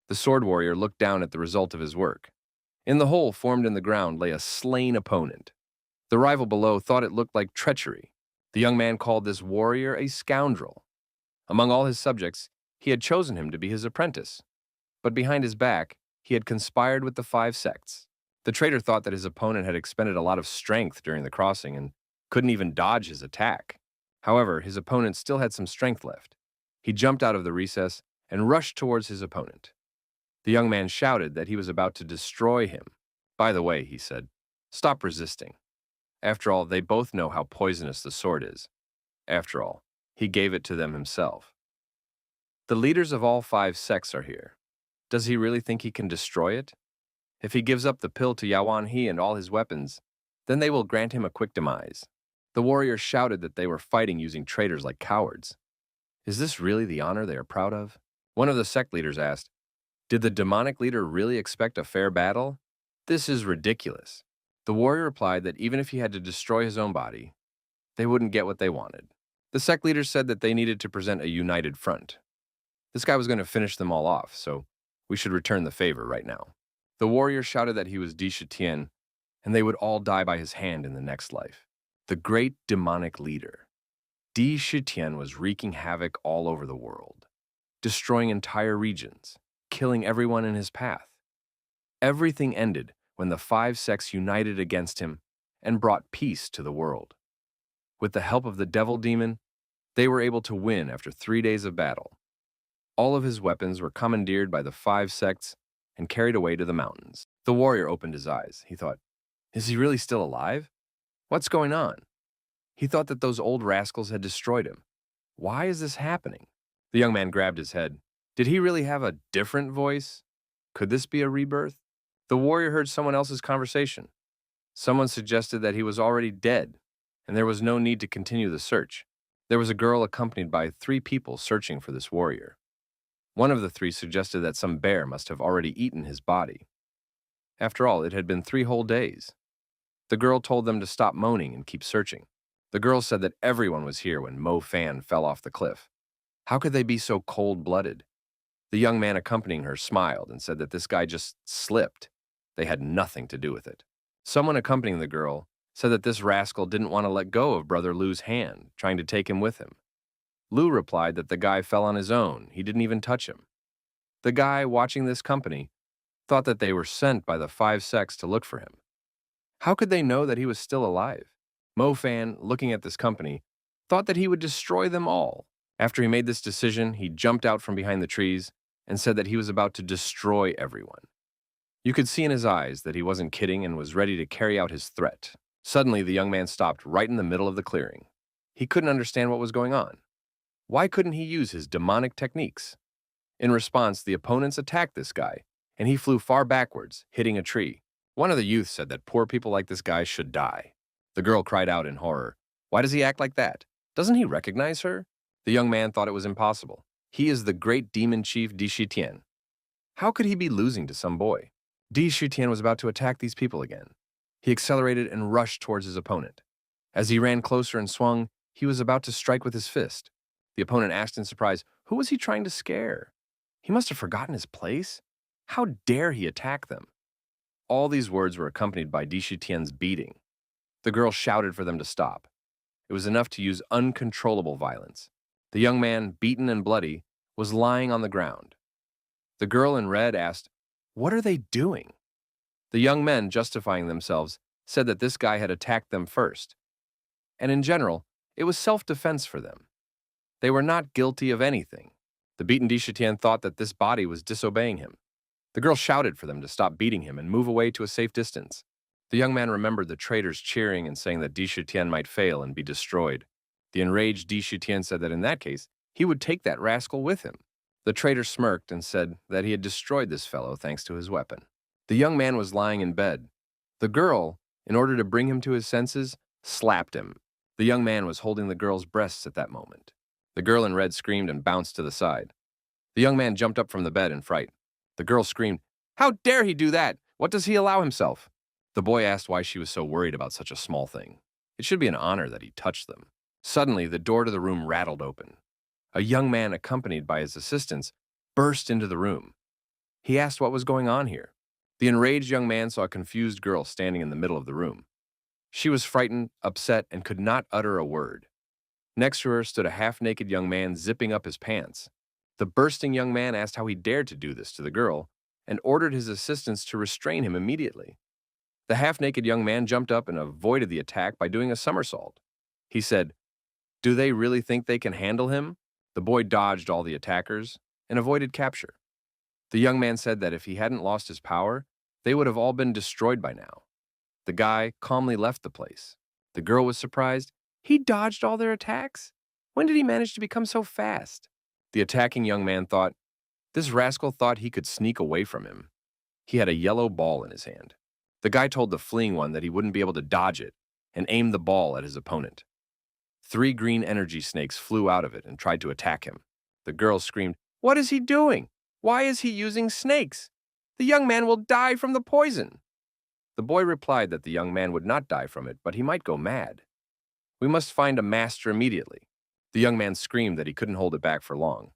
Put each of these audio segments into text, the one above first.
The sword warrior looked down at the result of his work. In the hole formed in the ground lay a slain opponent. The rival below thought it looked like treachery. The young man called this warrior a scoundrel. Among all his subjects, he had chosen him to be his apprentice. But behind his back, he had conspired with the 5 sects. The traitor thought that his opponent had expended a lot of strength during the crossing and couldn't even dodge his attack. However, his opponent still had some strength left. He jumped out of the recess and rushed towards his opponent. The young man shouted that he was about to destroy him. By the way, he said, stop resisting. After all, they both know how poisonous the sword is. After all, he gave it to them himself. The leaders of all 5 sects are here. Does he really think he can destroy it? If he gives up the pill to Yawan He and all his weapons, then they will grant him a quick demise. The warriors shouted that they were fighting using traitors like cowards. Is this really the honor they are proud of? One of the sect leaders asked, did the demonic leader really expect a fair battle? This is ridiculous. The warrior replied that even if he had to destroy his own body, they wouldn't get what they wanted. The sect leaders said that they needed to present a united front. This guy was going to finish them all off, so we should return the favor right now. The warrior shouted that he was Di Shitian, and they would all die by his hand in the next life. The great demonic leader. Di Shitian was wreaking havoc all over the world, destroying entire regions, killing everyone in his path. Everything ended when the 5 sects united against him and brought peace to the world. With the help of the devil demon, they were able to win after 3 days of battle. All of his weapons were commandeered by the 5 sects and carried away to the mountains. The warrior opened his eyes. He thought, is he really still alive? What's going on? He thought that those old rascals had destroyed him. Why is this happening? The young man grabbed his head. Did he really have a different voice? Could this be a rebirth? The warrior heard someone else's conversation. Someone suggested that he was already dead, and there was no need to continue the search. There was a girl accompanied by 3 people searching for this warrior. One of the 3 suggested that some bear must have already eaten his body. After all, it had been 3 whole days. The girl told them to stop moaning and keep searching. The girl said that everyone was here when Mo Fan fell off the cliff. How could they be so cold-blooded? The young man accompanying her smiled and said that this guy just slipped. They had nothing to do with it. Someone accompanying the girl said that this rascal didn't want to let go of Brother Lu's hand, trying to take him with him. Lu replied that the guy fell on his own. He didn't even touch him. The guy watching this company thought that they were sent by the 5 sects to look for him. How could they know that he was still alive? Mo Fan, looking at this company, thought that he would destroy them all. After he made this decision, he jumped out from behind the trees and said that he was about to destroy everyone. You could see in his eyes that he wasn't kidding and was ready to carry out his threat. Suddenly, the young man stopped right in the middle of the clearing. He couldn't understand what was going on. Why couldn't he use his demonic techniques? In response, the opponents attacked this guy, and he flew far backwards, hitting a tree. One of the youth said that poor people like this guy should die. The girl cried out in horror. Why does he act like that? Doesn't he recognize her? The young man thought it was impossible. He is the great demon chief Di Shitian. How could he be losing to some boy? Di Shitian was about to attack these people again. He accelerated and rushed towards his opponent. As he ran closer and swung, he was about to strike with his fist. The opponent asked in surprise, who was he trying to scare? He must have forgotten his place. How dare he attack them? All these words were accompanied by Di Shitian's beating. The girl shouted for them to stop. It was enough to use uncontrollable violence. The young man, beaten and bloody, was lying on the ground. The girl in red asked, what are they doing? The young men, justifying themselves, said that this guy had attacked them first. And in general, it was self-defense for them. They were not guilty of anything. The beaten Di Shitian thought that this body was disobeying him. The girl shouted for them to stop beating him and move away to a safe distance. The young man remembered the traitors cheering and saying that Di Shitian might fail and be destroyed. The enraged Di Shitian said that in that case, he would take that rascal with him. The traitor smirked and said that he had destroyed this fellow thanks to his weapon. The young man was lying in bed. The girl, in order to bring him to his senses, slapped him. The young man was holding the girl's breasts at that moment. The girl in red screamed and bounced to the side. The young man jumped up from the bed in fright. The girl screamed, how dare he do that? What does he allow himself? The boy asked why she was so worried about such a small thing. It should be an honor that he touched them. Suddenly, the door to the room rattled open. A young man, accompanied by his assistants, burst into the room. He asked what was going on here. The enraged young man saw a confused girl standing in the middle of the room. She was frightened, upset, and could not utter a word. Next to her stood a half-naked young man zipping up his pants. The bursting young man asked how he dared to do this to the girl and ordered his assistants to restrain him immediately. The half-naked young man jumped up and avoided the attack by doing a somersault. He said, "Do they really think they can handle him?" The boy dodged all the attackers and avoided capture. The young man said that if he hadn't lost his power, they would have all been destroyed by now. The guy calmly left the place. The girl was surprised. He dodged all their attacks? When did he manage to become so fast? The attacking young man thought, this rascal thought he could sneak away from him. He had a yellow ball in his hand. The guy told the fleeing one that he wouldn't be able to dodge it and aimed the ball at his opponent. 3 green energy snakes flew out of it and tried to attack him. The girl screamed, "What is he doing? Why is he using snakes? The young man will die from the poison." The boy replied that the young man would not die from it, but he might go mad. "We must find a master immediately." The young man screamed that he couldn't hold it back for long.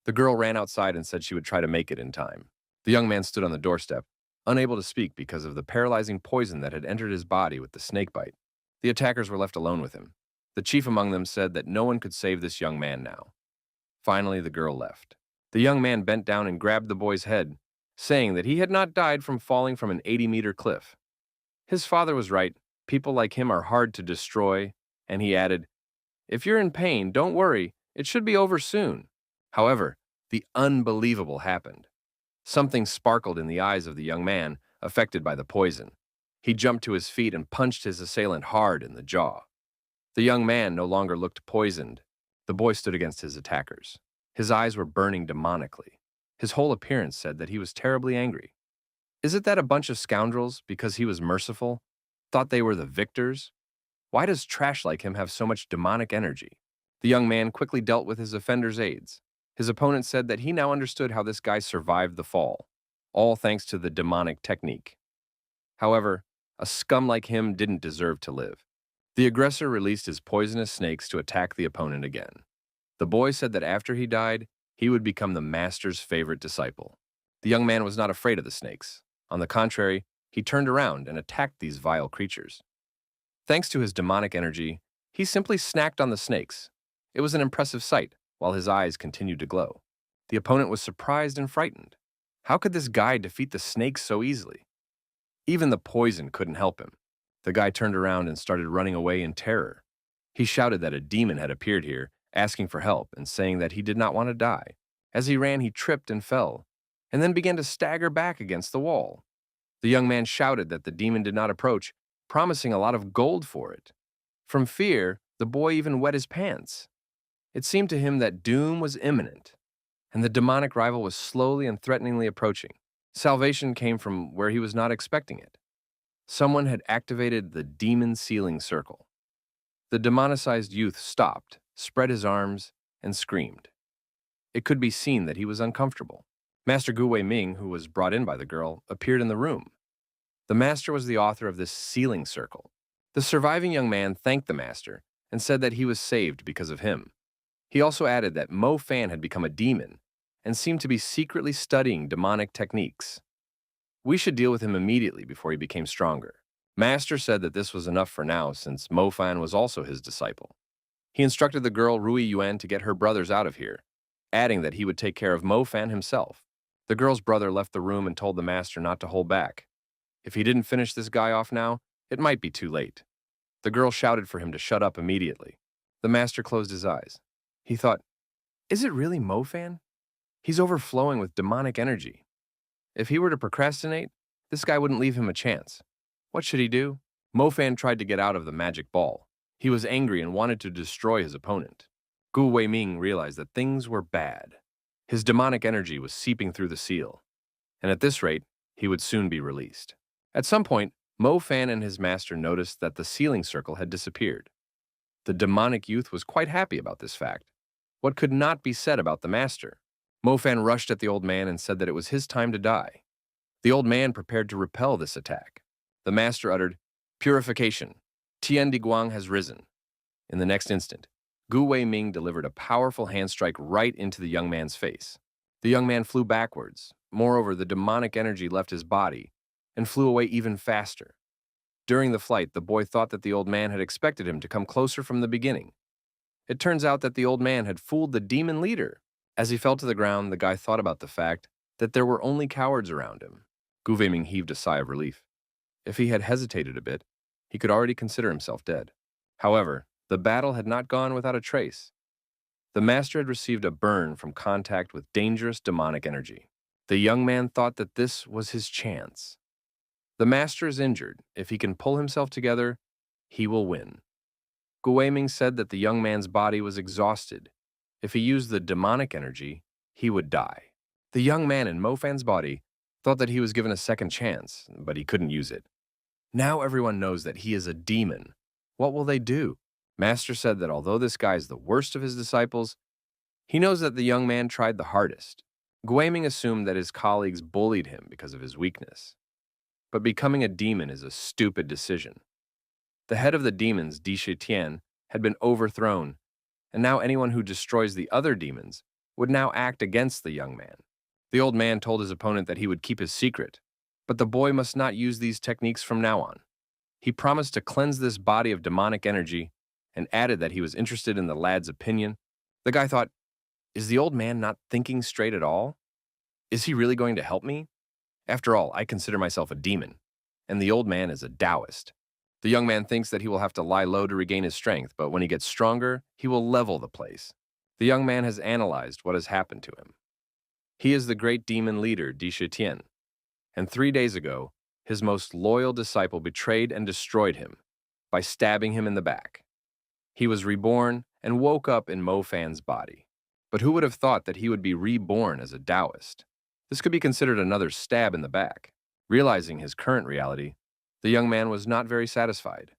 The girl ran outside and said she would try to make it in time. The young man stood on the doorstep, unable to speak because of the paralyzing poison that had entered his body with the snake bite. The attackers were left alone with him. The chief among them said that no one could save this young man now. Finally, the girl left. The young man bent down and grabbed the boy's head, saying that he had not died from falling from an 80-meter cliff. His father was right. People like him are hard to destroy, and he added, "If you're in pain, don't worry. It should be over soon." However, the unbelievable happened. Something sparkled in the eyes of the young man, affected by the poison. He jumped to his feet and punched his assailant hard in the jaw. The young man no longer looked poisoned. The boy stood against his attackers. His eyes were burning demonically. His whole appearance said that he was terribly angry. Is it that a bunch of scoundrels, because he was merciful, thought they were the victors? Why does trash like him have so much demonic energy? The young man quickly dealt with his offender's aids. His opponent said that he now understood how this guy survived the fall, all thanks to the demonic technique. However, a scum like him didn't deserve to live. The aggressor released his poisonous snakes to attack the opponent again. The boy said that after he died, he would become the master's favorite disciple. The young man was not afraid of the snakes. On the contrary, he turned around and attacked these vile creatures. Thanks to his demonic energy, he simply snacked on the snakes. It was an impressive sight, while his eyes continued to glow. The opponent was surprised and frightened. How could this guy defeat the snakes so easily? Even the poison couldn't help him. The guy turned around and started running away in terror. He shouted that a demon had appeared here, asking for help and saying that he did not want to die. As he ran, he tripped and fell, and then began to stagger back against the wall. The young man shouted that the demon did not approach, promising a lot of gold for it. From fear, the boy even wet his pants. It seemed to him that doom was imminent, and the demonic rival was slowly and threateningly approaching. Salvation came from where he was not expecting it. Someone had activated the demon sealing circle. The demonicized youth stopped, spread his arms, and screamed. It could be seen that he was uncomfortable. Master Gui Ming, who was brought in by the girl, appeared in the room. The master was the author of this sealing circle. The surviving young man thanked the master and said that he was saved because of him. He also added that Mo Fan had become a demon and seemed to be secretly studying demonic techniques. We should deal with him immediately before he became stronger. Master said that this was enough for now since Mo Fan was also his disciple. He instructed the girl Rui Yuan to get her brothers out of here, adding that he would take care of Mo Fan himself. The girl's brother left the room and told the master not to hold back. If he didn't finish this guy off now, it might be too late. The girl shouted for him to shut up immediately. The master closed his eyes. He thought, is it really Mo Fan? He's overflowing with demonic energy. If he were to procrastinate, this guy wouldn't leave him a chance. What should he do? Mo Fan tried to get out of the magic ball. He was angry and wanted to destroy his opponent. Gui Ming realized that things were bad. His demonic energy was seeping through the seal, and at this rate, he would soon be released. At some point, Mo Fan and his master noticed that the sealing circle had disappeared. The demonic youth was quite happy about this fact. What could not be said about the master? Mo Fan rushed at the old man and said that it was his time to die. The old man prepared to repel this attack. The master uttered, "Purification. Tian Di Guang has risen." In the next instant, Gui Ming delivered a powerful hand strike right into the young man's face. The young man flew backwards, Moreover, the demonic energy left his body and flew away even faster. During the flight, the boy thought that the old man had expected him to come closer from the beginning. It turns out that the old man had fooled the demon leader. As he fell to the ground, the guy thought about the fact that there were only cowards around him. Gui Ming heaved a sigh of relief. If he had hesitated a bit, he could already consider himself dead. However, the battle had not gone without a trace. The master had received a burn from contact with dangerous demonic energy. The young man thought that this was his chance. The master is injured. If he can pull himself together, he will win. Gui Ming said that the young man's body was exhausted. If he used the demonic energy, he would die. The young man in Mo Fan's body thought that he was given a second chance, but he couldn't use it. Now everyone knows that he is a demon. What will they do? Master said that although this guy is the worst of his disciples, he knows that the young man tried the hardest. Gui Ming assumed that his colleagues bullied him because of his weakness. But becoming a demon is a stupid decision. The head of the demons, Di Shitian, had been overthrown, and now anyone who destroys the other demons would now act against the young man. The old man told his opponent that he would keep his secret, but the boy must not use these techniques from now on. He promised to cleanse this body of demonic energy and added that he was interested in the lad's opinion. The guy thought, is the old man not thinking straight at all? Is he really going to help me? After all, I consider myself a demon, and the old man is a Taoist. The young man thinks that he will have to lie low to regain his strength, but when he gets stronger, he will level the place. The young man has analyzed what has happened to him. He is the great demon leader, Di Shitian, and 3 days ago, his most loyal disciple betrayed and destroyed him by stabbing him in the back. He was reborn and woke up in Mo Fan's body. But who would have thought that he would be reborn as a Taoist? This could be considered another stab in the back. Realizing his current reality, the young man was not very satisfied.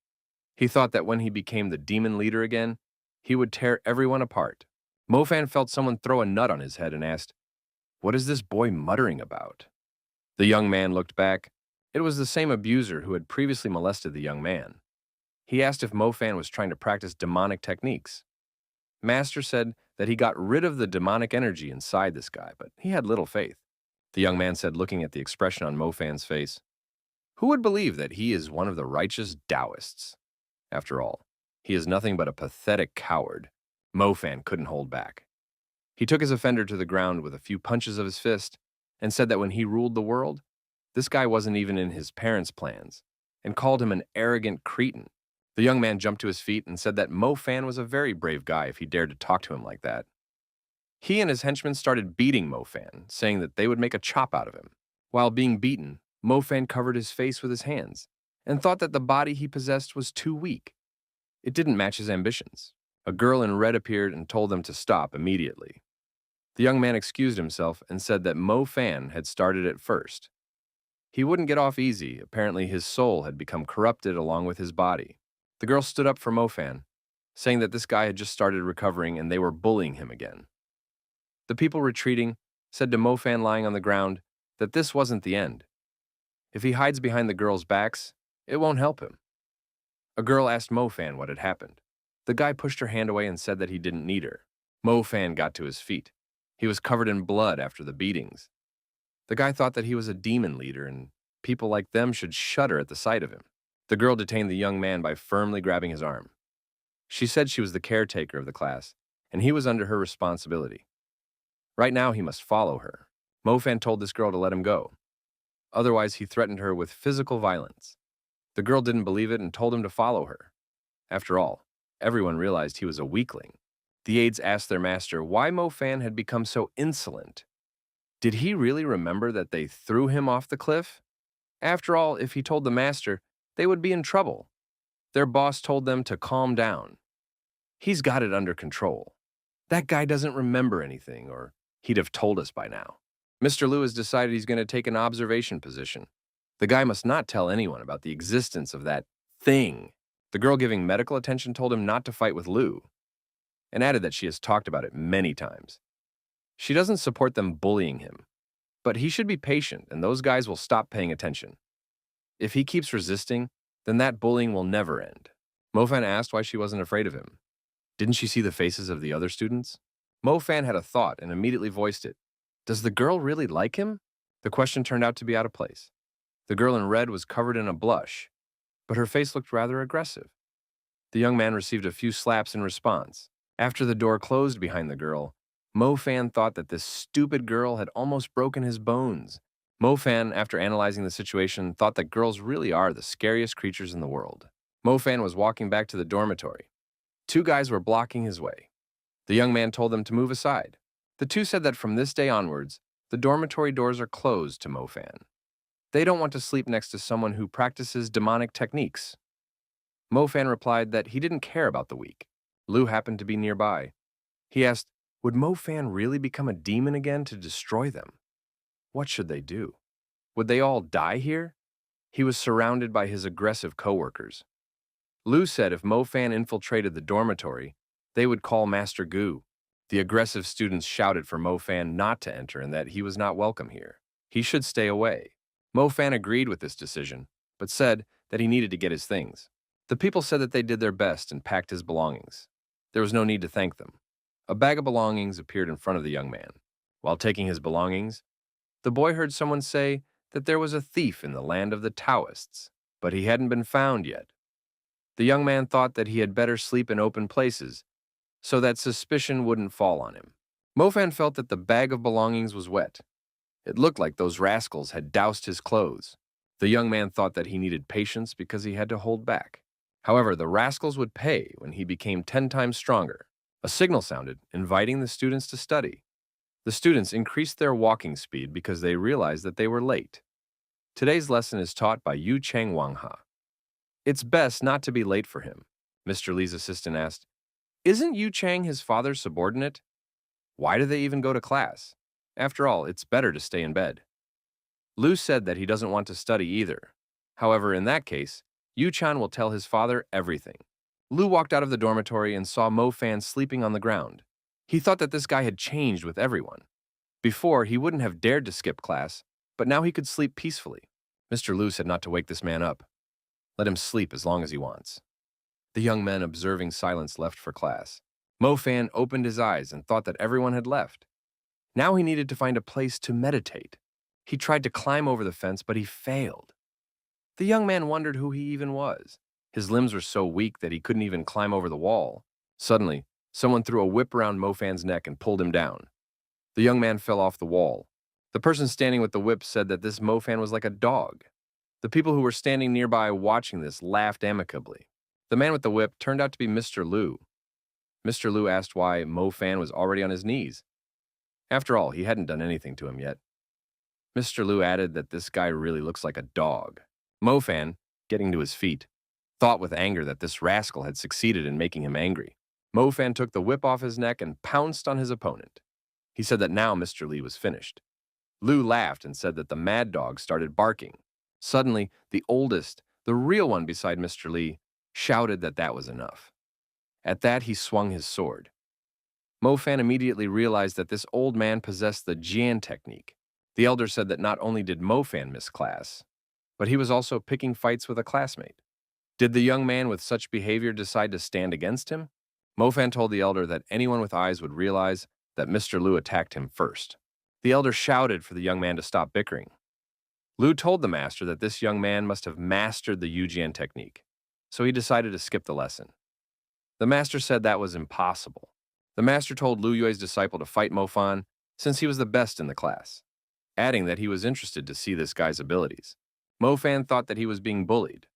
He thought that when he became the demon leader again, he would tear everyone apart. Mo Fan felt someone throw a nut on his head and asked, "What is this boy muttering about?" The young man looked back. It was the same abuser who had previously molested the young man. He asked if Mo Fan was trying to practice demonic techniques. Master said that he got rid of the demonic energy inside this guy, but he had little faith. The young man said, looking at the expression on Mo Fan's face, "Who would believe that he is one of the righteous Taoists? After all, he is nothing but a pathetic coward." Mo Fan couldn't hold back. He took his offender to the ground with a few punches of his fist and said that when he ruled the world, this guy wasn't even in his parents' plans, and called him an arrogant cretin. The young man jumped to his feet and said that Mo Fan was a very brave guy if he dared to talk to him like that. He and his henchmen started beating Mo Fan, saying that they would make a chop out of him. While being beaten, Mo Fan covered his face with his hands and thought that the body he possessed was too weak. It didn't match his ambitions. A girl in red appeared and told them to stop immediately. The young man excused himself and said that Mo Fan had started it first. He wouldn't get off easy. Apparently his soul had become corrupted along with his body. The girl stood up for Mo Fan, saying that this guy had just started recovering and they were bullying him again. The people retreating said to Mo Fan lying on the ground that this wasn't the end. If he hides behind the girls' backs, it won't help him. A girl asked Mo Fan what had happened. The guy pushed her hand away and said that he didn't need her. Mo Fan got to his feet. He was covered in blood after the beatings. The guy thought that he was a demon leader and people like them should shudder at the sight of him. The girl detained the young man by firmly grabbing his arm. She said she was the caretaker of the class, and he was under her responsibility. Right now, he must follow her. Mo Fan told this girl to let him go. Otherwise, he threatened her with physical violence. The girl didn't believe it and told him to follow her. After all, everyone realized he was a weakling. The aides asked their master why Mo Fan had become so insolent. Did he really remember that they threw him off the cliff? After all, if he told the master, they would be in trouble. Their boss told them to calm down. He's got it under control. That guy doesn't remember anything, or he'd have told us by now. Mr. Liu has decided he's going to take an observation position. The guy must not tell anyone about the existence of that thing. The girl giving medical attention told him not to fight with Liu, and added that she has talked about it many times. She doesn't support them bullying him, but he should be patient and those guys will stop paying attention. If he keeps resisting, then that bullying will never end. Mo Fan asked why she wasn't afraid of him. Didn't she see the faces of the other students? Mo Fan had a thought and immediately voiced it. Does the girl really like him? The question turned out to be out of place. The girl in red was covered in a blush, but her face looked rather aggressive. The young man received a few slaps in response. After the door closed behind the girl, Mo Fan thought that this stupid girl had almost broken his bones. Mo Fan, after analyzing the situation, thought that girls really are the scariest creatures in the world. Mo Fan was walking back to the dormitory. Two guys were blocking his way. The young man told them to move aside. The two said that from this day onwards, the dormitory doors are closed to Mo Fan. They don't want to sleep next to someone who practices demonic techniques. Mo Fan replied that he didn't care about the weak. Lu happened to be nearby. He asked, would Mo Fan really become a demon again to destroy them? What should they do? Would they all die here? He was surrounded by his aggressive coworkers. Lu said if Mo Fan infiltrated the dormitory, they would call Master Gu. The aggressive students shouted for Mo Fan not to enter and that he was not welcome here. He should stay away. Mo Fan agreed with this decision, but said that he needed to get his things. The people said that they did their best and packed his belongings. There was no need to thank them. A bag of belongings appeared in front of the young man. While taking his belongings, the boy heard someone say that there was a thief in the land of the Taoists, but he hadn't been found yet. The young man thought that he had better sleep in open places so that suspicion wouldn't fall on him. Mo Fan felt that the bag of belongings was wet. It looked like those rascals had doused his clothes. The young man thought that he needed patience because he had to hold back. However, the rascals would pay when he became 10 times stronger. A signal sounded, inviting the students to study. The students increased their walking speed because they realized that they were late. Today's lesson is taught by Yu Chang Wangha. It's best not to be late for him, Mr. Lee's assistant asked. Isn't Yu Chang his father's subordinate? Why do they even go to class? After all, it's better to stay in bed. Lu said that he doesn't want to study either. However, in that case, Yu Chan will tell his father everything. Lu walked out of the dormitory and saw Mo Fan sleeping on the ground. He thought that this guy had changed with everyone. Before, he wouldn't have dared to skip class, but now he could sleep peacefully. Mr. Lu said not to wake this man up. Let him sleep as long as he wants. The young men observing silence left for class. Mo Fan opened his eyes and thought that everyone had left. Now he needed to find a place to meditate. He tried to climb over the fence, but he failed. The young man wondered who he even was. His limbs were so weak that he couldn't even climb over the wall. Suddenly, someone threw a whip around Mo Fan's neck and pulled him down. The young man fell off the wall. The person standing with the whip said that this Mo Fan was like a dog. The people who were standing nearby watching this laughed amicably. The man with the whip turned out to be Mr. Lu. Mr. Lu asked why Mo Fan was already on his knees. After all, he hadn't done anything to him yet. Mr. Lu added that this guy really looks like a dog. Mo Fan, getting to his feet, thought with anger that this rascal had succeeded in making him angry. Mo Fan took the whip off his neck and pounced on his opponent. He said that now Mr. Lee was finished. Lu laughed and said that the mad dog started barking. Suddenly, the oldest, the real one beside Mr. Lee, shouted that that was enough. At that, he swung his sword. Mo Fan immediately realized that this old man possessed the Jian technique. The elder said that not only did Mo Fan miss class, but he was also picking fights with a classmate. Did the young man with such behavior decide to stand against him? Mo Fan told the elder that anyone with eyes would realize that Mr. Lu attacked him first. The elder shouted for the young man to stop bickering. Lu told the master that this young man must have mastered the Yujian technique, so he decided to skip the lesson. The master said that was impossible. The master told Lu Yue's disciple to fight Mo Fan since he was the best in the class, adding that he was interested to see this guy's abilities. Mo Fan thought that he was being bullied.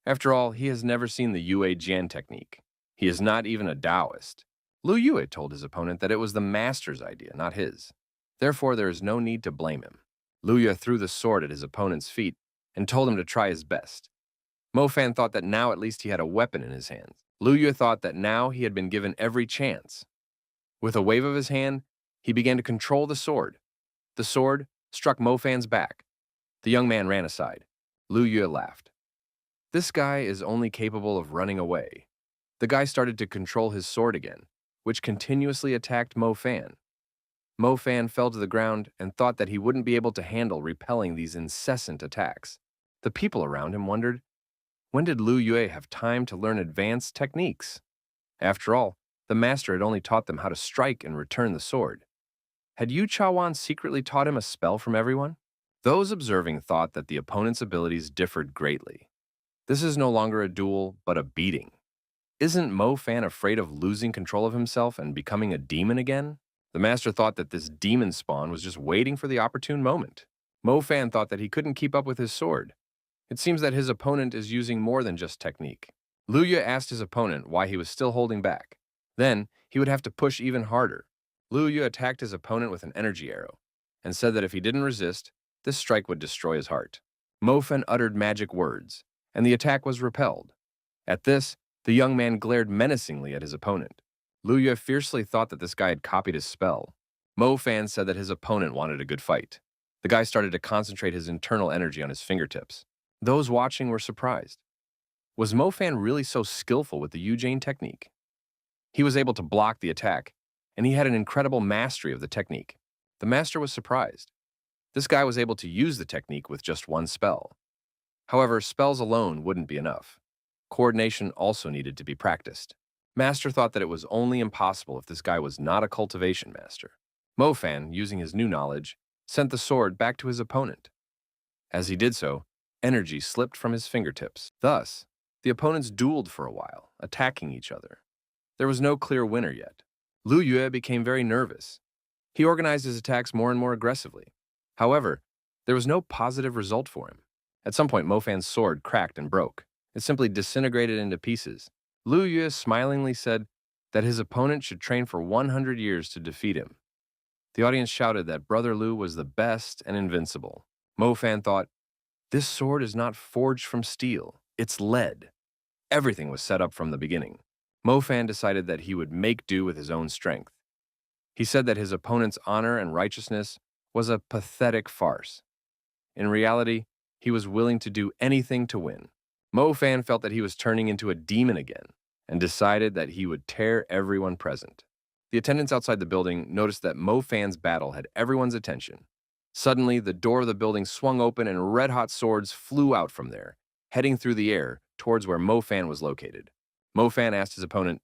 After all, he has never seen the Yue Jian technique. He is not even a Taoist. Lu Yue told his opponent that it was the master's idea, not his. Therefore, there is no need to blame him. Lu Yue threw the sword at his opponent's feet and told him to try his best. Mo Fan thought that now at least he had a weapon in his hands. Lu Yue thought that now he had been given every chance. With a wave of his hand, he began to control the sword. The sword struck Mo Fan's back. The young man ran aside. Lu Yue laughed. This guy is only capable of running away. The guy started to control his sword again, which continuously attacked Mo Fan. Mo Fan fell to the ground and thought that he wouldn't be able to handle repelling these incessant attacks. The people around him wondered, when did Lu Yue have time to learn advanced techniques? After all, the master had only taught them how to strike and return the sword. Had Yu Chawan secretly taught him a spell from everyone? Those observing thought that the opponent's abilities differed greatly. This is no longer a duel, but a beating. Isn't Mo Fan afraid of losing control of himself and becoming a demon again? The master thought that this demon spawn was just waiting for the opportune moment. Mo Fan thought that he couldn't keep up with his sword. It seems that his opponent is using more than just technique. Lu Yue asked his opponent why he was still holding back. Then, he would have to push even harder. Lu Yue attacked his opponent with an energy arrow, and said that if he didn't resist, this strike would destroy his heart. Mo Fan uttered magic words, and the attack was repelled. At this, the young man glared menacingly at his opponent. Lu Yue fiercely thought that this guy had copied his spell. Mo Fan said that his opponent wanted a good fight. The guy started to concentrate his internal energy on his fingertips. Those watching were surprised. Was Mo Fan really so skillful with the Yu-Jane technique? He was able to block the attack, and he had an incredible mastery of the technique. The master was surprised. This guy was able to use the technique with just one spell. However, spells alone wouldn't be enough. Coordination also needed to be practiced. Master thought that it was only impossible if this guy was not a cultivation master. Mo Fan, using his new knowledge, sent the sword back to his opponent. As he did so, energy slipped from his fingertips. Thus, the opponents dueled for a while, attacking each other. There was no clear winner yet. Lu Yue became very nervous. He organized his attacks more and more aggressively. However, there was no positive result for him. At some point, Mo Fan's sword cracked and broke. It simply disintegrated into pieces. Lu Yue smilingly said that his opponent should train for 100 years to defeat him. The audience shouted that Brother Lu was the best and invincible. Mo Fan thought, "This sword is not forged from steel, it's lead." Everything was set up from the beginning. Mo Fan decided that he would make do with his own strength. He said that his opponent's honor and righteousness was a pathetic farce. In reality, he was willing to do anything to win. Mo Fan felt that he was turning into a demon again and decided that he would tear everyone present. The attendants outside the building noticed that Mo Fan's battle had everyone's attention. Suddenly, the door of the building swung open and red-hot swords flew out from there, heading through the air towards where Mo Fan was located. Mo Fan asked his opponent,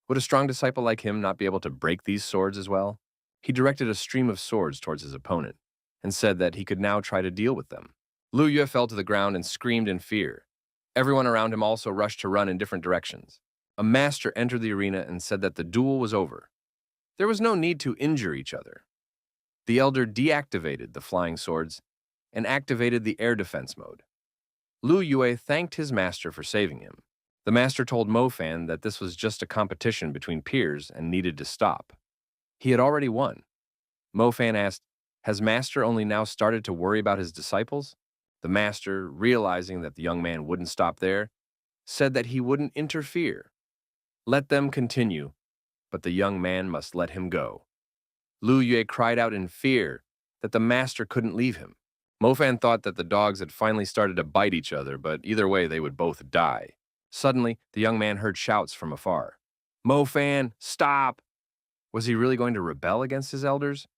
would a strong disciple like him not be able to break these swords as well? He directed a stream of swords towards his opponent and said that he could now try to deal with them. Lu Yue fell to the ground and screamed in fear. Everyone around him also rushed to run in different directions. A master entered the arena and said that the duel was over. There was no need to injure each other. The elder deactivated the flying swords and activated the air defense mode. Lu Yue thanked his master for saving him. The master told Mo Fan that this was just a competition between peers and needed to stop. He had already won. Mo Fan asked, has master only now started to worry about his disciples? The master, realizing that the young man wouldn't stop there, said that he wouldn't interfere. Let them continue, but the young man must let him go. Lu Yue cried out in fear that the master couldn't leave him. Mo Fan thought that the dogs had finally started to bite each other, but either way they would both die. Suddenly, the young man heard shouts from afar. Mo Fan, stop! Was he really going to rebel against his elders?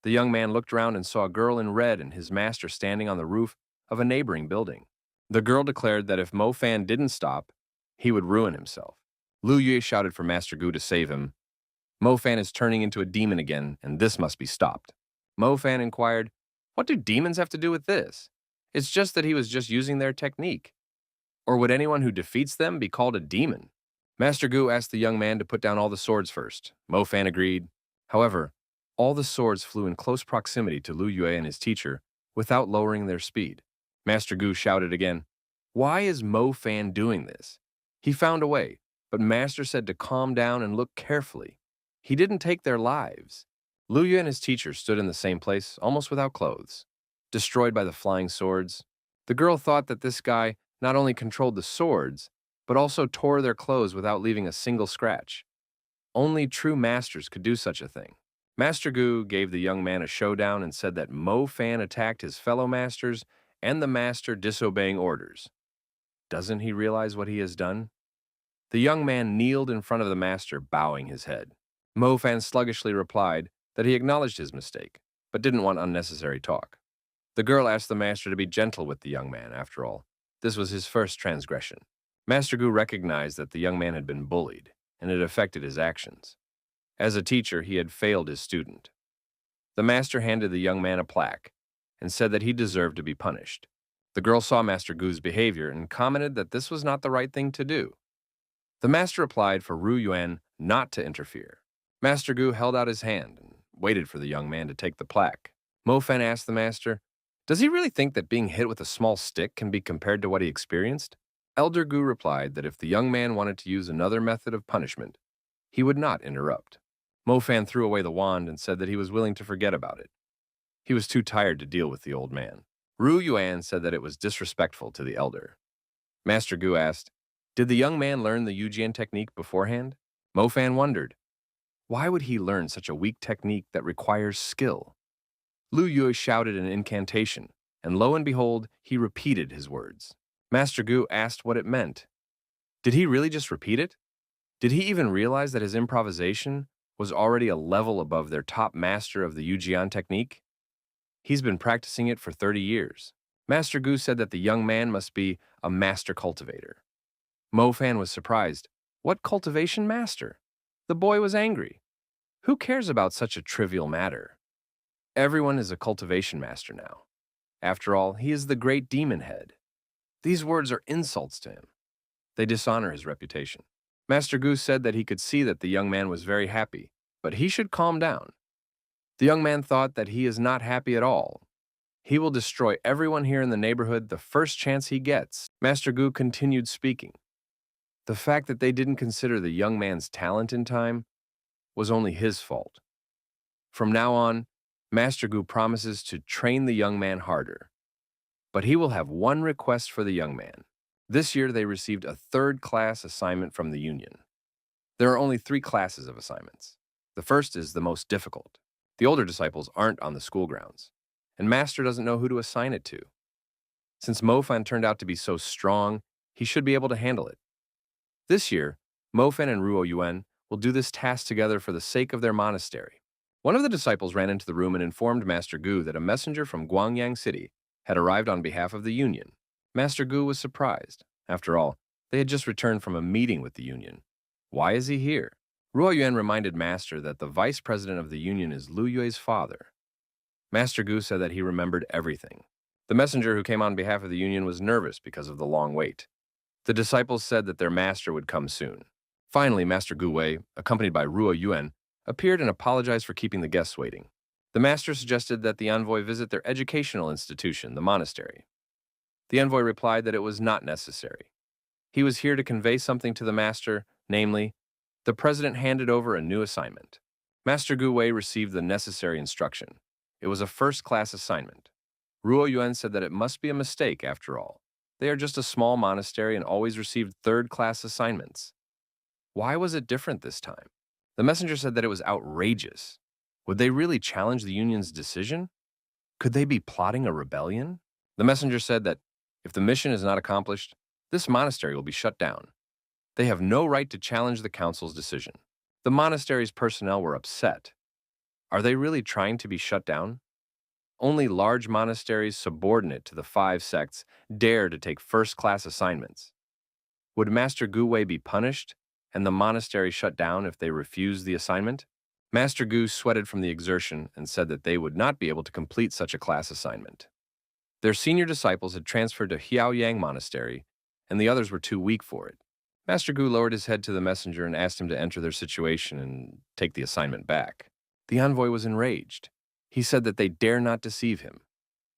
The young man looked around and saw a girl in red and his master standing on the roof of a neighboring building. The girl declared that if Mo Fan didn't stop, he would ruin himself. Lu Yue shouted for Master Gu to save him. Mo Fan is turning into a demon again, and this must be stopped. Mo Fan inquired, what do demons have to do with this? It's just that he was just using their technique. Or would anyone who defeats them be called a demon? Master Gu asked the young man to put down all the swords first. Mo Fan agreed. However, all the swords flew in close proximity to Lu Yue and his teacher without lowering their speed. Master Gu shouted again, why is Mo Fan doing this? He found a way, but Master said to calm down and look carefully. He didn't take their lives. Lu Yue and his teacher stood in the same place, almost without clothes, destroyed by the flying swords. The girl thought that this guy not only controlled the swords, but also tore their clothes without leaving a single scratch. Only true masters could do such a thing. Master Gu gave the young man a showdown and said that Mo Fan attacked his fellow masters and the master disobeying orders. Doesn't he realize what he has done? The young man kneeled in front of the master, bowing his head. Mo Fan sluggishly replied that he acknowledged his mistake, but didn't want unnecessary talk. The girl asked the master to be gentle with the young man, after all. This was his first transgression. Master Gu recognized that the young man had been bullied, and it affected his actions. As a teacher, he had failed his student. The master handed the young man a plaque and said that he deserved to be punished. The girl saw Master Gu's behavior and commented that this was not the right thing to do. The master applied for Ru Yuan not to interfere. Master Gu held out his hand and waited for the young man to take the plaque. Mo Fan asked the master, "Does he really think that being hit with a small stick can be compared to what he experienced?" Elder Gu replied that if the young man wanted to use another method of punishment, he would not interrupt. Mo Fan threw away the wand and said that he was willing to forget about it. He was too tired to deal with the old man. Ru Yuan said that it was disrespectful to the elder. Master Gu asked, "Did the young man learn the Yujian technique beforehand?" Mo Fan wondered, why would he learn such a weak technique that requires skill? Lu Yue shouted an incantation, and lo and behold, he repeated his words. Master Gu asked what it meant. Did he really just repeat it? Did he even realize that his improvisation was already a level above their top master of the Yujian technique? He's been practicing it for 30 years. Master Gu said that the young man must be a master cultivator. Mo Fan was surprised. What cultivation master? The boy was angry. Who cares about such a trivial matter? Everyone is a cultivation master now. After all, he is the great demon head. These words are insults to him. They dishonor his reputation. Master Gu said that he could see that the young man was very happy, but he should calm down. The young man thought that he is not happy at all. He will destroy everyone here in the neighborhood the first chance he gets. Master Gu continued speaking. The fact that they didn't consider the young man's talent in time was only his fault. From now on, Master Gu promises to train the young man harder. But he will have one request for the young man. This year, they received a third-class assignment from the Union. There are only 3 classes of assignments. The first is the most difficult. The older disciples aren't on the school grounds, and Master doesn't know who to assign it to. Since Mo Fan turned out to be so strong, he should be able to handle it. This year, Mo Fan and Ruo Yuan will do this task together for the sake of their monastery. One of the disciples ran into the room and informed Master Gu that a messenger from Guangyang City had arrived on behalf of the Union. Master Gu was surprised. After all, they had just returned from a meeting with the Union. Why is he here? Ruo Yuan reminded Master that the vice president of the Union is Lu Yue's father. Master Gu said that he remembered everything. The messenger who came on behalf of the Union was nervous because of the long wait. The disciples said that their master would come soon. Finally, Master Gu Wei, accompanied by Ruo Yuan, appeared and apologized for keeping the guests waiting. The master suggested that the envoy visit their educational institution, the monastery. The envoy replied that it was not necessary. He was here to convey something to the master, namely, the president handed over a new assignment. Master Gu Wei received the necessary instruction. It was a first-class assignment. Ruo Yuan said that it must be a mistake after all. They are just a small monastery and always received third-class assignments. Why was it different this time? The messenger said that it was outrageous. Would they really challenge the Union's decision? Could they be plotting a rebellion? The messenger said that if the mission is not accomplished, this monastery will be shut down. They have no right to challenge the council's decision. The monastery's personnel were upset. Are they really trying to be shut down? Only large monasteries subordinate to the 5 sects dare to take first-class assignments. Would Master Gu Wei be punished and the monastery shut down if they refused the assignment? Master Gu sweated from the exertion and said that they would not be able to complete such a class assignment. Their senior disciples had transferred to Hiaoyang Monastery, and the others were too weak for it. Master Gu lowered his head to the messenger and asked him to enter their situation and take the assignment back. The envoy was enraged. He said that they dare not deceive him.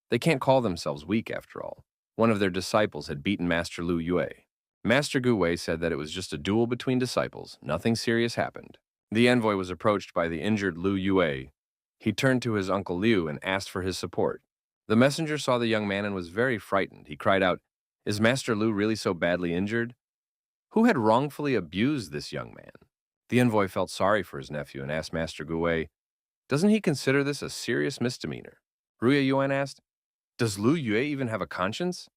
They can't call themselves weak after all. One of their disciples had beaten Master Lu Yue. Master Gu Wei said that it was just a duel between disciples. Nothing serious happened. The envoy was approached by the injured Lu Yue. He turned to his uncle Liu and asked for his support. The messenger saw the young man and was very frightened. He cried out, "Is Master Lu really so badly injured? Who had wrongfully abused this young man?" The envoy felt sorry for his nephew and asked Master Gu Wei, "Doesn't he consider this a serious misdemeanor?" Ruya Yuan asked, "Does Lu Yue even have a conscience?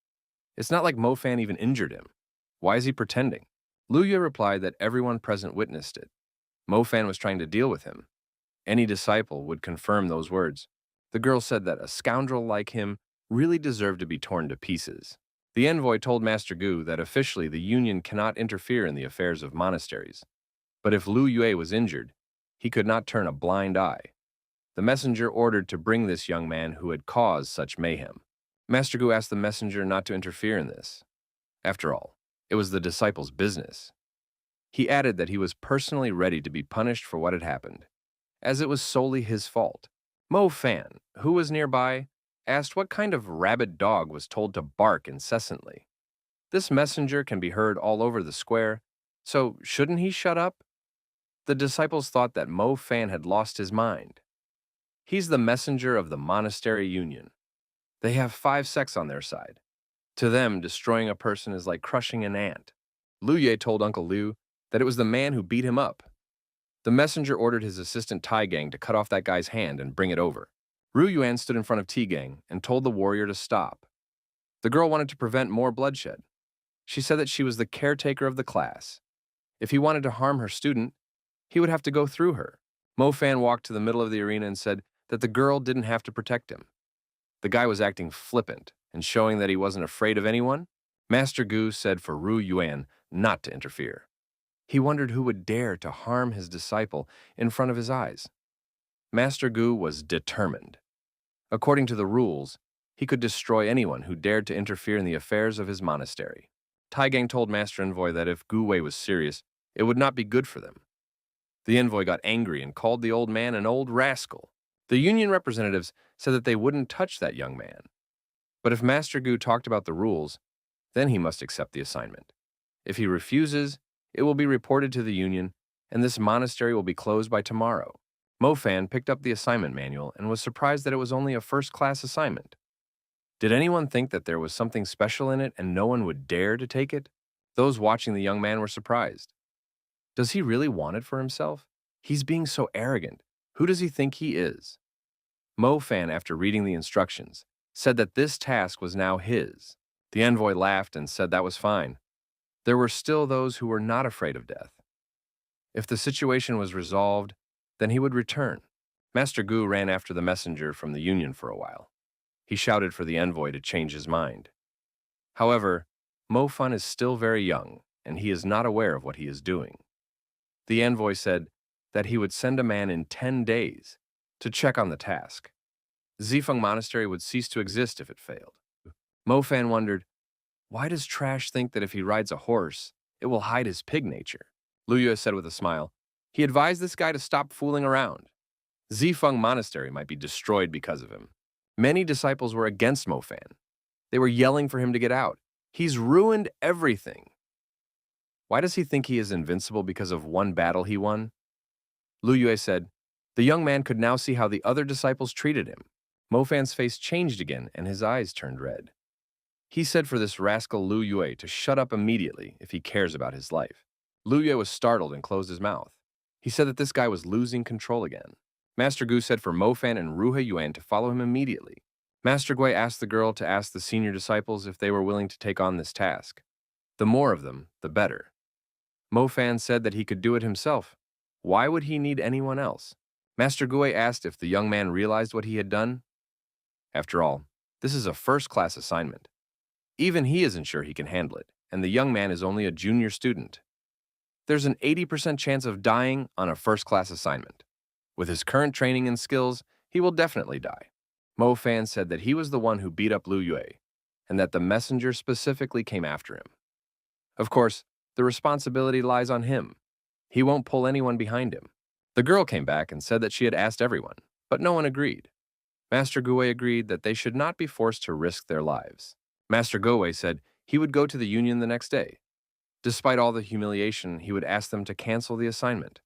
It's not like Mo Fan even injured him. Why is he pretending?" Lu Yue replied that everyone present witnessed it. Mo Fan was trying to deal with him. Any disciple would confirm those words. The girl said that a scoundrel like him really deserved to be torn to pieces. The envoy told Master Gu that officially the Union cannot interfere in the affairs of monasteries. But if Lu Yue was injured, he could not turn a blind eye. The messenger ordered to bring this young man who had caused such mayhem. Master Gu asked the messenger not to interfere in this. After all, it was the disciple's business. He added that he was personally ready to be punished for what had happened, as it was solely his fault. Mo Fan, who was nearby, asked what kind of rabid dog was told to bark incessantly. This messenger can be heard all over the square, so shouldn't he shut up? The disciples thought that Mo Fan had lost his mind. He's the messenger of the monastery union. They have 5 sects on their side. To them, destroying a person is like crushing an ant. Lu Yue told Uncle Liu that it was the man who beat him up. The messenger ordered his assistant Tai Gang to cut off that guy's hand and bring it over. Ru Yuan stood in front of T Gang and told the warrior to stop. The girl wanted to prevent more bloodshed. She said that she was the caretaker of the class. If he wanted to harm her student, he would have to go through her. Mo Fan walked to the middle of the arena and said that the girl didn't have to protect him. The guy was acting flippant and showing that he wasn't afraid of anyone. Master Gu said for Ru Yuan not to interfere. He wondered who would dare to harm his disciple in front of his eyes. Master Gu was determined. According to the rules, he could destroy anyone who dared to interfere in the affairs of his monastery. Tai Gang told Master Envoy that if Gu Wei was serious, it would not be good for them. The envoy got angry and called the old man an old rascal. The union representatives said that they wouldn't touch that young man. But if Master Gu talked about the rules, then he must accept the assignment. If he refuses, it will be reported to the union, and this monastery will be closed by tomorrow. Mo Fan picked up the assignment manual and was surprised that it was only a first-class assignment. Did anyone think that there was something special in it and no one would dare to take it? Those watching the young man were surprised. Does he really want it for himself? He's being so arrogant. Who does he think he is? Mo Fan, after reading the instructions, said that this task was now his. The envoy laughed and said that was fine. There were still those who were not afraid of death. If the situation was resolved, then he would return. Master Gu ran after the messenger from the union for a while. He shouted for the envoy to change his mind. However, Mo Fan is still very young, and he is not aware of what he is doing. The envoy said that he would send a man in 10 days to check on the task. Zifeng Monastery would cease to exist if it failed. Mo Fan wondered, why does Trash think that if he rides a horse, it will hide his pig nature? Lu Yue said with a smile, he advised this guy to stop fooling around. Zifeng Monastery might be destroyed because of him. Many disciples were against Mo Fan. They were yelling for him to get out. He's ruined everything. Why does he think he is invincible because of one battle he won? Lu Yue said, the young man could now see how the other disciples treated him. Mo Fan's face changed again and his eyes turned red. He said for this rascal Lu Yue to shut up immediately if he cares about his life. Lu Yue was startled and closed his mouth. He said that this guy was losing control again. Master Gu said for Mo Fan and Ruhe Yuan to follow him immediately. Master Gui asked the girl to ask the senior disciples if they were willing to take on this task. The more of them, the better. Mo Fan said that he could do it himself. Why would he need anyone else? Master Gui asked if the young man realized what he had done. After all, this is a first-class assignment. Even he isn't sure he can handle it, and the young man is only a junior student. There's an 80% chance of dying on a first-class assignment. With his current training and skills, he will definitely die. Mo Fan said that he was the one who beat up Lu Yue, and that the messenger specifically came after him. Of course, the responsibility lies on him. He won't pull anyone behind him. The girl came back and said that she had asked everyone, but no one agreed. Master Gui agreed that they should not be forced to risk their lives. Master Gui said he would go to the union the next day. Despite all the humiliation, he would ask them to cancel the assignment.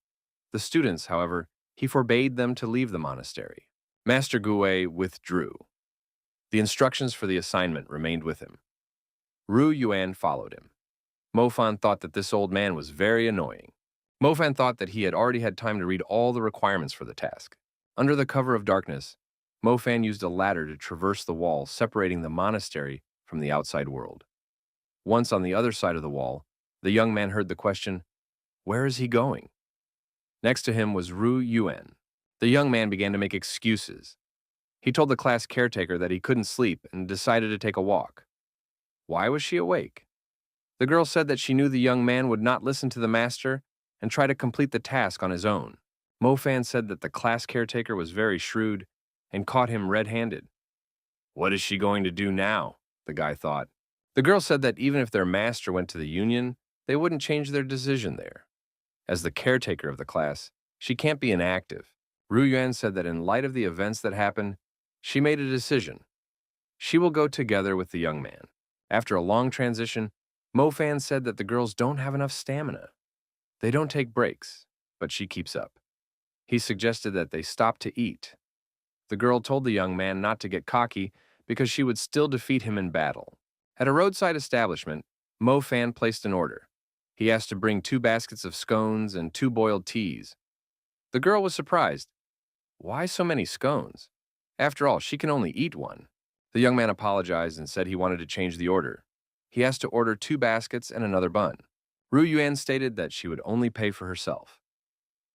The students, however, he forbade them to leave the monastery. Master Gui withdrew. The instructions for the assignment remained with him. Ru Yuan followed him. Mo Fan thought that this old man was very annoying. Mo Fan thought that he had already had time to read all the requirements for the task. Under the cover of darkness, Mo Fan used a ladder to traverse the wall separating the monastery from the outside world. Once on the other side of the wall, the young man heard the question, where is he going? Next to him was Ru Yuan. The young man began to make excuses. He told the class caretaker that he couldn't sleep and decided to take a walk. Why was she awake? The girl said that she knew the young man would not listen to the master and try to complete the task on his own. Mo Fan said that the class caretaker was very shrewd and caught him red-handed. What is she going to do now? The guy thought. The girl said that even if their master went to the union, they wouldn't change their decision there. As the caretaker of the class, she can't be inactive. Ru Yuan said that in light of the events that happened, she made a decision. She will go together with the young man. After a long transition, Mo Fan said that the girls don't have enough stamina. They don't take breaks, but she keeps up. He suggested that they stop to eat. The girl told the young man not to get cocky because she would still defeat him in battle. At a roadside establishment, Mo Fan placed an order. He asked to bring 2 baskets of scones and 2 boiled teas. The girl was surprised. Why so many scones? After all, she can only eat 1. The young man apologized and said he wanted to change the order. He asked to order 2 baskets and another bun. Ru Yuan stated that she would only pay for herself.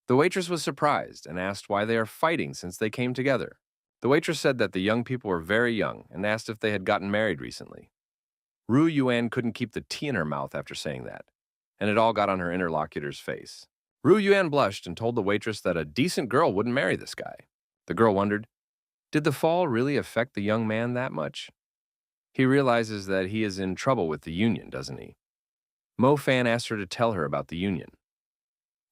The waitress was surprised and asked why they are fighting since they came together. The waitress said that the young people were very young and asked if they had gotten married recently. Ru Yuan couldn't keep the tea in her mouth after saying that, and it all got on her interlocutor's face. Ru Yuan blushed and told the waitress that a decent girl wouldn't marry this guy. The girl wondered, did the fall really affect the young man that much? He realizes that he is in trouble with the union, doesn't he? Mo Fan asked her to tell her about the union.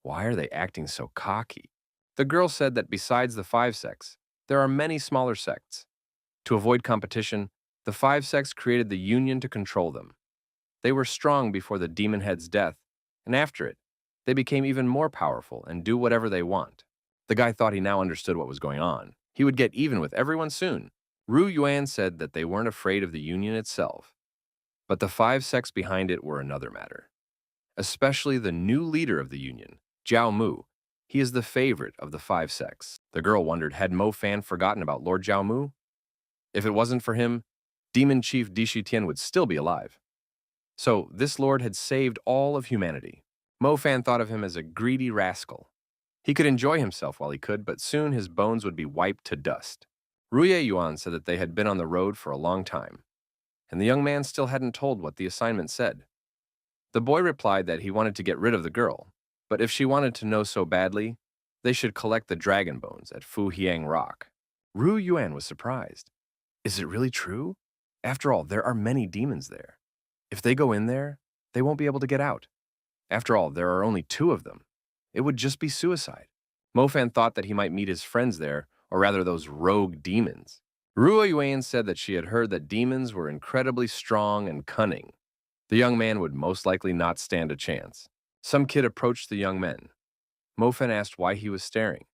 Why are they acting so cocky? The girl said that besides the 5 sects, there are many smaller sects. To avoid competition, the 5 sects created the union to control them. They were strong before the demon head's death, and after it, they became even more powerful and do whatever they want. The guy thought he now understood what was going on. He would get even with everyone soon. Ru Yuan said that they weren't afraid of the union itself, but the 5 sects behind it were another matter. Especially the new leader of the union, Jiao Mu. He is the favorite of the 5 sects. The girl wondered, had Mo Fan forgotten about Lord Jiao Mu? If it wasn't for him, Demon Chief Dishi Tian would still be alive. So this lord had saved all of humanity. Mo Fan thought of him as a greedy rascal. He could enjoy himself while he could, but soon his bones would be wiped to dust. Ruye Yuan said that they had been on the road for a long time, and the young man still hadn't told what the assignment said. The boy replied that he wanted to get rid of the girl, but if she wanted to know so badly, they should collect the dragon bones at Fuhiang Rock. Ru Yuan was surprised. Is it really true? After all, there are many demons there. If they go in there, they won't be able to get out. After all, there are only 2 of them. It would just be suicide. Mo Fan thought that he might meet his friends there, or rather those rogue demons. Ruo Yuan said that she had heard that demons were incredibly strong and cunning. The young man would most likely not stand a chance. Some kid approached the young men. Mo Fan asked why he was staring.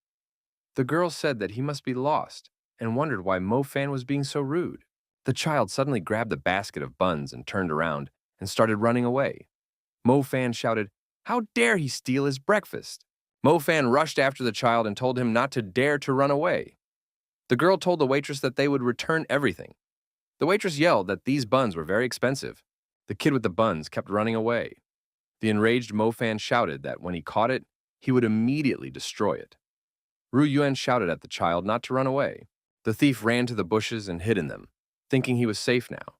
The girl said that he must be lost and wondered why Mo Fan was being so rude. The child suddenly grabbed the basket of buns and turned around and started running away. Mo Fan shouted, "How dare he steal his breakfast?" Mo Fan rushed after the child and told him not to dare to run away. The girl told the waitress that they would return everything. The waitress yelled that these buns were very expensive. The kid with the buns kept running away. The enraged Mo Fan shouted that when he caught it, he would immediately destroy it. Ru Yuan shouted at the child not to run away. The thief ran to the bushes and hid in them, thinking he was safe now.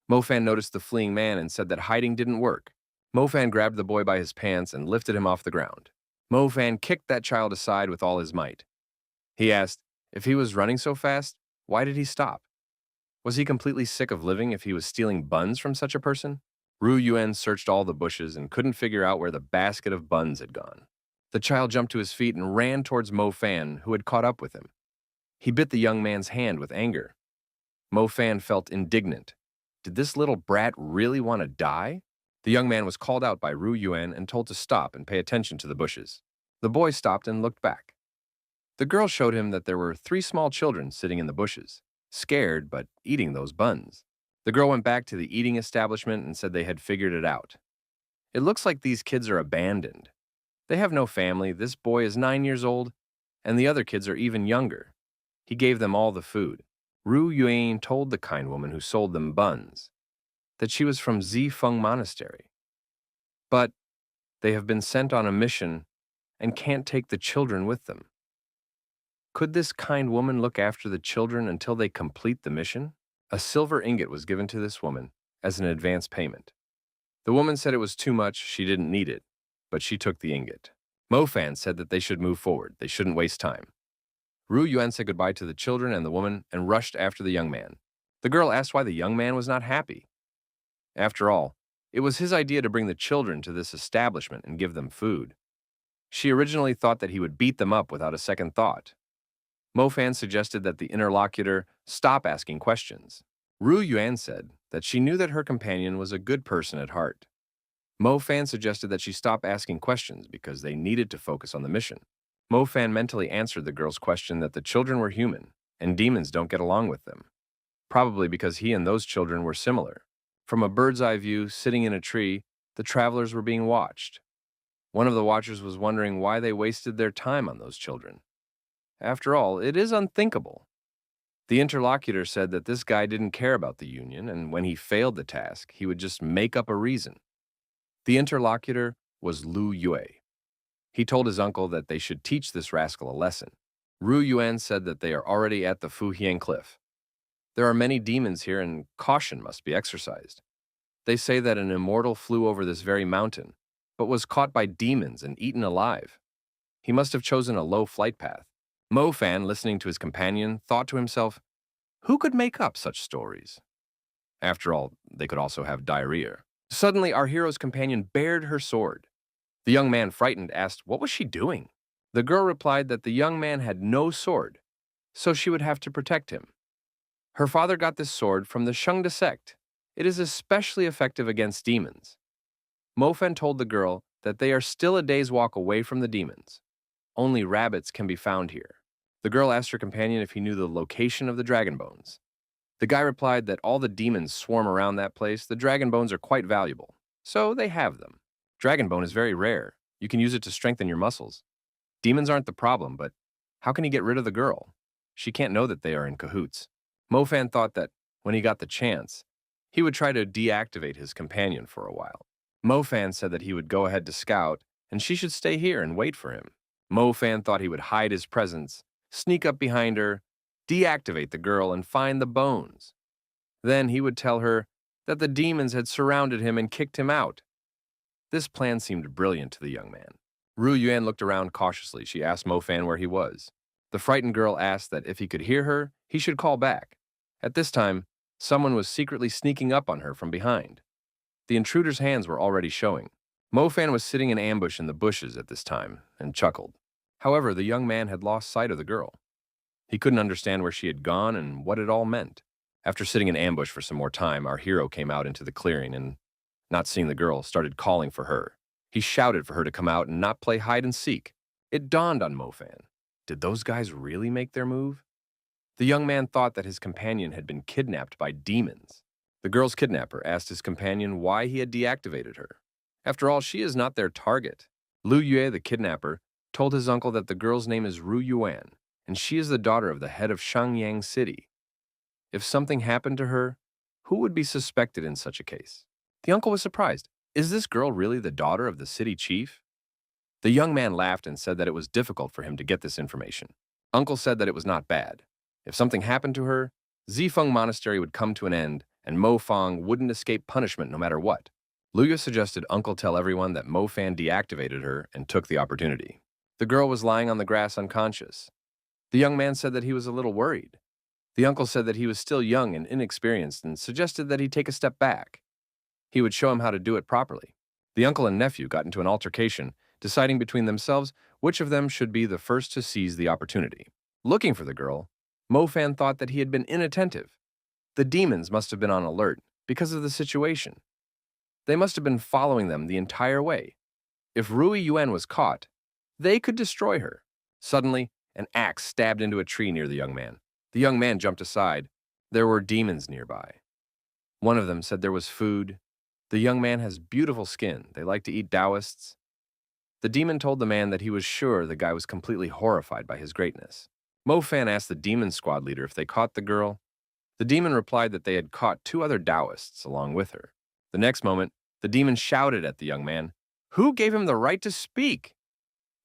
Mo Fan noticed the fleeing man and said that hiding didn't work. Mo Fan grabbed the boy by his pants and lifted him off the ground. Mo Fan kicked that child aside with all his might. He asked, if he was running so fast, why did he stop? Was he completely sick of living if he was stealing buns from such a person? Ru Yuan searched all the bushes and couldn't figure out where the basket of buns had gone. The child jumped to his feet and ran towards Mo Fan, who had caught up with him. He bit the young man's hand with anger. Mo Fan felt indignant. Did this little brat really want to die? The young man was called out by Ru Yuan and told to stop and pay attention to the bushes. The boy stopped and looked back. The girl showed him that there were 3 small children sitting in the bushes, scared but eating those buns. The girl went back to the eating establishment and said they had figured it out. It looks like these kids are abandoned. They have no family, this boy is 9 years old, and the other kids are even younger. He gave them all the food. Ru Yuan told the kind woman who sold them buns that she was from Zifeng Monastery. But they have been sent on a mission and can't take the children with them. Could this kind woman look after the children until they complete the mission? A silver ingot was given to this woman as an advance payment. The woman said it was too much, she didn't need it, but she took the ingot. Mo Fan said that they should move forward. They shouldn't waste time. Ru Yuan said goodbye to the children and the woman and rushed after the young man. The girl asked why the young man was not happy. After all, it was his idea to bring the children to this establishment and give them food. She originally thought that he would beat them up without a second thought. Mo Fan suggested that the interlocutor stop asking questions. Ru Yuan said that she knew that her companion was a good person at heart. Mo Fan suggested that she stop asking questions because they needed to focus on the mission. Mo Fan mentally answered the girl's question that the children were human and demons don't get along with them, probably because he and those children were similar. From a bird's eye view, sitting in a tree, the travelers were being watched. One of the watchers was wondering why they wasted their time on those children. After all, it is unthinkable. The interlocutor said that this guy didn't care about the union, and when he failed the task, he would just make up a reason. The interlocutor was Lu Yue. He told his uncle that they should teach this rascal a lesson. Ru Yuan said that they are already at the Fuhiang cliff. There are many demons here and caution must be exercised. They say that an immortal flew over this very mountain, but was caught by demons and eaten alive. He must have chosen a low flight path. Mo Fan, listening to his companion, thought to himself, who could make up such stories? After all, they could also have diarrhea. Suddenly, our hero's companion bared her sword. The young man, frightened, asked, what was she doing? The girl replied that the young man had no sword, so she would have to protect him. Her father got this sword from the Shengda sect. It is especially effective against demons. Mo Fan told the girl that they are still a day's walk away from the demons. Only rabbits can be found here. The girl asked her companion if he knew the location of the dragon bones. The guy replied that all the demons swarm around that place. The dragon bones are quite valuable, so they have them. Dragon bone is very rare. You can use it to strengthen your muscles. Demons aren't the problem, but how can he get rid of the girl? She can't know that they are in cahoots. Mo Fan thought that when he got the chance, he would try to deactivate his companion for a while. Mo Fan said that he would go ahead to scout, and she should stay here and wait for him. Mo Fan thought he would hide his presence, sneak up behind her, deactivate the girl, and find the bones. Then he would tell her that the demons had surrounded him and kicked him out. This plan seemed brilliant to the young man. Ru Yuan looked around cautiously. She asked Mo Fan where he was. The frightened girl asked that if he could hear her, he should call back. At this time, someone was secretly sneaking up on her from behind. The intruder's hands were already showing. Mo Fan was sitting in ambush in the bushes at this time and chuckled. However, the young man had lost sight of the girl. He couldn't understand where she had gone and what it all meant. After sitting in ambush for some more time, our hero came out into the clearing and, not seeing the girl, started calling for her. He shouted for her to come out and not play hide and seek. It dawned on Mo Fan. Did those guys really make their move? The young man thought that his companion had been kidnapped by demons. The girl's kidnapper asked his companion why he had deactivated her. After all, she is not their target. Lu Yue, the kidnapper, told his uncle that the girl's name is Ru Yuan, and she is the daughter of the head of Shangyang City. If something happened to her, who would be suspected in such a case? The uncle was surprised. Is this girl really the daughter of the city chief? The young man laughed and said that it was difficult for him to get this information. Uncle said that it was not bad. If something happened to her, Zifeng Monastery would come to an end, and Mo Fang wouldn't escape punishment no matter what. Lu Yu suggested Uncle tell everyone that Mo Fan deactivated her and took the opportunity. The girl was lying on the grass unconscious. The young man said that he was a little worried. The uncle said that he was still young and inexperienced and suggested that he take a step back. He would show him how to do it properly. The uncle and nephew got into an altercation, deciding between themselves which of them should be the first to seize the opportunity. Looking for the girl, Mo Fan thought that he had been inattentive. The demons must have been on alert because of the situation. They must have been following them the entire way. If Rui Yuan was caught, they could destroy her. Suddenly, an axe stabbed into a tree near the young man. The young man jumped aside. There were demons nearby. One of them said there was food. The young man has beautiful skin. They like to eat Taoists. The demon told the man that he was sure the guy was completely horrified by his greatness. Mo Fan asked the demon squad leader if they caught the girl. The demon replied that they had caught 2 other Taoists along with her. The next moment, the demon shouted at the young man, "Who gave him the right to speak?"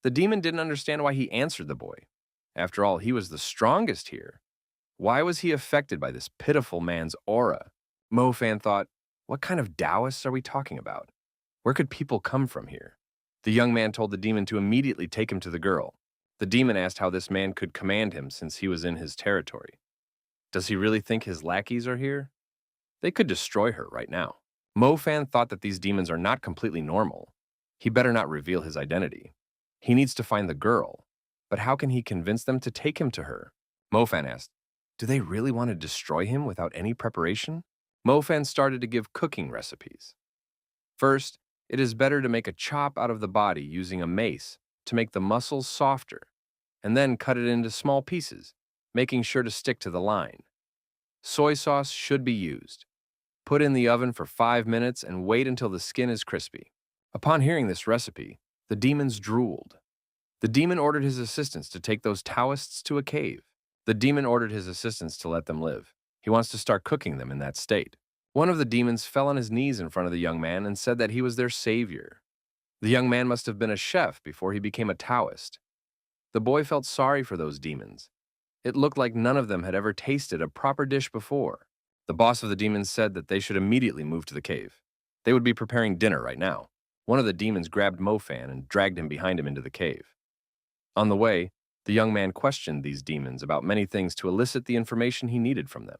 The demon didn't understand why he answered the boy. After all, he was the strongest here. Why was he affected by this pitiful man's aura? Mo Fan thought, what kind of Taoists are we talking about? Where could people come from here? The young man told the demon to immediately take him to the girl. The demon asked how this man could command him since he was in his territory. Does he really think his lackeys are here? They could destroy her right now. Mofan thought that these demons are not completely normal. He better not reveal his identity. He needs to find the girl. But how can he convince them to take him to her? Mofan asked, do they really want to destroy him without any preparation? Mofan started to give cooking recipes. First, it is better to make a chop out of the body using a mace to make the muscles softer, and then cut it into small pieces, making sure to stick to the line. Soy sauce should be used. Put in the oven for 5 minutes and wait until the skin is crispy. Upon hearing this recipe, the demons drooled. The demon ordered his assistants to take those Taoists to a cave. The demon ordered his assistants to let them live. He wants to start cooking them in that state. One of the demons fell on his knees in front of the young man and said that he was their savior. The young man must have been a chef before he became a Taoist. The boy felt sorry for those demons. It looked like none of them had ever tasted a proper dish before. The boss of the demons said that they should immediately move to the cave. They would be preparing dinner right now. One of the demons grabbed Mofan and dragged him behind him into the cave. On the way, the young man questioned these demons about many things to elicit the information he needed from them.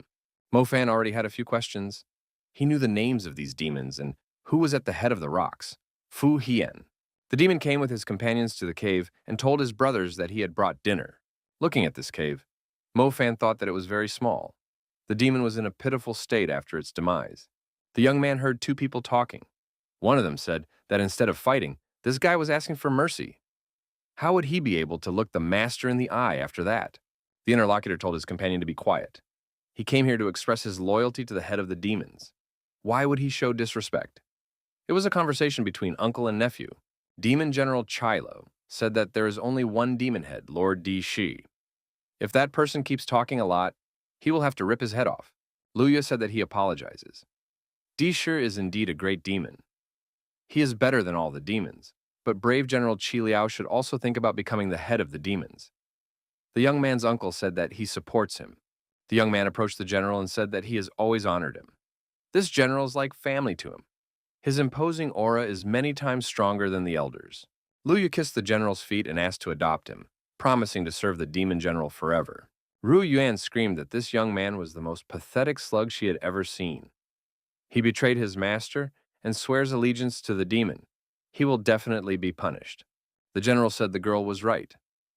Mofan already had a few questions. He knew the names of these demons and who was at the head of the rocks. Fuhiang. The demon came with his companions to the cave and told his brothers that he had brought dinner. Looking at this cave, Mofan thought that it was very small. The demon was in a pitiful state after its demise. The young man heard two people talking. One of them said that instead of fighting, this guy was asking for mercy. How would he be able to look the master in the eye after that? The interlocutor told his companion to be quiet. He came here to express his loyalty to the head of the demons. Why would he show disrespect? It was a conversation between uncle and nephew. Demon General Chilo said that there is only one demon head, Lord Di Shi. If that person keeps talking a lot, he will have to rip his head off. Luya said that he apologizes. Di Shi is indeed a great demon. He is better than all the demons, but brave General Qi Liao should also think about becoming the head of the demons. The young man's uncle said that he supports him. The young man approached the general and said that he has always honored him. This general is like family to him. His imposing aura is many times stronger than the elders. Luya kissed the general's feet and asked to adopt him, promising to serve the demon general forever. Ru Yuan screamed that this young man was the most pathetic slug she had ever seen. He betrayed his master and swears allegiance to the demon. He will definitely be punished. The general said the girl was right.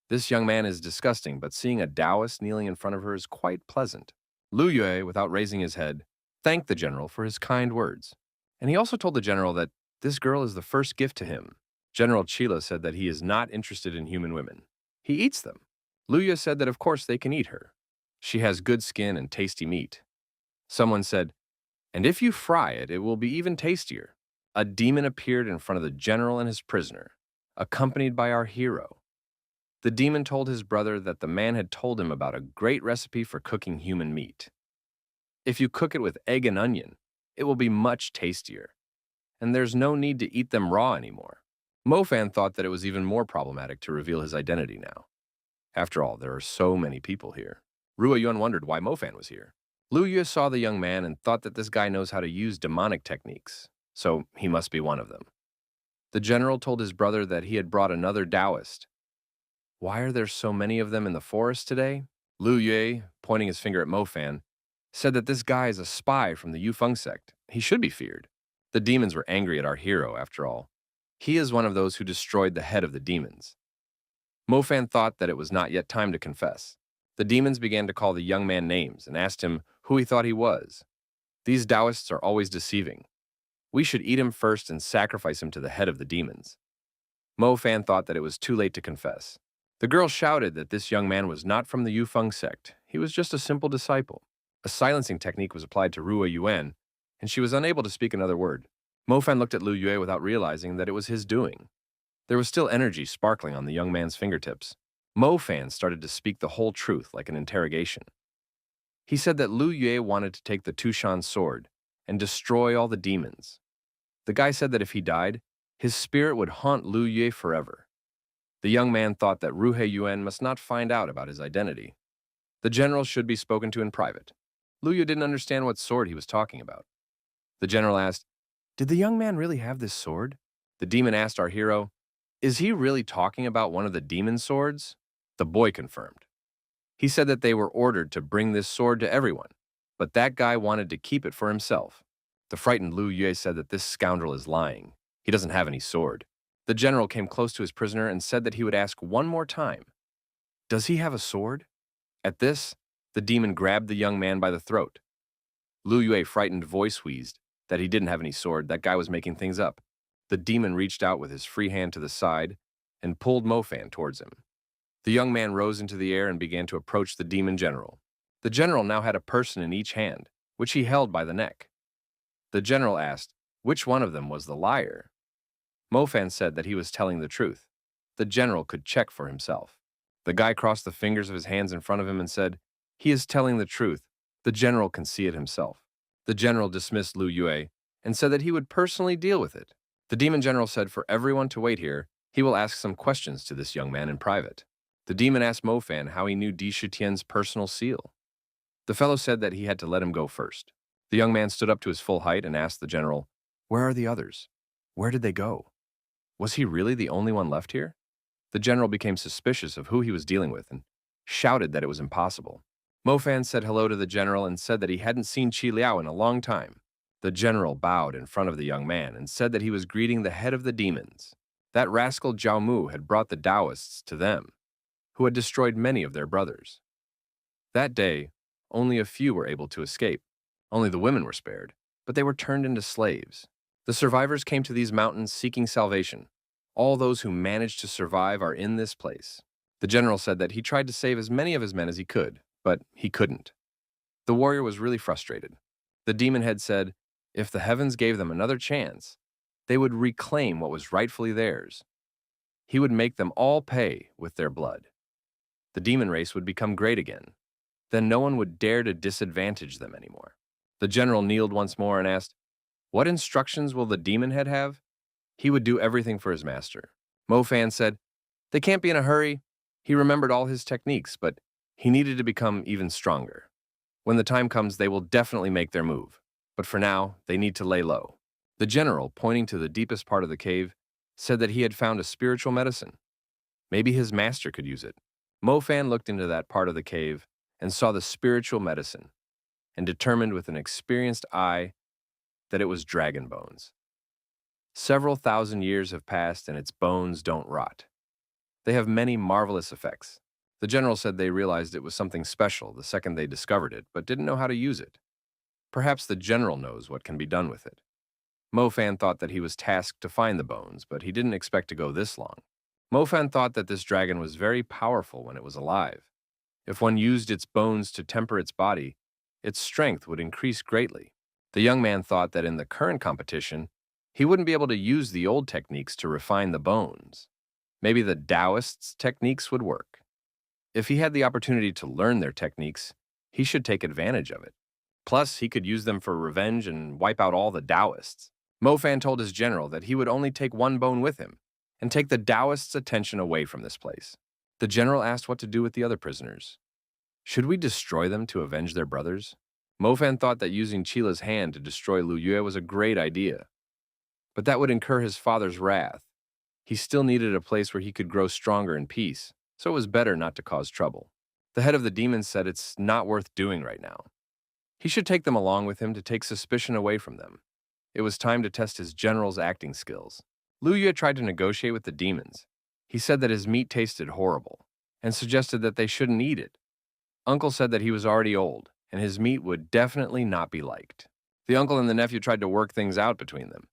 This young man is disgusting, but seeing a Taoist kneeling in front of her is quite pleasant. Lu Yue, without raising his head, thanked the general for his kind words. And he also told the general that this girl is the first gift to him. General Chila said that he is not interested in human women. He eats them. Lu Yue said that of course they can eat her. She has good skin and tasty meat. Someone said, and if you fry it, it will be even tastier. A demon appeared in front of the general and his prisoner, accompanied by our hero. The demon told his brother that the man had told him about a great recipe for cooking human meat. If you cook it with egg and onion, it will be much tastier, and there's no need to eat them raw anymore. Mofan thought that it was even more problematic to reveal his identity now. After all, there are so many people here. Rua Yuan wondered why Mofan was here. Lu Yue saw the young man and thought that this guy knows how to use demonic techniques, so he must be one of them. The general told his brother that he had brought another Taoist. Why are there so many of them in the forest today? Lu Yue, pointing his finger at Mofan, said that this guy is a spy from the Yufeng sect. He should be feared. The demons were angry at our hero, after all. He is one of those who destroyed the head of the demons. Mofan thought that it was not yet time to confess. The demons began to call the young man names and asked him who he thought he was. These Taoists are always deceiving. We should eat him first and sacrifice him to the head of the demons. Mofan thought that it was too late to confess. The girl shouted that this young man was not from the Yufeng sect. He was just a simple disciple. A silencing technique was applied to Rua Yuan, and she was unable to speak another word. Mofan looked at Lu Yue without realizing that it was his doing. There was still energy sparkling on the young man's fingertips. Mofan started to speak the whole truth like an interrogation. He said that Lu Yue wanted to take the Tushan sword and destroy all the demons. The guy said that if he died, his spirit would haunt Lu Yue forever. The young man thought that Ruhe Yuan must not find out about his identity. The general should be spoken to in private. Lu Yue didn't understand what sword he was talking about. The general asked, did the young man really have this sword? The demon asked our hero, Is he really talking about one of the demon swords? The boy confirmed. He said that they were ordered to bring this sword to everyone, but that guy wanted to keep it for himself. The frightened Lu Yue said that this scoundrel is lying. He doesn't have any sword. The general came close to his prisoner and said that he would ask one more time. Does he have a sword? At this, the demon grabbed the young man by the throat. Lu Yue frightened voice wheezed that he didn't have any sword, that guy was making things up. The demon reached out with his free hand to the side and pulled Mo Fan towards him. The young man rose into the air and began to approach the demon general. The general now had a person in each hand, which he held by the neck. The general asked which one of them was the liar. Mo Fan said that he was telling the truth. The general could check for himself. The guy crossed the fingers of his hands in front of him and said, "He is telling the truth. The general can see it himself." The general dismissed Lu Yue and said that he would personally deal with it. The demon general said for everyone to wait here, he will ask some questions to this young man in private. The demon asked Mo Fan how he knew Di Shutian's personal seal. The fellow said that he had to let him go first. The young man stood up to his full height and asked the general, "Where are the others? Where did they go? Was he really the only one left here?" The general became suspicious of who he was dealing with and shouted that it was impossible. Mo Fan said hello to the general and said that he hadn't seen Qi Liao in a long time. The general bowed in front of the young man and said that he was greeting the head of the demons. That rascal Jiao Mu had brought the Taoists to them, who had destroyed many of their brothers. That day, only a few were able to escape. Only the women were spared, but they were turned into slaves. The survivors came to these mountains seeking salvation. All those who managed to survive are in this place. The general said that he tried to save as many of his men as he could, but he couldn't. The warrior was really frustrated. The demon head said, if the heavens gave them another chance, they would reclaim what was rightfully theirs. He would make them all pay with their blood. The demon race would become great again. Then no one would dare to disadvantage them anymore. The general kneeled once more and asked, what instructions will the demon head have? He would do everything for his master. Mo Fan said, they can't be in a hurry. He remembered all his techniques, but he needed to become even stronger. When the time comes, they will definitely make their move. But for now, they need to lay low. The general, pointing to the deepest part of the cave, said that he had found a spiritual medicine. Maybe his master could use it. Mo Fan looked into that part of the cave and saw the spiritual medicine, and determined with an experienced eye that it was dragon bones. Several thousand years have passed and its bones don't rot. They have many marvelous effects. The general said they realized it was something special the second they discovered it, but didn't know how to use it. Perhaps the general knows what can be done with it. Mo Fan thought that he was tasked to find the bones, but he didn't expect to go this long. Mo Fan thought that this dragon was very powerful when it was alive. If one used its bones to temper its body, its strength would increase greatly. The young man thought that in the current competition, he wouldn't be able to use the old techniques to refine the bones. Maybe the Taoists' techniques would work. If he had the opportunity to learn their techniques, he should take advantage of it. Plus, he could use them for revenge and wipe out all the Taoists. Mo Fan told his general that he would only take one bone with him and take the Taoists' attention away from this place. The general asked what to do with the other prisoners. Should we destroy them to avenge their brothers? Mo Fan thought that using Chila's hand to destroy Lu Yue was a great idea, but that would incur his father's wrath. He still needed a place where he could grow stronger in peace, so it was better not to cause trouble. The head of the demons said it's not worth doing right now. He should take them along with him to take suspicion away from them. It was time to test his general's acting skills. Lu Yue tried to negotiate with the demons. He said that his meat tasted horrible and suggested that they shouldn't eat it. Uncle said that he was already old and his meat would definitely not be liked. The uncle and the nephew tried to work things out between them.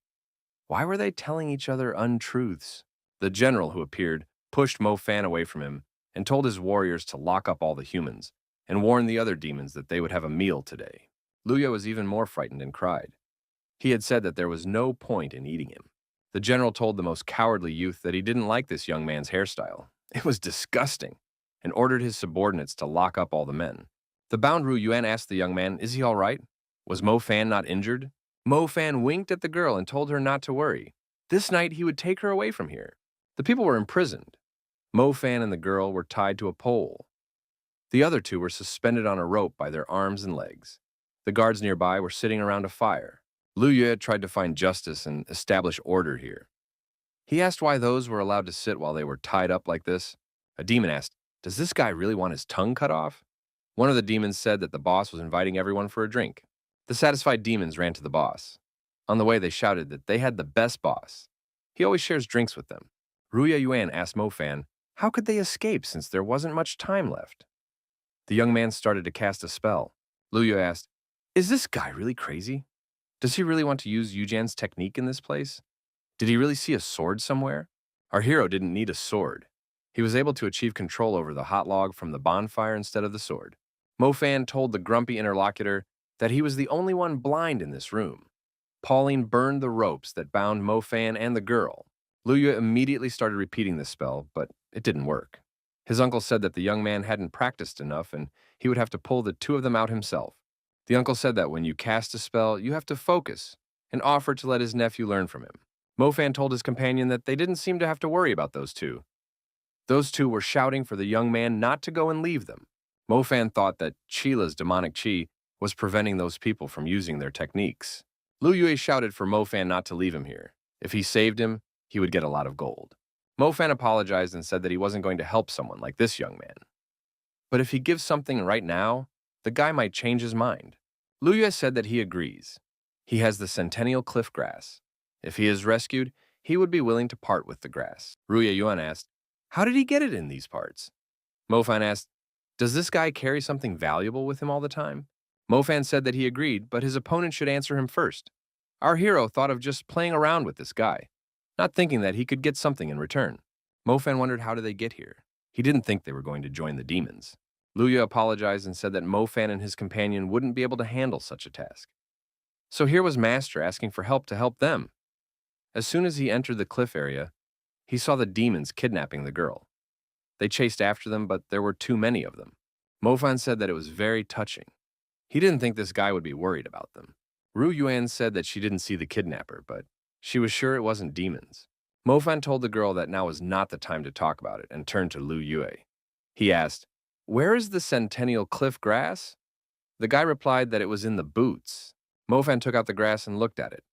Why were they telling each other untruths? The general, who appeared, pushed Mo Fan away from him and told his warriors to lock up all the humans and warned the other demons that they would have a meal today. Lu Yue was even more frightened and cried. He had said that there was no point in eating him. The general told the most cowardly youth that he didn't like this young man's hairstyle. It was disgusting, and ordered his subordinates to lock up all the men. The bound Ru Yuan asked the young man, is he all right? Was Mo Fan not injured? Mo Fan winked at the girl and told her not to worry. This night he would take her away from here. The people were imprisoned. Mo Fan and the girl were tied to a pole. The other two were suspended on a rope by their arms and legs. The guards nearby were sitting around a fire. Lu Yue tried to find justice and establish order here. He asked why those were allowed to sit while they were tied up like this. A demon asked, "Does this guy really want his tongue cut off?" One of the demons said that the boss was inviting everyone for a drink. The satisfied demons ran to the boss. On the way, they shouted that they had the best boss. He always shares drinks with them. Ruya Yuan asked Mo Fan, how could they escape since there wasn't much time left? The young man started to cast a spell. Lu Yue asked, is this guy really crazy? Does he really want to use Yujan's technique in this place? Did he really see a sword somewhere? Our hero didn't need a sword. He was able to achieve control over the hot log from the bonfire instead of the sword. Mo Fan told the grumpy interlocutor that he was the only one blind in this room. Pauline burned the ropes that bound Mo Fan and the girl. Lu Yue immediately started repeating the spell, but it didn't work. His uncle said that the young man hadn't practiced enough and he would have to pull the two of them out himself. The uncle said that when you cast a spell, you have to focus and offer to let his nephew learn from him. Mo Fan told his companion that they didn't seem to have to worry about those two. Those two were shouting for the young man not to go and leave them. Mo Fan thought that Chila's demonic chi was preventing those people from using their techniques. Lu Yue shouted for Mo Fan not to leave him here. If he saved him, he would get a lot of gold. Mo Fan apologized and said that he wasn't going to help someone like this young man. But if he gives something right now, the guy might change his mind. Lu Yue said that he agrees. He has the centennial cliff grass. If he is rescued, he would be willing to part with the grass. Ruya Yuan asked, how did he get it in these parts? Mo Fan asked, does this guy carry something valuable with him all the time? Mo Fan said that he agreed, but his opponent should answer him first. Our hero thought of just playing around with this guy, not thinking that he could get something in return. Mo Fan wondered how did they get here. He didn't think they were going to join the demons. Lu Yue apologized and said that Mo Fan and his companion wouldn't be able to handle such a task. So here was Master asking for help to help them. As soon as he entered the cliff area, he saw the demons kidnapping the girl. They chased after them, but there were too many of them. Mo Fan said that it was very touching. He didn't think this guy would be worried about them. Ru Yuan said that she didn't see the kidnapper, but she was sure it wasn't demons. Mo Fan told the girl that now was not the time to talk about it and turned to Lu Yue. He asked, where is the centennial cliff grass? The guy replied that it was in the boots. Mo Fan took out the grass and looked at it.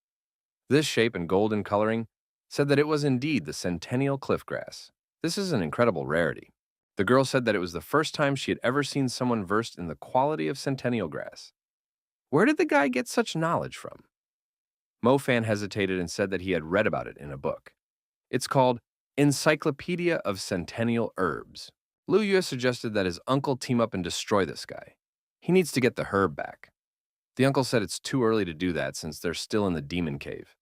This shape and golden coloring said that it was indeed the centennial cliff grass. This is an incredible rarity. The girl said that it was the first time she had ever seen someone versed in the quality of centennial grass. Where did the guy get such knowledge from? Mo Fan hesitated and said that he had read about it in a book. It's called Encyclopedia of Centennial Herbs. Lu Yue suggested that his uncle team up and destroy this guy. He needs to get the herb back. The uncle said it's too early to do that since they're still in the demon cave.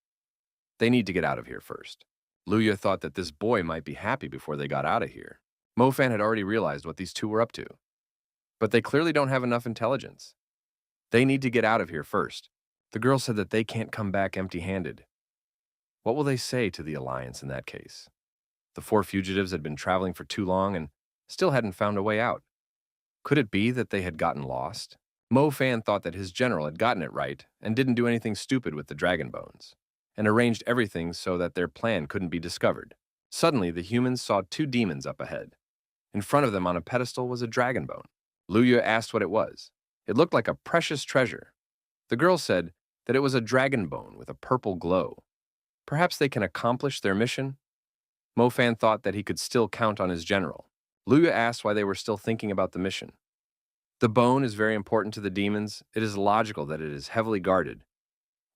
They need to get out of here first. Lu Yue thought that this boy might be happy before they got out of here. Mo Fan had already realized what these two were up to. But they clearly don't have enough intelligence. They need to get out of here first. The girl said that they can't come back empty-handed. What will they say to the Alliance in that case? The four fugitives had been traveling for too long and still hadn't found a way out. Could it be that they had gotten lost? Mo Fan thought that his general had gotten it right and didn't do anything stupid with the dragon bones, and arranged everything so that their plan couldn't be discovered. Suddenly, the humans saw two demons up ahead. In front of them on a pedestal was a dragon bone. Lu Yue asked what it was. It looked like a precious treasure. The girl said that it was a dragon bone with a purple glow. Perhaps they can accomplish their mission? Mo Fan thought that he could still count on his general. Lu Yue asked why they were still thinking about the mission. The bone is very important to the demons. It is logical that it is heavily guarded.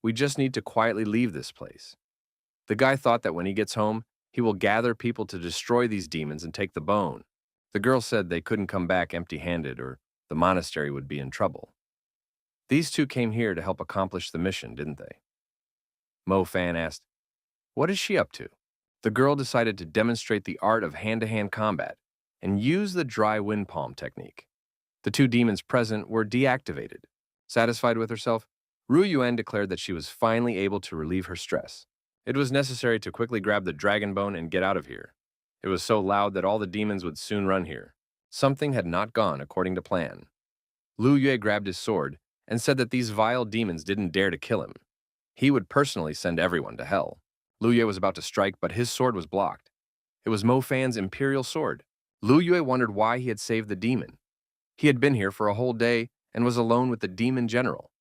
We just need to quietly leave this place. The guy thought that when he gets home, he will gather people to destroy these demons and take the bone. The girl said they couldn't come back empty-handed or the monastery would be in trouble. These two came here to help accomplish the mission, didn't they? Mo Fan asked, what is she up to? The girl decided to demonstrate the art of hand-to-hand combat and use the dry wind palm technique. The two demons present were deactivated. Satisfied with herself, Ru Yuan declared that she was finally able to relieve her stress. It was necessary to quickly grab the dragon bone and get out of here. It was so loud that all the demons would soon run here. Something had not gone according to plan. Lu Yue grabbed his sword and said that these vile demons didn't dare to kill him. He would personally send everyone to hell. Lu Yue was about to strike, but his sword was blocked. It was Mo Fan's imperial sword. Lu Yue wondered why he had saved the demon. He had been here for a whole day and was alone with the demon general.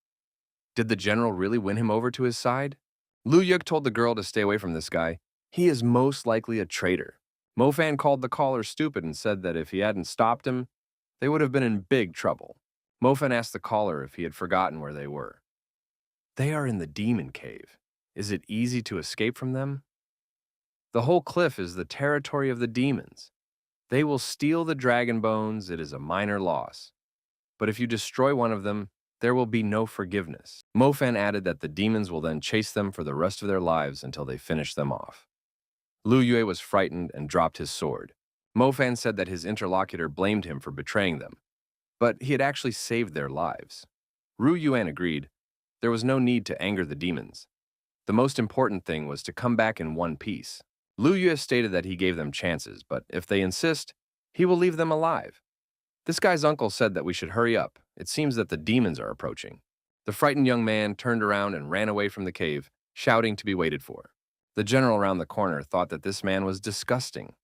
Did the general really win him over to his side? Lu Yue told the girl to stay away from this guy He is most likely a traitor. Mo Fan called the caller stupid and said that if he hadn't stopped him, they would have been in big trouble. Mo Fan asked the caller if he had forgotten where they were. They are in the demon cave. Is it easy to escape from them? The whole cliff is the territory of the demons. They will steal the dragon bones, it is a minor loss. But if you destroy one of them, there will be no forgiveness. Mo Fan added that the demons will then chase them for the rest of their lives until they finish them off. Lu Yue was frightened and dropped his sword. Mo Fan said that his interlocutor blamed him for betraying them, but he had actually saved their lives. Ru Yuan agreed. There was no need to anger the demons. The most important thing was to come back in one piece. Lu Yue stated that he gave them chances, but if they insist, he will leave them alive. This guy's uncle said that we should hurry up. It seems that the demons are approaching. The frightened young man turned around and ran away from the cave, shouting to be waited for. The general around the corner thought that this man was disgusting.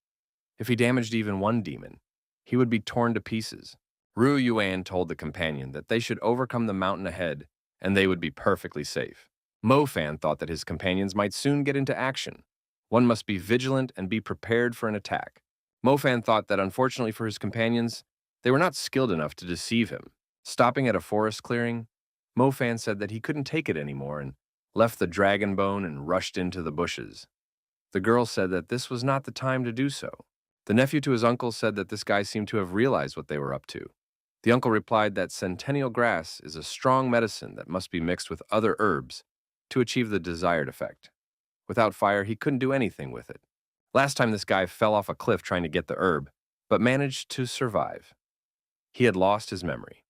If he damaged even one demon, he would be torn to pieces. Ru Yuan told the companion that they should overcome the mountain ahead and they would be perfectly safe. Mo Fan thought that his companions might soon get into action. One must be vigilant and be prepared for an attack. Mo Fan thought that unfortunately for his companions, they were not skilled enough to deceive him. Stopping at a forest clearing, Mo Fan said that he couldn't take it anymore and left the dragon bone and rushed into the bushes. The girl said that this was not the time to do so. The nephew to his uncle said that this guy seemed to have realized what they were up to. The uncle replied that centennial grass is a strong medicine that must be mixed with other herbs to achieve the desired effect. Without fire, he couldn't do anything with it. Last time this guy fell off a cliff trying to get the herb, but managed to survive. He had lost his memory.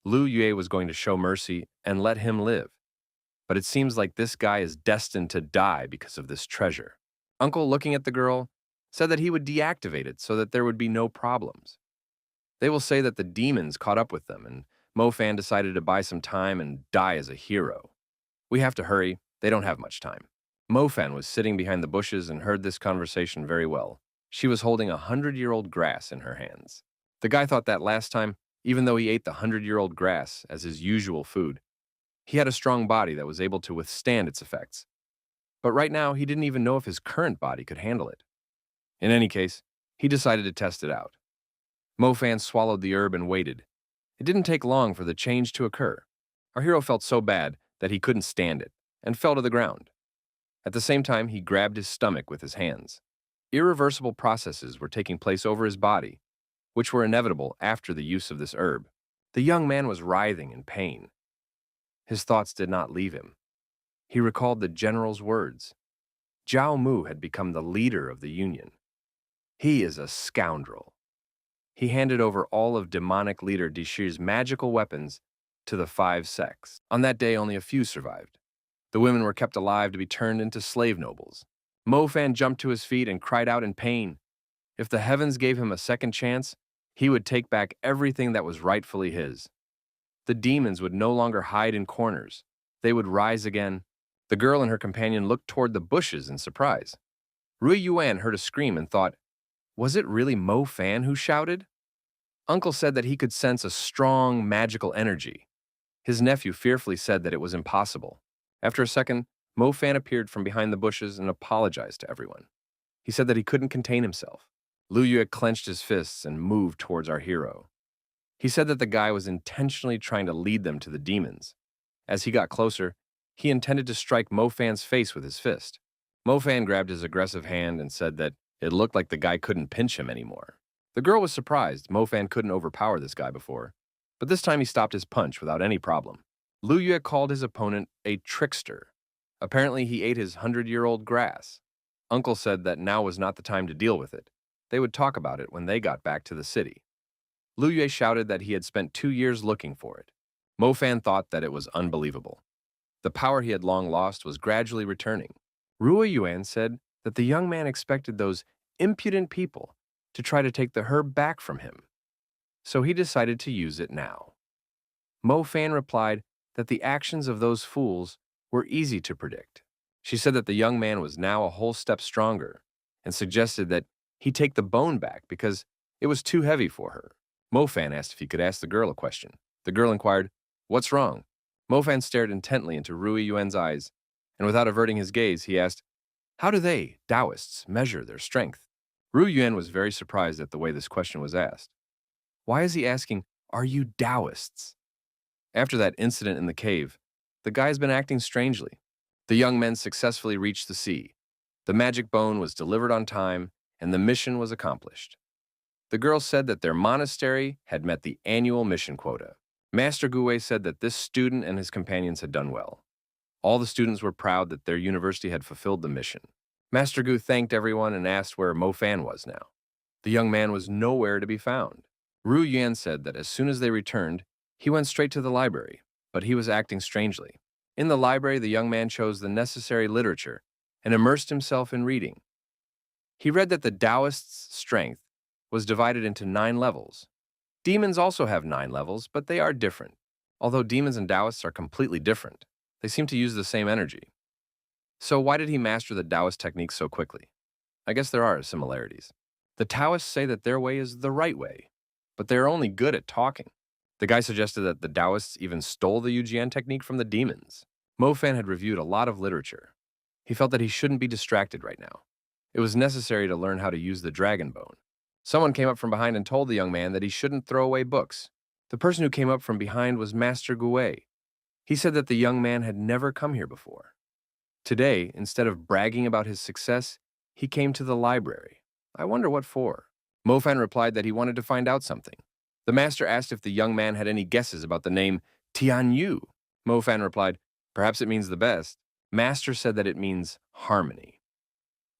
Lu Yue was going to show mercy and let him live. But it seems like this guy is destined to die because of this treasure. Uncle, looking at the girl, said that he would deactivate it so that there would be no problems. They will say that the demons caught up with them, and Mo Fan decided to buy some time and die as a hero. We have to hurry, they don't have much time. Mo Fan was sitting behind the bushes and heard this conversation very well. She was holding 100-year-old grass in her hands. The guy thought that last time, even though he ate the 100-year-old grass as his usual food, he had a strong body that was able to withstand its effects. But right now, he didn't even know if his current body could handle it. In any case, he decided to test it out. Mo Fan swallowed the herb and waited. It didn't take long for the change to occur. Our hero felt so bad that he couldn't stand it and fell to the ground. At the same time, he grabbed his stomach with his hands. Irreversible processes were taking place over his body, which were inevitable after the use of this herb. The young man was writhing in pain. His thoughts did not leave him. He recalled the general's words. Zhao Mu had become the leader of the Union. He is a scoundrel. He handed over all of demonic leader Dishi's magical weapons to the 5 sects. On that day, only a few survived. The women were kept alive to be turned into slave nobles. Mo Fan jumped to his feet and cried out in pain. If the heavens gave him a second chance, he would take back everything that was rightfully his. The demons would no longer hide in corners. They would rise again. The girl and her companion looked toward the bushes in surprise. Rui Yuan heard a scream and thought, was it really Mo Fan who shouted? Uncle said that he could sense a strong, magical energy. His nephew fearfully said that it was impossible. After a second, Mo Fan appeared from behind the bushes and apologized to everyone. He said that he couldn't contain himself. Lu Yue clenched his fists and moved towards our hero. He said that the guy was intentionally trying to lead them to the demons. As he got closer, he intended to strike Mo Fan's face with his fist. Mo Fan grabbed his aggressive hand and said that it looked like the guy couldn't pinch him anymore. The girl was surprised. Mo Fan couldn't overpower this guy before, but this time he stopped his punch without any problem. Lu Yue called his opponent a trickster. Apparently, he ate his 100-year-old grass. Uncle said that now was not the time to deal with it. They would talk about it when they got back to the city. Lu Yue shouted that he had spent 2 years looking for it. Mo Fan thought that it was unbelievable. The power he had long lost was gradually returning. Rui Yuan said that the young man expected those impudent people to try to take the herb back from him. So he decided to use it now. Mo Fan replied that the actions of those fools were easy to predict. She said that the young man was now a whole step stronger and suggested that he take the bone back because it was too heavy for her. Mo Fan asked if he could ask the girl a question. The girl inquired, "What's wrong?" Mo Fan stared intently into Rui Yuan's eyes, and without averting his gaze, he asked, How do they, Taoists, measure their strength? Ru Yuan was very surprised at the way this question was asked. Why is he asking, are you Taoists? After that incident in the cave, the guy's been acting strangely. The young men successfully reached the sea. The magic bone was delivered on time, and the mission was accomplished. The girls said that their monastery had met the annual mission quota. Master Gui said that this student and his companions had done well. All the students were proud that their university had fulfilled the mission. Master Gu thanked everyone and asked where Mo Fan was now. The young man was nowhere to be found. Ru Yuan said that as soon as they returned, he went straight to the library, but he was acting strangely. In the library, the young man chose the necessary literature and immersed himself in reading. He read that the Taoist's strength was divided into 9 levels. Demons also have 9 levels, but they are different. Although demons and Taoists are completely different, they seem to use the same energy. So why did he master the Taoist techniques so quickly? I guess there are similarities. The Taoists say that their way is the right way, but they are only good at talking. The guy suggested that the Taoists even stole the Yujian technique from the demons. Mo Fan had reviewed a lot of literature. He felt that he shouldn't be distracted right now. It was necessary to learn how to use the dragon bone. Someone came up from behind and told the young man that he shouldn't throw away books. The person who came up from behind was Master Gui. He said that the young man had never come here before. Today, instead of bragging about his success, he came to the library. I wonder what for. Mo Fan replied that he wanted to find out something. The master asked if the young man had any guesses about the name Tian Yu. Mo Fan replied, perhaps it means the best. Master said that it means harmony.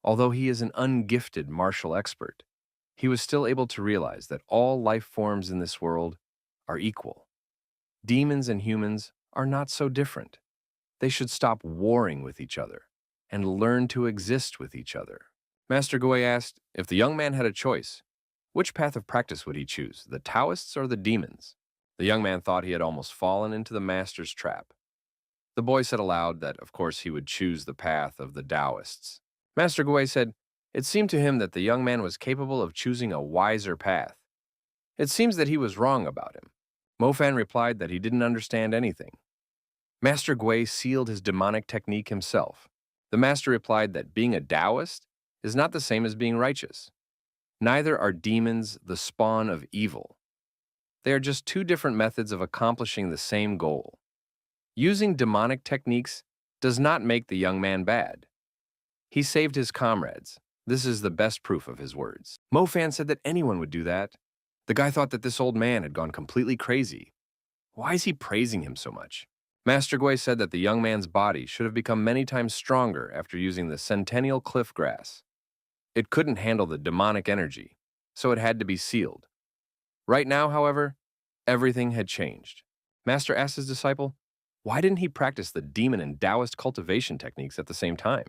Although he is an ungifted martial expert, he was still able to realize that all life forms in this world are equal. Demons and humans are not so different. They should stop warring with each other and learn to exist with each other. Master Gui asked, if the young man had a choice, which path of practice would he choose, the Taoists or the demons? The young man thought he had almost fallen into the master's trap. The boy said aloud that, of course, he would choose the path of the Taoists. Master Gui said, it seemed to him that the young man was capable of choosing a wiser path. It seems that he was wrong about him. Mo Fan replied that he didn't understand anything. Master Gui sealed his demonic technique himself. The master replied that being a Taoist is not the same as being righteous. Neither are demons the spawn of evil. They are just 2 different methods of accomplishing the same goal. Using demonic techniques does not make the young man bad. He saved his comrades. This is the best proof of his words. Mo Fan said that anyone would do that. The guy thought that this old man had gone completely crazy. Why is he praising him so much? Master Gui said that the young man's body should have become many times stronger after using the centennial cliff grass. It couldn't handle the demonic energy, so it had to be sealed. Right now, however, everything had changed. Master asked his disciple, why didn't he practice the demon and Taoist cultivation techniques at the same time?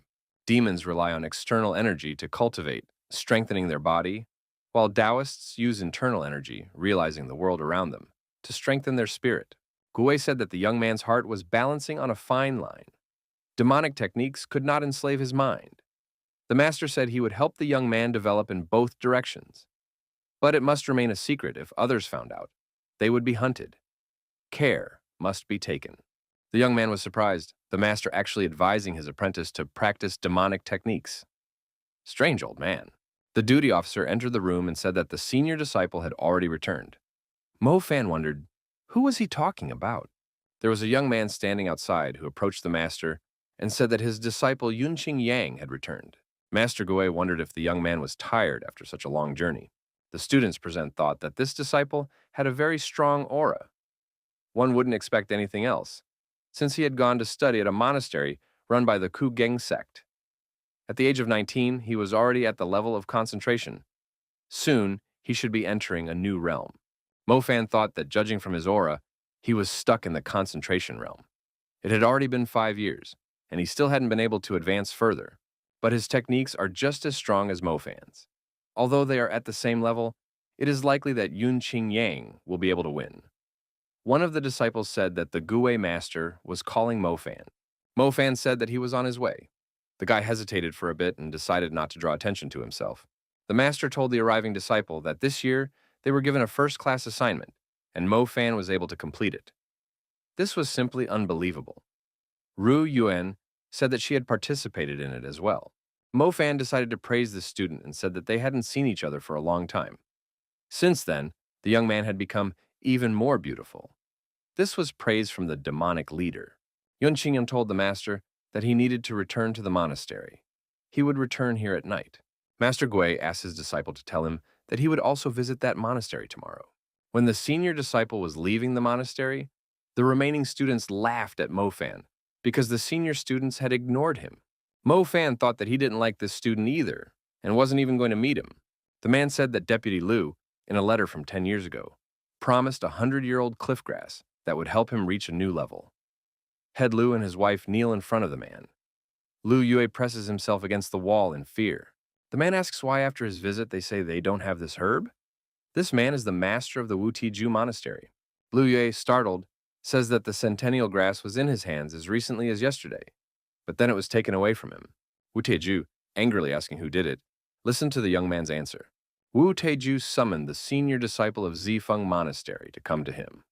Demons rely on external energy to cultivate, strengthening their body, while Taoists use internal energy, realizing the world around them, to strengthen their spirit. Gui said that the young man's heart was balancing on a fine line. Demonic techniques could not enslave his mind. The master said he would help the young man develop in both directions. But it must remain a secret if others found out. They would be hunted. Care must be taken. The young man was surprised, the master actually advising his apprentice to practice demonic techniques. Strange old man. The duty officer entered the room and said that the senior disciple had already returned. Mo Fan wondered, who was he talking about? There was a young man standing outside who approached the master and said that his disciple Yunqing Yang had returned. Master Gui wondered if the young man was tired after such a long journey. The students present thought that this disciple had a very strong aura. One wouldn't expect anything else, since he had gone to study at a monastery run by the Fuhiang sect. At the age of 19, he was already at the level of concentration. Soon, he should be entering a new realm. Mo Fan thought that, judging from his aura, he was stuck in the concentration realm. It had already been 5 years, and he still hadn't been able to advance further. But his techniques are just as strong as Mo Fan's. Although they are at the same level, it is likely that Yunqing Yang will be able to win. One of the disciples said that the Gui master was calling Mo Fan. Mo Fan said that he was on his way. The guy hesitated for a bit and decided not to draw attention to himself. The master told the arriving disciple that this year they were given a first-class assignment, and Mo Fan was able to complete it. This was simply unbelievable. Ru Yuan said that she had participated in it as well. Mo Fan decided to praise the student and said that they hadn't seen each other for a long time. Since then, the young man had become even more beautiful. This was praise from the demonic leader. Yun Qingyang told the master that he needed to return to the monastery. He would return here at night. Master Gui asked his disciple to tell him that he would also visit that monastery tomorrow. When the senior disciple was leaving the monastery, the remaining students laughed at Mo Fan because the senior students had ignored him. Mo Fan thought that he didn't like this student either and wasn't even going to meet him. The man said that Deputy Liu, in a letter from 10 years ago, promised a 100-year-old cliffgrass that would help him reach a new level. Head Liu and his wife kneel in front of the man. Liu Yue presses himself against the wall in fear. The man asks why after his visit they say they don't have this herb. This man is the master of the Wutiju monastery. Liu Yue, startled, says that the centennial grass was in his hands as recently as yesterday, but then it was taken away from him. Wu Teju, angrily asking who did it, listened to the young man's answer. Wu Teju summoned the senior disciple of Zifeng Monastery to come to him.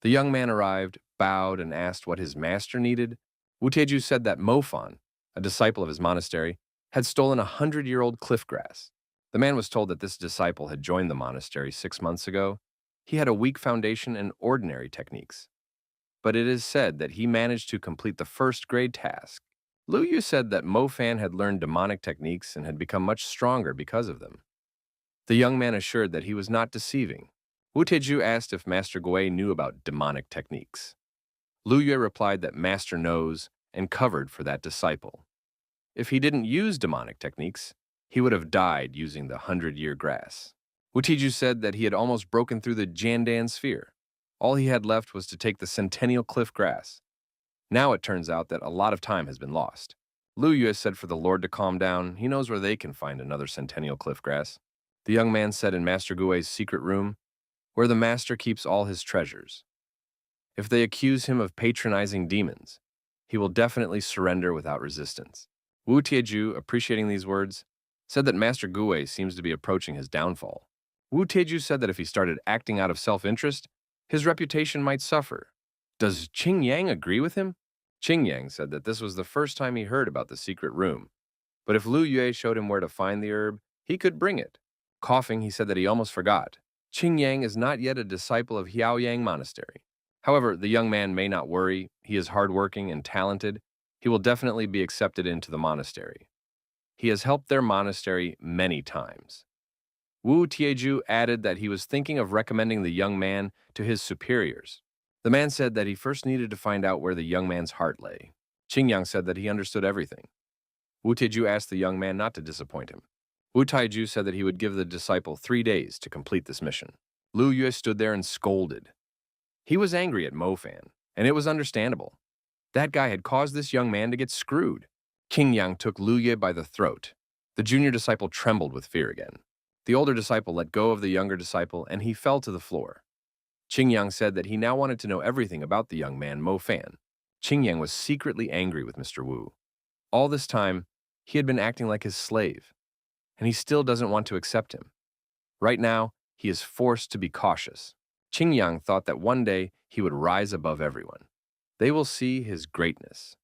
The young man arrived, bowed, and asked what his master needed. Wu Teju said that Mo Fan, a disciple of his monastery, had stolen 100-year-old cliffgrass. The man was told that this disciple had joined the monastery 6 months ago. He had a weak foundation in ordinary techniques, but it is said that he managed to complete the first-grade task. Liu Yu said that Mo Fan had learned demonic techniques and had become much stronger because of them. The young man assured that he was not deceiving. Wu Teju asked if Master Gui knew about demonic techniques. Liu Yue replied that Master knows and covered for that disciple. If he didn't use demonic techniques, he would have died using the 100-year grass. Wu Teju said that he had almost broken through the Jiandan sphere. All he had left was to take the centennial cliff grass. Now it turns out that a lot of time has been lost. Liu Yue said for the Lord to calm down. He knows where they can find another centennial cliff grass. The young man said in Master Gui's secret room, where the master keeps all his treasures. If they accuse him of patronizing demons, he will definitely surrender without resistance. Wu Teju, appreciating these words, said that Master Gui seems to be approaching his downfall. Wu Teju said that if he started acting out of self-interest, his reputation might suffer. Does Qing Yang agree with him? Qing Yang said that this was the first time he heard about the secret room, but if Liu Yue showed him where to find the herb, he could bring it. Coughing, he said that he almost forgot. Qing Yang is not yet a disciple of Hiaoyang Monastery. However, the young man may not worry. He is hardworking and talented. He will definitely be accepted into the monastery. He has helped their monastery many times. Wu Tieju added that he was thinking of recommending the young man to his superiors. The man said that he first needed to find out where the young man's heart lay. Qingyang said that he understood everything. Wu Tieju asked the young man not to disappoint him. Wu Taiju said that he would give the disciple 3 days to complete this mission. Liu Yue stood there and scolded. He was angry at Mo Fan, and it was understandable. That guy had caused this young man to get screwed. Qingyang took Liu Yue by the throat. The junior disciple trembled with fear again. The older disciple let go of the younger disciple, and he fell to the floor. Qingyang said that he now wanted to know everything about the young man, Mo Fan. Qingyang was secretly angry with Mr. Wu. All this time, he had been acting like his slave, and he still doesn't want to accept him. Right now, he is forced to be cautious. Qingyang thought that one day he would rise above everyone. They will see his greatness.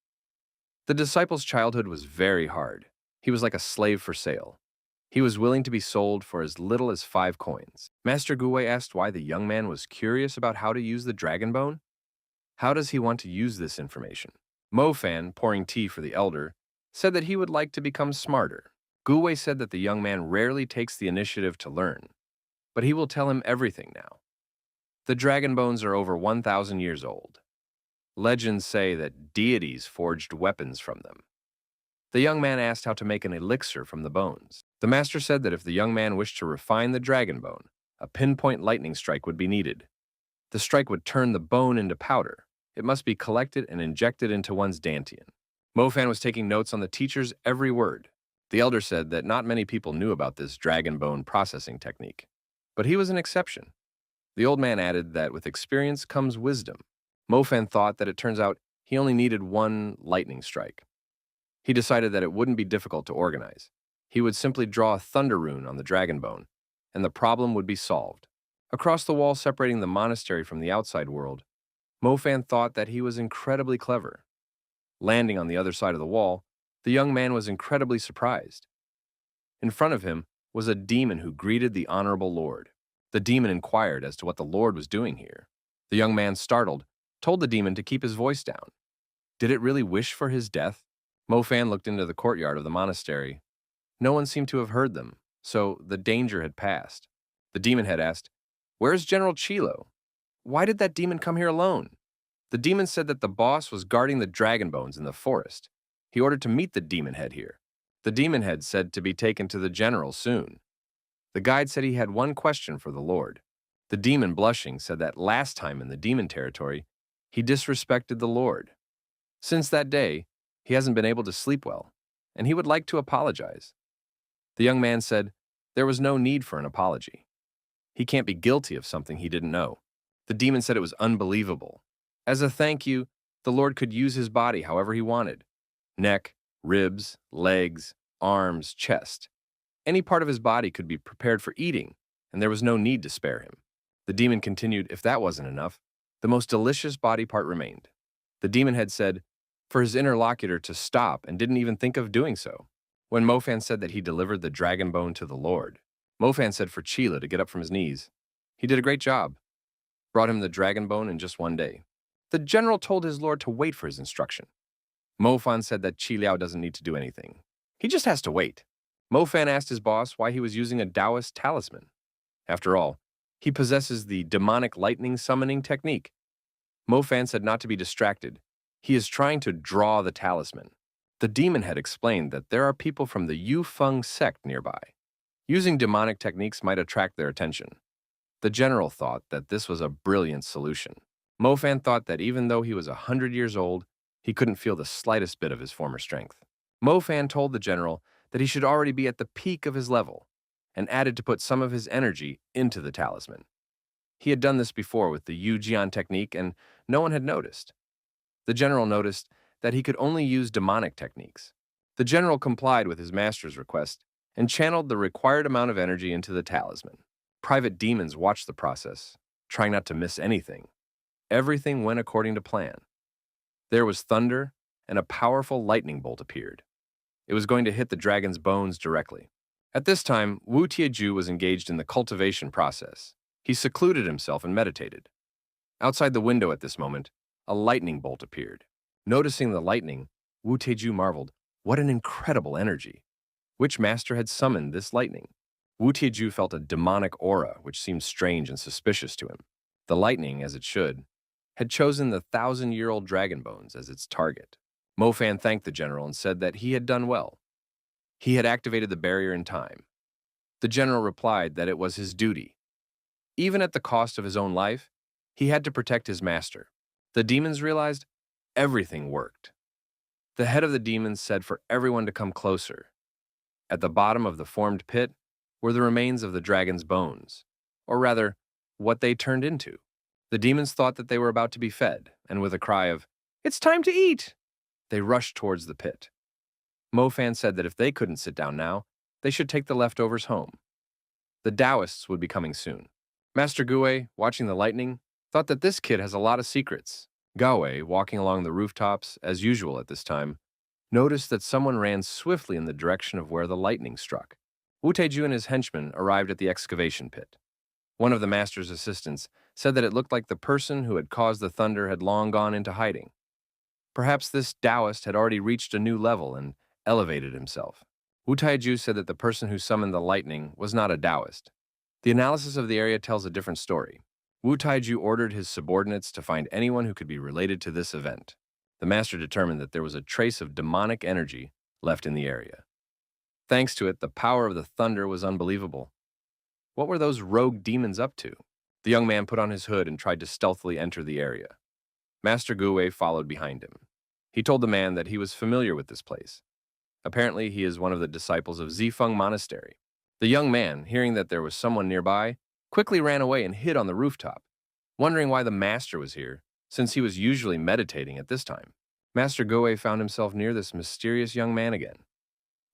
The disciple's childhood was very hard. He was like a slave for sale. He was willing to be sold for as little as 5 coins. Master Gui asked why the young man was curious about how to use the dragon bone. How does he want to use this information? Mo Fan, pouring tea for the elder, said that he would like to become smarter. Gui said that the young man rarely takes the initiative to learn, but he will tell him everything now. The dragon bones are over 1,000 years old. Legends say that deities forged weapons from them. The young man asked how to make an elixir from the bones. The master said that if the young man wished to refine the dragon bone, a pinpoint lightning strike would be needed. The strike would turn the bone into powder. It must be collected and injected into one's dantian. Mo Fan was taking notes on the teacher's every word. The elder said that not many people knew about this dragon bone processing technique, but he was an exception. The old man added that with experience comes wisdom. Mo Fan thought that it turns out he only needed 1 lightning strike. He decided that it wouldn't be difficult to organize. He would simply draw a thunder rune on the dragon bone, and the problem would be solved. Across the wall separating the monastery from the outside world, Mo Fan thought that he was incredibly clever. Landing on the other side of the wall, The young man was incredibly surprised. In front of him was a demon who greeted the honorable lord. The demon inquired as to what the lord was doing here. The young man, startled, told the demon to keep his voice down. Did it really wish for his death? Mo Fan looked into the courtyard of the monastery. No one seemed to have heard them, so the danger had passed. The demon had asked, "Where's General Chilo? Why did that demon come here alone?" The demon said that the boss was guarding the dragon bones in the forest. He ordered to meet the demon head here. The demon head said to be taken to the general soon. The guide said he had one question for the lord. The demon, blushing, said that last time in the demon territory, he disrespected the lord. Since that day, he hasn't been able to sleep well, and he would like to apologize. The young man said there was no need for an apology. He can't be guilty of something he didn't know. The demon said it was unbelievable. As a thank you, the lord could use his body however he wanted. Neck, ribs, legs, arms, chest. Any part of his body could be prepared for eating, and there was no need to spare him. The demon continued, if that wasn't enough, the most delicious body part remained. The demon had said for his interlocutor to stop and didn't even think of doing so. When Mofan said that he delivered the dragon bone to the lord, Mofan said for Chila to get up from his knees. He did a great job. Brought him the dragon bone in just one day. The general told his lord to wait for his instruction. Mofan said that Chi Liao doesn't need to do anything. He just has to wait. Mofan asked his boss why he was using a Taoist talisman. After all, he possesses the demonic lightning summoning technique. Mofan said not to be distracted. He is trying to draw the talisman. The demon had explained that there are people from the Yufeng sect nearby. Using demonic techniques might attract their attention. The general thought that this was a brilliant solution. Mofan thought that even though he was 100 years old, he couldn't feel the slightest bit of his former strength. Mofan told the general that he should already be at the peak of his level, and added to put some of his energy into the talisman. He had done this before with the Yu Jian technique, and no one had noticed. The general noticed that he could only use demonic techniques. The general complied with his master's request and channeled the required amount of energy into the talisman. Private demons watched the process, trying not to miss anything. Everything went according to plan. There was thunder, and a powerful lightning bolt appeared. It was going to hit the dragon's bones directly. At this time, Wu Tieju was engaged in the cultivation process. He secluded himself and meditated. Outside the window at this moment, a lightning bolt appeared. Noticing the lightning, Wu Tieju marveled, what an incredible energy. Which master had summoned this lightning? Wu Tieju felt a demonic aura which seemed strange and suspicious to him. The lightning, as it should, had chosen the 1,000-year-old dragon bones as its target. Mofan thanked the general and said that he had done well. He had activated the barrier in time. The general replied that it was his duty. Even at the cost of his own life, he had to protect his master. The demons realized everything worked. The head of the demons said for everyone to come closer. At the bottom of the formed pit were the remains of the dragon's bones, or rather, what they turned into. The demons thought that they were about to be fed, and with a cry of, "It's time to eat!" they rushed towards the pit. Mofan said that if they couldn't sit down now, they should take the leftovers home. The Taoists would be coming soon. Master Gui, watching the lightning, thought that this kid has a lot of secrets. Gaowei, walking along the rooftops, as usual at this time, noticed that someone ran swiftly in the direction of where the lightning struck. Wu Teju and his henchmen arrived at the excavation pit. One of the master's assistants said that it looked like the person who had caused the thunder had long gone into hiding. Perhaps this Taoist had already reached a new level and elevated himself. Wu Taiju said that the person who summoned the lightning was not a Taoist. The analysis of the area tells a different story. Wu Taiju ordered his subordinates to find anyone who could be related to this event. The master determined that there was a trace of demonic energy left in the area. Thanks to it, the power of the thunder was unbelievable. What were those rogue demons up to? The young man put on his hood and tried to stealthily enter the area. Master Gui followed behind him. He told the man that he was familiar with this place. Apparently, he is one of the disciples of Zifeng Monastery. The young man, hearing that there was someone nearby, quickly ran away and hid on the rooftop, wondering why the master was here, since he was usually meditating at this time. Master Gui found himself near this mysterious young man again.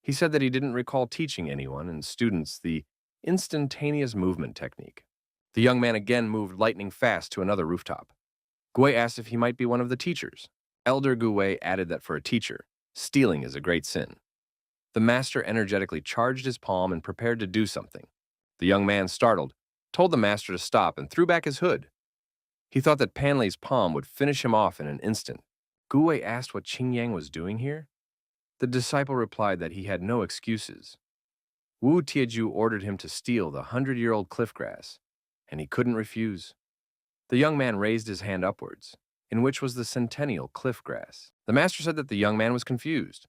He said that he didn't recall teaching anyone and students the instantaneous movement technique. The young man again moved lightning fast to another rooftop. Gui asked if he might be one of the teachers. Elder Gui added that for a teacher, Stealing is a great sin. The master energetically charged his palm and prepared to do something. The young man, startled, told the master to stop and threw back his hood. He thought that Panley's palm would finish him off in an instant. Gui asked what Qingyang was doing here. The disciple replied that he had no excuses. Wu Tieju ordered him to steal the 100-year-old cliff grass, and he couldn't refuse. The young man raised his hand upwards, in which was the centennial cliff grass. The master said that the young man was confused.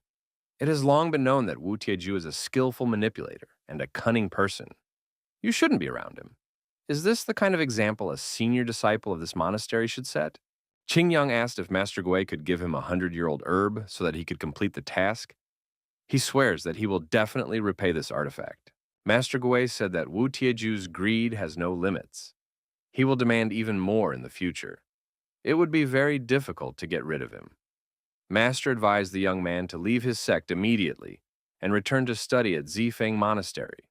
It has long been known that Wu Tieju is a skillful manipulator and a cunning person. You shouldn't be around him. Is this the kind of example a senior disciple of this monastery should set? Qingyang asked if Master Gui could give him a 100-year-old herb so that he could complete the task. He swears that he will definitely repay this artifact. Master Gui said that Wu Tieju's greed has no limits. He will demand even more in the future. It would be very difficult to get rid of him. Master advised the young man to leave his sect immediately and return to study at Zifeng Monastery.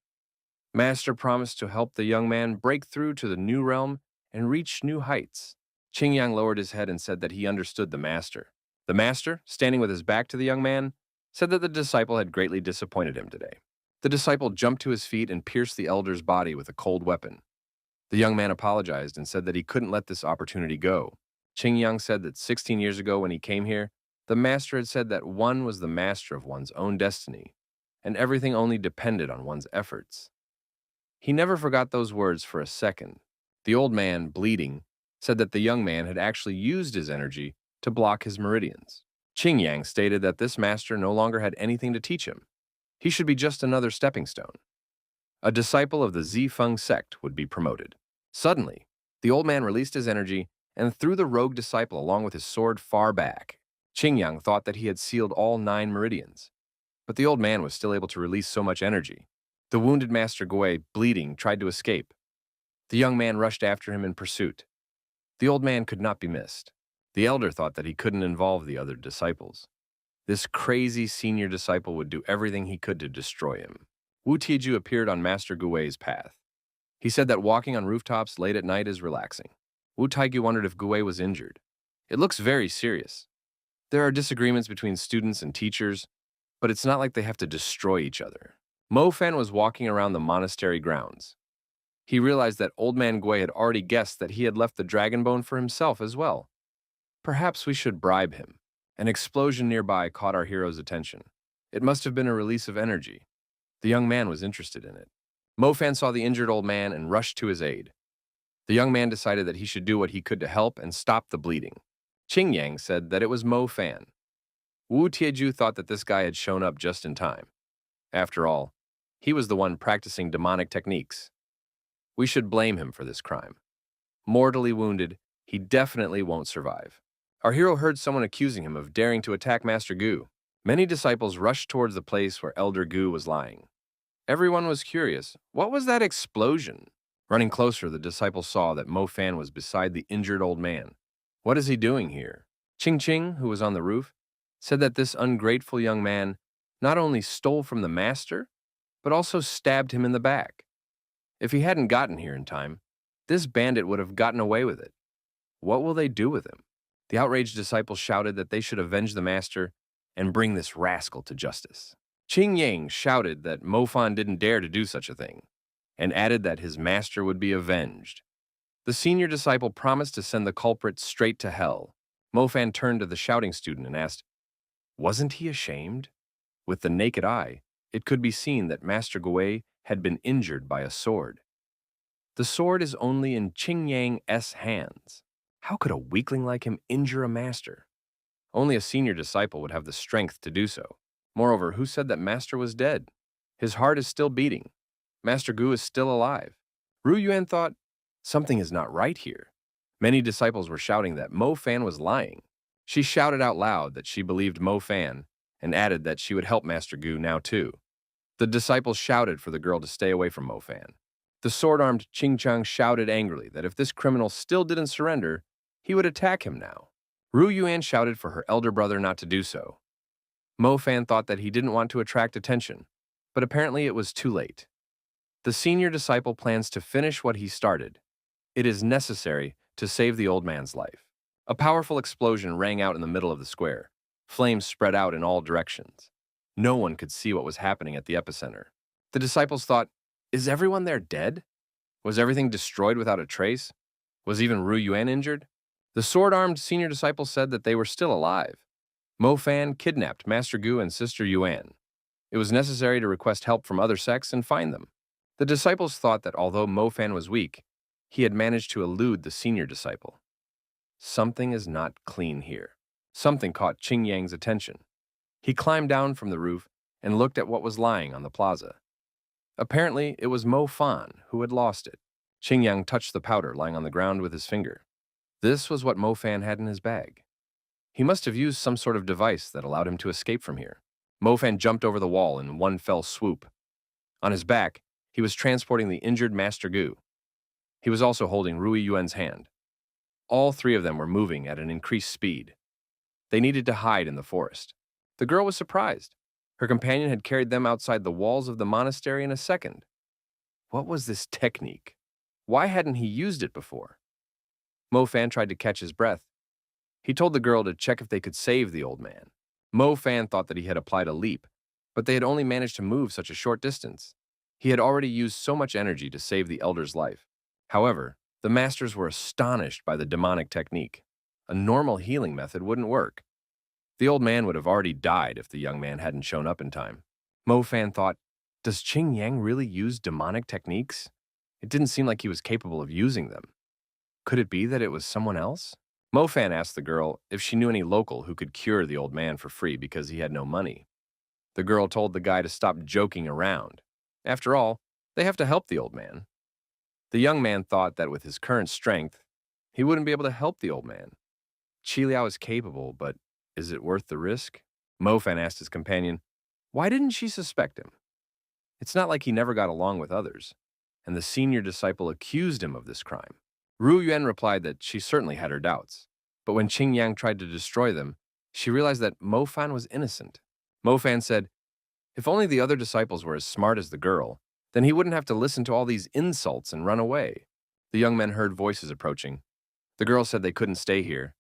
Master promised to help the young man break through to the new realm and reach new heights. Qingyang lowered his head and said that he understood the master. The master, standing with his back to the young man, said that the disciple had greatly disappointed him today. The disciple jumped to his feet and pierced the elder's body with a cold weapon. The young man apologized and said that he couldn't let this opportunity go. Qingyang said that 16 years ago when he came here, the master had said that one was the master of one's own destiny, and everything only depended on one's efforts. He never forgot those words for a second. The old man, bleeding, said that the young man had actually used his energy to block his meridians. Qingyang stated that this master no longer had anything to teach him. He should be just another stepping stone. A disciple of the Zifeng sect would be promoted. Suddenly, the old man released his energy and threw the rogue disciple along with his sword far back. Qingyang thought that he had sealed all 9 meridians, but the old man was still able to release so much energy. The wounded Master Gui, bleeding, tried to escape. The young man rushed after him in pursuit. The old man could not be missed. The elder thought that he couldn't involve the other disciples. This crazy senior disciple would do everything he could to destroy him. Wu Tieju appeared on Master Gui's path. He said that walking on rooftops late at night is relaxing. Wu Taigu wondered if Gui was injured. It looks very serious. There are disagreements between students and teachers, but it's not like they have to destroy each other. Mo Fan was walking around the monastery grounds. He realized that Old Man Gui had already guessed that he had left the dragon bone for himself as well. Perhaps we should bribe him. An explosion nearby caught our hero's attention. It must have been a release of energy. The young man was interested in it. Mo Fan saw the injured old man and rushed to his aid. The young man decided that he should do what he could to help and stop the bleeding. Qingyang said that it was Mo Fan. Wu Tieju thought that this guy had shown up just in time. After all, he was the one practicing demonic techniques. We should blame him for this crime. Mortally wounded, he definitely won't survive. Our hero heard someone accusing him of daring to attack Master Gu. Many disciples rushed towards the place where Elder Gu was lying. Everyone was curious. What was that explosion? Running closer, the disciples saw that Mo Fan was beside the injured old man. What is he doing here? Ching Ching, who was on the roof, said that this ungrateful young man not only stole from the master, but also stabbed him in the back. If he hadn't gotten here in time, this bandit would have gotten away with it. What will they do with him? The outraged disciples shouted that they should avenge the master and bring this rascal to justice. Qing Yang shouted that Mo Fan didn't dare to do such a thing, and added that his master would be avenged. The senior disciple promised to send the culprit straight to hell. Mo Fan turned to the shouting student and asked, "Wasn't he ashamed?" With the naked eye, it could be seen that Master Gui had been injured by a sword. The sword is only in Qing Yang's hands. How could a weakling like him injure a master? Only a senior disciple would have the strength to do so. Moreover, who said that Master was dead? His heart is still beating. Master Gu is still alive. Ru Yuan thought, something is not right here. Many disciples were shouting that Mo Fan was lying. She shouted out loud that she believed Mo Fan and added that she would help Master Gu now too. The disciples shouted for the girl to stay away from Mo Fan. The sword-armed Ching Chang shouted angrily that if this criminal still didn't surrender, he would attack him now. Ru Yuan shouted for her elder brother not to do so. Mo Fan thought that he didn't want to attract attention, but apparently it was too late. The senior disciple plans to finish what he started. It is necessary to save the old man's life. A powerful explosion rang out in the middle of the square. Flames spread out in all directions. No one could see what was happening at the epicenter. The disciples thought, is everyone there dead? Was everything destroyed without a trace? Was even Ru Yuan injured? The sword-armed senior disciple said that they were still alive. Mo Fan kidnapped Master Gu and Sister Yuan. It was necessary to request help from other sects and find them. The disciples thought that although Mo Fan was weak, he had managed to elude the senior disciple. Something is not clean here. Something caught Qing Yang's attention. He climbed down from the roof and looked at what was lying on the plaza. Apparently, it was Mo Fan who had lost it. Qing Yang touched the powder lying on the ground with his finger. This was what Mo Fan had in his bag. He must have used some sort of device that allowed him to escape from here. Mo Fan jumped over the wall in one fell swoop. On his back, he was transporting the injured Master Gu. He was also holding Rui Yuan's hand. All three of them were moving at an increased speed. They needed to hide in the forest. The girl was surprised. Her companion had carried them outside the walls of the monastery in a second. What was this technique? Why hadn't he used it before? Mo Fan tried to catch his breath. He told the girl to check if they could save the old man. Mo Fan thought that he had applied a leap, but they had only managed to move such a short distance. He had already used so much energy to save the elder's life. However, the masters were astonished by the demonic technique. A normal healing method wouldn't work. The old man would have already died if the young man hadn't shown up in time. Mo Fan thought, does Qing Yang really use demonic techniques? It didn't seem like he was capable of using them. Could it be that it was someone else? Mo Fan asked the girl if she knew any local who could cure the old man for free because he had no money. The girl told the guy to stop joking around. After all, they have to help the old man. The young man thought that with his current strength, he wouldn't be able to help the old man. Qi Liao is capable, but is it worth the risk? Mo Fan asked his companion, why didn't she suspect him? It's not like he never got along with others, and the senior disciple accused him of this crime. Ru Yuan replied that she certainly had her doubts, but when Qing Yang tried to destroy them, she realized that Mo Fan was innocent. Mo Fan said, if only the other disciples were as smart as the girl, then he wouldn't have to listen to all these insults and run away. The young men heard voices approaching. The girl said they couldn't stay here.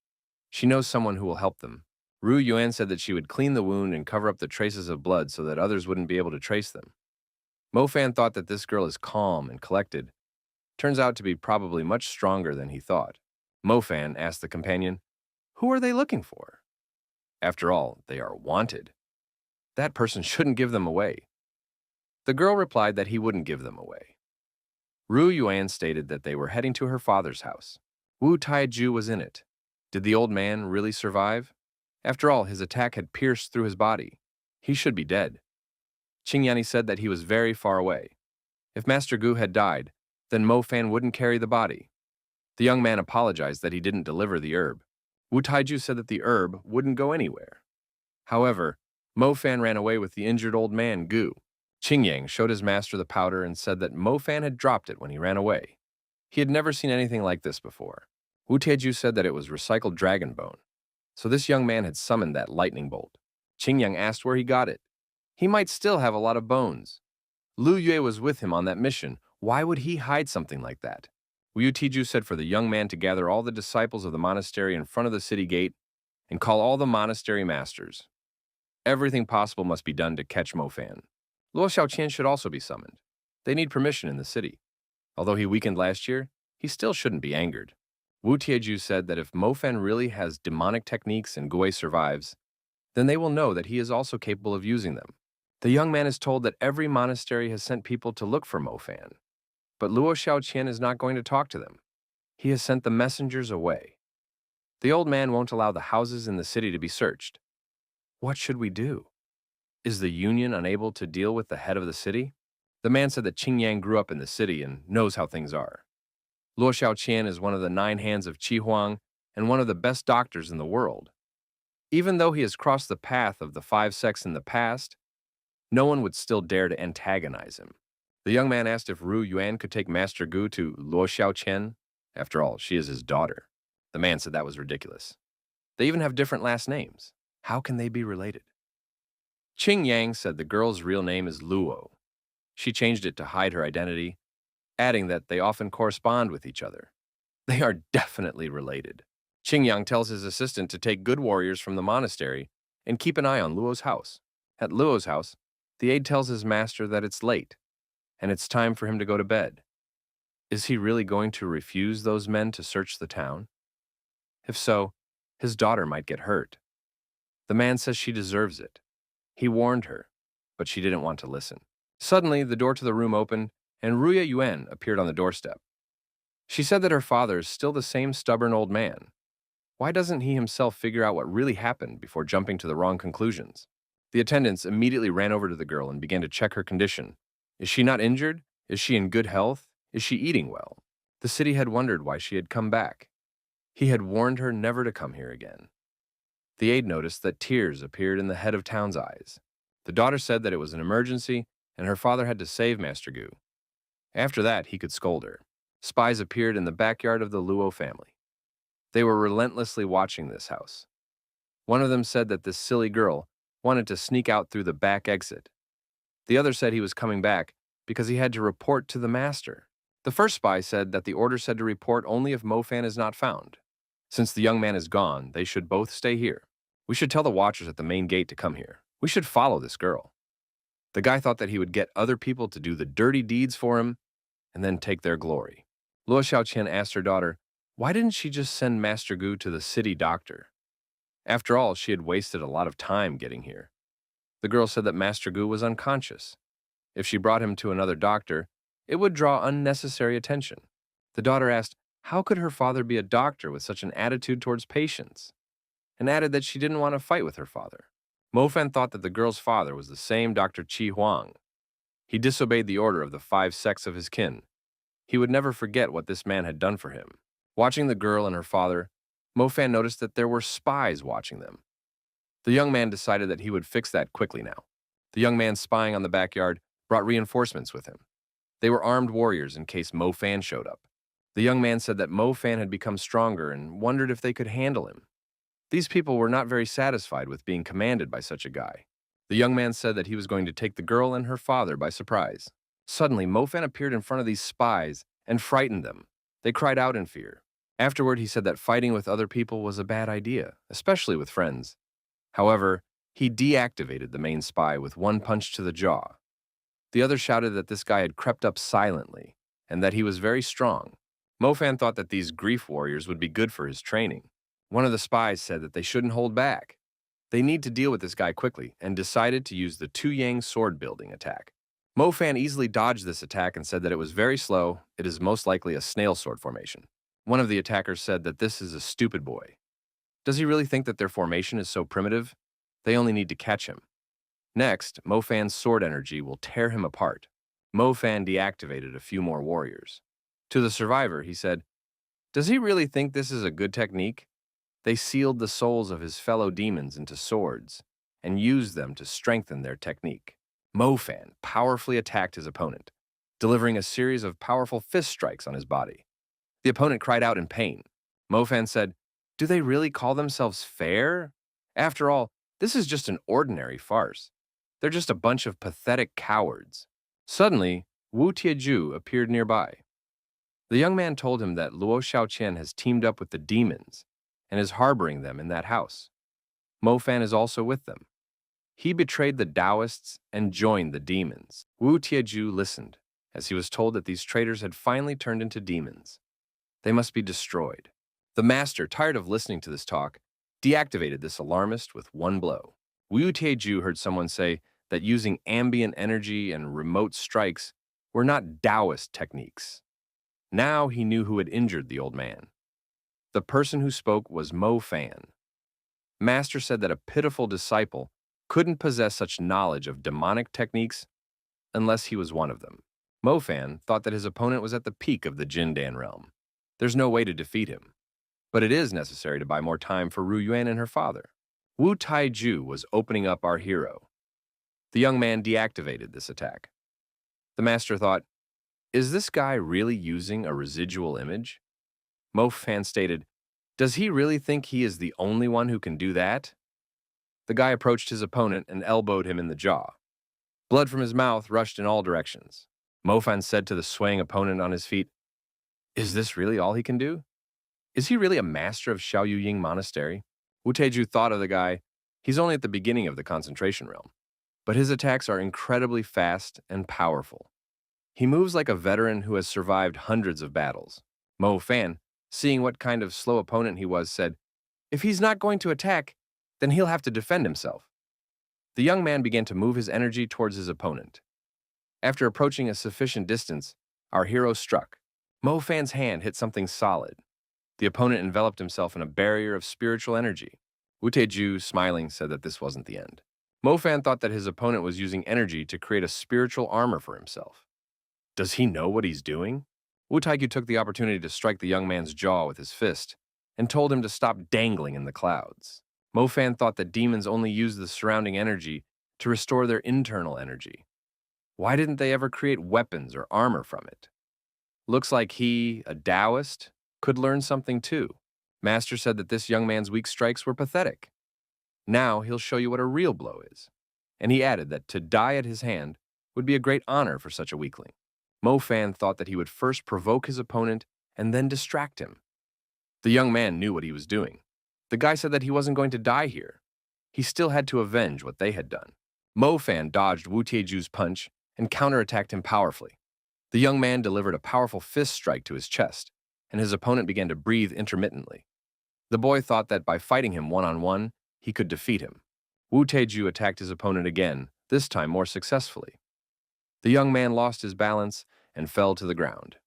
She knows someone who will help them. Ru Yuan said that she would clean the wound and cover up the traces of blood so that others wouldn't be able to trace them. Mo Fan thought that this girl is calm and collected. Turns out to be probably much stronger than he thought. Mo Fan asked the companion, who are they looking for? After all, they are wanted. That person shouldn't give them away. The girl replied that he wouldn't give them away. Ru Yuan stated that they were heading to her father's house. Wu Taiju was in it. Did the old man really survive? After all, his attack had pierced through his body. He should be dead. Qing Yani said that he was very far away. If Master Gu had died, then Mo Fan wouldn't carry the body. The young man apologized that he didn't deliver the herb. Wu Taiju said that the herb wouldn't go anywhere. However, Mo Fan ran away with the injured old man, Gu. Qing Yang showed his master the powder and said that Mo Fan had dropped it when he ran away. He had never seen anything like this before. Wu Taiju said that it was recycled dragon bone. So this young man had summoned that lightning bolt. Qing Yang asked where he got it. He might still have a lot of bones. Lu Yue was with him on that mission. Why would he hide something like that? Wu Tiju said for the young man to gather all the disciples of the monastery in front of the city gate and call all the monastery masters. Everything possible must be done to catch Mo Fan. Luo Xiaoqian should also be summoned. They need permission in the city. Although he weakened last year, he still shouldn't be angered. Wu Tieju said that if Mo Fan really has demonic techniques and Gui survives, then they will know that he is also capable of using them. The young man is told that every monastery has sent people to look for Mo Fan. But Luo Xiaoqian is not going to talk to them. He has sent the messengers away. The old man won't allow the houses in the city to be searched. What should we do? Is the union unable to deal with the head of the city? The man said that Qing Yang grew up in the city and knows how things are. Luo Xiaoqian is one of the 9 hands of Qi Huang and one of the best doctors in the world. Even though he has crossed the path of the 5 sects in the past, no one would still dare to antagonize him. The young man asked if Ru Yuan could take Master Gu to Luo Xiaoqian. After all, she is his daughter. The man said that was ridiculous. They even have different last names. How can they be related? Qing Yang said the girl's real name is Luo. She changed it to hide her identity, adding that they often correspond with each other. They are definitely related. Qing Yang tells his assistant to take good warriors from the monastery and keep an eye on Luo's house. At Luo's house, the aide tells his master that it's late, and it's time for him to go to bed. Is he really going to refuse those men to search the town? If so, his daughter might get hurt. The man says she deserves it. He warned her, but she didn't want to listen. Suddenly, the door to the room opened, and Ruya Yuan appeared on the doorstep. She said that her father is still the same stubborn old man. Why doesn't he himself figure out what really happened before jumping to the wrong conclusions? The attendants immediately ran over to the girl and began to check her condition. Is she not injured? Is she in good health? Is she eating well? The city had wondered why she had come back. He had warned her never to come here again. The aide noticed that tears appeared in the head of town's eyes. The daughter said that it was an emergency and her father had to save Master Gu. After that, he could scold her. Spies appeared in the backyard of the Luo family. They were relentlessly watching this house. One of them said that this silly girl wanted to sneak out through the back exit. The other said he was coming back because he had to report to the master. The first spy said that the order said to report only if Mofan is not found. Since the young man is gone, they should both stay here. We should tell the watchers at the main gate to come here. We should follow this girl. The guy thought that he would get other people to do the dirty deeds for him and then take their glory. Luo Xiaoqian asked her daughter, why didn't she just send Master Gu to the city doctor? After all, she had wasted a lot of time getting here. The girl said that Master Gu was unconscious. If she brought him to another doctor, it would draw unnecessary attention. The daughter asked, how could her father be a doctor with such an attitude towards patients? And added that she didn't want to fight with her father. Mofan thought that the girl's father was the same Dr. Qi Huang. He disobeyed the order of the 5 sects of his kin. He would never forget what this man had done for him. Watching the girl and her father, Mofan noticed that there were spies watching them. The young man decided that he would fix that quickly now. The young man spying on the backyard brought reinforcements with him. They were armed warriors in case Mofan showed up. The young man said that Mofan had become stronger and wondered if they could handle him. These people were not very satisfied with being commanded by such a guy. The young man said that he was going to take the girl and her father by surprise. Suddenly, Mofan appeared in front of these spies and frightened them. They cried out in fear. Afterward, he said that fighting with other people was a bad idea, especially with friends. However, he deactivated the main spy with one punch to the jaw. The other shouted that this guy had crept up silently and that he was very strong. Mofan thought that these grief warriors would be good for his training. One of the spies said that they shouldn't hold back. They need to deal with this guy quickly and decided to use the Fuhiang sword building attack. Mofan easily dodged this attack and said that it was very slow. It is most likely a snail sword formation. One of the attackers said that this is a stupid boy. Does he really think that their formation is so primitive? They only need to catch him. Next, Mofan's sword energy will tear him apart. Mofan deactivated a few more warriors. To the survivor, he said, does he really think this is a good technique? They sealed the souls of his fellow demons into swords and used them to strengthen their technique. Mofan powerfully attacked his opponent, delivering a series of powerful fist strikes on his body. The opponent cried out in pain. Mofan said, do they really call themselves fair? After all, this is just an ordinary farce. They're just a bunch of pathetic cowards. Suddenly, Wu Tieju appeared nearby. The young man told him that Luo Xiaoqian has teamed up with the demons and is harboring them in that house. Mofan is also with them. He betrayed the Taoists and joined the demons. Wu Tieju listened, as he was told that these traitors had finally turned into demons. They must be destroyed. The master, tired of listening to this talk, deactivated this alarmist with one blow. Wu Tieju heard someone say that using ambient energy and remote strikes were not Taoist techniques. Now he knew who had injured the old man. The person who spoke was Mofan. Master said that a pitiful disciple couldn't possess such knowledge of demonic techniques unless he was one of them. Mofan thought that his opponent was at the peak of the Jindan realm. There's no way to defeat him. But it is necessary to buy more time for Ru Yuan and her father. Wu Taiju was opening up our hero. The young man deactivated this attack. The master thought, is this guy really using a residual image? Mofan stated, does he really think he is the only one who can do that? The guy approached his opponent and elbowed him in the jaw. Blood from his mouth rushed in all directions. Mofan said to the swaying opponent on his feet, is this really all he can do? Is he really a master of Xiaoyuying Monastery? Wu Teju thought of the guy. He's only at the beginning of the concentration realm, but his attacks are incredibly fast and powerful. He moves like a veteran who has survived hundreds of battles. Mo Fan, seeing what kind of slow opponent he was, said, "If he's not going to attack, then he'll have to defend himself." The young man began to move his energy towards his opponent. After approaching a sufficient distance, our hero struck. Mo Fan's hand hit something solid. The opponent enveloped himself in a barrier of spiritual energy. Wu Taiju, smiling, said that this wasn't the end. Mo Fan thought that his opponent was using energy to create a spiritual armor for himself. Does he know what he's doing? Wu Taiju took the opportunity to strike the young man's jaw with his fist and told him to stop dangling in the clouds. Mo Fan thought that demons only use the surrounding energy to restore their internal energy. Why didn't they ever create weapons or armor from it? Looks like he, a Taoist, could learn something too. Master said that this young man's weak strikes were pathetic. Now he'll show you what a real blow is. And he added that to die at his hand would be a great honor for such a weakling. Mo Fan thought that he would first provoke his opponent and then distract him. The young man knew what he was doing. The guy said that he wasn't going to die here. He still had to avenge what they had done. Mo Fan dodged Wu Tieju's punch and counterattacked him powerfully. The young man delivered a powerful fist strike to his chest, and his opponent began to breathe intermittently. The boy thought that by fighting him one-on-one, he could defeat him. Wu Taiju attacked his opponent again, this time more successfully. The young man lost his balance and fell to the ground.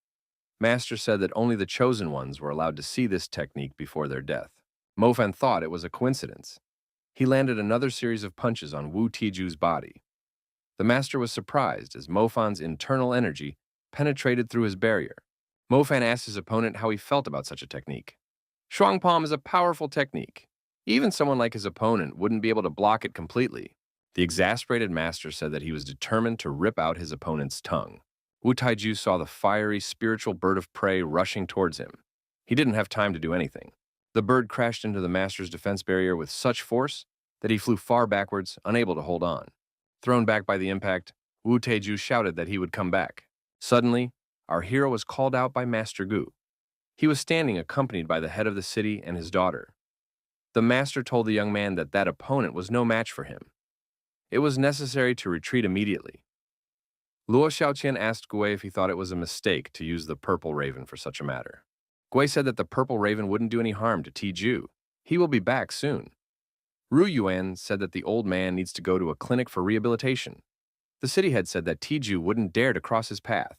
Master said that only the chosen ones were allowed to see this technique before their death. Mo Fan thought it was a coincidence. He landed another series of punches on Wu Tiju's body. The master was surprised as Mo Fan's internal energy penetrated through his barrier. Mo Fan asked his opponent how he felt about such a technique. Shuang Palm is a powerful technique. Even someone like his opponent wouldn't be able to block it completely. The exasperated master said that he was determined to rip out his opponent's tongue. Wu Taiju saw the fiery, spiritual bird of prey rushing towards him. He didn't have time to do anything. The bird crashed into the master's defense barrier with such force that he flew far backwards, unable to hold on. Thrown back by the impact, Wu Taiju shouted that he would come back. Suddenly, our hero was called out by Master Gu. He was standing accompanied by the head of the city and his daughter. The master told the young man that that opponent was no match for him. It was necessary to retreat immediately. Luo Xiaoqian asked Gui if he thought it was a mistake to use the purple raven for such a matter. Gui said that the purple raven wouldn't do any harm to Tiju. He will be back soon. Ru Yuan said that the old man needs to go to a clinic for rehabilitation. The city head said that Tiju wouldn't dare to cross his path.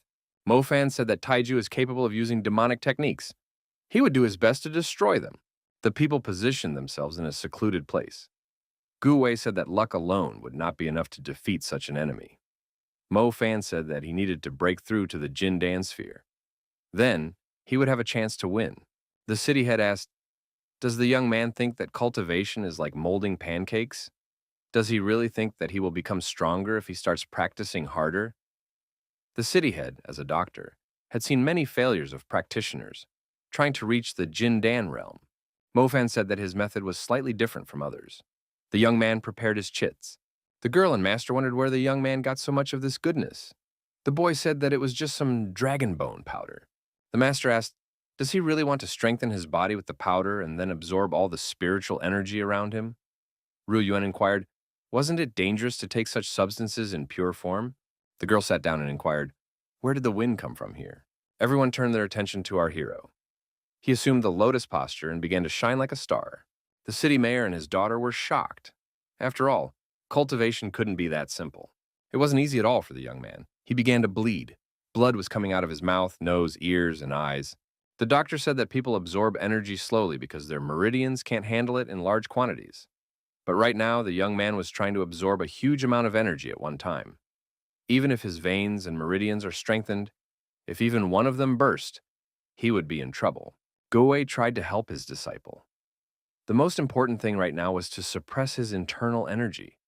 Mo Fan said that Taiju is capable of using demonic techniques. He would do his best to destroy them. The people positioned themselves in a secluded place. Gu Wei said that luck alone would not be enough to defeat such an enemy. Mo Fan said that he needed to break through to the Jin Dan sphere. Then, he would have a chance to win. The city head asked, "Does the young man think that cultivation is like molding pancakes? Does he really think that he will become stronger if he starts practicing harder?" The city head, as a doctor, had seen many failures of practitioners trying to reach the Jin Dan realm. Mo Fan said that his method was slightly different from others. The young man prepared his chits. The girl and master wondered where the young man got so much of this goodness. The boy said that it was just some dragon bone powder. The master asked, does he really want to strengthen his body with the powder and then absorb all the spiritual energy around him? Ru Yuan inquired, wasn't it dangerous to take such substances in pure form? The girl sat down and inquired, where did the wind come from here? Everyone turned their attention to our hero. He assumed the lotus posture and began to shine like a star. The city mayor and his daughter were shocked. After all, cultivation couldn't be that simple. It wasn't easy at all for the young man. He began to bleed. Blood was coming out of his mouth, nose, ears, and eyes. The doctor said that people absorb energy slowly because their meridians can't handle it in large quantities. But right now, the young man was trying to absorb a huge amount of energy at one time. Even if his veins and meridians are strengthened, if even one of them burst, he would be in trouble. Gui tried to help his disciple. The most important thing right now was to suppress his internal energy.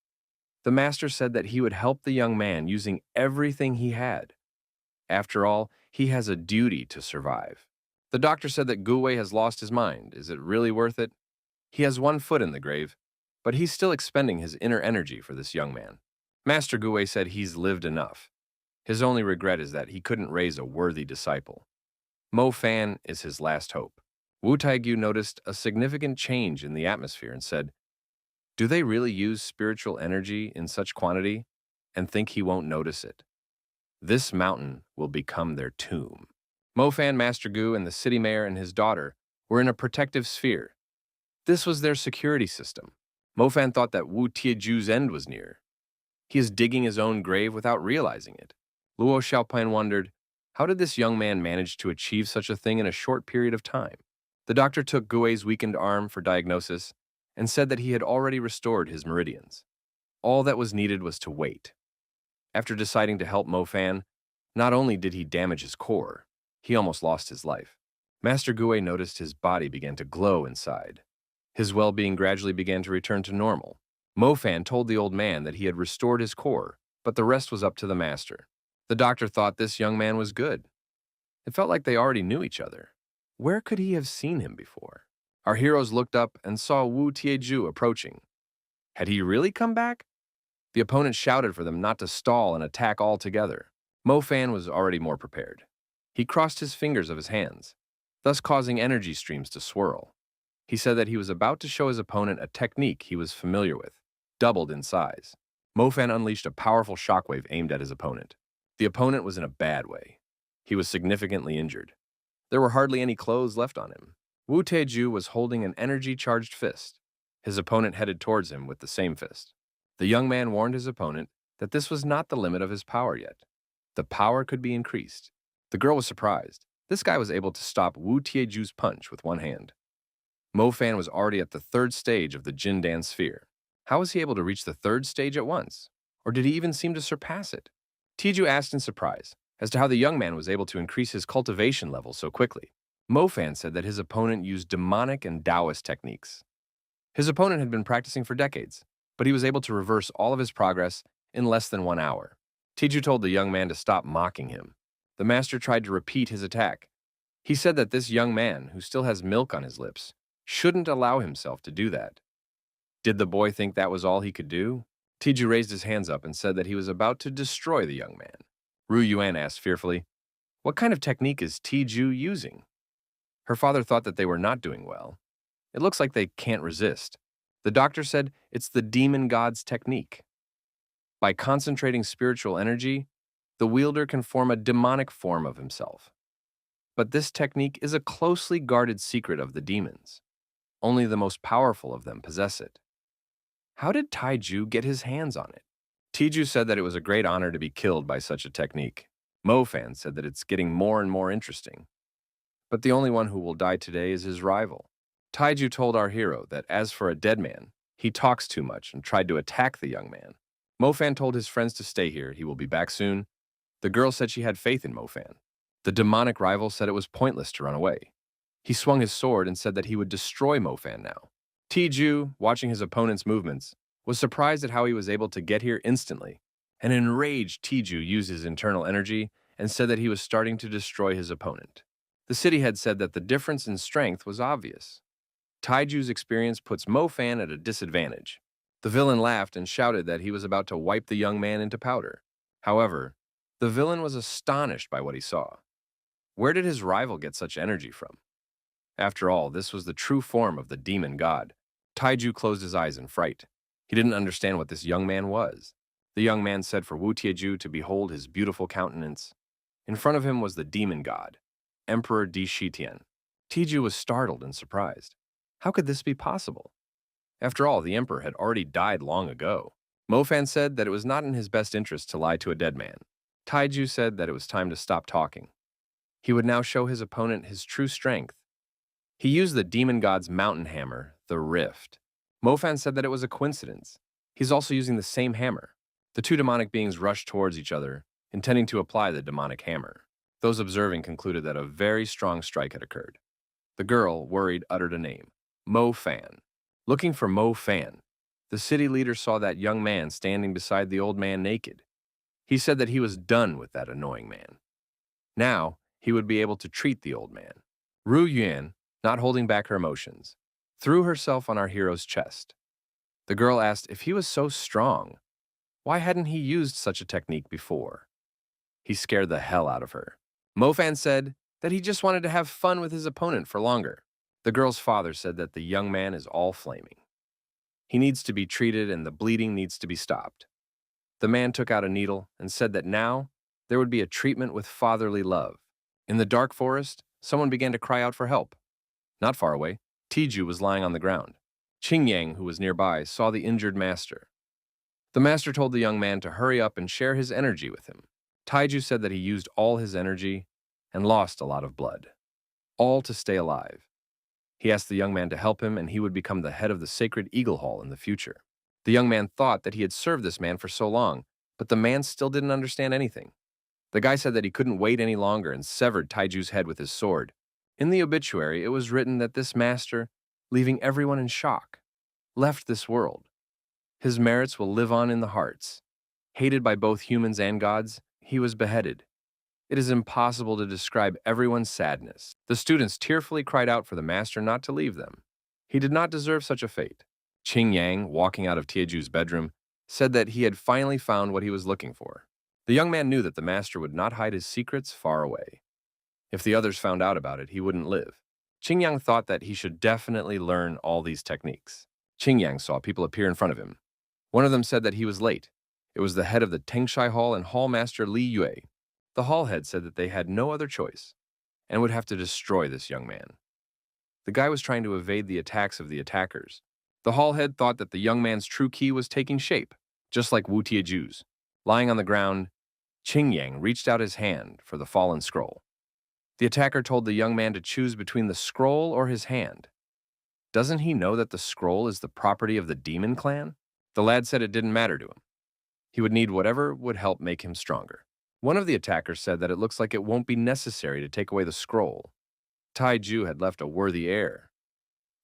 The master said that he would help the young man using everything he had. After all, he has a duty to survive. The doctor said that Gui has lost his mind. Is it really worth it? He has one foot in the grave, but he's still expending his inner energy for this young man. Master Gui said he's lived enough. His only regret is that he couldn't raise a worthy disciple. Mo Fan is his last hope. Wu Taiju noticed a significant change in the atmosphere and said, Do they really use spiritual energy in such quantity and think he won't notice it? This mountain will become their tomb. Mofan, Master Gu, and the city mayor and his daughter were in a protective sphere. This was their security system. Mofan thought that Wu Tieju's end was near. He is digging his own grave without realizing it. Luo Xiaopan wondered, how did this young man manage to achieve such a thing in a short period of time? The doctor took Gui's weakened arm for diagnosis and said that he had already restored his meridians. All that was needed was to wait. After deciding to help Mofan, not only did he damage his core, he almost lost his life. Master Gui noticed his body began to glow inside. His well-being gradually began to return to normal. Mofan told the old man that he had restored his core, but the rest was up to the master. The doctor thought this young man was good. It felt like they already knew each other. Where could he have seen him before? Our heroes looked up and saw Wu Tieju approaching. Had he really come back? The opponent shouted for them not to stall and attack all together. Mofan was already more prepared. He crossed his fingers of his hands, thus causing energy streams to swirl. He said that he was about to show his opponent a technique he was familiar with, doubled in size. Mofan unleashed a powerful shockwave aimed at his opponent. The opponent was in a bad way. He was significantly injured. There were hardly any clothes left on him. Wu Teju was holding an energy-charged fist. His opponent headed towards him with the same fist. The young man warned his opponent that this was not the limit of his power yet. The power could be increased. The girl was surprised. This guy was able to stop Wu Tieju's punch with one hand. Mofan was already at the third stage of the Jindan sphere. How was he able to reach the third stage at once? Or did he even seem to surpass it? Tiju asked in surprise as to how the young man was able to increase his cultivation level so quickly. Mofan said that his opponent used demonic and Taoist techniques. His opponent had been practicing for decades, but he was able to reverse all of his progress in less than 1 hour. Tiju told the young man to stop mocking him. The master tried to repeat his attack. He said that this young man, who still has milk on his lips, shouldn't allow himself to do that. Did the boy think that was all he could do? Tiju raised his hands up and said that he was about to destroy the young man. Ru Yuan asked fearfully, "What kind of technique is Tiju using?" Her father thought that they were not doing well. It looks like they can't resist. The doctor said it's the demon god's technique. By concentrating spiritual energy, the wielder can form a demonic form of himself. But this technique is a closely guarded secret of the demons. Only the most powerful of them possess it. How did Taiju get his hands on it? Tiju said that it was a great honor to be killed by such a technique. Mofan said that it's getting more and more interesting. But the only one who will die today is his rival. Taiju told our hero that as for a dead man, he talks too much and tried to attack the young man. Mofan told his friends to stay here, he will be back soon. The girl said she had faith in Mofan. The demonic rival said it was pointless to run away. He swung his sword and said that he would destroy Mofan now. Tiju, watching his opponent's movements, was surprised at how he was able to get here instantly. An enraged Tiju used his internal energy and said that he was starting to destroy his opponent. The city had said that the difference in strength was obvious. Taiju's experience puts Mofan at a disadvantage. The villain laughed and shouted that he was about to wipe the young man into powder. However, the villain was astonished by what he saw. Where did his rival get such energy from? After all, this was the true form of the demon god. Taiju closed his eyes in fright. He didn't understand what this young man was. The young man said for Wu Tieju to behold his beautiful countenance. In front of him was the demon god, Emperor Di Shitian. Tiju was startled and surprised. How could this be possible? After all, the emperor had already died long ago. Mofan said that it was not in his best interest to lie to a dead man. Taiju said that it was time to stop talking. He would now show his opponent his true strength. He used the demon god's mountain hammer, the Rift. Mofan said that it was a coincidence. He's also using the same hammer. The two demonic beings rushed towards each other, intending to apply the demonic hammer. Those observing concluded that a very strong strike had occurred. The girl, worried, uttered a name, Mofan. Looking for Mofan, the city leader saw that young man standing beside the old man naked. He said that he was done with that annoying man. Now, he would be able to treat the old man. Ru Yuan, not holding back her emotions, threw herself on our hero's chest. The girl asked if he was so strong, why hadn't he used such a technique before? He scared the hell out of her. Mofan said that he just wanted to have fun with his opponent for longer. The girl's father said that the young man is all flaming. He needs to be treated and the bleeding needs to be stopped. The man took out a needle and said that now there would be a treatment with fatherly love. In the dark forest, someone began to cry out for help. Not far away, Tiju was lying on the ground. Qingyang, who was nearby, saw the injured master. The master told the young man to hurry up and share his energy with him. Taiju said that he used all his energy and lost a lot of blood, all to stay alive. He asked the young man to help him and he would become the head of the sacred Eagle Hall in the future. The young man thought that he had served this man for so long, but the man still didn't understand anything. The guy said that he couldn't wait any longer and severed Taiju's head with his sword. In the obituary, it was written that this master, leaving everyone in shock, left this world. His merits will live on in the hearts. Hated by both humans and gods, he was beheaded. It is impossible to describe everyone's sadness. The students tearfully cried out for the master not to leave them. He did not deserve such a fate. Qing Yang, walking out of Tieju's bedroom, said that he had finally found what he was looking for. The young man knew that the master would not hide his secrets far away. If the others found out about it, he wouldn't live. Qing Yang thought that he should definitely learn all these techniques. Qing Yang saw people appear in front of him. One of them said that he was late. It was the head of the Tengshai Hall and Hall Master Li Yue. The hall head said that they had no other choice and would have to destroy this young man. The guy was trying to evade the attacks of the attackers. The hall head thought that the young man's true ki was taking shape, just like Wu Tieju's. Lying on the ground, Qing Yang reached out his hand for the fallen scroll. The attacker told the young man to choose between the scroll or his hand. Doesn't he know that the scroll is the property of the demon clan? The lad said it didn't matter to him. He would need whatever would help make him stronger. One of the attackers said that it looks like it won't be necessary to take away the scroll. Taiju had left a worthy heir.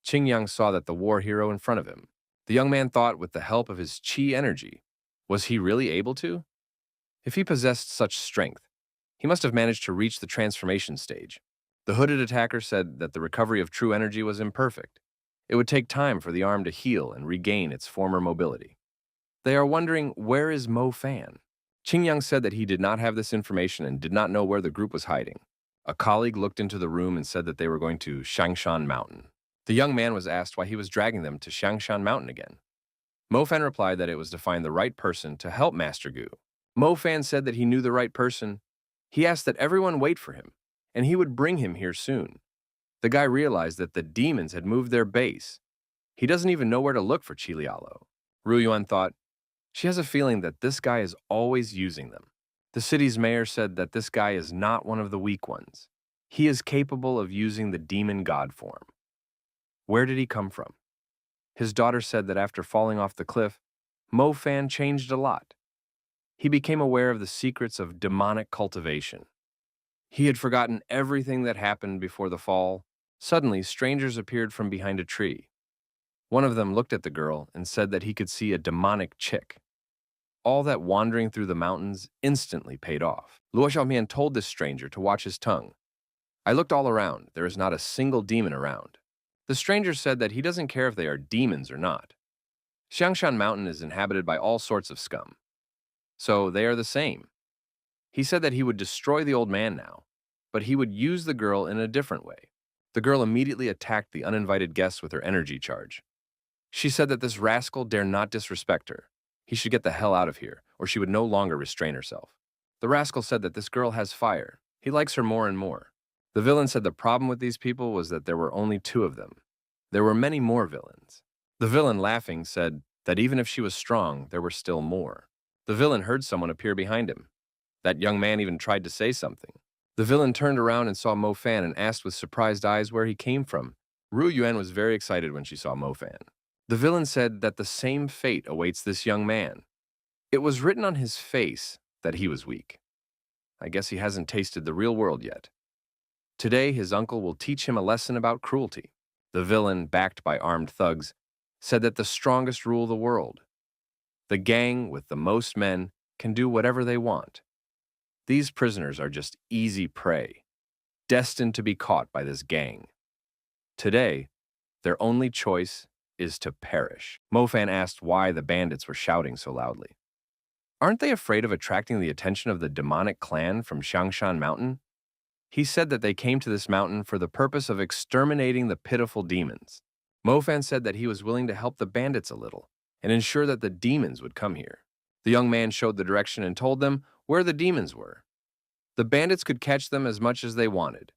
Qing Yang saw that the war hero in front of him. The young man thought with the help of his qi energy, was he really able to? If he possessed such strength, he must have managed to reach the transformation stage. The hooded attacker said that the recovery of true energy was imperfect. It would take time for the arm to heal and regain its former mobility. They are wondering, where is Mo Fan? Qing Yang said that he did not have this information and did not know where the group was hiding. A colleague looked into the room and said that they were going to Shangshan Mountain. The young man was asked why he was dragging them to Shangshan Mountain again. Mo Fan replied that it was to find the right person to help Master Gu. Mo Fan said that he knew the right person. He asked that everyone wait for him, and he would bring him here soon. The guy realized that the demons had moved their base. He doesn't even know where to look for Qilialo. Ru Yuan thought, she has a feeling that this guy is always using them. The city's mayor said that this guy is not one of the weak ones. He is capable of using the demon god form. Where did he come from? His daughter said that after falling off the cliff, Mo Fan changed a lot. He became aware of the secrets of demonic cultivation. He had forgotten everything that happened before the fall. Suddenly, strangers appeared from behind a tree. One of them looked at the girl and said that he could see a demonic chick. All that wandering through the mountains instantly paid off. Luo Xiaomian told this stranger to watch his tongue. I looked all around. There is not a single demon around. The stranger said that he doesn't care if they are demons or not. Xiangshan Mountain is inhabited by all sorts of scum. So they are the same. He said that he would destroy the old man now, but he would use the girl in a different way. The girl immediately attacked the uninvited guests with her energy charge. She said that this rascal dare not disrespect her. He should get the hell out of here, or she would no longer restrain herself. The rascal said that this girl has fire. He likes her more and more. The villain said the problem with these people was that there were only 2 of them. There were many more villains. The villain, laughing, said that even if she was strong, there were still more. The villain heard someone appear behind him. That young man even tried to say something. The villain turned around and saw Mo Fan and asked with surprised eyes where he came from. Ru Yuan was very excited when she saw Mo Fan. The villain said that the same fate awaits this young man. It was written on his face that he was weak. I guess he hasn't tasted the real world yet. Today, his uncle will teach him a lesson about cruelty. The villain, backed by armed thugs, said that the strongest rule the world. The gang with the most men can do whatever they want. These prisoners are just easy prey, destined to be caught by this gang. Today, their only choice is to perish. Mo Fan asked why the bandits were shouting so loudly. Aren't they afraid of attracting the attention of the demonic clan from Shangshan Mountain? He said that they came to this mountain for the purpose of exterminating the pitiful demons. Mofan said that he was willing to help the bandits a little and ensure that the demons would come here. The young man showed the direction and told them where the demons were. The bandits could catch them as much as they wanted.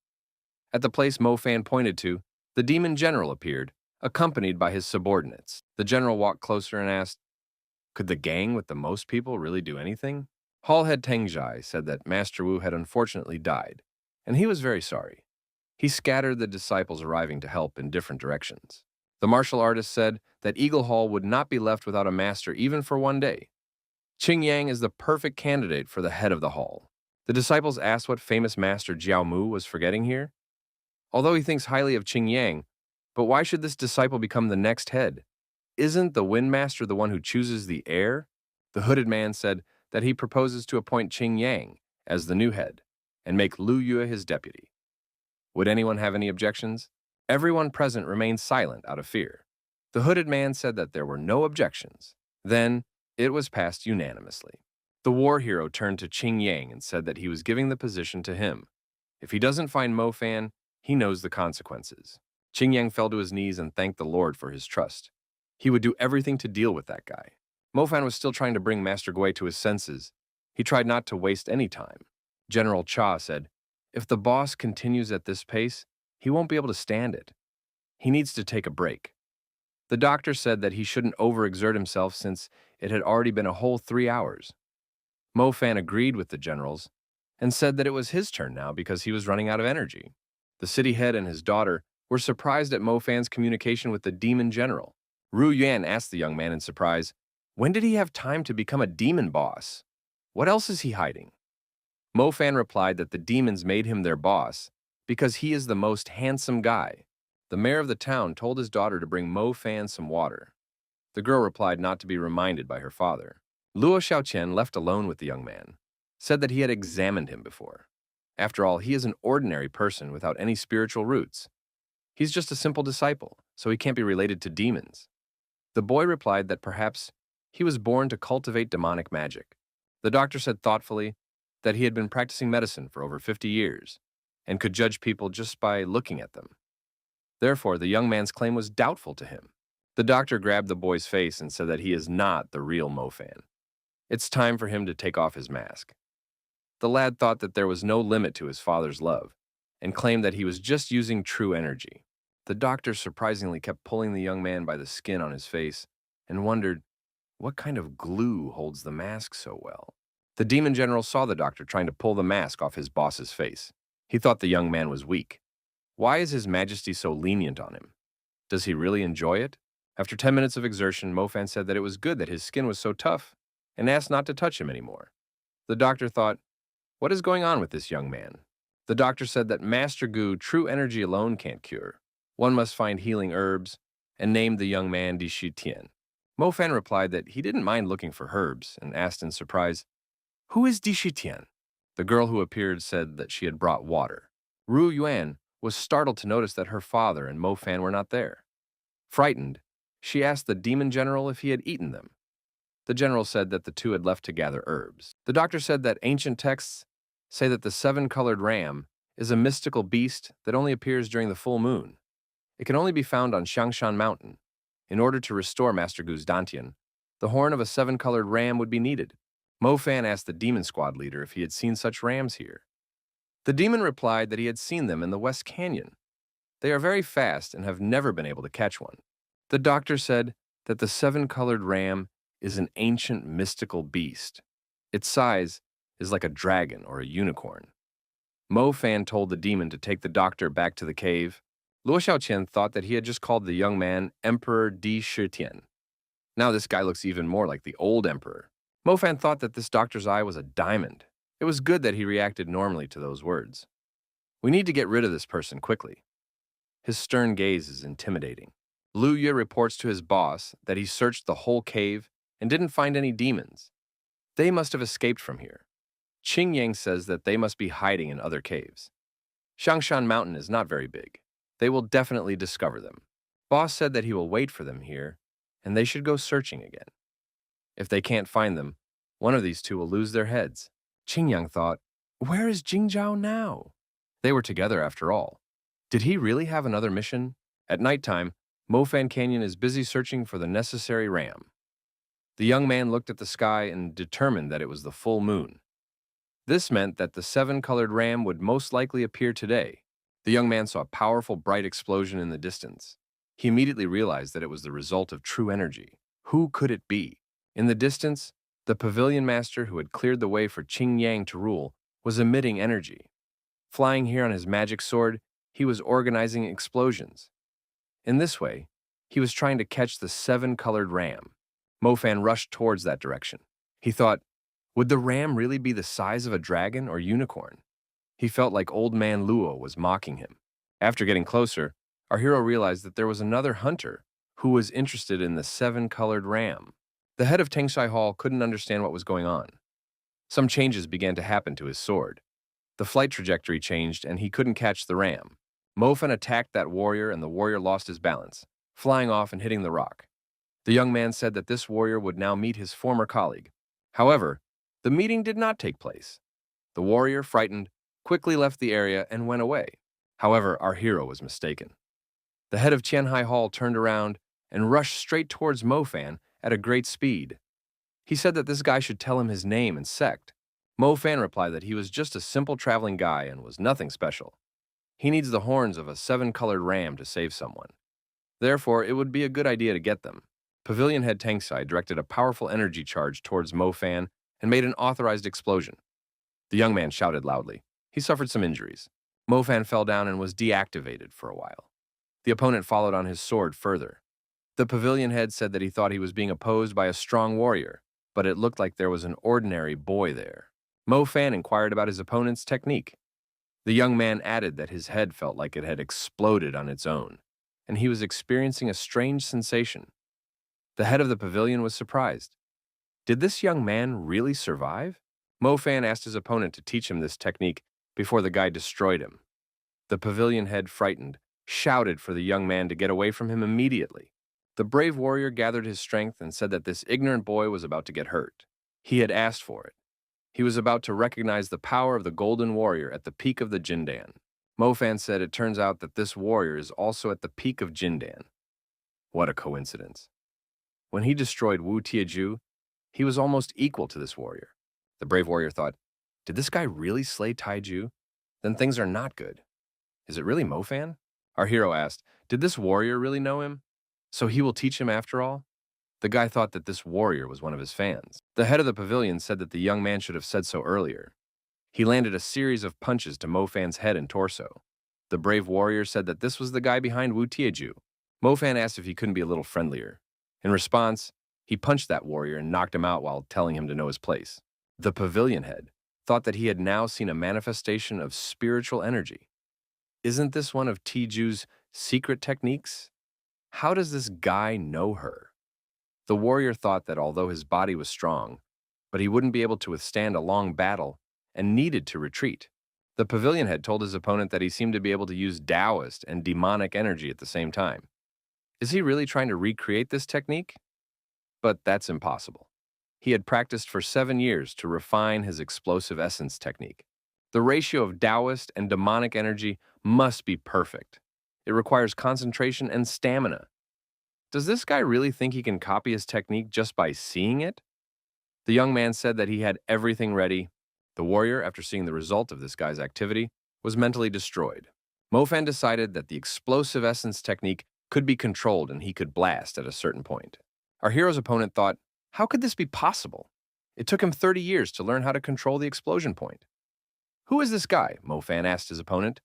At the place Mofan pointed to, the demon general appeared, accompanied by his subordinates. The general walked closer and asked, "Could the gang with the most people really do anything?" Hallhead Tengjai said that Master Wu had unfortunately died, and he was very sorry. He scattered the disciples arriving to help in different directions. The martial artist said that Eagle Hall would not be left without a master even for one day. Qing Yang is the perfect candidate for the head of the hall. The disciples asked what famous master Jiao Mu was forgetting here. Although he thinks highly of Qing Yang, but why should this disciple become the next head? Isn't the Wind Master the one who chooses the heir? The hooded man said that he proposes to appoint Qing Yang as the new head and make Lu Yue his deputy. Would anyone have any objections? Everyone present remained silent out of fear. The hooded man said that there were no objections. Then, it was passed unanimously. The war hero turned to Qing Yang and said that he was giving the position to him. If he doesn't find Mofan, he knows the consequences. Qing Yang fell to his knees and thanked the Lord for his trust. He would do everything to deal with that guy. Mofan was still trying to bring Master Gui to his senses. He tried not to waste any time. General Cha said, "If the boss continues at this pace, he won't be able to stand it. He needs to take a break." The doctor said that he shouldn't overexert himself since it had already been a whole 3 hours. Mofan agreed with the generals and said that it was his turn now because he was running out of energy. The city head and his daughter were surprised at Mofan's communication with the demon general. Ru Yuan asked the young man in surprise, when did he have time to become a demon boss? What else is he hiding? Mofan replied that the demons made him their boss because he is the most handsome guy. The mayor of the town told his daughter to bring Mofan some water. The girl replied not to be reminded by her father. Luo Xiaoqian, left alone with the young man, said that he had examined him before. After all, he is an ordinary person without any spiritual roots. He's just a simple disciple, so he can't be related to demons. The boy replied that perhaps he was born to cultivate demonic magic. The doctor said thoughtfully that he had been practicing medicine for over 50 years and could judge people just by looking at them. Therefore, the young man's claim was doubtful to him. The doctor grabbed the boy's face and said that he is not the real Mofan. It's time for him to take off his mask. The lad thought that there was no limit to his father's love and claimed that he was just using true energy. The doctor surprisingly kept pulling the young man by the skin on his face and wondered what kind of glue holds the mask so well. The demon general saw the doctor trying to pull the mask off his boss's face. He thought the young man was weak. Why is His Majesty so lenient on him? Does he really enjoy it? After 10 minutes of exertion, Mofan said that it was good that his skin was so tough and asked not to touch him anymore. The doctor thought, what is going on with this young man? The doctor said that Master Gu true energy alone can't cure. One must find healing herbs and named the young man Di Shi Tian. Mofan replied that he didn't mind looking for herbs and asked in surprise, who is Di Shi Tian? The girl who appeared said that she had brought water. Ru Yuan was startled to notice that her father and Mofan were not there. Frightened, she asked the demon general if he had eaten them. The general said that the two had left to gather herbs. The doctor said that ancient texts say that the 7-colored ram is a mystical beast that only appears during the full moon. It can only be found on Xiangshan Mountain. In order to restore Master Gu's Dantian, the horn of a 7-colored ram would be needed. Mofan asked the demon squad leader if he had seen such rams here. The demon replied that he had seen them in the West Canyon. They are very fast and have never been able to catch one. The doctor said that the 7-colored ram is an ancient mystical beast. Its size is like a dragon or a unicorn. Mofan told the demon to take the doctor back to the cave. Luo Xiaoqian thought that he had just called the young man Emperor Di Shitian. Now this guy looks even more like the old emperor. Mofan thought that this doctor's eye was a diamond. It was good that he reacted normally to those words. We need to get rid of this person quickly. His stern gaze is intimidating. Lu Yue reports to his boss that he searched the whole cave and didn't find any demons. They must have escaped from here. Qing Yang says that they must be hiding in other caves. Xiangshan Mountain is not very big. They will definitely discover them. Boss said that he will wait for them here, and they should go searching again. If they can't find them, one of these two will lose their heads. Qing Yang thought, where is Jingzhao now? They were together after all. Did he really have another mission? At nighttime, Mofan Canyon is busy searching for the necessary ram. The young man looked at the sky and determined that it was the full moon. This meant that the seven-colored ram would most likely appear today. The young man saw a powerful, bright explosion in the distance. He immediately realized that it was the result of true energy. Who could it be? In the distance, the pavilion master who had cleared the way for Qing Yang to rule was emitting energy. Flying here on his magic sword, he was organizing explosions. In this way, he was trying to catch the seven-colored ram. Mofan rushed towards that direction. He thought, would the ram really be the size of a dragon or unicorn? He felt like Old Man Luo was mocking him. After getting closer, our hero realized that there was another hunter who was interested in the seven-colored ram. The head of Tengsai Hall couldn't understand what was going on. Some changes began to happen to his sword. The flight trajectory changed and he couldn't catch the ram. Mofan attacked that warrior and the warrior lost his balance, flying off and hitting the rock. The young man said that this warrior would now meet his former colleague. However, the meeting did not take place. The warrior, frightened, quickly left the area and went away. However, our hero was mistaken. The head of Tianhai Hall turned around and rushed straight towards Mofan at a great speed. He said that this guy should tell him his name and sect. Mofan replied that he was just a simple traveling guy and was nothing special. He needs the horns of a seven-colored ram to save someone. Therefore, it would be a good idea to get them. Pavilion head Tengsai directed a powerful energy charge towards Mofan and made an authorized explosion. The young man shouted loudly. He suffered some injuries. Mofan fell down and was deactivated for a while. The opponent followed on his sword further. The pavilion head said that he thought he was being opposed by a strong warrior, but it looked like there was an ordinary boy there. Mofan inquired about his opponent's technique. The young man added that his head felt like it had exploded on its own, and he was experiencing a strange sensation. The head of the pavilion was surprised. Did this young man really survive? Mofan asked his opponent to teach him this technique before the guy destroyed him. The pavilion head, frightened, shouted for the young man to get away from him immediately. The brave warrior gathered his strength and said that this ignorant boy was about to get hurt. He had asked for it. He was about to recognize the power of the golden warrior at the peak of the Jindan. Mofan said it turns out that this warrior is also at the peak of Jindan. What a coincidence. When he destroyed Wu Tieju, he was almost equal to this warrior. The brave warrior thought, did this guy really slay Taiju? Then things are not good. Is it really Mofan? Our hero asked, did this warrior really know him? So he will teach him after all? The guy thought that this warrior was one of his fans. The head of the pavilion said that the young man should have said so earlier. He landed a series of punches to Mofan's head and torso. The brave warrior said that this was the guy behind Wu Tieju. Mofan asked if he couldn't be a little friendlier. In response, he punched that warrior and knocked him out while telling him to know his place. The pavilion head thought that he had now seen a manifestation of spiritual energy. Isn't this one of Tiju's secret techniques? How does this guy know her? The warrior thought that although his body was strong, but he wouldn't be able to withstand a long battle and needed to retreat. The pavilion head told his opponent that he seemed to be able to use Taoist and demonic energy at the same time. Is he really trying to recreate this technique? But that's impossible. He had practiced for 7 years to refine his explosive essence technique. The ratio of Taoist and demonic energy must be perfect. It requires concentration and stamina. Does this guy really think he can copy his technique just by seeing it? The young man said that he had everything ready. The warrior, after seeing the result of this guy's activity, was mentally destroyed. Mofan decided that the explosive essence technique could be controlled and he could blast at a certain point. Our hero's opponent thought, how could this be possible? It took him 30 years to learn how to control the explosion point. Who is this guy? Mofan asked his opponent.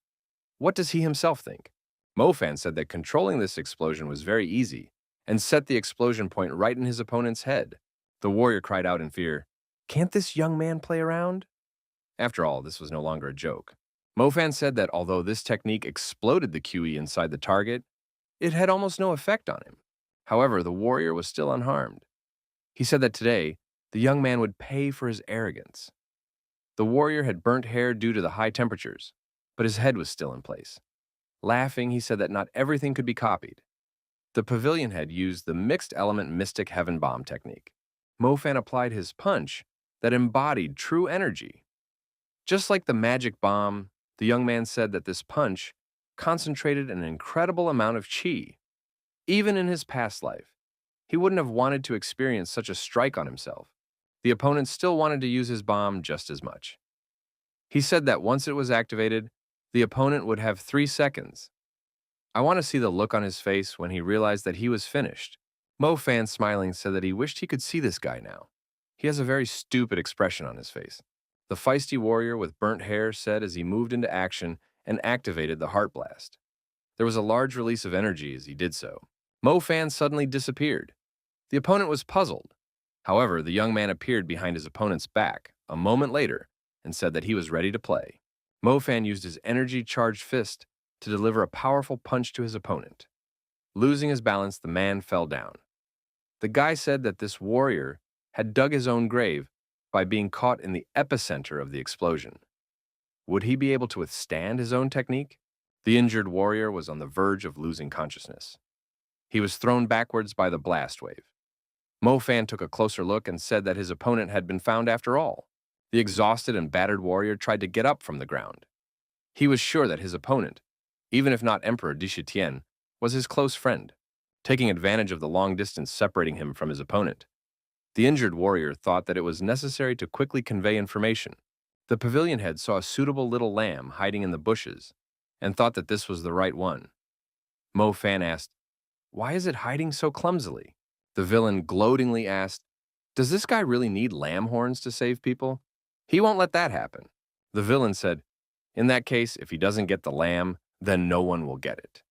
What does he himself think? Mofan said that controlling this explosion was very easy and set the explosion point right in his opponent's head. The warrior cried out in fear, can't this young man play around? After all, this was no longer a joke. Mofan said that although this technique exploded the QE inside the target, it had almost no effect on him. However, the warrior was still unharmed. He said that today, the young man would pay for his arrogance. The warrior had burnt hair due to the high temperatures, but his head was still in place. Laughing, he said that not everything could be copied. The pavilion head used the mixed element mystic heaven bomb technique. Mofan applied his punch that embodied true energy. Just like the magic bomb, the young man said that this punch concentrated an incredible amount of qi. Even in his past life, he wouldn't have wanted to experience such a strike on himself. The opponent still wanted to use his bomb just as much. He said that once it was activated, the opponent would have 3 seconds. I want to see the look on his face when he realized that he was finished. Mo Fan, smiling, said that he wished he could see this guy now. He has a very stupid expression on his face. The feisty warrior with burnt hair said as he moved into action and activated the Heart Blast. There was a large release of energy as he did so. Mo Fan suddenly disappeared. The opponent was puzzled. However, the young man appeared behind his opponent's back a moment later and said that he was ready to play. Mo Fan used his energy-charged fist to deliver a powerful punch to his opponent. Losing his balance, the man fell down. The guy said that this warrior had dug his own grave by being caught in the epicenter of the explosion. Would he be able to withstand his own technique? The injured warrior was on the verge of losing consciousness. He was thrown backwards by the blast wave. Mo Fan took a closer look and said that his opponent had been found after all. The exhausted and battered warrior tried to get up from the ground. He was sure that his opponent, even if not Emperor Dishitian, was his close friend, taking advantage of the long distance separating him from his opponent. The injured warrior thought that it was necessary to quickly convey information. The pavilion head saw a suitable little lamb hiding in the bushes and thought that this was the right one. Mo Fan asked, "Why is it hiding so clumsily?" The villain gloatingly asked, "Does this guy really need lamb horns to save people? He won't let that happen." The villain said, "In that case, if he doesn't get the lamb, then no one will get it,"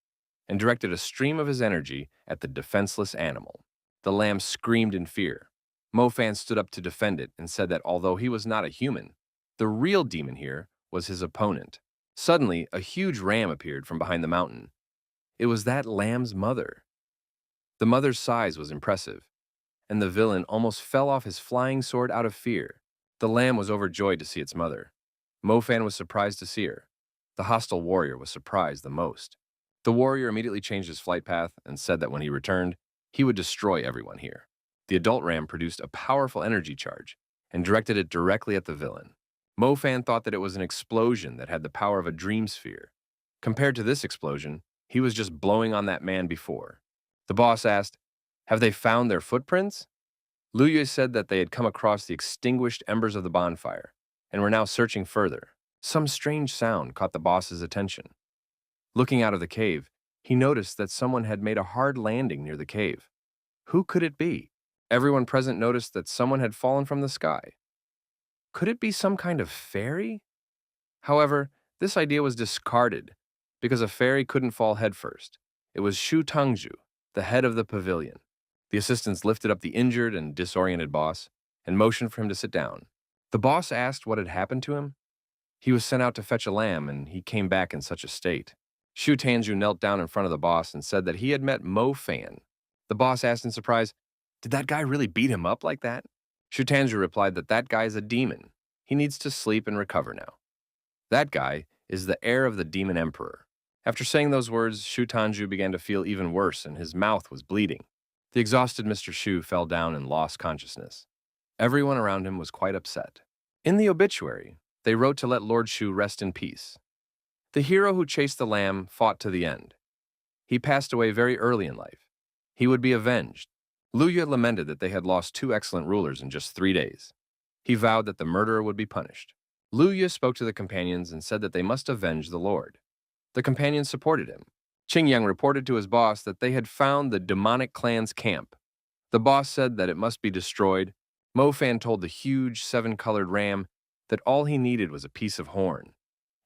and directed a stream of his energy at the defenseless animal. The lamb screamed in fear. Mo Fan stood up to defend it and said that although he was not a human, the real demon here was his opponent. Suddenly, a huge ram appeared from behind the mountain. It was that lamb's mother. The mother's size was impressive, and the villain almost fell off his flying sword out of fear. The lamb was overjoyed to see its mother. Mo Fan was surprised to see her. The hostile warrior was surprised the most. The warrior immediately changed his flight path and said that when he returned, he would destroy everyone here. The adult ram produced a powerful energy charge and directed it directly at the villain. Mo Fan thought that it was an explosion that had the power of a dream sphere. Compared to this explosion, he was just blowing on that man before. The boss asked, "Have they found their footprints?" Lu Yue said that they had come across the extinguished embers of the bonfire and were now searching further. Some strange sound caught the boss's attention. Looking out of the cave, he noticed that someone had made a hard landing near the cave. Who could it be? Everyone present noticed that someone had fallen from the sky. Could it be some kind of fairy? However, this idea was discarded because a fairy couldn't fall headfirst. It was Shu Tangju, the head of the pavilion. The assistants lifted up the injured and disoriented boss and motioned for him to sit down. The boss asked what had happened to him. He was sent out to fetch a lamb, and he came back in such a state. Shu Tangju knelt down in front of the boss and said that he had met Mo Fan. The boss asked in surprise, "Did that guy really beat him up like that?" Shu Tangju replied that that guy is a demon. He needs to sleep and recover now. That guy is the heir of the demon emperor. After saying those words, Shu Tangju began to feel even worse and his mouth was bleeding. The exhausted Mr. Shu fell down and lost consciousness. Everyone around him was quite upset. In the obituary, they wrote to let Lord Shu rest in peace. The hero who chased the lamb fought to the end. He passed away very early in life. He would be avenged. Lu Yue lamented that they had lost 2 excellent rulers in just 3 days. He vowed that the murderer would be punished. Lu Yue spoke to the companions and said that they must avenge the Lord. The companions supported him. Qingyang reported to his boss that they had found the demonic clan's camp. The boss said that it must be destroyed. Mo Fan told the huge 7-colored ram that all he needed was a piece of horn.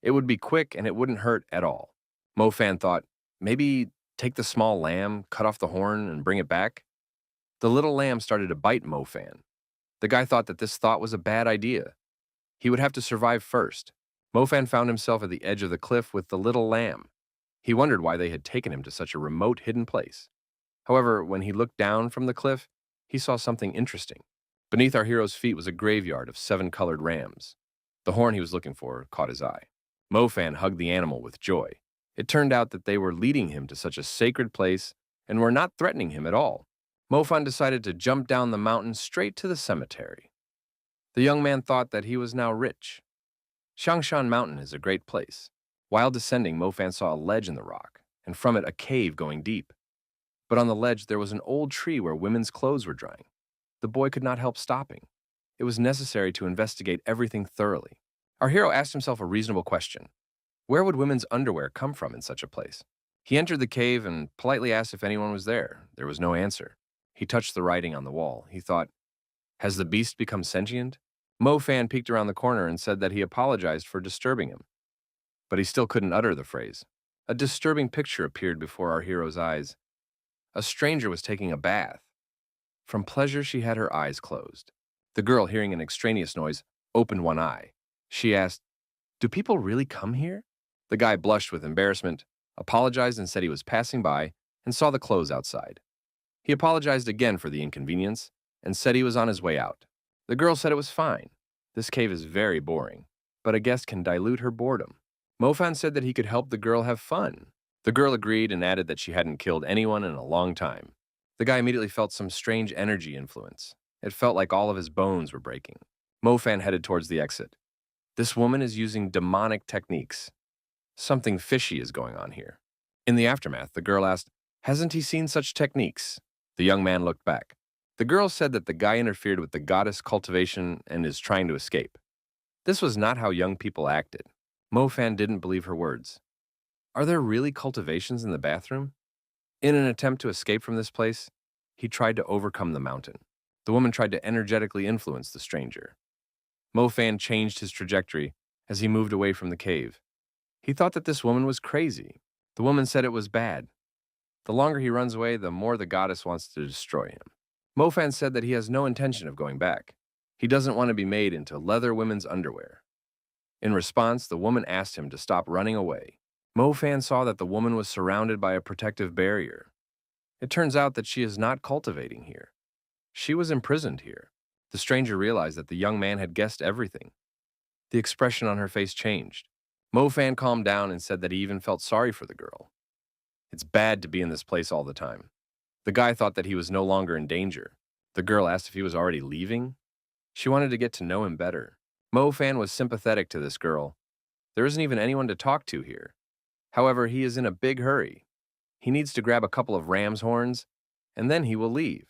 It would be quick and it wouldn't hurt at all. Mo Fan thought, maybe take the small lamb, cut off the horn, and bring it back? The little lamb started to bite Mo Fan. The guy thought that this thought was a bad idea. He would have to survive first. Mo Fan found himself at the edge of the cliff with the little lamb. He wondered why they had taken him to such a remote, hidden place. However, when he looked down from the cliff, he saw something interesting. Beneath our hero's feet was a graveyard of 7-colored rams. The horn he was looking for caught his eye. Mo Fan hugged the animal with joy. It turned out that they were leading him to such a sacred place and were not threatening him at all. Mo Fan decided to jump down the mountain straight to the cemetery. The young man thought that he was now rich. Shangshan Mountain is a great place. While descending, Mo Fan saw a ledge in the rock, and from it a cave going deep. But on the ledge, there was an old tree where women's clothes were drying. The boy could not help stopping. It was necessary to investigate everything thoroughly. Our hero asked himself a reasonable question. Where would women's underwear come from in such a place? He entered the cave and politely asked if anyone was there. There was no answer. He touched the writing on the wall. He thought, has the beast become sentient? Mo Fan peeked around the corner and said that he apologized for disturbing him. But he still couldn't utter the phrase. A disturbing picture appeared before our hero's eyes. A stranger was taking a bath. From pleasure, she had her eyes closed. The girl, hearing an extraneous noise, opened one eye. She asked, do people really come here? The guy blushed with embarrassment, apologized and said he was passing by and saw the clothes outside. He apologized again for the inconvenience and said he was on his way out. The girl said it was fine. This cave is very boring, but a guest can dilute her boredom. Mofan said that he could help the girl have fun. The girl agreed and added that she hadn't killed anyone in a long time. The guy immediately felt some strange energy influence. It felt like all of his bones were breaking. Mofan headed towards the exit. This woman is using demonic techniques. Something fishy is going on here. In the aftermath, the girl asked, hasn't he seen such techniques? The young man looked back. The girl said that the guy interfered with the goddess cultivation and is trying to escape. This was not how young people acted. Mofan didn't believe her words. Are there really cultivations in the bathroom? In an attempt to escape from this place, he tried to overcome the mountain. The woman tried to energetically influence the stranger. Mofan changed his trajectory as he moved away from the cave. He thought that this woman was crazy. The woman said it was bad. The longer he runs away, the more the goddess wants to destroy him. Mofan said that he has no intention of going back. He doesn't want to be made into leather women's underwear. In response, the woman asked him to stop running away. Mofan saw that the woman was surrounded by a protective barrier. It turns out that she is not cultivating here. She was imprisoned here. The stranger realized that the young man had guessed everything. The expression on her face changed. Mofan calmed down and said that he even felt sorry for the girl. It's bad to be in this place all the time. The guy thought that he was no longer in danger. The girl asked if he was already leaving. She wanted to get to know him better. Mofan was sympathetic to this girl. There isn't even anyone to talk to here. However, he is in a big hurry. He needs to grab a couple of ram's horns, and then he will leave.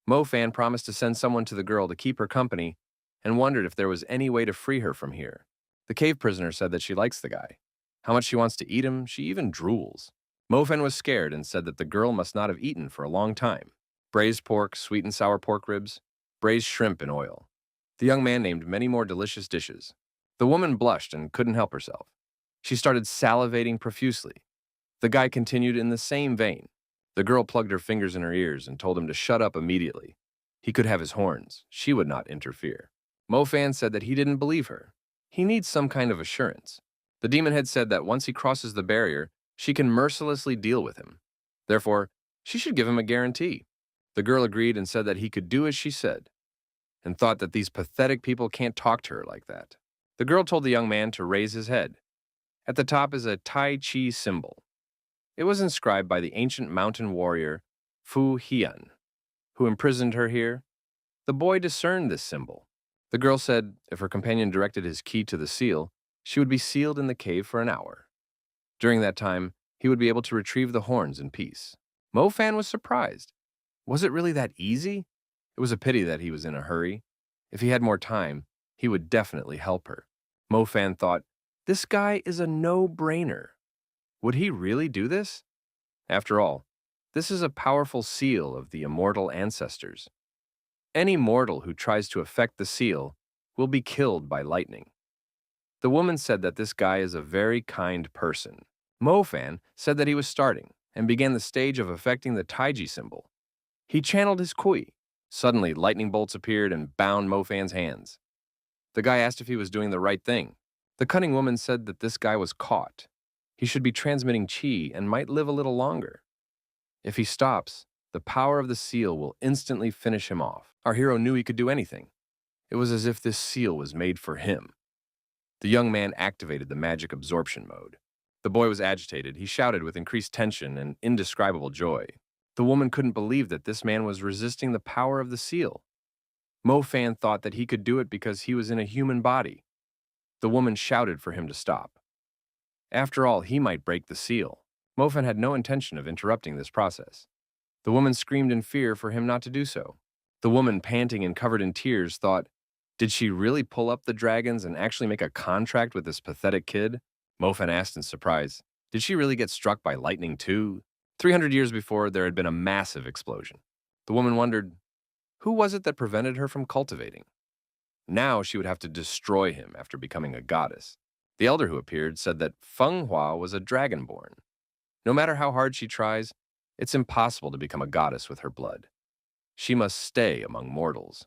Mofan promised to send someone to the girl to keep her company and wondered if there was any way to free her from here. The cave prisoner said that she likes the guy. How much she wants to eat him, she even drools. Mofan was scared and said that the girl must not have eaten for a long time. Braised pork, sweet and sour pork ribs, braised shrimp in oil. The young man named many more delicious dishes. The woman blushed and couldn't help herself. She started salivating profusely. The guy continued in the same vein. The girl plugged her fingers in her ears and told him to shut up immediately. He could have his horns. She would not interfere. Mofan said that he didn't believe her. He needs some kind of assurance. The demon head said that once he crosses the barrier, she can mercilessly deal with him. Therefore, she should give him a guarantee. The girl agreed and said that he could do as she said, and thought that these pathetic people can't talk to her like that. The girl told the young man to raise his head. At the top is a Tai Chi symbol. It was inscribed by the ancient mountain warrior Fuhiang, who imprisoned her here. The boy discerned this symbol. The girl said if her companion directed his key to the seal, she would be sealed in the cave for an hour. During that time, he would be able to retrieve the horns in peace. Mofan was surprised. Was it really that easy? It was a pity that he was in a hurry. If he had more time, he would definitely help her. Mofan thought, this guy is a no-brainer. Would he really do this? After all, this is a powerful seal of the immortal ancestors. Any mortal who tries to affect the seal will be killed by lightning. The woman said that this guy is a very kind person. Mofan said that he was starting and began the stage of affecting the Taiji symbol. He channeled his Kui. Suddenly, lightning bolts appeared and bound Mofan's hands. The guy asked if he was doing the right thing. The cunning woman said that this guy was caught. He should be transmitting chi and might live a little longer. If he stops, the power of the seal will instantly finish him off. Our hero knew he could do anything. It was as if this seal was made for him. The young man activated the magic absorption mode. The boy was agitated. He shouted with increased tension and indescribable joy. The woman couldn't believe that this man was resisting the power of the seal. Mofan thought that he could do it because he was in a human body. The woman shouted for him to stop. After all, he might break the seal. Mofan had no intention of interrupting this process. The woman screamed in fear for him not to do so. The woman, panting and covered in tears, thought, did she really pull up the dragons and actually make a contract with this pathetic kid? Mofan asked in surprise. Did she really get struck by lightning too? 300 years before, there had been a massive explosion. The woman wondered, who was it that prevented her from cultivating? Now she would have to destroy him after becoming a goddess. The elder who appeared said that Fenghua was a dragonborn. No matter how hard she tries, it's impossible to become a goddess with her blood. She must stay among mortals,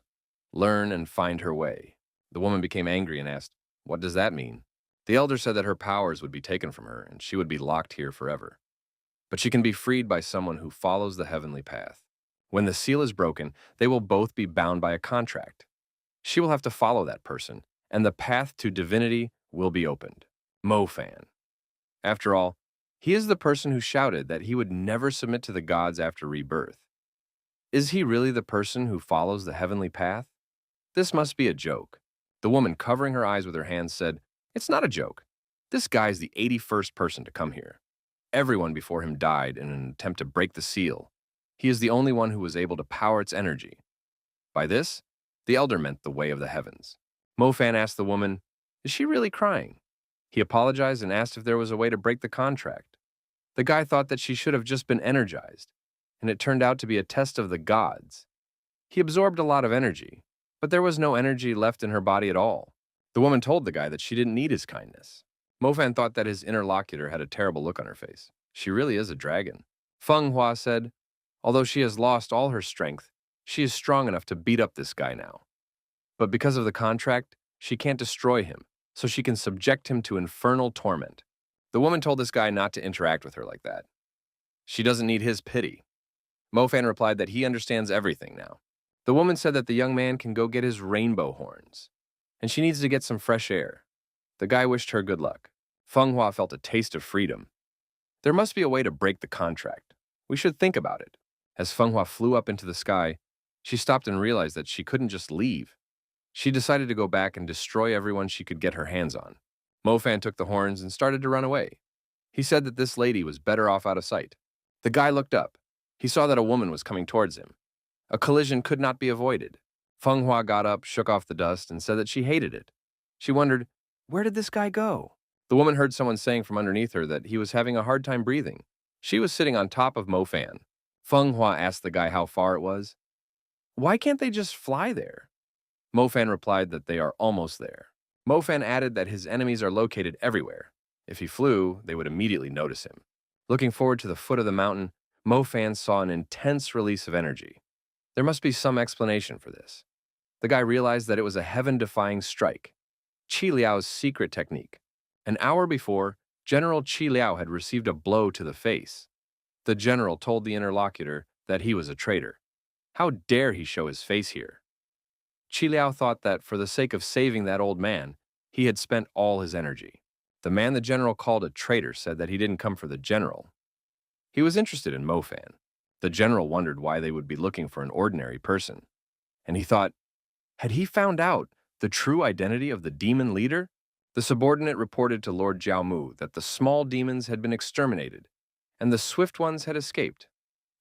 learn and find her way. The woman became angry and asked, what does that mean? The elder said that her powers would be taken from her and she would be locked here forever. But she can be freed by someone who follows the heavenly path. When the seal is broken, they will both be bound by a contract. She will have to follow that person, and the path to divinity will be opened. Mofan. After all, he is the person who shouted that he would never submit to the gods after rebirth. Is he really the person who follows the heavenly path? This must be a joke. The woman, covering her eyes with her hands, said, it's not a joke. This guy is the 81st person to come here. Everyone before him died in an attempt to break the seal. He is the only one who was able to power its energy. By this, the elder meant the way of the heavens. Mofan asked the woman, is she really crying? He apologized and asked if there was a way to break the contract. The guy thought that she should have just been energized, and it turned out to be a test of the gods. He absorbed a lot of energy, but there was no energy left in her body at all. The woman told the guy that she didn't need his kindness. Mofan thought that his interlocutor had a terrible look on her face. She really is a dragon. Fenghua said, although she has lost all her strength, she is strong enough to beat up this guy now. But because of the contract, she can't destroy him, so she can subject him to infernal torment. The woman told this guy not to interact with her like that. She doesn't need his pity. Mofan replied that he understands everything now. The woman said that the young man can go get his rainbow horns, and she needs to get some fresh air. The guy wished her good luck. Fenghua felt a taste of freedom. There must be a way to break the contract. We should think about it. As Fenghua flew up into the sky, she stopped and realized that she couldn't just leave. She decided to go back and destroy everyone she could get her hands on. Mofan took the horns and started to run away. He said that this lady was better off out of sight. The guy looked up. He saw that a woman was coming towards him. A collision could not be avoided. Fenghua got up, shook off the dust, and said that she hated it. She wondered, where did this guy go? The woman heard someone saying from underneath her that he was having a hard time breathing. She was sitting on top of Mofan. Fenghua asked the guy how far it was. Why can't they just fly there? Mofan replied that they are almost there. Mofan added that his enemies are located everywhere. If he flew, they would immediately notice him. Looking forward to the foot of the mountain, Mofan saw an intense release of energy. There must be some explanation for this. The guy realized that it was a heaven-defying strike, Qi Liao's secret technique. An hour before, General Qi Liao had received a blow to the face. The general told the interlocutor that he was a traitor. How dare he show his face here? Qi Liao thought that for the sake of saving that old man, he had spent all his energy. The man the general called a traitor said that he didn't come for the general. He was interested in Mofan. The general wondered why they would be looking for an ordinary person. And he thought, had he found out the true identity of the demon leader? The subordinate reported to Lord Jiaomu that the small demons had been exterminated, and the swift ones had escaped.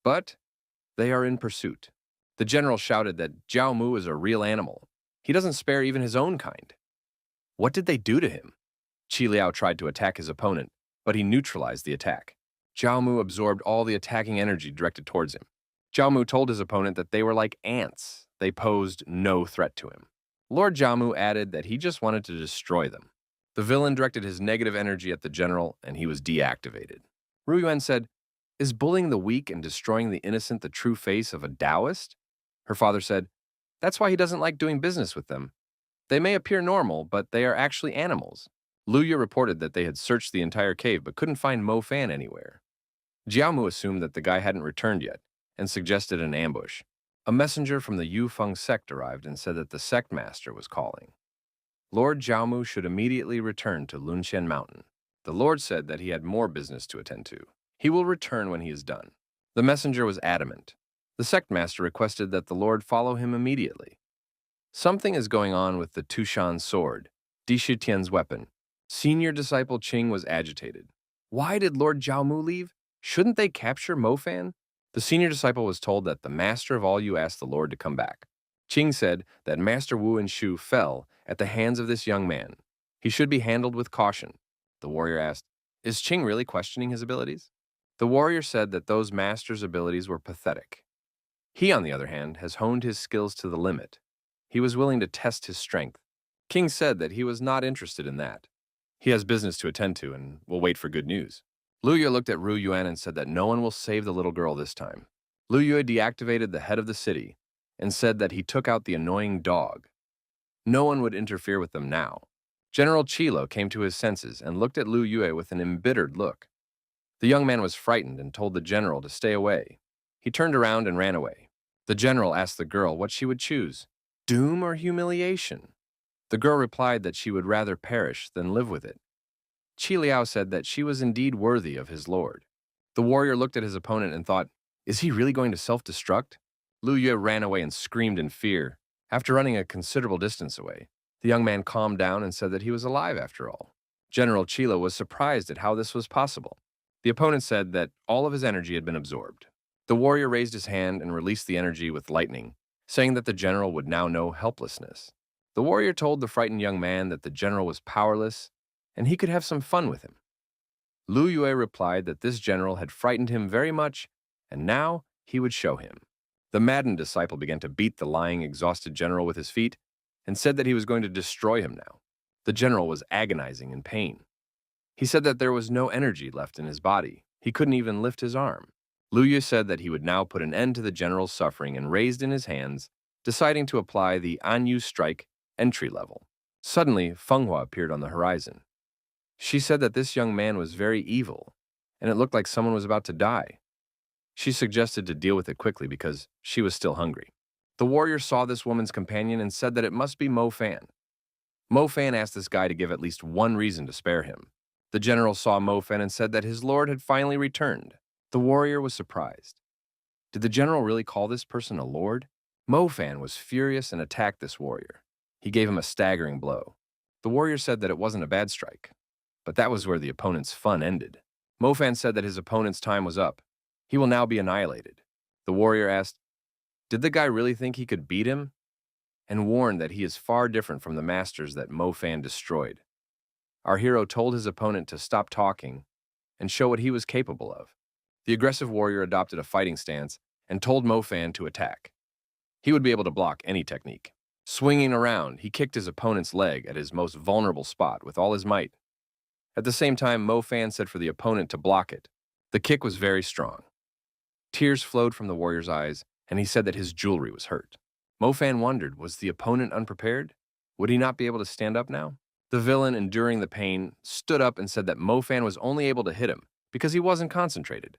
But they are in pursuit. The general shouted that Jiaomu is a real animal. He doesn't spare even his own kind. What did they do to him? Qi Liao tried to attack his opponent, but he neutralized the attack. Jiaomu absorbed all the attacking energy directed towards him. Jiaomu told his opponent that they were like ants. They posed no threat to him. Lord Jiaomu added that he just wanted to destroy them. The villain directed his negative energy at the general, and he was deactivated. Ru Yuan said, is bullying the weak and destroying the innocent the true face of a Taoist? Her father said, that's why he doesn't like doing business with them. They may appear normal, but they are actually animals. Lu Yu reported that they had searched the entire cave but couldn't find Mofan anywhere. Jiaomu assumed that the guy hadn't returned yet and suggested an ambush. A messenger from the Yufeng sect arrived and said that the sect master was calling. Lord Jiaomu should immediately return to Lunqian Mountain. The Lord said that he had more business to attend to. He will return when he is done. The messenger was adamant. The sect master requested that the Lord follow him immediately. Something is going on with the Tushan sword, Di Shitian's weapon. Senior disciple Qing was agitated. Why did Lord Jiaomu leave? Shouldn't they capture Mofan? The senior disciple was told that the master of all you asked the Lord to come back. Qing said that Master Wu and Shu fell at the hands of this young man. He should be handled with caution. The warrior asked, "Is Qing really questioning his abilities?" The warrior said that those master's abilities were pathetic. He, on the other hand, has honed his skills to the limit. He was willing to test his strength. King said that he was not interested in that. He has business to attend to and will wait for good news. Lu Yue looked at Ru Yuan and said that no one will save the little girl this time. Lu Yue deactivated the head of the city and said that he took out the annoying dog. No one would interfere with them now. General Chilo came to his senses and looked at Lu Yue with an embittered look. The young man was frightened and told the general to stay away. He turned around and ran away. The general asked the girl what she would choose, doom or humiliation. The girl replied that she would rather perish than live with it. Qi Liao said that she was indeed worthy of his lord. The warrior looked at his opponent and thought, is he really going to self-destruct? Lu Yue ran away and screamed in fear. After running a considerable distance away, the young man calmed down and said that he was alive after all. General Chilo was surprised at how this was possible. The opponent said that all of his energy had been absorbed. The warrior raised his hand and released the energy with lightning, saying that the general would now know helplessness. The warrior told the frightened young man that the general was powerless and he could have some fun with him. Lu Yue replied that this general had frightened him very much and now he would show him. The maddened disciple began to beat the lying, exhausted general with his feet and said that he was going to destroy him now. The general was agonizing in pain. He said that there was no energy left in his body. He couldn't even lift his arm. Lu Yu said that he would now put an end to the general's suffering and raised in his hands, deciding to apply the Anyu strike entry level. Suddenly, Fenghua appeared on the horizon. She said that this young man was very evil, and it looked like someone was about to die. She suggested to deal with it quickly because she was still hungry. The warrior saw this woman's companion and said that it must be Mo Fan. Mo Fan asked this guy to give at least one reason to spare him. The general saw Mo Fan and said that his lord had finally returned. The warrior was surprised. Did the general really call this person a lord? Mo Fan was furious and attacked this warrior. He gave him a staggering blow. The warrior said that it wasn't a bad strike, but that was where the opponent's fun ended. Mo Fan said that his opponent's time was up. He will now be annihilated. The warrior asked, did the guy really think he could beat him? And warned that he is far different from the masters that Mo Fan destroyed. Our hero told his opponent to stop talking and show what he was capable of. The aggressive warrior adopted a fighting stance and told Mo Fan to attack. He would be able to block any technique. Swinging around, he kicked his opponent's leg at his most vulnerable spot with all his might. At the same time, Mo Fan said for the opponent to block it. The kick was very strong. Tears flowed from the warrior's eyes, and he said that his jewelry was hurt. Mo Fan wondered, was the opponent unprepared? Would he not be able to stand up now? The villain, enduring the pain, stood up and said that Mo Fan was only able to hit him because he wasn't concentrated.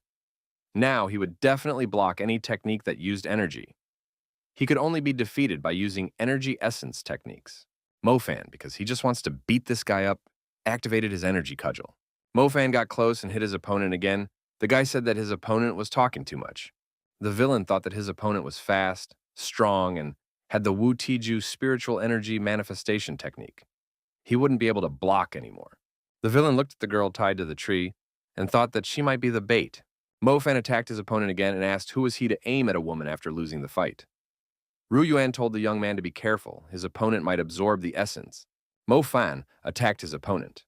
Now he would definitely block any technique that used energy. He could only be defeated by using energy essence techniques. Mo Fan, because he just wants to beat this guy up, activated his energy cudgel. Mo Fan got close and hit his opponent again. The guy said that his opponent was talking too much. The villain thought that his opponent was fast, strong, and had the Wu Tiju spiritual energy manifestation technique. He wouldn't be able to block anymore. The villain looked at the girl tied to the tree and thought that she might be the bait. Mo Fan attacked his opponent again and asked who was he to aim at a woman after losing the fight. Ru Yuan told the young man to be careful. His opponent might absorb the essence. Mo Fan attacked his opponent.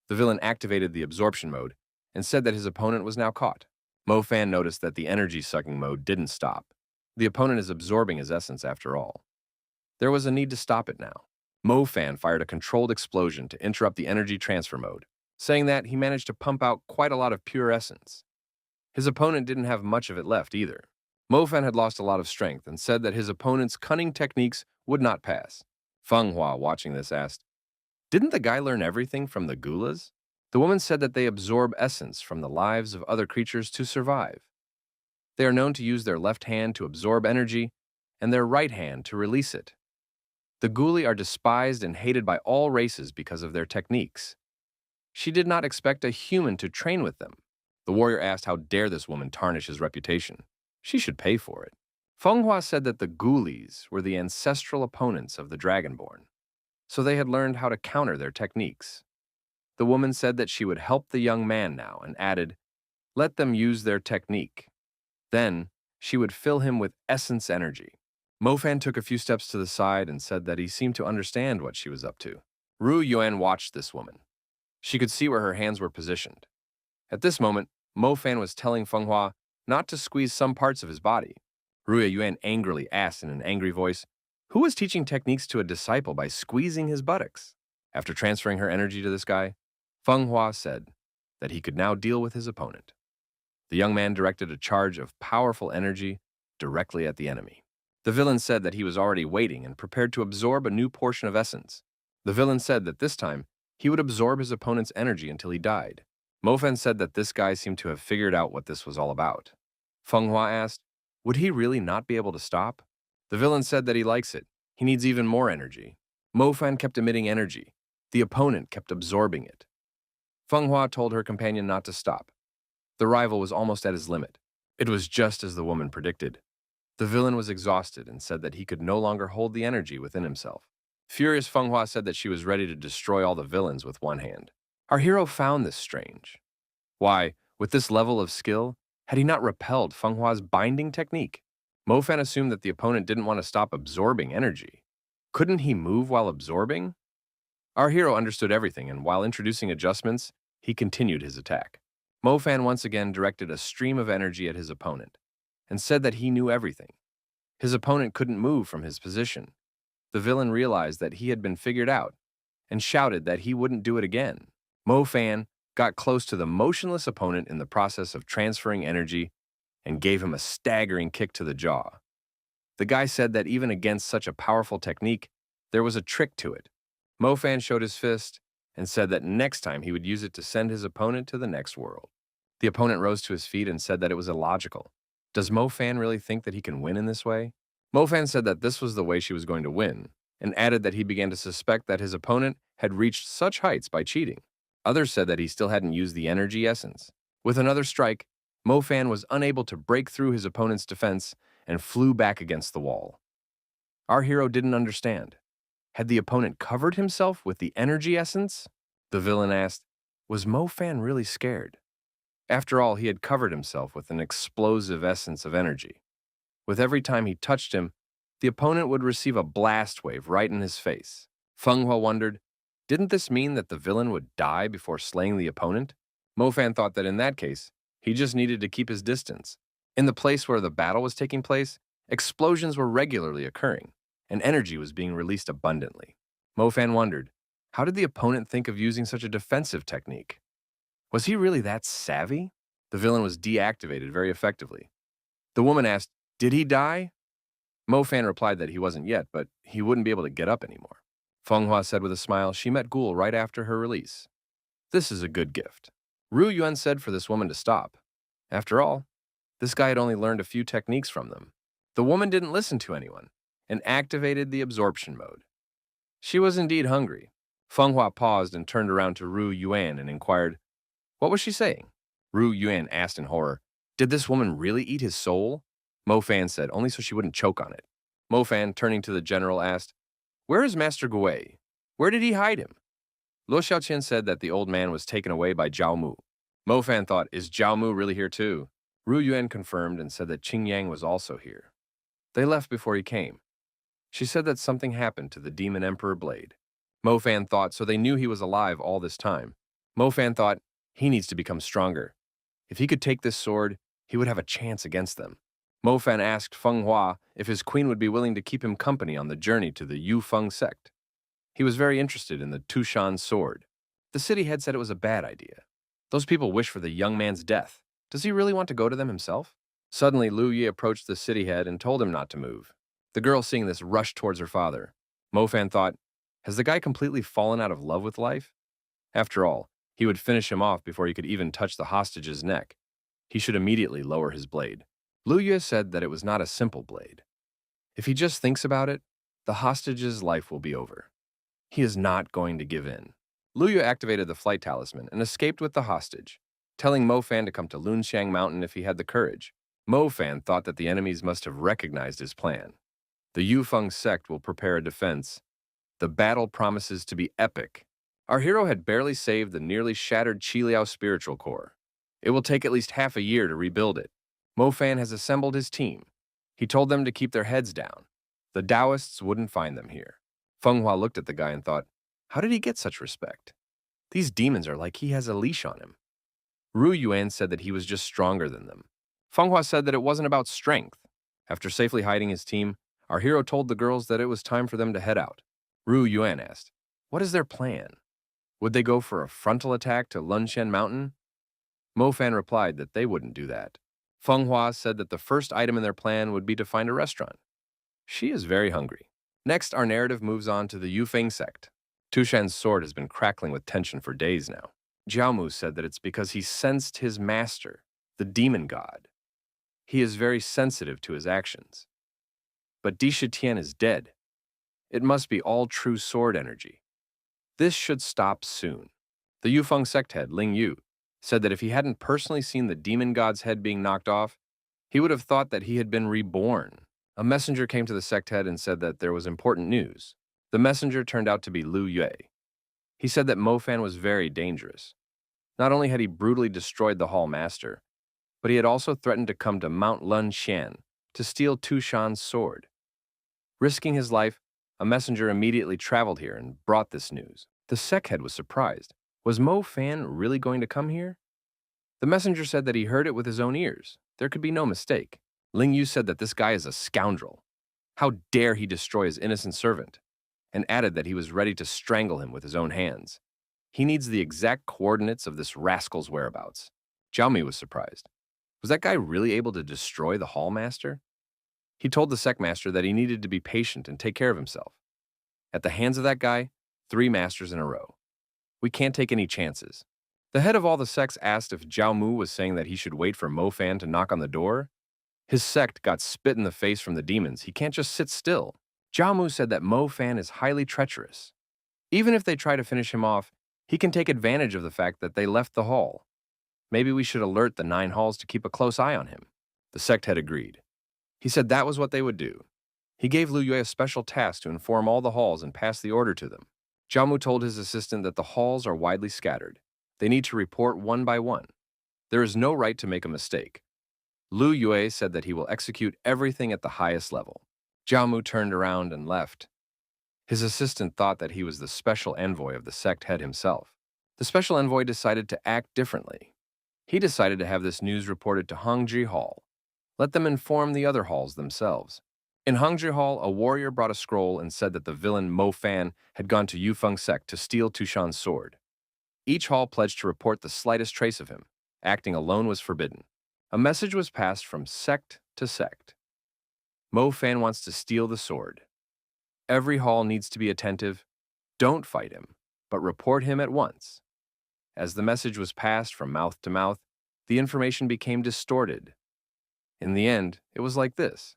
The villain activated the absorption mode and said that his opponent was now caught. Mo Fan noticed that the energy-sucking mode didn't stop. The opponent is absorbing his essence after all. There was a need to stop it now. Mo Fan fired a controlled explosion to interrupt the energy transfer mode, saying that he managed to pump out quite a lot of pure essence. His opponent didn't have much of it left either. Mo Fan had lost a lot of strength and said that his opponent's cunning techniques would not pass. Fenghua, watching this, asked, didn't the guy learn everything from the Gulas? The woman said that they absorb essence from the lives of other creatures to survive. They are known to use their left hand to absorb energy and their right hand to release it. The Guli are despised and hated by all races because of their techniques. She did not expect a human to train with them. The warrior asked how dare this woman tarnish his reputation. She should pay for it. Fenghua said that the Gulis were the ancestral opponents of the Dragonborn, so they had learned how to counter their techniques. The woman said that she would help the young man now and added, let them use their technique. Then, she would fill him with essence energy. Mo Fan took a few steps to the side and said that he seemed to understand what she was up to. Ru Yuan watched this woman. She could see where her hands were positioned. At this moment, Mo Fan was telling Feng Hua not to squeeze some parts of his body. Ru Yuan angrily asked in an angry voice, who was teaching techniques to a disciple by squeezing his buttocks? After transferring her energy to this guy, Feng Hua said that he could now deal with his opponent. The young man directed a charge of powerful energy directly at the enemy. The villain said that he was already waiting and prepared to absorb a new portion of essence. The villain said that this time, he would absorb his opponent's energy until he died. Mo Fan said that this guy seemed to have figured out what this was all about. Feng Hua asked, would he really not be able to stop? The villain said that he likes it. He needs even more energy. Mo Fan kept emitting energy. The opponent kept absorbing it. Feng Hua told her companion not to stop. The rival was almost at his limit. It was just as the woman predicted. The villain was exhausted and said that he could no longer hold the energy within himself. Furious, Feng Hua said that she was ready to destroy all the villains with one hand. Our hero found this strange. Why, with this level of skill, had he not repelled Feng Hua's binding technique? Mo Fan assumed that the opponent didn't want to stop absorbing energy. Couldn't he move while absorbing? Our hero understood everything, and while introducing adjustments, he continued his attack. Mo Fan once again directed a stream of energy at his opponent, and said that he knew everything. His opponent couldn't move from his position. The villain realized that he had been figured out, and shouted that he wouldn't do it again. Mo Fan got close to the motionless opponent in the process of transferring energy and gave him a staggering kick to the jaw. The guy said that even against such a powerful technique, there was a trick to it. Mo Fan showed his fist and said that next time he would use it to send his opponent to the next world. The opponent rose to his feet and said that it was illogical. Does Mo Fan really think that he can win in this way? Mo Fan said that this was the way she was going to win, and added that he began to suspect that his opponent had reached such heights by cheating. Others said that he still hadn't used the energy essence. With another strike, Mo Fan was unable to break through his opponent's defense and flew back against the wall. Our hero didn't understand. Had the opponent covered himself with the energy essence? The villain asked, was Mo Fan really scared? After all, he had covered himself with an explosive essence of energy. With every time he touched him, the opponent would receive a blast wave right in his face. Feng Hua wondered, didn't this mean that the villain would die before slaying the opponent? Mo Fan thought that in that case, he just needed to keep his distance. In the place where the battle was taking place, explosions were regularly occurring, and energy was being released abundantly. Mo Fan wondered, how did the opponent think of using such a defensive technique? Was he really that savvy? The villain was deactivated very effectively. The woman asked, did he die? Mo Fan replied that he wasn't yet, but he wouldn't be able to get up anymore. Feng Hua said with a smile she met Ghoul right after her release. This is a good gift. Ru Yuan said for this woman to stop. After all, this guy had only learned a few techniques from them. The woman didn't listen to anyone and activated the absorption mode. She was indeed hungry. Feng Hua paused and turned around to Ru Yuan and inquired, what was she saying? Ru Yuan asked in horror, did this woman really eat his soul? Mo Fan said, only so she wouldn't choke on it. Mo Fan, turning to the general, asked, where is Master Gui? Where did he hide him? Luo Xiaoqian said that the old man was taken away by Zhao Mu. Mo Fan thought, is Zhao Mu really here too? Ru Yuan confirmed and said that Qing Yang was also here. They left before he came. She said that something happened to the Demon Emperor Blade. Mo Fan thought, so they knew he was alive all this time. Mo Fan thought, he needs to become stronger. If he could take this sword, he would have a chance against them. Mo Fan asked Feng Hua if his queen would be willing to keep him company on the journey to the Yufeng sect. He was very interested in the Tushan sword. The city head said it was a bad idea. Those people wish for the young man's death. Does he really want to go to them himself? Suddenly, Lu Yi approached the city head and told him not to move. The girl, seeing this, rushed towards her father. Mo Fan thought, has the guy completely fallen out of love with life? After all, he would finish him off before he could even touch the hostage's neck. He should immediately lower his blade. Lu Yue said that it was not a simple blade. If he just thinks about it, the hostage's life will be over. He is not going to give in. Lu Yue activated the flight talisman and escaped with the hostage, telling Mo Fan to come to Lunxiang Mountain if he had the courage. Mo Fan thought that the enemies must have recognized his plan. The Yufeng sect will prepare a defense. The battle promises to be epic. Our hero had barely saved the nearly shattered Qiliao spiritual core. It will take at least half a year to rebuild it. Mo Fan has assembled his team. He told them to keep their heads down. The Taoists wouldn't find them here. Feng Hua looked at the guy and thought, how did he get such respect? These demons are like he has a leash on him. Ru Yuan said that he was just stronger than them. Feng Hua said that it wasn't about strength. After safely hiding his team, our hero told the girls that it was time for them to head out. Ru Yuan asked, what is their plan? Would they go for a frontal attack to Lunshen Mountain? Mo Fan replied that they wouldn't do that. Feng Hua said that the first item in their plan would be to find a restaurant. She is very hungry. Next, our narrative moves on to the Yufeng sect. Tushan's sword has been crackling with tension for days now. Jiaomu said that it's because he sensed his master, the demon god. He is very sensitive to his actions. But Di Shitian is dead. It must be all true sword energy. This should stop soon. The Yufeng sect head, Ling Yu, said that if he hadn't personally seen the demon god's head being knocked off, he would have thought that he had been reborn. A messenger came to the sect head and said that there was important news. The messenger turned out to be Lu Yue. He said that Mo Fan was very dangerous. Not only had he brutally destroyed the Hall Master, but he had also threatened to come to Mount Lun Xian to steal Tu Shan's sword. Risking his life, a messenger immediately traveled here and brought this news. The sect head was surprised. Was Mo Fan really going to come here? The messenger said that he heard it with his own ears. There could be no mistake. Ling Yu said that this guy is a scoundrel. How dare he destroy his innocent servant? And added that he was ready to strangle him with his own hands. He needs the exact coordinates of this rascal's whereabouts. Jiaomi was surprised. Was that guy really able to destroy the Hall Master? He told the sect master that he needed to be patient and take care of himself. At the hands of that guy, 3 masters in a row. We can't take any chances. The head of all the sects asked if Jiao Mu was saying that he should wait for Mo Fan to knock on the door. His sect got spit in the face from the demons. He can't just sit still. Jiao Mu said that Mo Fan is highly treacherous. Even if they try to finish him off, he can take advantage of the fact that they left the hall. Maybe we should alert the 9 halls to keep a close eye on him. The sect head agreed. He said that was what they would do. He gave Lu Yue a special task to inform all the halls and pass the order to them. Jiao Mu told his assistant that the halls are widely scattered. They need to report one by one. There is no right to make a mistake. Lu Yue said that he will execute everything at the highest level. Jiao Mu turned around and left. His assistant thought that he was the special envoy of the sect head himself. The special envoy decided to act differently. He decided to have this news reported to Hongji Hall. Let them inform the other halls themselves. In Hongji Hall, a warrior brought a scroll and said that the villain Mo Fan had gone to Yufeng sect to steal Tushan's sword. Each hall pledged to report the slightest trace of him. Acting alone was forbidden. A message was passed from sect to sect. Mo Fan wants to steal the sword. Every hall needs to be attentive. Don't fight him, but report him at once. As the message was passed from mouth to mouth, the information became distorted. In the end, it was like this.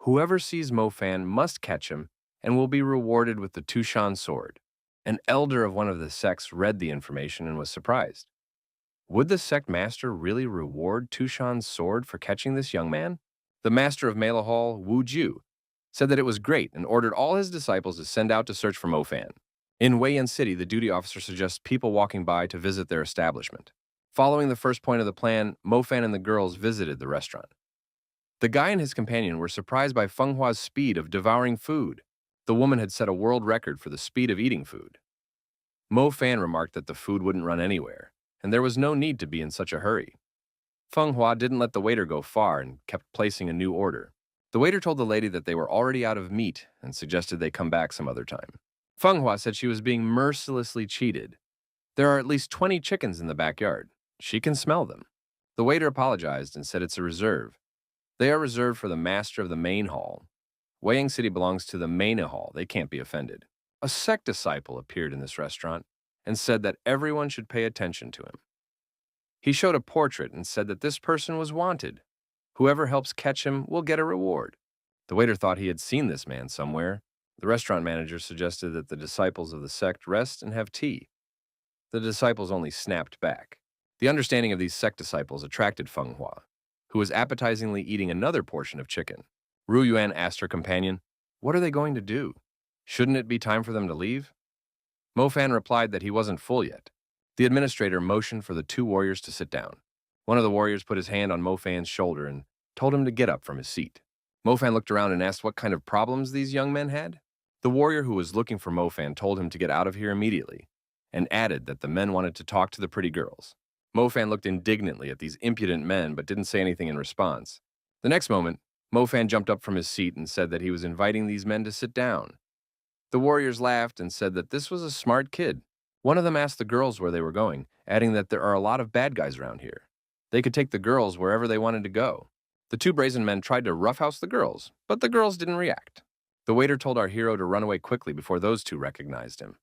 Whoever sees Mo Fan must catch him and will be rewarded with the Tushan sword. An elder of one of the sects read the information and was surprised. Would the sect master really reward Tushan's sword for catching this young man? The master of Mela Hall, Wu Ju, said that it was great and ordered all his disciples to send out to search for Mo Fan. In Weiyan City, the duty officer suggests people walking by to visit their establishment. Following the first point of the plan, Mo Fan and the girls visited the restaurant. The guy and his companion were surprised by Feng Hua's speed of devouring food. The woman had set a world record for the speed of eating food. Mo Fan remarked that the food wouldn't run anywhere, and there was no need to be in such a hurry. Feng Hua didn't let the waiter go far and kept placing a new order. The waiter told the lady that they were already out of meat and suggested they come back some other time. Feng Hua said she was being mercilessly cheated. There are at least 20 chickens in the backyard. She can smell them. The waiter apologized and said it's a reserve. They are reserved for the master of the main hall. Weiang City belongs to the main hall. They can't be offended. A sect disciple appeared in this restaurant and said that everyone should pay attention to him. He showed a portrait and said that this person was wanted. Whoever helps catch him will get a reward. The waiter thought he had seen this man somewhere. The restaurant manager suggested that the disciples of the sect rest and have tea. The disciples only snapped back. The understanding of these sect disciples attracted Feng Hua, who was appetizingly eating another portion of chicken. Ru Yuan asked her companion, "What are they going to do? Shouldn't it be time for them to leave?" Mo Fan replied that he wasn't full yet. The administrator motioned for the 2 warriors to sit down. One of the warriors put his hand on Mo Fan's shoulder and told him to get up from his seat. Mo Fan looked around and asked what kind of problems these young men had. The warrior who was looking for Mo Fan told him to get out of here immediately, and added that the men wanted to talk to the pretty girls. Mo Fan looked indignantly at these impudent men but didn't say anything in response. The next moment, Mo Fan jumped up from his seat and said that he was inviting these men to sit down. The warriors laughed and said that this was a smart kid. One of them asked the girls where they were going, adding that there are a lot of bad guys around here. They could take the girls wherever they wanted to go. The two brazen men tried to roughhouse the girls, but the girls didn't react. The waiter told our hero to run away quickly before those two recognized him.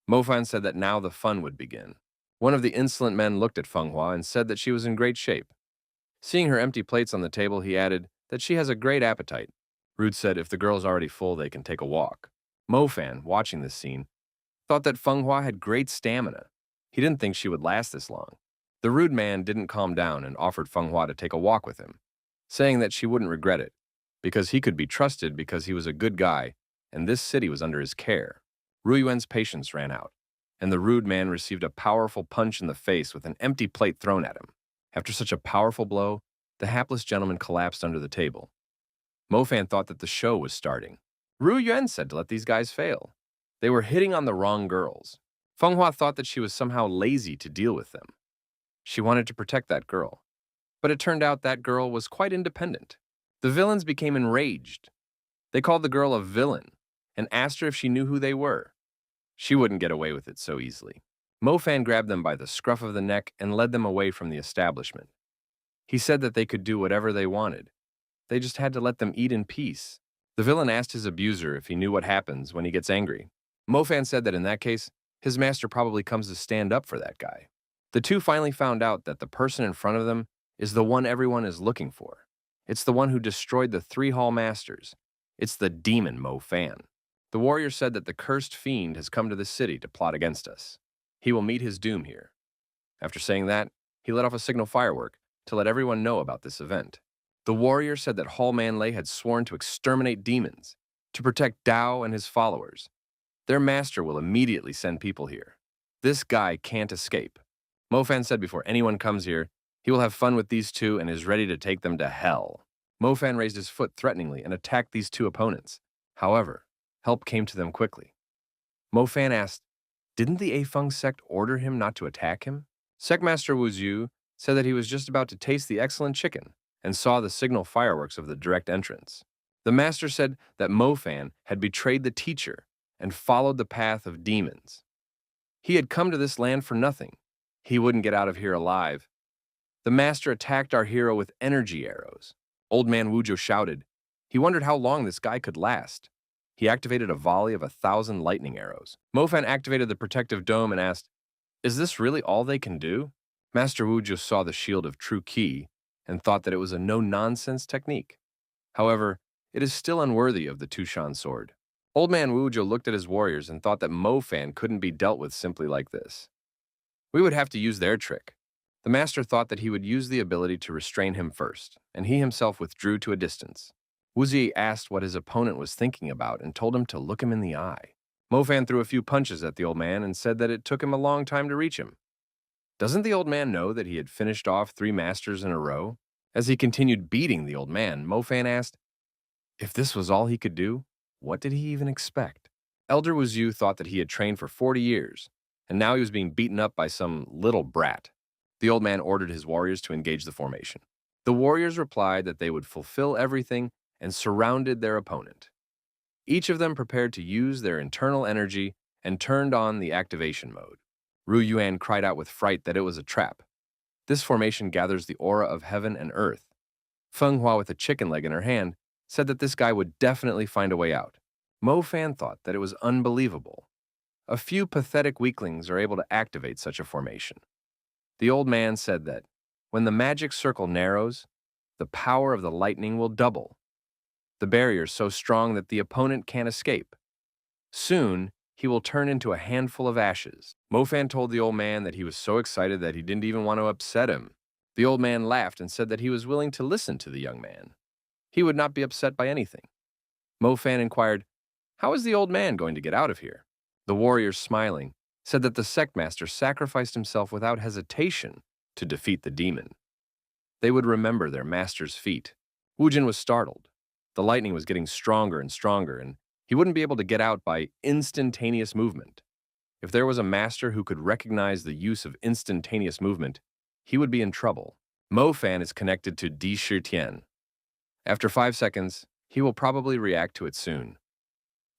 Mo Fan said that now the fun would begin. One of the insolent men looked at Feng Hua and said that she was in great shape. Seeing her empty plates on the table, he added that she has a great appetite. Rude said if the girl's already full, they can take a walk. Mo Fan, watching this scene, thought that Feng Hua had great stamina. He didn't think she would last this long. The rude man didn't calm down and offered Feng Hua to take a walk with him, saying that she wouldn't regret it, because he could be trusted because he was a good guy and this city was under his care. Ru Yuan's patience ran out, and the rude man received a powerful punch in the face with an empty plate thrown at him. After such a powerful blow, the hapless gentleman collapsed under the table. Mo Fan thought that the show was starting. Ru Yuan said to let these guys fail. They were hitting on the wrong girls. Feng Hua thought that she was somehow lazy to deal with them. She wanted to protect that girl, but it turned out that girl was quite independent. The villains became enraged. They called the girl a villain and asked her if she knew who they were. She wouldn't get away with it so easily. Mo Fan grabbed them by the scruff of the neck and led them away from the establishment. He said that they could do whatever they wanted. They just had to let them eat in peace. The villain asked his abuser if he knew what happens when he gets angry. Mo Fan said that in that case, his master probably comes to stand up for that guy. The two finally found out that the person in front of them is the one everyone is looking for. It's the one who destroyed the 3 Hall Masters. It's the demon Mo Fan. The warrior said that the cursed fiend has come to this city to plot against us. He will meet his doom here. After saying that, he let off a signal firework to let everyone know about this event. The warrior said that Hall Manlei had sworn to exterminate demons, to protect Dao and his followers. Their master will immediately send people here. This guy can't escape. Mo Fan said before anyone comes here, he will have fun with these two and is ready to take them to hell. Mo Fan raised his foot threateningly and attacked these two opponents. However, help came to them quickly. Mo Fan asked, didn't the Afeng sect order him not to attack him? Sect Master Wu Zhu said that he was just about to taste the excellent chicken and saw the signal fireworks of the direct entrance. The master said that Mo Fan had betrayed the teacher and followed the path of demons. He had come to this land for nothing. He wouldn't get out of here alive. The master attacked our hero with energy arrows. Old man Wujo shouted. He wondered how long this guy could last. He activated a volley of 1,000 lightning arrows. Mo Fan activated the protective dome and asked, is this really all they can do? Master Wujo saw the shield of true ki and thought that it was a no-nonsense technique. However, it is still unworthy of the Tushan sword. Old man Wujo looked at his warriors and thought that Mo Fan couldn't be dealt with simply like this. We would have to use their trick. The master thought that he would use the ability to restrain him first, and he himself withdrew to a distance. Wu Zi asked what his opponent was thinking about and told him to look him in the eye. Mo Fan threw a few punches at the old man and said that it took him a long time to reach him. Doesn't the old man know that he had finished off 3 masters in a row? As he continued beating the old man, Mo Fan asked, if this was all he could do, what did he even expect? Elder Wu Zhu thought that he had trained for 40 years, and now he was being beaten up by some little brat. The old man ordered his warriors to engage the formation. The warriors replied that they would fulfill everything and surrounded their opponent. Each of them prepared to use their internal energy and turned on the activation mode. Ru Yuan cried out with fright that it was a trap. This formation gathers the aura of heaven and earth. Feng Hua, with a chicken leg in her hand, said that this guy would definitely find a way out. Mo Fan thought that it was unbelievable. A few pathetic weaklings are able to activate such a formation. The old man said that when the magic circle narrows, the power of the lightning will double. The barrier is so strong that the opponent can't escape. Soon, he will turn into a handful of ashes. Mo Fan told the old man that he was so excited that he didn't even want to upset him. The old man laughed and said that he was willing to listen to the young man. He would not be upset by anything. Mo Fan inquired, how is the old man going to get out of here? The warriors, smiling, said that the sect master sacrificed himself without hesitation to defeat the demon. They would remember their master's feat. Wu Jin was startled. The lightning was getting stronger and stronger, and he wouldn't be able to get out by instantaneous movement. If there was a master who could recognize the use of instantaneous movement, he would be in trouble. Mo Fan is connected to Di Shitian. After 5 seconds, he will probably react to it soon.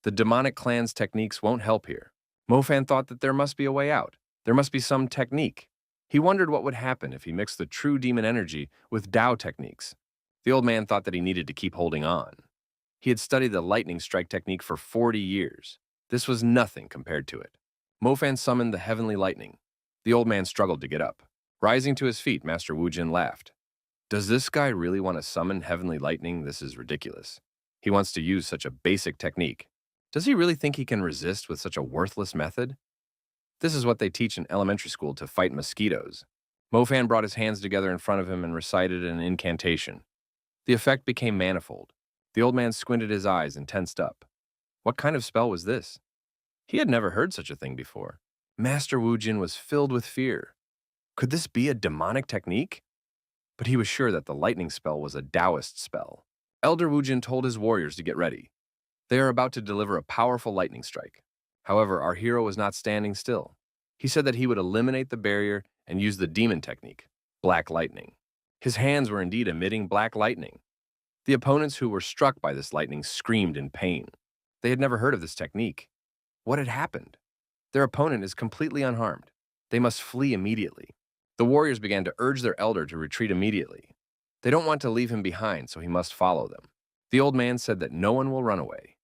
The demonic clan's techniques won't help here. Mo Fan thought that there must be a way out. There must be some technique. He wondered what would happen if he mixed the true demon energy with Dao techniques. The old man thought that he needed to keep holding on. He had studied the lightning strike technique for 40 years. This was nothing compared to it. Mo Fan summoned the heavenly lightning. The old man struggled to get up. Rising to his feet, Master Wu Jin laughed. Does this guy really want to summon heavenly lightning? This is ridiculous. He wants to use such a basic technique. Does he really think he can resist with such a worthless method? This is what they teach in elementary school to fight mosquitoes. Mo Fan brought his hands together in front of him and recited an incantation. The effect became manifold. The old man squinted his eyes and tensed up. What kind of spell was this? He had never heard such a thing before. Master Wu Jin was filled with fear. Could this be a demonic technique? But he was sure that the lightning spell was a Taoist spell. Elder Wu Jin told his warriors to get ready. They are about to deliver a powerful lightning strike. However, our hero was not standing still. He said that he would eliminate the barrier and use the demon technique, black lightning. His hands were indeed emitting black lightning. The opponents who were struck by this lightning screamed in pain. They had never heard of this technique. What had happened? Their opponent is completely unharmed. They must flee immediately. The warriors began to urge their elder to retreat immediately. They don't want to leave him behind, so he must follow them. The old man said that no one will run away.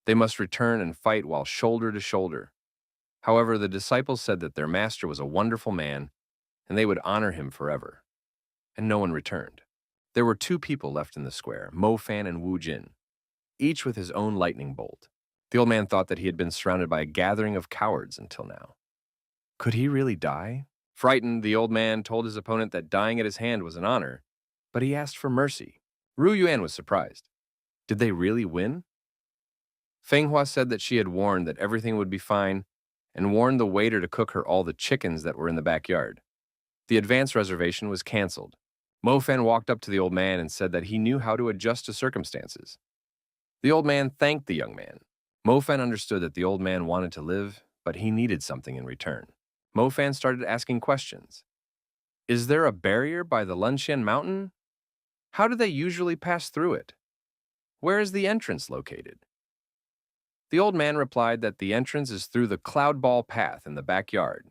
They must return and fight while shoulder to shoulder. However, the disciples said that their master was a wonderful man, and they would honor him forever. And no one returned. There were 2 people left in the square, Mo Fan and Wu Jin, each with his own lightning bolt. The old man thought that he had been surrounded by a gathering of cowards until now. Could he really die? Frightened, the old man told his opponent that dying at his hand was an honor, but he asked for mercy. Ru Yuan was surprised. Did they really win? Feng Hua said that she had warned that everything would be fine and warned the waiter to cook her all the chickens that were in the backyard. The advance reservation was canceled. Mo Fan walked up to the old man and said that he knew how to adjust to circumstances. The old man thanked the young man. Mo Fan understood that the old man wanted to live, but he needed something in return. Mo Fan started asking questions. Is there a barrier by the Lunxian mountain? How do they usually pass through it? Where is the entrance located? The old man replied that the entrance is through the cloud ball path in the backyard.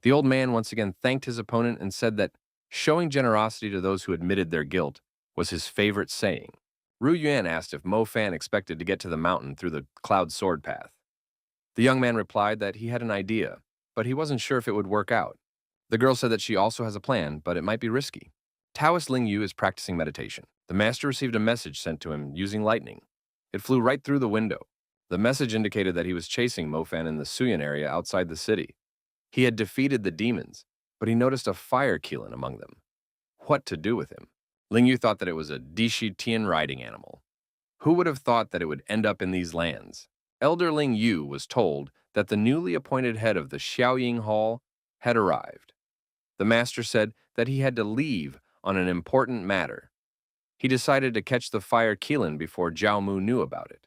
The old man once again thanked his opponent and said that showing generosity to those who admitted their guilt was his favorite saying. Ru Yuan asked if Mo Fan expected to get to the mountain through the cloud sword path. The young man replied that he had an idea, but he wasn't sure if it would work out. The girl said that she also has a plan, but it might be risky. Taoist Ling Yu is practicing meditation. The master received a message sent to him using lightning. It flew right through the window. The message indicated that he was chasing Mo Fan in the Suyan area outside the city. He had defeated the demons, but he noticed a fire Keelan among them. What to do with him? Ling Yu thought that it was a Dishi Tian riding animal. Who would have thought that it would end up in these lands? Elder Ling Yu was told that the newly appointed head of the Xiaoying Hall had arrived. The master said that he had to leave on an important matter. He decided to catch the fire Keelan before Jiao Mu knew about it.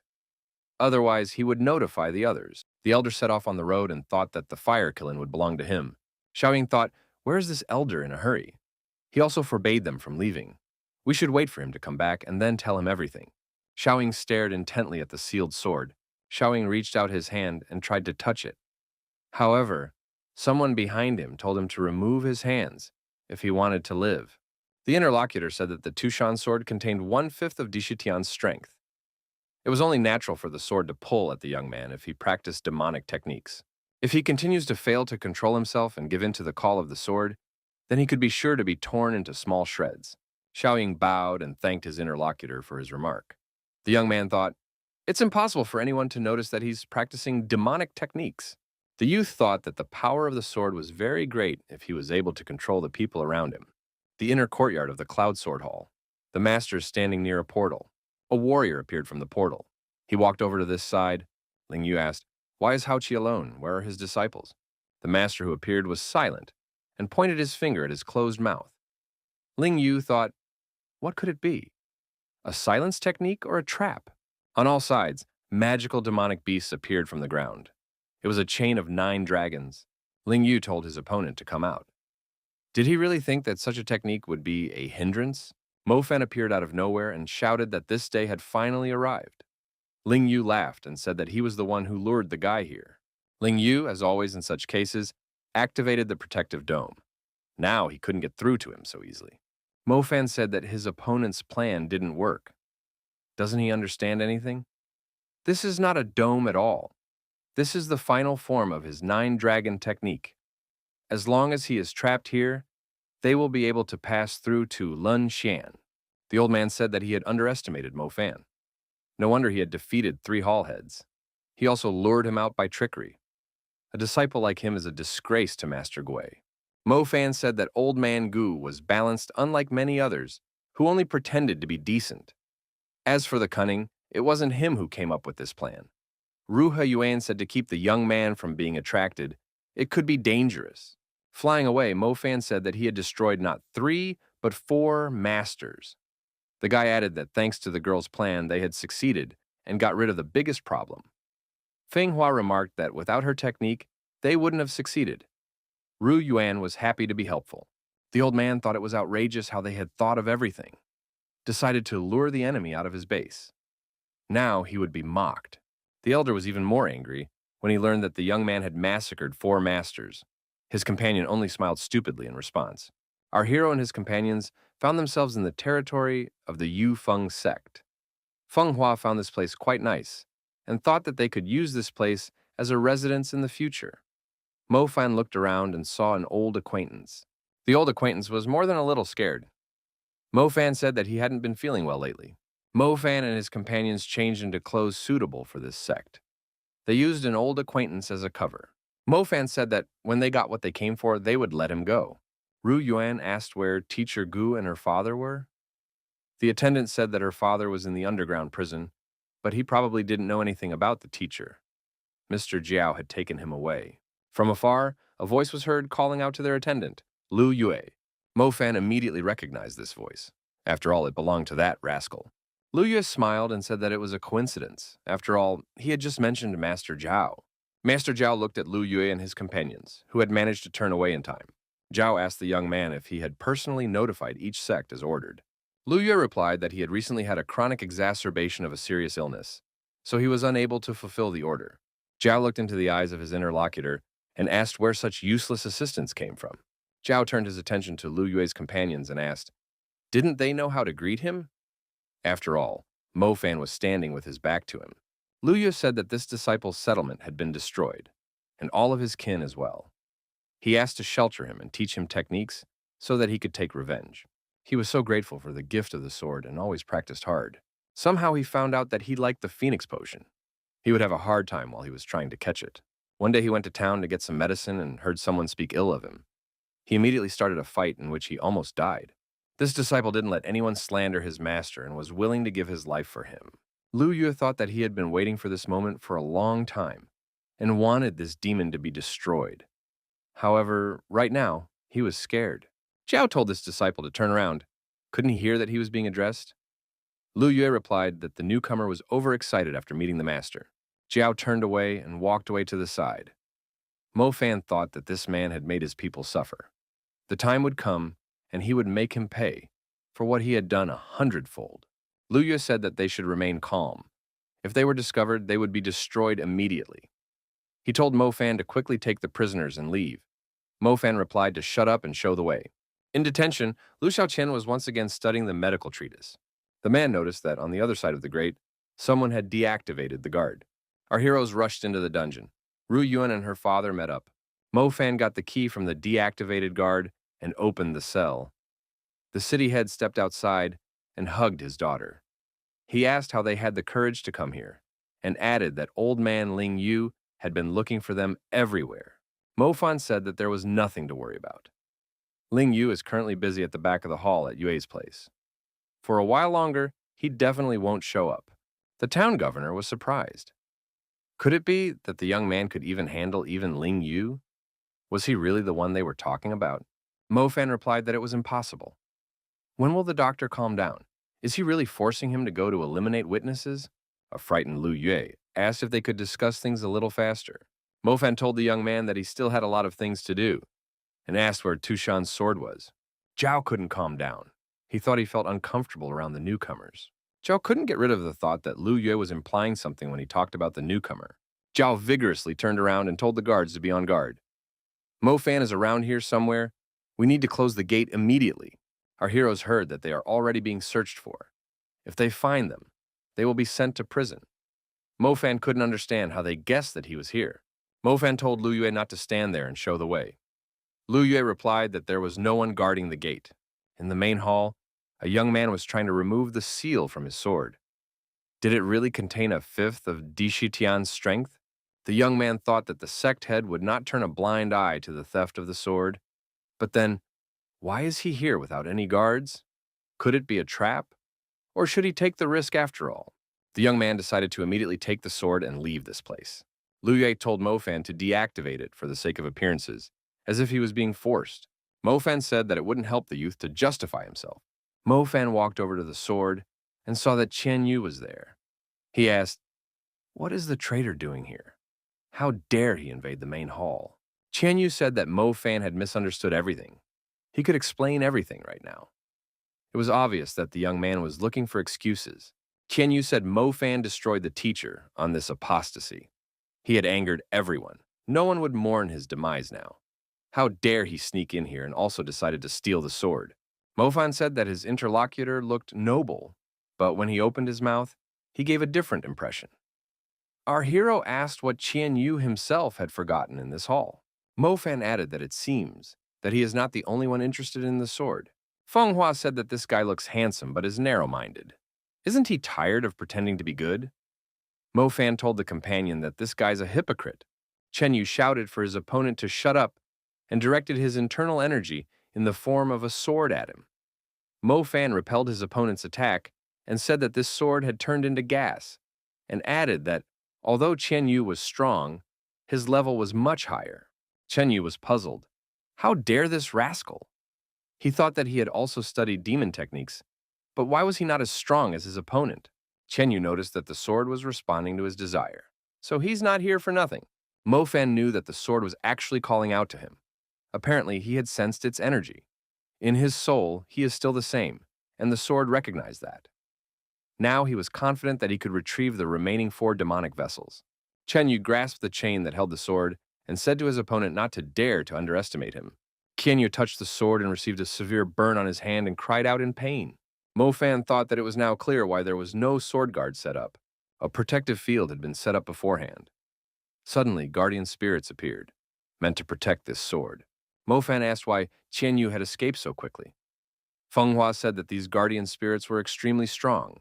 Otherwise, he would notify the others. The elder set off on the road and thought that the fire Keelan would belong to him. Xiaoying thought, where is this elder in a hurry? He also forbade them from leaving. We should wait for him to come back and then tell him everything. Xiaoying stared intently at the sealed sword. Xiaoying reached out his hand and tried to touch it. However, someone behind him told him to remove his hands if he wanted to live. The interlocutor said that the Tushan sword contained 1/5 of Dishitian's strength. It was only natural for the sword to pull at the young man if he practiced demonic techniques. If he continues to fail to control himself and give in to the call of the sword, then he could be sure to be torn into small shreds. Xiaoying bowed and thanked his interlocutor for his remark. The young man thought, it's impossible for anyone to notice that he's practicing demonic techniques. The youth thought that the power of the sword was very great if he was able to control the people around him. The inner courtyard of the Cloud Sword Hall. The master is standing near a portal. A warrior appeared from the portal. He walked over to this side. Ling Yu asked, why is Hao Qi alone? Where are his disciples? The master who appeared was silent and pointed his finger at his closed mouth. Ling Yu thought, what could it be? A silence technique or a trap? On all sides, magical demonic beasts appeared from the ground. It was a chain of 9 dragons. Ling Yu told his opponent to come out. Did he really think that such a technique would be a hindrance? Mo Fan appeared out of nowhere and shouted that this day had finally arrived. Ling Yu laughed and said that he was the one who lured the guy here. Ling Yu, as always in such cases, activated the protective dome. Now he couldn't get through to him so easily. Mo Fan said that his opponent's plan didn't work. Doesn't he understand anything? This is not a dome at all. This is the final form of his 9-dragon technique. As long as he is trapped here, they will be able to pass through to Lun Xian. The old man said that he had underestimated Mo Fan. No wonder he had defeated 3 hall heads. He also lured him out by trickery. A disciple like him is a disgrace to Master Gui. Mo Fan said that old man Gu was balanced unlike many others who only pretended to be decent. As for the cunning, it wasn't him who came up with this plan. Ruha Yuan said to keep the young man from being attracted, it could be dangerous. Flying away, Mo Fan said that he had destroyed not 3, but 4 masters. The guy added that thanks to the girl's plan, they had succeeded and got rid of the biggest problem. Feng Hua remarked that without her technique, they wouldn't have succeeded. Ru Yuan was happy to be helpful. The old man thought it was outrageous how they had thought of everything. Decided to lure the enemy out of his base. Now he would be mocked. The elder was even more angry when he learned that the young man had massacred 4 masters. His companion only smiled stupidly in response. Our hero and his companions found themselves in the territory of the Yu Feng sect. Feng Hua found this place quite nice and thought that they could use this place as a residence in the future. Mo Fan looked around and saw an old acquaintance. The old acquaintance was more than a little scared. Mo Fan said that he hadn't been feeling well lately. Mo Fan and his companions changed into clothes suitable for this sect. They used an old acquaintance as a cover. Mo Fan said that when they got what they came for, they would let him go. Ru Yuan asked where teacher Gu and her father were. The attendant said that her father was in the underground prison, but he probably didn't know anything about the teacher. Mr. Jiao had taken him away. From afar, a voice was heard calling out to their attendant, Lu Yue. Mo Fan immediately recognized this voice. After all, it belonged to that rascal. Lu Yue smiled and said that it was a coincidence. After all, he had just mentioned Master Jiao. Master Jiao looked at Lu Yue and his companions, who had managed to turn away in time. Jiao asked the young man if he had personally notified each sect as ordered. Lu Yue replied that he had recently had a chronic exacerbation of a serious illness, so he was unable to fulfill the order. Jiao looked into the eyes of his interlocutor and asked where such useless assistance came from. Jiao turned his attention to Lu Yue's companions and asked, didn't they know how to greet him? After all, Mo Fan was standing with his back to him. Lu Yue said that this disciple's settlement had been destroyed, and all of his kin as well. He asked to shelter him and teach him techniques so that he could take revenge. He was so grateful for the gift of the sword and always practiced hard. Somehow he found out that he liked the Phoenix potion. He would have a hard time while he was trying to catch it. One day he went to town to get some medicine and heard someone speak ill of him. He immediately started a fight in which he almost died. This disciple didn't let anyone slander his master and was willing to give his life for him. Lu Yue thought that he had been waiting for this moment for a long time and wanted this demon to be destroyed. However, right now, he was scared. Jiao told this disciple to turn around. Couldn't he hear that he was being addressed? Lu Yue replied that the newcomer was overexcited after meeting the master. Jiao turned away and walked away to the side. Mo Fan thought that this man had made his people suffer. The time would come, and he would make him pay for what he had done 100-fold. Lu Yue said that they should remain calm. If they were discovered, they would be destroyed immediately. He told Mo Fan to quickly take the prisoners and leave. Mo Fan replied to shut up and show the way. In detention, Lu Xiaoqian was once again studying the medical treatise. The man noticed that on the other side of the grate, someone had deactivated the guard. Our heroes rushed into the dungeon. Ru Yuan and her father met up. Mo Fan got the key from the deactivated guard and opened the cell. The city head stepped outside and hugged his daughter. He asked how they had the courage to come here, and added that old man Ling Yu had been looking for them everywhere. Mo Fan said that there was nothing to worry about. Ling Yu is currently busy at the back of the hall at Yue's place. For a while longer, he definitely won't show up. The town governor was surprised. Could it be that the young man could even handle even Ling Yu? Was he really the one they were talking about? Mo Fan replied that it was impossible. When will the doctor calm down? Is he really forcing him to go to eliminate witnesses? A frightened Lu Yue asked if they could discuss things a little faster. Mo Fan told the young man that he still had a lot of things to do, and asked where Tushan's sword was. Zhao couldn't calm down. He thought he felt uncomfortable around the newcomers. Zhao couldn't get rid of the thought that Lu Yue was implying something when he talked about the newcomer. Zhao vigorously turned around and told the guards to be on guard. Mo Fan is around here somewhere. We need to close the gate immediately. Our heroes heard that they are already being searched for. If they find them, they will be sent to prison. Mo Fan couldn't understand how they guessed that he was here. Mo Fan told Lu Yue not to stand there and show the way. Lu Yue replied that there was no one guarding the gate. In the main hall, a young man was trying to remove the seal from his sword. Did it really contain a fifth of Dishi Tian's strength? The young man thought that the sect head would not turn a blind eye to the theft of the sword. But then, why is he here without any guards? Could it be a trap? Or should he take the risk after all? The young man decided to immediately take the sword and leave this place. Lu Yue told Mo Fan to deactivate it for the sake of appearances, as if he was being forced. Mo Fan said that it wouldn't help the youth to justify himself. Mo Fan walked over to the sword and saw that Qian Yu was there. He asked, "What is the traitor doing here? How dare he invade the main hall?" Qian Yu said that Mo Fan had misunderstood everything. He could explain everything right now. It was obvious that the young man was looking for excuses. Qian Yu said Mo Fan destroyed the teacher on this apostasy. He had angered everyone. No one would mourn his demise now. How dare he sneak in here and also decided to steal the sword? Mo Fan said that his interlocutor looked noble, but when he opened his mouth, he gave a different impression. Our hero asked what Qian Yu himself had forgotten in this hall. Mo Fan added that it seems that he is not the only one interested in the sword. Feng Hua said that this guy looks handsome but is narrow-minded. Isn't he tired of pretending to be good? Mo Fan told the companion that this guy's a hypocrite. Chen Yu shouted for his opponent to shut up and directed his internal energy in the form of a sword at him. Mo Fan repelled his opponent's attack and said that this sword had turned into gas, and added that although Chen Yu was strong, his level was much higher. Chen Yu was puzzled. How dare this rascal? He thought that he had also studied demon techniques, but why was he not as strong as his opponent? Chen Yu noticed that the sword was responding to his desire. So he's not here for nothing. Mo Fan knew that the sword was actually calling out to him. Apparently, he had sensed its energy. In his soul, he is still the same, and the sword recognized that. Now he was confident that he could retrieve the remaining 4 demonic vessels. Chen Yu grasped the chain that held the sword and said to his opponent not to dare to underestimate him. Qian Yu touched the sword and received a severe burn on his hand and cried out in pain. Mo Fan thought that it was now clear why there was no sword guard set up. A protective field had been set up beforehand. Suddenly, guardian spirits appeared, meant to protect this sword. Mo Fan asked why Qian Yu had escaped so quickly. Feng Hua said that these guardian spirits were extremely strong.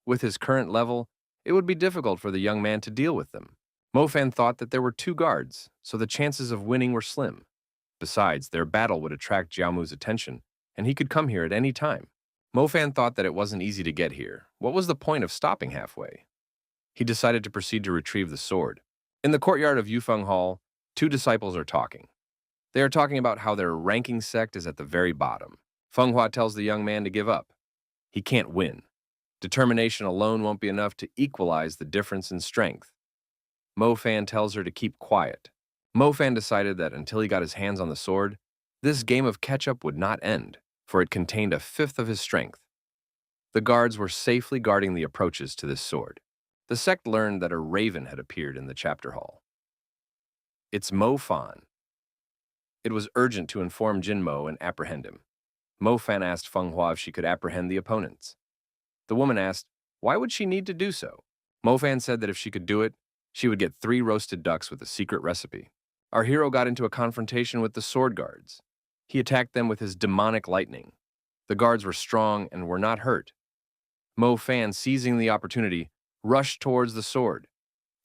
With his current level, it would be difficult for the young man to deal with them. Mo Fan thought that there were 2 guards, so the chances of winning were slim. Besides, their battle would attract Jiaomu's attention, and he could come here at any time. Mo Fan thought that it wasn't easy to get here. What was the point of stopping halfway? He decided to proceed to retrieve the sword. In the courtyard of Yufeng Hall, 2 disciples are talking. They are talking about how their ranking sect is at the very bottom. Feng Hua tells the young man to give up. He can't win. Determination alone won't be enough to equalize the difference in strength. Mo Fan tells her to keep quiet. Mo Fan decided that until he got his hands on the sword, this game of catch-up would not end, for it contained a fifth of his strength. The guards were safely guarding the approaches to this sword. The sect learned that a raven had appeared in the chapter hall. It's Mo Fan. It was urgent to inform Jin Mo and apprehend him. Mo Fan asked Feng Hua if she could apprehend the opponents. The woman asked, why would she need to do so? Mo Fan said that if she could do it, she would get 3 roasted ducks with a secret recipe. Our hero got into a confrontation with the sword guards. He attacked them with his demonic lightning. The guards were strong and were not hurt. Mo Fan, seizing the opportunity, rushed towards the sword.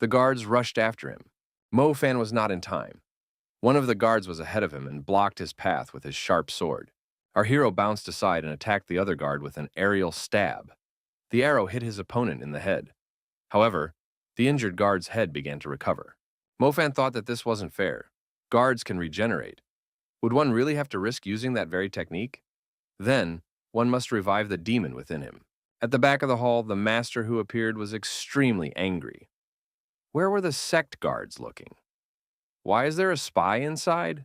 The guards rushed after him. Mo Fan was not in time. One of the guards was ahead of him and blocked his path with his sharp sword. Our hero bounced aside and attacked the other guard with an aerial stab. The arrow hit his opponent in the head. However, the injured guard's head began to recover. Mo Fan thought that this wasn't fair. Guards can regenerate. Would one really have to risk using that very technique? Then, one must revive the demon within him. At the back of the hall, the master who appeared was extremely angry. Where were the sect guards looking? Why is there a spy inside?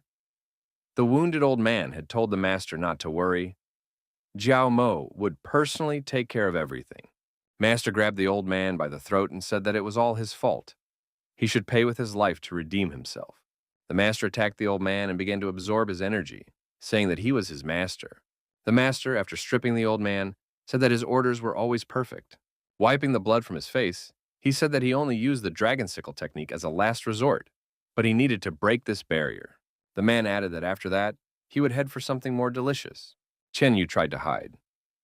The wounded old man had told the master not to worry. Jiao Mo would personally take care of everything. Master grabbed the old man by the throat and said that it was all his fault. He should pay with his life to redeem himself. The master attacked the old man and began to absorb his energy, saying that he was his master. The master, after stripping the old man, said that his orders were always perfect. Wiping the blood from his face, he said that he only used the dragon sickle technique as a last resort, but he needed to break this barrier. The man added that after that, he would head for something more delicious. Chen Yu tried to hide.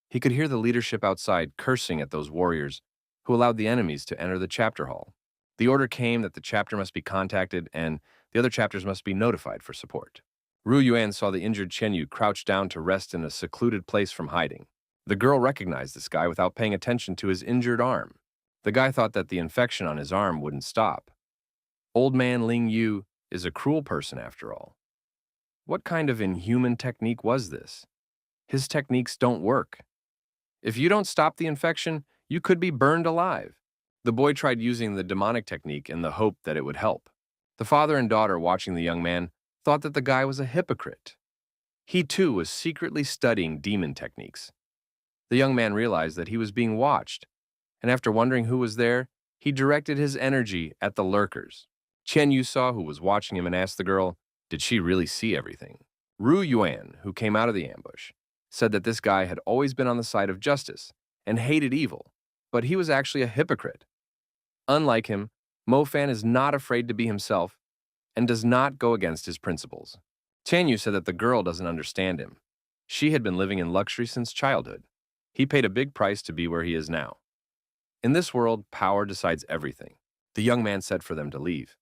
He could hear the leadership outside cursing at those warriors who allowed the enemies to enter the chapter hall. The order came that the chapter must be contacted and the other chapters must be notified for support. Ru Yuan saw the injured Chen Yu crouch down to rest in a secluded place from hiding. The girl recognized this guy without paying attention to his injured arm. The guy thought that the infection on his arm wouldn't stop. Old man Ling Yu is a cruel person after all. What kind of inhuman technique was this? His techniques don't work. If you don't stop the infection, you could be burned alive. The boy tried using the demonic technique in the hope that it would help. The father and daughter watching the young man thought that the guy was a hypocrite. He too was secretly studying demon techniques. The young man realized that he was being watched, and after wondering who was there, he directed his energy at the lurkers. Chen Yu saw who was watching him and asked the girl, did she really see everything? Ru Yuan, who came out of the ambush, said that this guy had always been on the side of justice and hated evil, but he was actually a hypocrite. Unlike him, Mo Fan is not afraid to be himself and does not go against his principles. Chen Yu said that the girl doesn't understand him. She had been living in luxury since childhood. He paid a big price to be where he is now. In this world, power decides everything. The young man said for them to leave.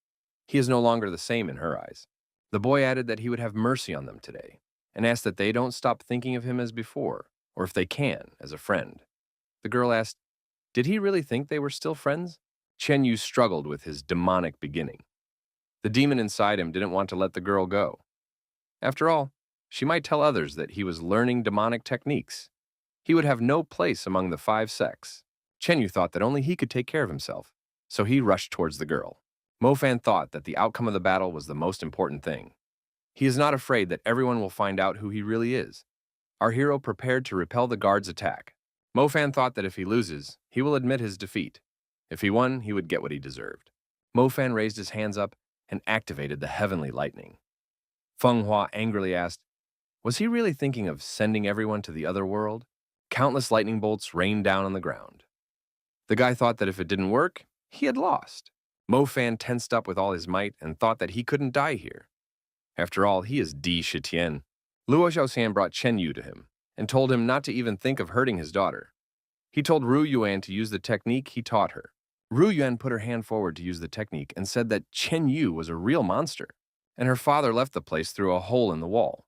He is no longer the same in her eyes. The boy added that he would have mercy on them today, and asked that they don't stop thinking of him as before, or if they can, as a friend. The girl asked, did he really think they were still friends? Chen Yu struggled with his demonic beginning. The demon inside him didn't want to let the girl go. After all, she might tell others that he was learning demonic techniques. He would have no place among the 5 sects. Chen Yu thought that only he could take care of himself, so he rushed towards the girl. Mo Fan thought that the outcome of the battle was the most important thing. He is not afraid that everyone will find out who he really is. Our hero prepared to repel the guard's attack. Mo Fan thought that if he loses, he will admit his defeat. If he won, he would get what he deserved. Mo Fan raised his hands up and activated the heavenly lightning. Feng Hua angrily asked, was he really thinking of sending everyone to the other world? Countless lightning bolts rained down on the ground. The guy thought that if it didn't work, he had lost. Mo Fan tensed up with all his might and thought that he couldn't die here. After all, he is Di Shitian. Luo Xiaoxian brought Chen Yu to him and told him not to even think of hurting his daughter. He told Ru Yuan to use the technique he taught her. Ru Yuan put her hand forward to use the technique and said that Chen Yu was a real monster, and her father left the place through a hole in the wall.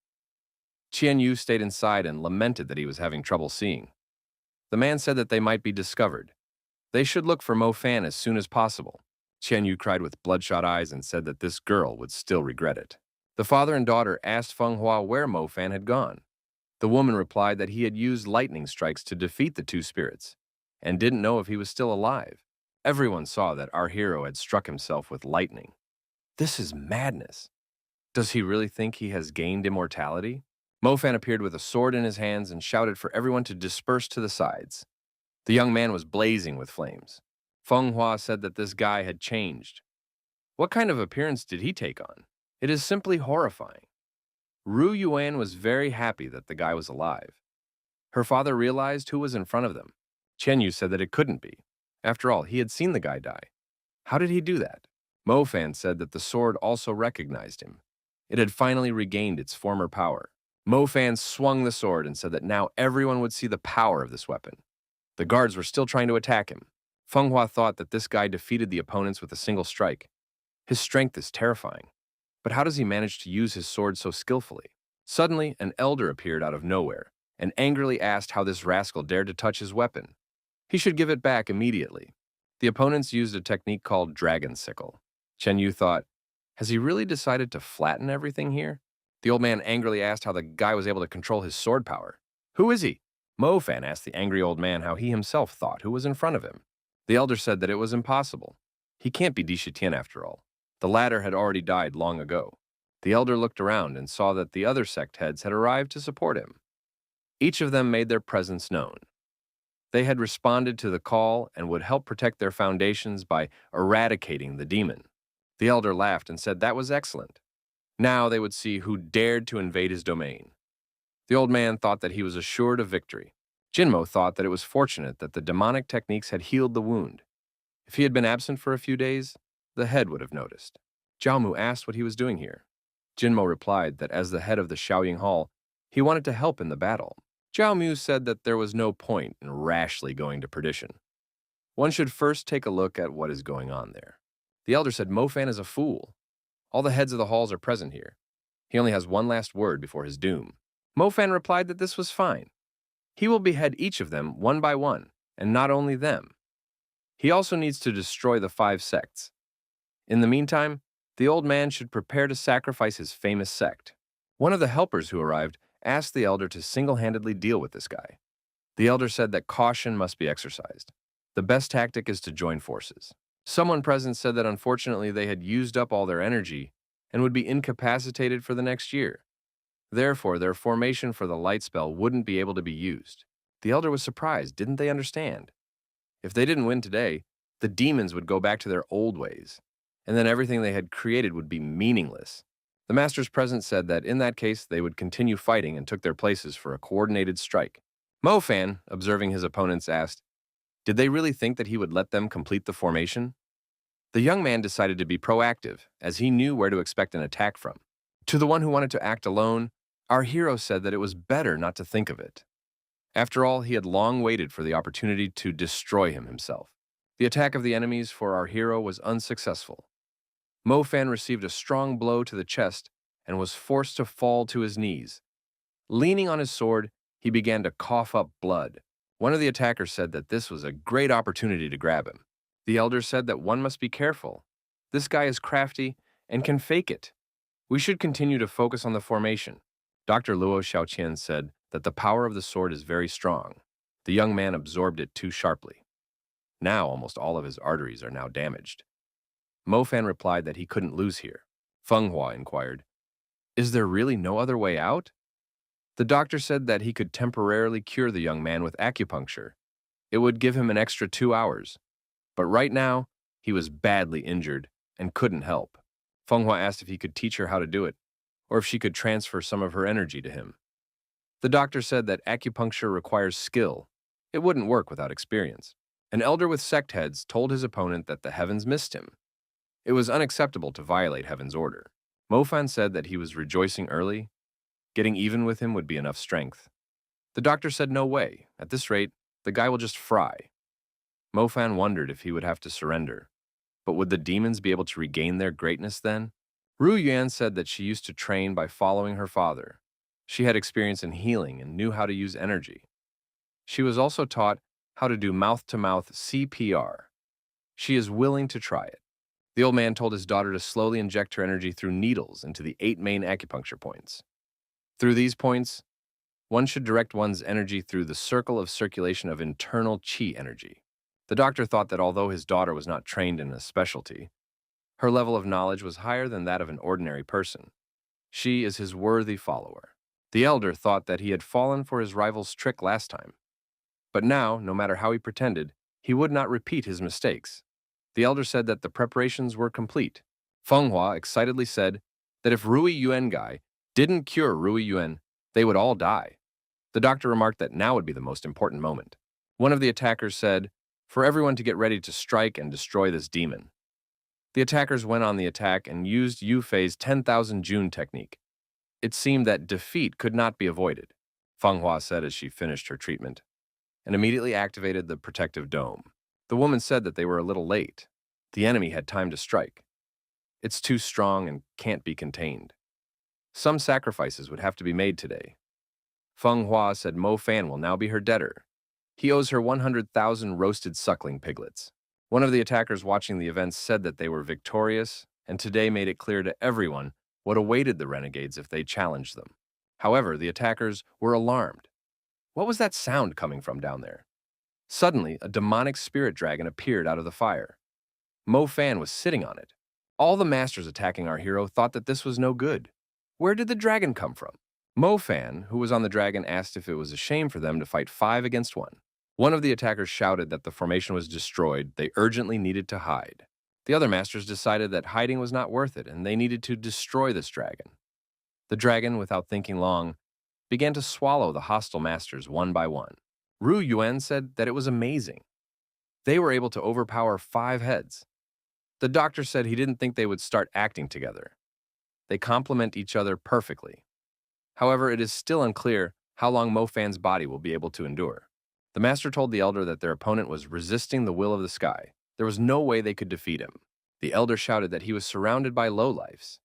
Chen Yu stayed inside and lamented that he was having trouble seeing. The man said that they might be discovered. They should look for Mo Fan as soon as possible. Chen Yu cried with bloodshot eyes and said that this girl would still regret it. The father and daughter asked Feng Hua where Mo Fan had gone. The woman replied that he had used lightning strikes to defeat the 2 spirits and didn't know if he was still alive. Everyone saw that our hero had struck himself with lightning. This is madness. Does he really think he has gained immortality? Mo Fan appeared with a sword in his hands and shouted for everyone to disperse to the sides. The young man was blazing with flames. Feng Hua said that this guy had changed. What kind of appearance did he take on? It is simply horrifying. Ru Yuan was very happy that the guy was alive. Her father realized who was in front of them. Chen Yu said that it couldn't be. After all, he had seen the guy die. How did he do that? Mo Fan said that the sword also recognized him. It had finally regained its former power. Mo Fan swung the sword and said that now everyone would see the power of this weapon. The guards were still trying to attack him. Feng Hua thought that this guy defeated the opponents with a single strike. His strength is terrifying. But how does he manage to use his sword so skillfully? Suddenly, an elder appeared out of nowhere and angrily asked how this rascal dared to touch his weapon. He should give it back immediately. The opponents used a technique called dragon sickle. Chen Yu thought, has he really decided to flatten everything here? The old man angrily asked how the guy was able to control his sword power. Who is he? Mo Fan asked the angry old man how he himself thought who was in front of him. The elder said that it was impossible. He can't be Di Shitian after all. The latter had already died long ago. The elder looked around and saw that the other sect heads had arrived to support him. Each of them made their presence known. They had responded to the call and would help protect their foundations by eradicating the demon. The elder laughed and said that was excellent. Now they would see who dared to invade his domain. The old man thought that he was assured of victory. Jinmo thought that it was fortunate that the demonic techniques had healed the wound. If he had been absent for a few days, the head would have noticed. Jiaomu asked what he was doing here. Jinmo replied that as the head of the Xiaoying Hall, he wanted to help in the battle. Jiaomu said that there was no point in rashly going to perdition. One should first take a look at what is going on there. The elder said Mo Fan is a fool. All the heads of the halls are present here. He only has one last word before his doom. Mo Fan replied that this was fine. He will behead each of them one by one, and not only them. He also needs to destroy the 5 sects. In the meantime, the old man should prepare to sacrifice his famous sect. One of the helpers who arrived asked the elder to single-handedly deal with this guy. The elder said that caution must be exercised. The best tactic is to join forces. Someone present said that unfortunately they had used up all their energy and would be incapacitated for the next year. Therefore, their formation for the light spell wouldn't be able to be used. The elder was surprised. Didn't they understand? If they didn't win today, the demons would go back to their old ways, and then everything they had created would be meaningless. The masters present said that in that case, they would continue fighting and took their places for a coordinated strike. Mo Fan, observing his opponents, asked, did they really think that he would let them complete the formation? The young man decided to be proactive, as he knew where to expect an attack from. To the one who wanted to act alone, our hero said that it was better not to think of it. After all, he had long waited for the opportunity to destroy him himself. The attack of the enemies for our hero was unsuccessful. Mo Fan received a strong blow to the chest and was forced to fall to his knees. Leaning on his sword, he began to cough up blood. One of the attackers said that this was a great opportunity to grab him. The elder said that one must be careful. This guy is crafty and can fake it. We should continue to focus on the formation. Dr. Luo Xiaoqian said that the power of the sword is very strong. The young man absorbed it too sharply. Now almost all of his arteries are now damaged. Mo Fan replied that he couldn't lose here. Feng Hua inquired, is there really no other way out? The doctor said that he could temporarily cure the young man with acupuncture. It would give him an extra 2 hours. But right now, he was badly injured and couldn't help. Feng Hua asked if he could teach her how to do it, or if she could transfer some of her energy to him. The doctor said that acupuncture requires skill. It wouldn't work without experience. An elder with sect heads told his opponent that the heavens missed him. It was unacceptable to violate heaven's order. Mo Fan said that he was rejoicing early. Getting even with him would be enough strength. The doctor said no way. At this rate, the guy will just fry. Mo Fan wondered if he would have to surrender. But would the demons be able to regain their greatness then? Ru Yuan said that she used to train by following her father. She had experience in healing and knew how to use energy. She was also taught how to do mouth-to-mouth CPR. She is willing to try it. The old man told his daughter to slowly inject her energy through needles into the 8 main acupuncture points. Through these points, one should direct one's energy through the circle of circulation of internal qi energy. The doctor thought that although his daughter was not trained in a specialty, her level of knowledge was higher than that of an ordinary person. She is his worthy follower. The elder thought that he had fallen for his rival's trick last time. But now, no matter how he pretended, he would not repeat his mistakes. The elder said that the preparations were complete. Feng Hua excitedly said that if Rui Yuan guy didn't cure Rui Yuan, they would all die. The doctor remarked that now would be the most important moment. One of the attackers said, for everyone to get ready to strike and destroy this demon. The attackers went on the attack and used Yu Fei's 10,000 June technique. It seemed that defeat could not be avoided, Feng Hua said as she finished her treatment, and immediately activated the protective dome. The woman said that they were a little late. The enemy had time to strike. It's too strong and can't be contained. Some sacrifices would have to be made today. Feng Hua said Mo Fan will now be her debtor. He owes her 100,000 roasted suckling piglets. One of the attackers watching the events said that they were victorious, and today made it clear to everyone what awaited the renegades if they challenged them. However, the attackers were alarmed. What was that sound coming from down there? Suddenly, a demonic spirit dragon appeared out of the fire. Mo Fan was sitting on it. All the masters attacking our hero thought that this was no good. Where did the dragon come from? Mo Fan, who was on the dragon, asked if it was a shame for them to fight 5 against 1. One of the attackers shouted that the formation was destroyed, they urgently needed to hide. The other masters decided that hiding was not worth it and they needed to destroy this dragon. The dragon, without thinking long, began to swallow the hostile masters one by one. Ru Yuan said that it was amazing. They were able to overpower 5 heads. The doctor said he didn't think they would start acting together. They complement each other perfectly. However, it is still unclear how long Mo Fan's body will be able to endure. The master told the elder that their opponent was resisting the will of the sky. There was no way they could defeat him. The elder shouted that he was surrounded by lowlifes.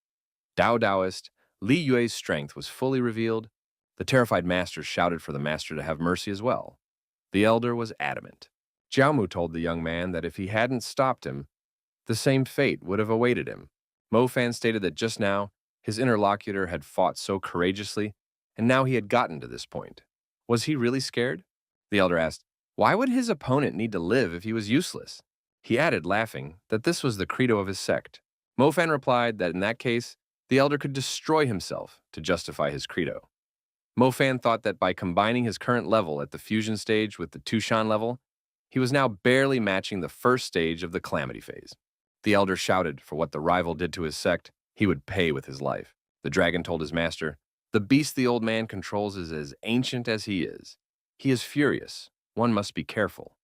Daoist, Li Yue's strength was fully revealed. The terrified masters shouted for the master to have mercy as well. The elder was adamant. Jiaomu told the young man that if he hadn't stopped him, the same fate would have awaited him. Mo Fan stated that just now, his interlocutor had fought so courageously, and now he had gotten to this point. Was he really scared? The elder asked, why would his opponent need to live if he was useless? He added, laughing, that this was the credo of his sect. Mo Fan replied that in that case, the elder could destroy himself to justify his credo. Mo Fan thought that by combining his current level at the fusion stage with the Tushan level, he was now barely matching the first stage of the calamity phase. The elder shouted for what the rival did to his sect, he would pay with his life. The dragon told his master, the beast the old man controls is as ancient as he is. He is furious. One must be careful.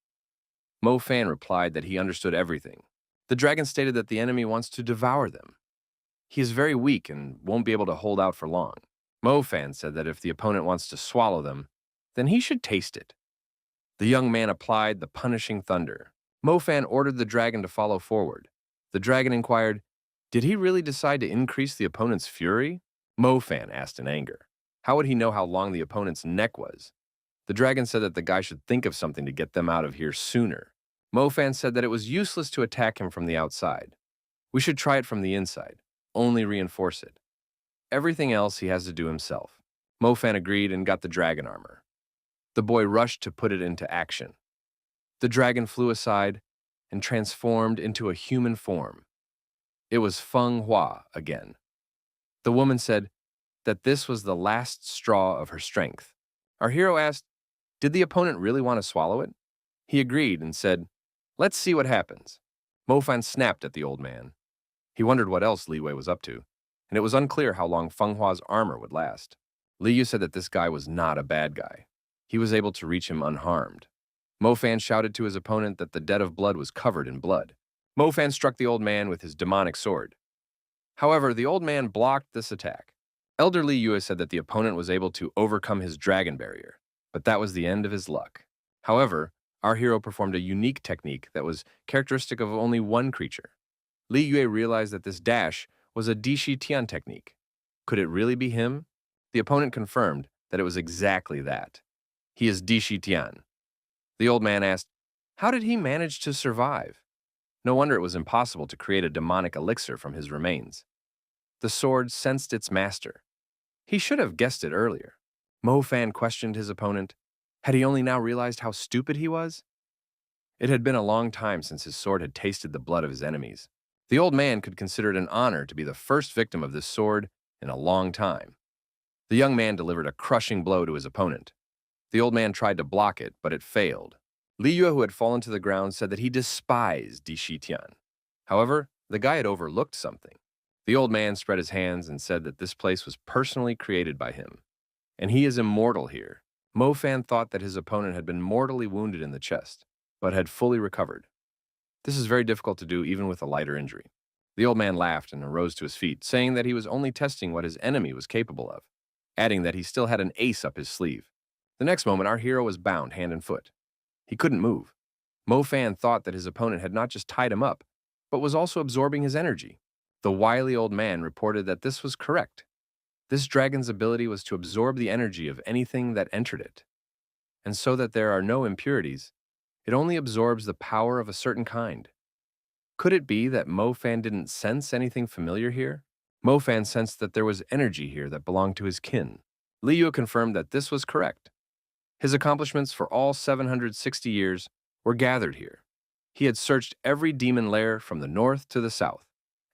Mo Fan replied that he understood everything. The dragon stated that the enemy wants to devour them. He is very weak and won't be able to hold out for long. Mo Fan said that if the opponent wants to swallow them, then he should taste it. The young man applied the punishing thunder. Mo Fan ordered the dragon to follow forward. The dragon inquired, did he really decide to increase the opponent's fury? Mo Fan asked in anger. How would he know how long the opponent's neck was? The dragon said that the guy should think of something to get them out of here sooner. Mo Fan said that it was useless to attack him from the outside. We should try it from the inside, only reinforce it. Everything else he has to do himself. Mo Fan agreed and got the dragon armor. The boy rushed to put it into action. The dragon flew aside and transformed into a human form. It was Feng Hua again. The woman said that this was the last straw of her strength. Our hero asked, did the opponent really want to swallow it? He agreed and said, let's see what happens. Mo Fan snapped at the old man. He wondered what else Li Wei was up to, and it was unclear how long Feng Hua's armor would last. Li Yu said that this guy was not a bad guy. He was able to reach him unharmed. Mo Fan shouted to his opponent that the debt of blood was covered in blood. Mo Fan struck the old man with his demonic sword. However, the old man blocked this attack. Elder Li Yue said that the opponent was able to overcome his dragon barrier, but that was the end of his luck. However, our hero performed a unique technique that was characteristic of only one creature. Li Yue realized that this dash was a Dishi Tian technique. Could it really be him? The opponent confirmed that it was exactly that. He is Dishi Tian. The old man asked, how did he manage to survive? No wonder it was impossible to create a demonic elixir from his remains. The sword sensed its master. He should have guessed it earlier. Mo Fan questioned his opponent. Had he only now realized how stupid he was? It had been a long time since his sword had tasted the blood of his enemies. The old man could consider it an honor to be the first victim of this sword in a long time. The young man delivered a crushing blow to his opponent. The old man tried to block it, but it failed. Li Yue, who had fallen to the ground, said that he despised Dishi Tian. However, the guy had overlooked something. The old man spread his hands and said that this place was personally created by him, and he is immortal here. Mo Fan thought that his opponent had been mortally wounded in the chest, but had fully recovered. This is very difficult to do even with a lighter injury. The old man laughed and arose to his feet, saying that he was only testing what his enemy was capable of, adding that he still had an ace up his sleeve. The next moment, our hero was bound hand and foot. He couldn't move. Mo Fan thought that his opponent had not just tied him up, but was also absorbing his energy. The wily old man reported that this was correct. This dragon's ability was to absorb the energy of anything that entered it. And so that there are no impurities, it only absorbs the power of a certain kind. Could it be that Mo Fan didn't sense anything familiar here? Mo Fan sensed that there was energy here that belonged to his kin. Li Yu confirmed that this was correct. His accomplishments for all 760 years were gathered here. He had searched every demon lair from the north to the south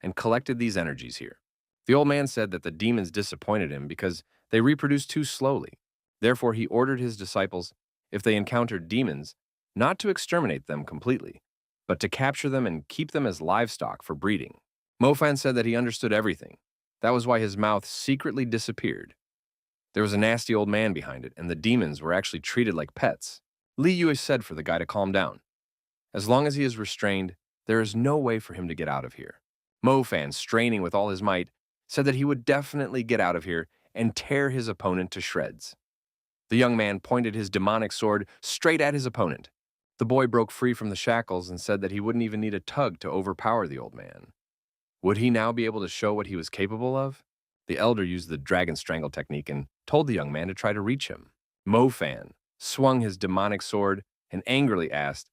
and collected these energies here. The old man said that the demons disappointed him because they reproduced too slowly. Therefore, he ordered his disciples, if they encountered demons, not to exterminate them completely, but to capture them and keep them as livestock for breeding. Mofan said that he understood everything. That was why his mouth secretly disappeared. There was a nasty old man behind it, and the demons were actually treated like pets. Li Yue said for the guy to calm down. As long as he is restrained, there is no way for him to get out of here. Mofan, straining with all his might, said that he would definitely get out of here and tear his opponent to shreds. The young man pointed his demonic sword straight at his opponent. The boy broke free from the shackles and said that he wouldn't even need a tug to overpower the old man. Would he now be able to show what he was capable of? The elder used the dragon strangle technique and told the young man to try to reach him. Mofan swung his demonic sword and angrily asked,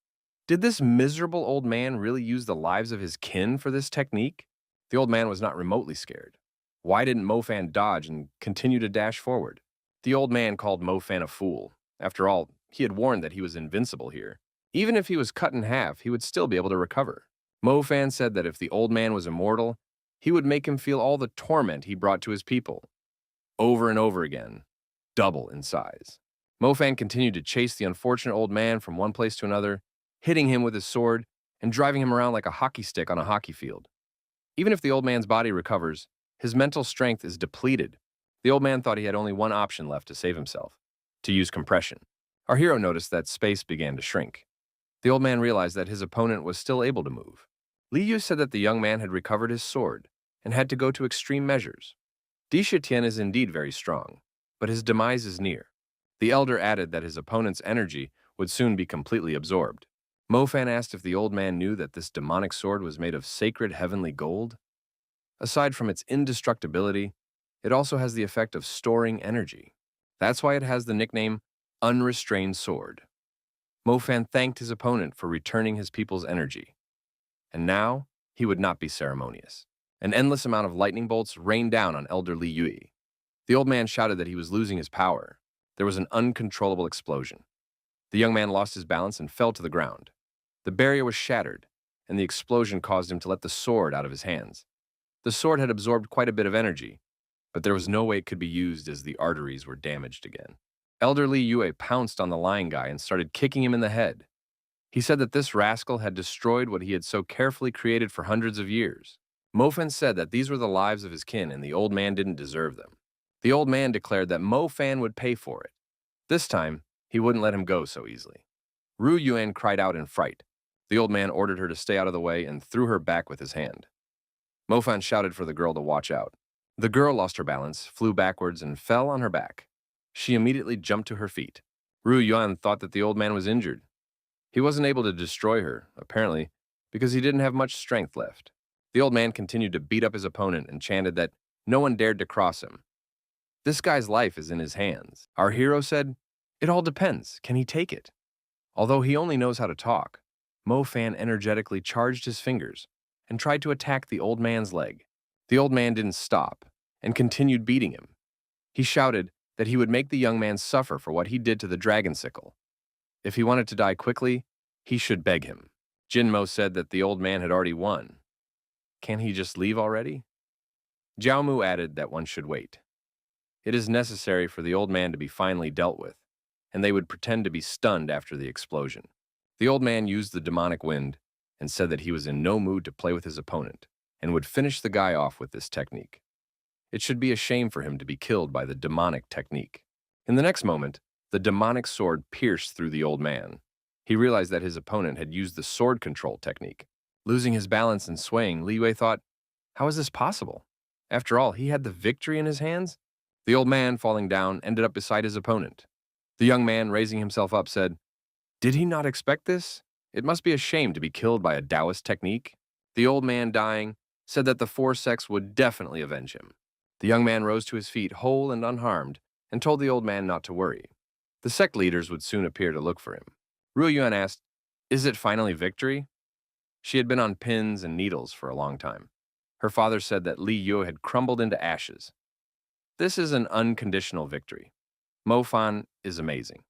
"Did this miserable old man really use the lives of his kin for this technique?" The old man was not remotely scared. Why didn't Mofan dodge and continue to dash forward? The old man called Mofan a fool. After all, he had warned that he was invincible here. Even if he was cut in half, he would still be able to recover. Mofan said that if the old man was immortal, he would make him feel all the torment he brought to his people. Over and over again, double in size. Mofan continued to chase the unfortunate old man from one place to another, hitting him with his sword and driving him around like a hockey stick on a hockey field. Even if the old man's body recovers, his mental strength is depleted. The old man thought he had only one option left to save himself: to use compression. Our hero noticed that space began to shrink. The old man realized that his opponent was still able to move. Li Yu said that the young man had recovered his sword and had to go to extreme measures. Di Shitian is indeed very strong, but his demise is near. The elder added that his opponent's energy would soon be completely absorbed. Mofan asked if the old man knew that this demonic sword was made of sacred heavenly gold. Aside from its indestructibility, it also has the effect of storing energy. That's why it has the nickname Unrestrained Sword. Mofan thanked his opponent for returning his people's energy. And now, he would not be ceremonious. An endless amount of lightning bolts rained down on Elder Li Yue. The old man shouted that he was losing his power. There was an uncontrollable explosion. The young man lost his balance and fell to the ground. The barrier was shattered, and the explosion caused him to let the sword out of his hands. The sword had absorbed quite a bit of energy, but there was no way it could be used as the arteries were damaged again. Elder Li Yue pounced on the lying guy and started kicking him in the head. He said that this rascal had destroyed what he had so carefully created for hundreds of years. Mofan said that these were the lives of his kin and the old man didn't deserve them. The old man declared that Mofan would pay for it. This time, he wouldn't let him go so easily. Ru Yuan cried out in fright. The old man ordered her to stay out of the way and threw her back with his hand. Mofan shouted for the girl to watch out. The girl lost her balance, flew backwards, and fell on her back. She immediately jumped to her feet. Ru Yuan thought that the old man was injured. He wasn't able to destroy her, apparently, because he didn't have much strength left. The old man continued to beat up his opponent and chanted that no one dared to cross him. This guy's life is in his hands. Our hero said, "It all depends. Can he take it?" Although he only knows how to talk, Mofan energetically charged his fingers and tried to attack the old man's leg. The old man didn't stop and continued beating him. He shouted that he would make the young man suffer for what he did to the dragon sickle. If he wanted to die quickly, he should beg him. Jinmo said that the old man had already won. Can't he just leave already? Jiaomu added that one should wait. It is necessary for the old man to be finally dealt with, and they would pretend to be stunned after the explosion. The old man used the demonic wind and said that he was in no mood to play with his opponent and would finish the guy off with this technique. It should be a shame for him to be killed by the demonic technique. In the next moment, the demonic sword pierced through the old man. He realized that his opponent had used the sword control technique. Losing his balance and swaying, Li Wei thought, how is this possible? After all, he had the victory in his hands. The old man, falling down, ended up beside his opponent. The young man, raising himself up, said, "Did he not expect this? It must be a shame to be killed by a Taoist technique." The old man, dying, said that the four sects would definitely avenge him. The young man rose to his feet, whole and unharmed, and told the old man not to worry. The sect leaders would soon appear to look for him. Ru Yuan asked, "Is it finally victory?" She had been on pins and needles for a long time. Her father said that Li Yu had crumbled into ashes. This is an unconditional victory. Mofan is amazing.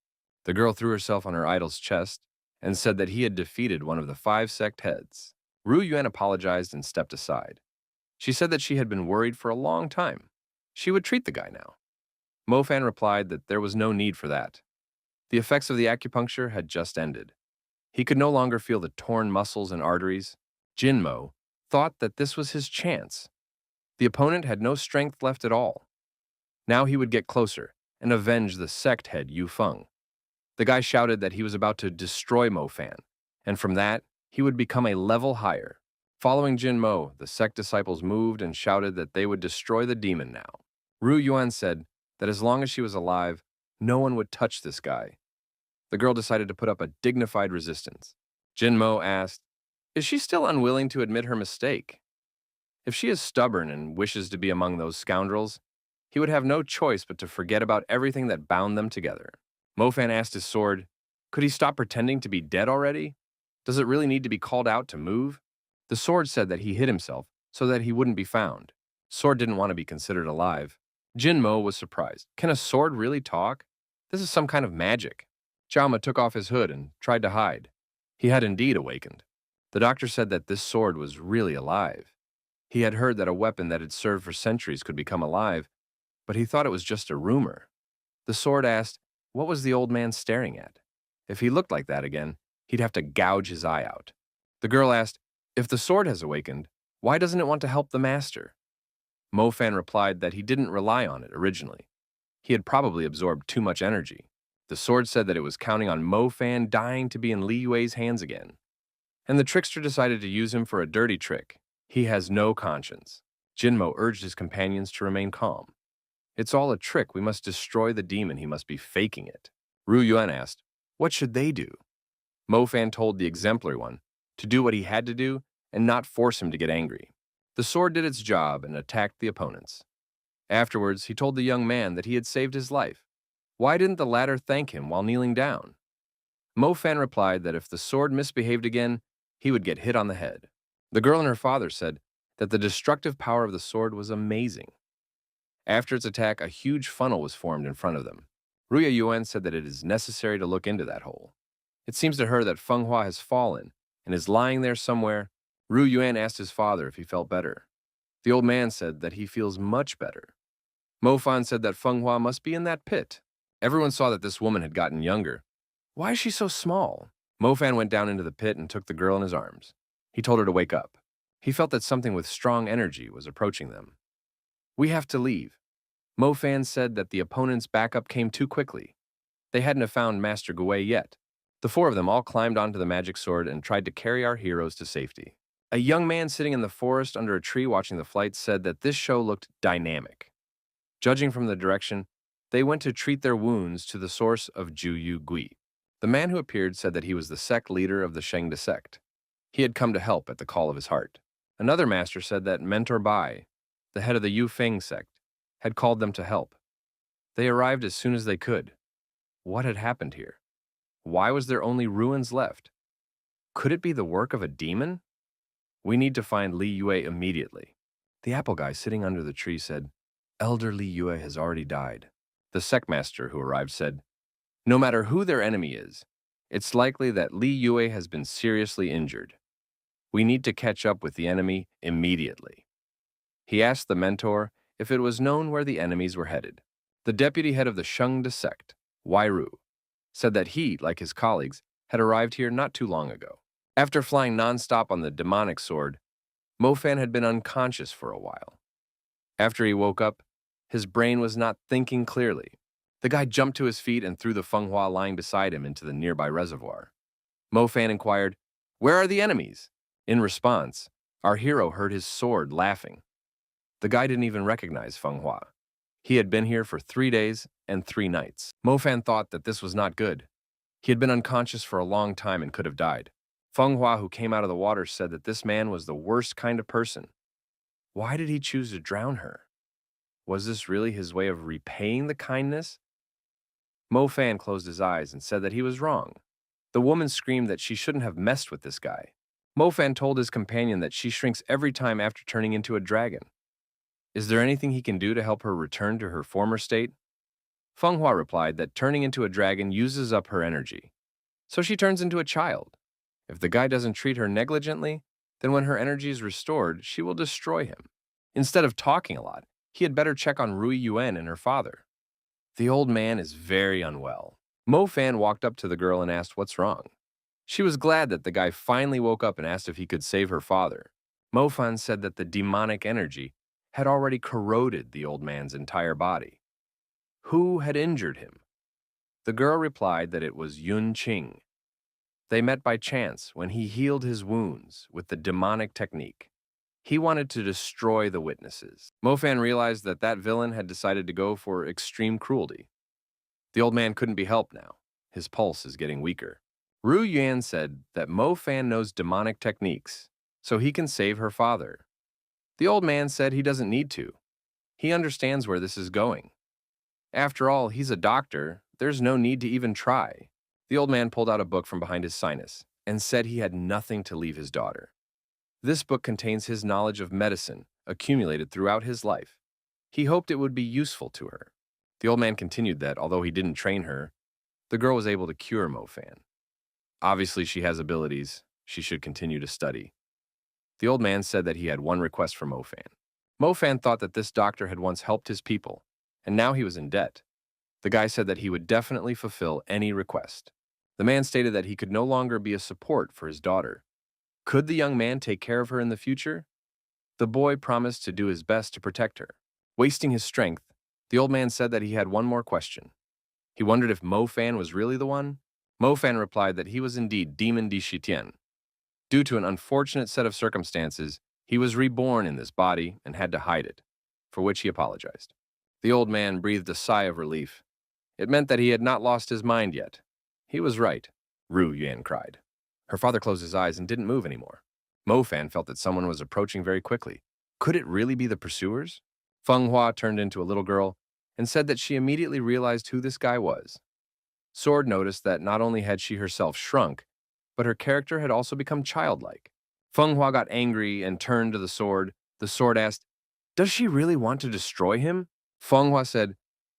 The girl threw herself on her idol's chest and said that he had defeated one of the 5 sect heads. Ru Yuan apologized and stepped aside. She said that she had been worried for a long time. She would treat the guy now. Mo Fan replied that there was no need for that. The effects of the acupuncture had just ended. He could no longer feel the torn muscles and arteries. Jin Mo thought that this was his chance. The opponent had no strength left at all. Now he would get closer and avenge the sect head Yu Feng. The guy shouted that he was about to destroy Mo Fan, and from that, he would become a level higher. Following Jin Mo, the sect disciples moved and shouted that they would destroy the demon now. Ru Yuan said that as long as she was alive, no one would touch this guy. The girl decided to put up a dignified resistance. Jin Mo asked, "Is she still unwilling to admit her mistake? If she is stubborn and wishes to be among those scoundrels, he would have no choice but to forget about everything that bound them together." Mo Fan asked his sword, "Could he stop pretending to be dead already? Does it really need to be called out to move?" The sword said that he hid himself so that he wouldn't be found. Sword didn't want to be considered alive. Jin Mo was surprised. Can a sword really talk? This is some kind of magic. Jiaoma took off his hood and tried to hide. He had indeed awakened. The doctor said that this sword was really alive. He had heard that a weapon that had served for centuries could become alive, but he thought it was just a rumor. The sword asked, what was the old man staring at? If he looked like that again, he'd have to gouge his eye out. The girl asked, if the sword has awakened, why doesn't it want to help the master? Mo Fan replied that he didn't rely on it originally. He had probably absorbed too much energy. The sword said that it was counting on Mo Fan dying to be in Li Yue's hands again. And the trickster decided to use him for a dirty trick. He has no conscience. Jinmo urged his companions to remain calm. It's all a trick. We must destroy the demon. He must be faking it. Ru Yuan asked, what should they do? Mo Fan told the exemplary one to do what he had to do and not force him to get angry. The sword did its job and attacked the opponents. Afterwards, he told the young man that he had saved his life. Why didn't the latter thank him while kneeling down? Mo Fan replied that if the sword misbehaved again, he would get hit on the head. The girl and her father said that the destructive power of the sword was amazing. After its attack, a huge funnel was formed in front of them. Ruya Yuan said that it is necessary to look into that hole. It seems to her that Feng Hua has fallen and is lying there somewhere. Ru Yuan asked his father if he felt better. The old man said that he feels much better. Mo Fan said that Feng Hua must be in that pit. Everyone saw that this woman had gotten younger. Why is she so small? Mo Fan went down into the pit and took the girl in his arms. He told her to wake up. He felt that something with strong energy was approaching them. We have to leave. Mo Fan said that the opponent's backup came too quickly. They hadn't found Master Gui yet. The four of them all climbed onto the magic sword and tried to carry our heroes to safety. A young man sitting in the forest under a tree watching the flight said that this show looked dynamic. Judging from the direction, they went to treat their wounds to the source of Juyu Gui. The man who appeared said that he was the sect leader of the Shengda sect. He had come to help at the call of his heart. Another master said that Mentor Bai, the head of the Yu Feng sect, had called them to help. They arrived as soon as they could. What had happened here? Why was there only ruins left? Could it be the work of a demon? We need to find Li Yue immediately. The apple guy sitting under the tree said, Elder Li Yue has already died. The sect master who arrived said, no matter who their enemy is, it's likely that Li Yue has been seriously injured. We need to catch up with the enemy immediately. He asked the mentor if it was known where the enemies were headed. The deputy head of the Shengda sect, Wairu, said that he, like his colleagues, had arrived here not too long ago. After flying non-stop on the demonic sword, Mo Fan had been unconscious for a while. After he woke up, his brain was not thinking clearly. The guy jumped to his feet and threw the Feng Hua lying beside him into the nearby reservoir. Mo Fan inquired, where are the enemies? In response, our hero heard his sword laughing. The guy didn't even recognize Feng Hua. He had been here for 3 days and 3 nights. Mo Fan thought that this was not good. He had been unconscious for a long time and could have died. Feng Hua, who came out of the water, said that this man was the worst kind of person. Why did he choose to drown her? Was this really his way of repaying the kindness? Mo Fan closed his eyes and said that he was wrong. The woman screamed that she shouldn't have messed with this guy. Mo Fan told his companion that she shrinks every time after turning into a dragon. Is there anything he can do to help her return to her former state? Feng Hua replied that turning into a dragon uses up her energy, so she turns into a child. If the guy doesn't treat her negligently, then when her energy is restored, she will destroy him. Instead of talking a lot, he had better check on Rui Yuan and her father. The old man is very unwell. Mo Fan walked up to the girl and asked what's wrong. She was glad that the guy finally woke up and asked if he could save her father. Mo Fan said that the demonic energy had already corroded the old man's entire body. Who had injured him? The girl replied that it was Yun Qing. They met by chance when he healed his wounds with the demonic technique. He wanted to destroy the witnesses. Mo Fan realized that that villain had decided to go for extreme cruelty. The old man couldn't be helped now. His pulse is getting weaker. Ru Yuan said that Mo Fan knows demonic techniques, so he can save her father. The old man said he doesn't need to. He understands where this is going. After all, he's a doctor. There's no need to even try. The old man pulled out a book from behind his sinus and said he had nothing to leave his daughter. This book contains his knowledge of medicine accumulated throughout his life. He hoped it would be useful to her. The old man continued that, although he didn't train her, the girl was able to cure Mo Fan. Obviously, she has abilities. She should continue to study. The old man said that he had one request for Mo Fan. Mo Fan thought that this doctor had once helped his people, and now he was in debt. The guy said that he would definitely fulfill any request. The man stated that he could no longer be a support for his daughter. Could the young man take care of her in the future? The boy promised to do his best to protect her. Wasting his strength, the old man said that he had one more question. He wondered if Mo Fan was really the one. Mo Fan replied that he was indeed Demon Di Shitian. Due to an unfortunate set of circumstances, he was reborn in this body and had to hide it, for which he apologized. The old man breathed a sigh of relief. It meant that he had not lost his mind yet. He was right, Ru Yuan cried. Her father closed his eyes and didn't move anymore. Mo Fan felt that someone was approaching very quickly. Could it really be the pursuers? Feng Hua turned into a little girl and said that she immediately realized who this guy was. Sword noticed that not only had she herself shrunk, but her character had also become childlike. Feng Hua got angry and turned to the sword. The sword asked, "Does she really want to destroy him?" Feng Hua said,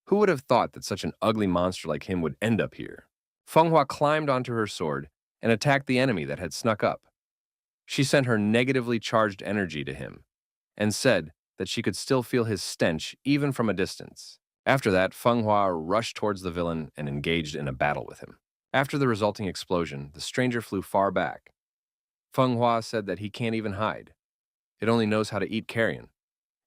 "Who would have thought that such an ugly monster like him would end up here?" Feng Hua climbed onto her sword and attacked the enemy that had snuck up. She sent her negatively charged energy to him and said that she could still feel his stench even from a distance. After that, Feng Hua rushed towards the villain and engaged in a battle with him. After the resulting explosion, the stranger flew far back. Feng Hua said that he can't even hide. It only knows how to eat carrion.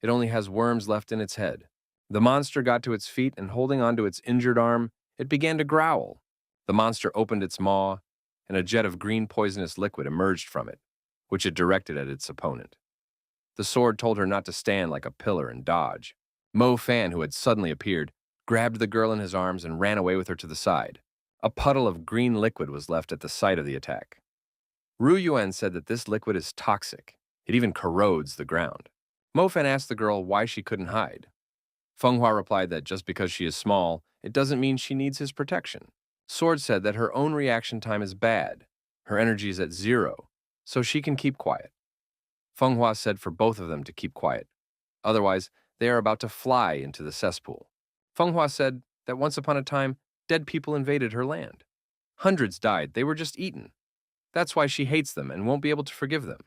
It only has worms left in its head. The monster got to its feet and holding onto its injured arm, it began to growl. The monster opened its maw, and a jet of green poisonous liquid emerged from it, which it directed at its opponent. The sword told her not to stand like a pillar and dodge. Mo Fan, who had suddenly appeared, grabbed the girl in his arms and ran away with her to the side. A puddle of green liquid was left at the site of the attack. Ru Yuan said that this liquid is toxic. It even corrodes the ground. Mo Fan asked the girl why she couldn't hide. Feng Hua replied that just because she is small, it doesn't mean she needs his protection. Sword said that her own reaction time is bad. Her energy is at 0, so she can keep quiet. Feng Hua said for both of them to keep quiet. Otherwise, they are about to fly into the cesspool. Feng Hua said that once upon a time, dead people invaded her land. Hundreds died. They were just eaten. That's why she hates them and won't be able to forgive them.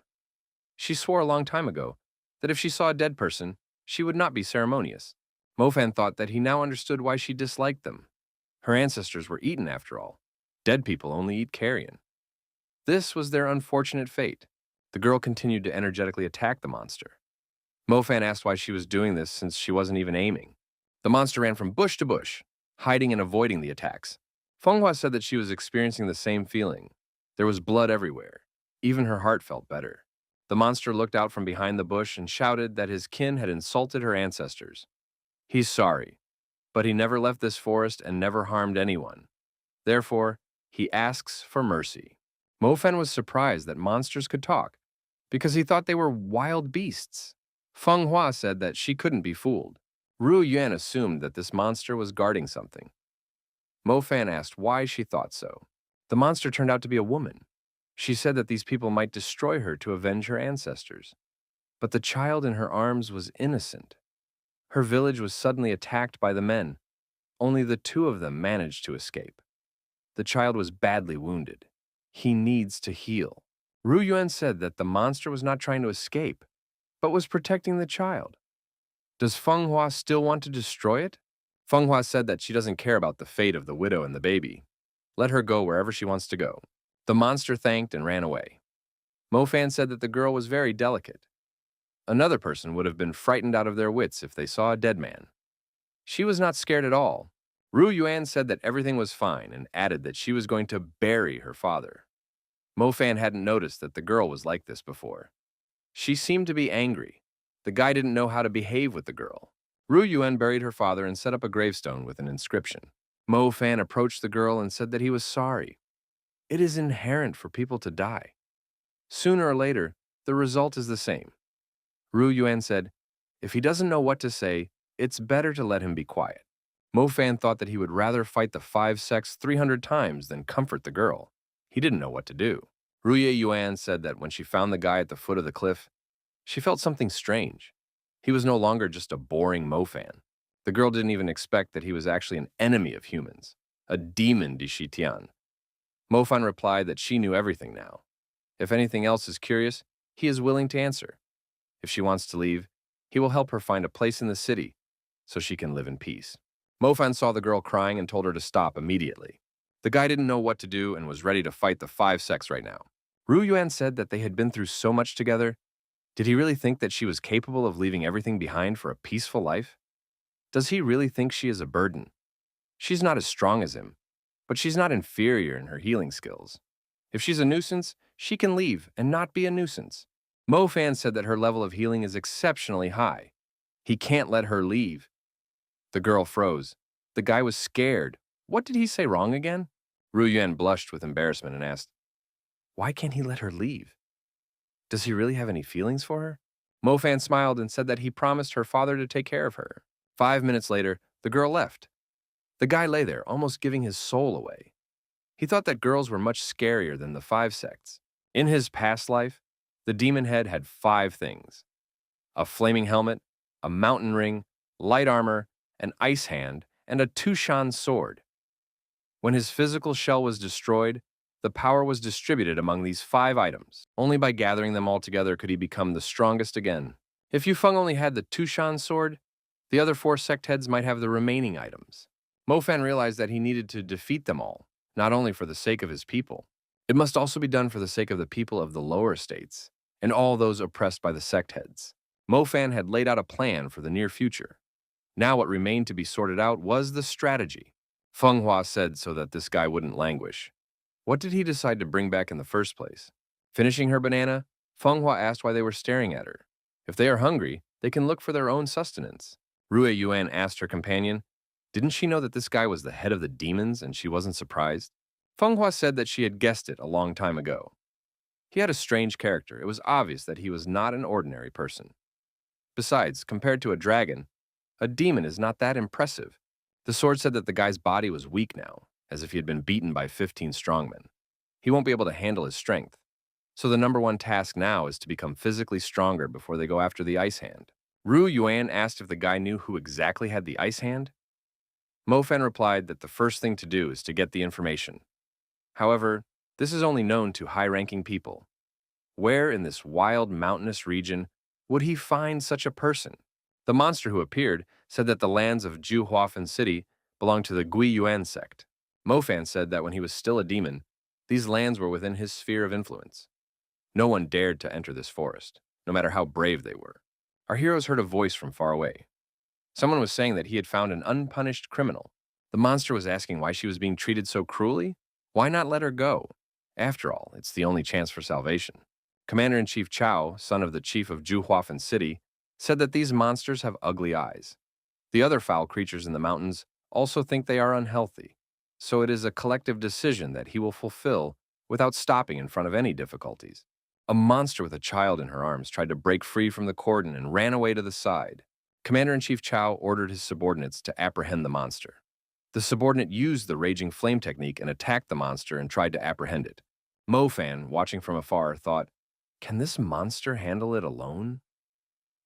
She swore a long time ago that if she saw a dead person, she would not be ceremonious. Mo Fan thought that he now understood why she disliked them. Her ancestors were eaten after all. Dead people only eat carrion. This was their unfortunate fate. The girl continued to energetically attack the monster. Mo Fan asked why she was doing this since she wasn't even aiming. The monster ran from bush to bush, hiding and avoiding the attacks. Feng Hua said that she was experiencing the same feeling. There was blood everywhere. Even her heart felt better. The monster looked out from behind the bush and shouted that his kin had insulted her ancestors. He's sorry, but he never left this forest and never harmed anyone. Therefore, he asks for mercy. Mo Fan was surprised that monsters could talk, because he thought they were wild beasts. Feng Hua said that she couldn't be fooled. Ru Yuan assumed that this monster was guarding something. Mo Fan asked why she thought so. The monster turned out to be a woman. She said that these people might destroy her to avenge her ancestors. But the child in her arms was innocent. Her village was suddenly attacked by the men. Only the two of them managed to escape. The child was badly wounded. He needs to heal. Ru Yuan said that the monster was not trying to escape, but was protecting the child. Does Feng Hua still want to destroy it? Feng Hua said that she doesn't care about the fate of the widow and the baby. Let her go wherever she wants to go. The monster thanked and ran away. Mo Fan said that the girl was very delicate. Another person would have been frightened out of their wits if they saw a dead man. She was not scared at all. Ru Yuan said that everything was fine and added that she was going to bury her father. Mo Fan hadn't noticed that the girl was like this before. She seemed to be angry. The guy didn't know how to behave with the girl. Ru Yuan buried her father and set up a gravestone with an inscription. Mo Fan approached the girl and said that he was sorry. It is inherent for people to die. Sooner or later, the result is the same. Ru Yuan said, if he doesn't know what to say, it's better to let him be quiet. Mo Fan thought that he would rather fight the 5 sects 300 times than comfort the girl. He didn't know what to do. Ru Yuan said that when she found the guy at the foot of the cliff, she felt something strange. He was no longer just a boring Mo Fan. The girl didn't even expect that he was actually an enemy of humans, a demon de Shitian. Mo Fan replied that she knew everything now. If anything else is curious, he is willing to answer. If she wants to leave, he will help her find a place in the city so she can live in peace. Mo Fan saw the girl crying and told her to stop immediately. The guy didn't know what to do and was ready to fight the 5 sects right now. Ru Yuan said that they had been through so much together. Did he really think that she was capable of leaving everything behind for a peaceful life? Does he really think she is a burden? She's not as strong as him, but she's not inferior in her healing skills. If she's a nuisance, she can leave and not be a nuisance. Mo Fan said that her level of healing is exceptionally high. He can't let her leave. The girl froze. The guy was scared. What did he say wrong again? Ru Yuan blushed with embarrassment and asked, why can't he let her leave? Does he really have any feelings for her? Mo Fan smiled and said that he promised her father to take care of her. 5 minutes later, the girl left. The guy lay there, almost giving his soul away. He thought that girls were much scarier than the 5 sects. In his past life, the demon head had 5 things: a flaming helmet, a mountain ring, light armor, an ice hand, and a Tushan sword. When his physical shell was destroyed, the power was distributed among these 5 items. Only by gathering them all together could he become the strongest again. If Yufeng only had the Tushan sword, the other 4 sect heads might have the remaining items. Mo Fan realized that he needed to defeat them all, not only for the sake of his people. It must also be done for the sake of the people of the lower states, and all those oppressed by the sect heads. Mo Fan had laid out a plan for the near future. Now what remained to be sorted out was the strategy. Feng Hua said so that this guy wouldn't languish. What did he decide to bring back in the first place? Finishing her banana, Feng Hua asked why they were staring at her. If they are hungry, they can look for their own sustenance. Ru Yuan asked her companion, didn't she know that this guy was the head of the demons and she wasn't surprised? Feng Hua said that she had guessed it a long time ago. He had a strange character. It was obvious that he was not an ordinary person. Besides, compared to a dragon, a demon is not that impressive. The sword said that the guy's body was weak now, as if he had been beaten by 15 strongmen. He won't be able to handle his strength. So the number 1 task now is to become physically stronger before they go after the ice hand. Ru Yuan asked if the guy knew who exactly had the ice hand. Mo Fan replied that the first thing to do is to get the information. However, this is only known to high-ranking people. Where in this wild mountainous region would he find such a person? The monster who appeared said that the lands of Juhuafen City belonged to the Gui Yuan sect. Mo Fan said that when he was still a demon, these lands were within his sphere of influence. No one dared to enter this forest, no matter how brave they were. Our heroes heard a voice from far away. Someone was saying that he had found an unpunished criminal. The monster was asking why she was being treated so cruelly. Why not let her go? After all, it's the only chance for salvation. Commander-in-Chief Chao, son of the chief of Juhuafen City, said that these monsters have ugly eyes. The other foul creatures in the mountains also think they are unhealthy, so it is a collective decision that he will fulfill without stopping in front of any difficulties. A monster with a child in her arms tried to break free from the cordon and ran away to the side. Commander-in-Chief Chao ordered his subordinates to apprehend the monster. The subordinate used the raging flame technique and attacked the monster and tried to apprehend it. Mo Fan, watching from afar, thought, can this monster handle it alone?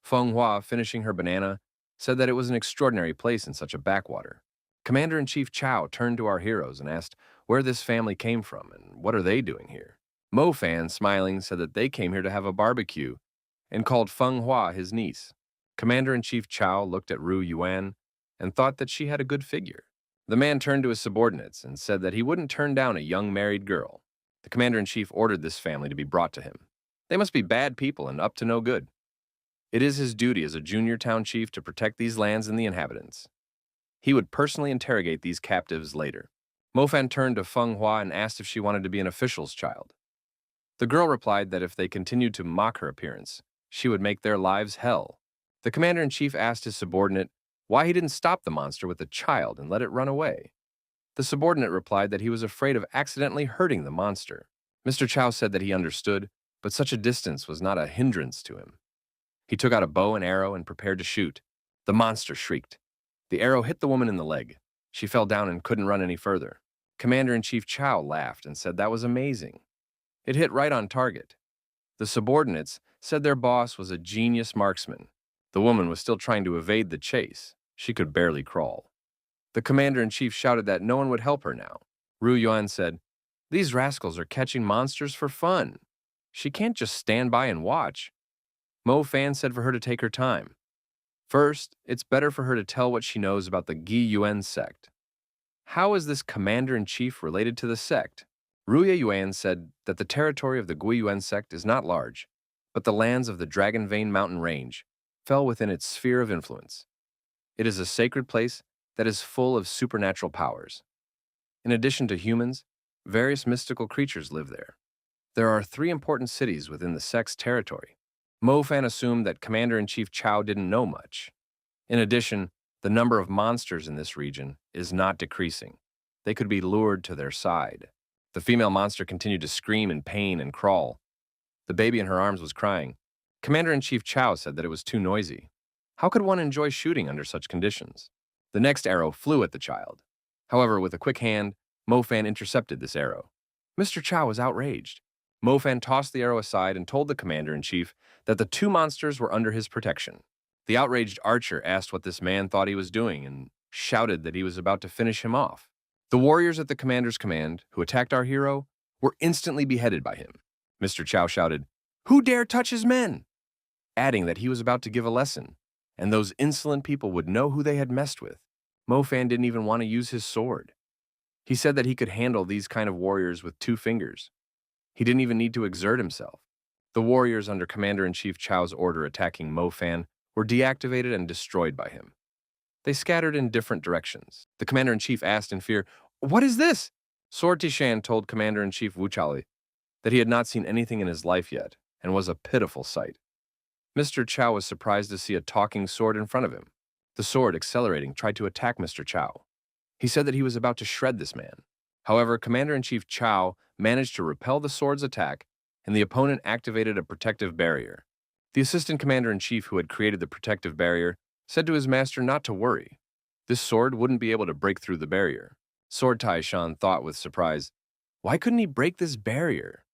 Feng Hua, finishing her banana, said that it was an extraordinary place in such a backwater. Commander-in-Chief Chow turned to our heroes and asked where this family came from and what are they doing here. Mo Fan, smiling, said that they came here to have a barbecue and called Feng Hua his niece. Commander-in-Chief Chow looked at Ru Yuan and thought that she had a good figure. The man turned to his subordinates and said that he wouldn't turn down a young married girl. The commander-in-chief ordered this family to be brought to him. They must be bad people and up to no good. It is his duty as a junior town chief to protect these lands and the inhabitants. He would personally interrogate these captives later. Mo Fan turned to Feng Hua and asked if she wanted to be an official's child. The girl replied that if they continued to mock her appearance, she would make their lives hell. The commander-in-chief asked his subordinate why he didn't stop the monster with the child and let it run away. The subordinate replied that he was afraid of accidentally hurting the monster. Mr. Chow said that he understood, but such a distance was not a hindrance to him. He took out a bow and arrow and prepared to shoot. The monster shrieked. The arrow hit the woman in the leg. She fell down and couldn't run any further. Commander-in-Chief Chow laughed and said that was amazing. It hit right on target. The subordinates said their boss was a genius marksman. The woman was still trying to evade the chase. She could barely crawl. The commander-in-chief shouted that no one would help her now. Ru Yuan said, "These rascals are catching monsters for fun. She can't just stand by and watch." Mo Fan said for her to take her time. First, it's better for her to tell what she knows about the Gui Yuan sect. How is this commander-in-chief related to the sect? Ru Yuan said that the territory of the Gui Yuan sect is not large, but the lands of the Dragon Vein Mountain Range fell within its sphere of influence. It is a sacred place that is full of supernatural powers. In addition to humans, various mystical creatures live there. There are 3 important cities within the sect's territory. Mo Fan assumed that Commander-in-Chief Chow didn't know much. In addition, the number of monsters in this region is not decreasing. They could be lured to their side. The female monster continued to scream in pain and crawl. The baby in her arms was crying. Commander-in-Chief Chow said that it was too noisy. How could one enjoy shooting under such conditions? The next arrow flew at the child. However, with a quick hand, Mo Fan intercepted this arrow. Mr. Chow was outraged. Mo Fan tossed the arrow aside and told the commander-in-chief that the 2 monsters were under his protection. The outraged archer asked what this man thought he was doing and shouted that he was about to finish him off. The warriors at the commander's command, who attacked our hero, were instantly beheaded by him. Mr. Chow shouted, "Who dare touch his men?" adding that he was about to give a lesson, and those insolent people would know who they had messed with. Mo Fan didn't even want to use his sword. He said that he could handle these kind of warriors with 2 fingers. He didn't even need to exert himself. The warriors under Commander-in-Chief Chow's order attacking Mo Fan were deactivated and destroyed by him. They scattered in different directions. The commander-in-chief asked in fear, "What is this?" Sword Tishan told Commander-in-Chief Wu Chali that he had not seen anything in his life yet and was a pitiful sight. Mr. Chow was surprised to see a talking sword in front of him. The sword, accelerating, tried to attack Mr. Chow. He said that he was about to shred this man. However, Commander-in-Chief Chow managed to repel the sword's attack, and the opponent activated a protective barrier. The assistant commander-in-chief who had created the protective barrier said to his master not to worry. This sword wouldn't be able to break through the barrier. Sword Tai Shan thought with surprise, why couldn't he break this barrier?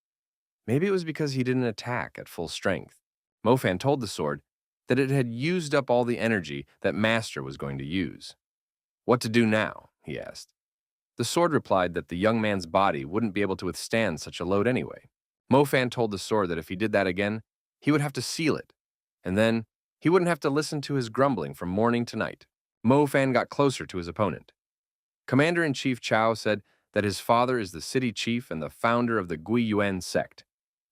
Maybe it was because he didn't attack at full strength. Mo Fan told the sword that it had used up all the energy that Master was going to use. What to do now? He asked. The sword replied that the young man's body wouldn't be able to withstand such a load anyway. Mo Fan told the sword that if he did that again, he would have to seal it, and then he wouldn't have to listen to his grumbling from morning to night. Mo Fan got closer to his opponent. Commander-in-Chief Chow said that his father is the city chief and the founder of the Gui Yuan sect.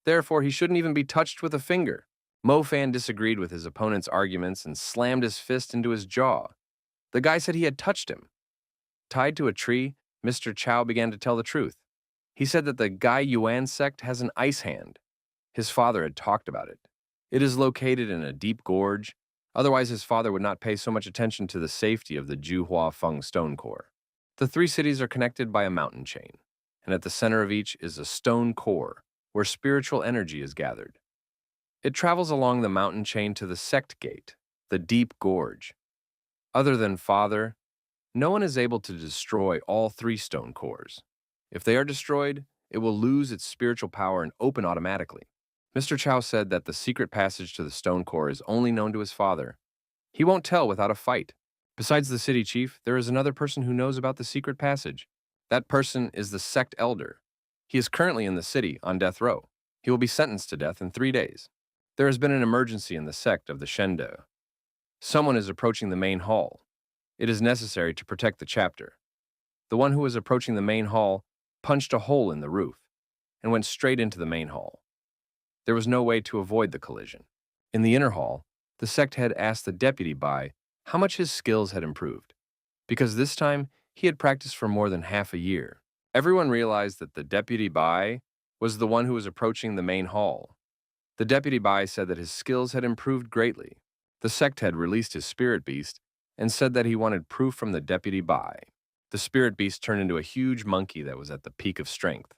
Therefore, he shouldn't even be touched with a finger. Mo Fan disagreed with his opponent's arguments and slammed his fist into his jaw. The guy said he had touched him. Tied to a tree, Mr. Chow began to tell the truth. He said that the Gui Yuan sect has an ice hand. His father had talked about it. It is located in a deep gorge, otherwise his father would not pay so much attention to the safety of the Juhua Feng stone core. The 3 cities are connected by a mountain chain, and at the center of each is a stone core where spiritual energy is gathered. It travels along the mountain chain to the sect gate, the deep gorge. Other than Father, no one is able to destroy all 3 stone cores. If they are destroyed, it will lose its spiritual power and open automatically. Mr. Chow said that the secret passage to the stone core is only known to his father. He won't tell without a fight. Besides the city chief, there is another person who knows about the secret passage. That person is the sect elder. He is currently in the city on death row. He will be sentenced to death in 3 days. There has been an emergency in the sect of the Shendo. Someone is approaching the main hall. It is necessary to protect the chapter. The one who was approaching the main hall punched a hole in the roof and went straight into the main hall. There was no way to avoid the collision. In the inner hall, the sect head asked the deputy Bai how much his skills had improved, because this time he had practiced for more than half a year. Everyone realized that the deputy Bai was the one who was approaching the main hall. The deputy Bai said that his skills had improved greatly. The sect head released his spirit beast and said that he wanted proof from the deputy Bai. The spirit beast turned into a huge monkey that was at the peak of strength.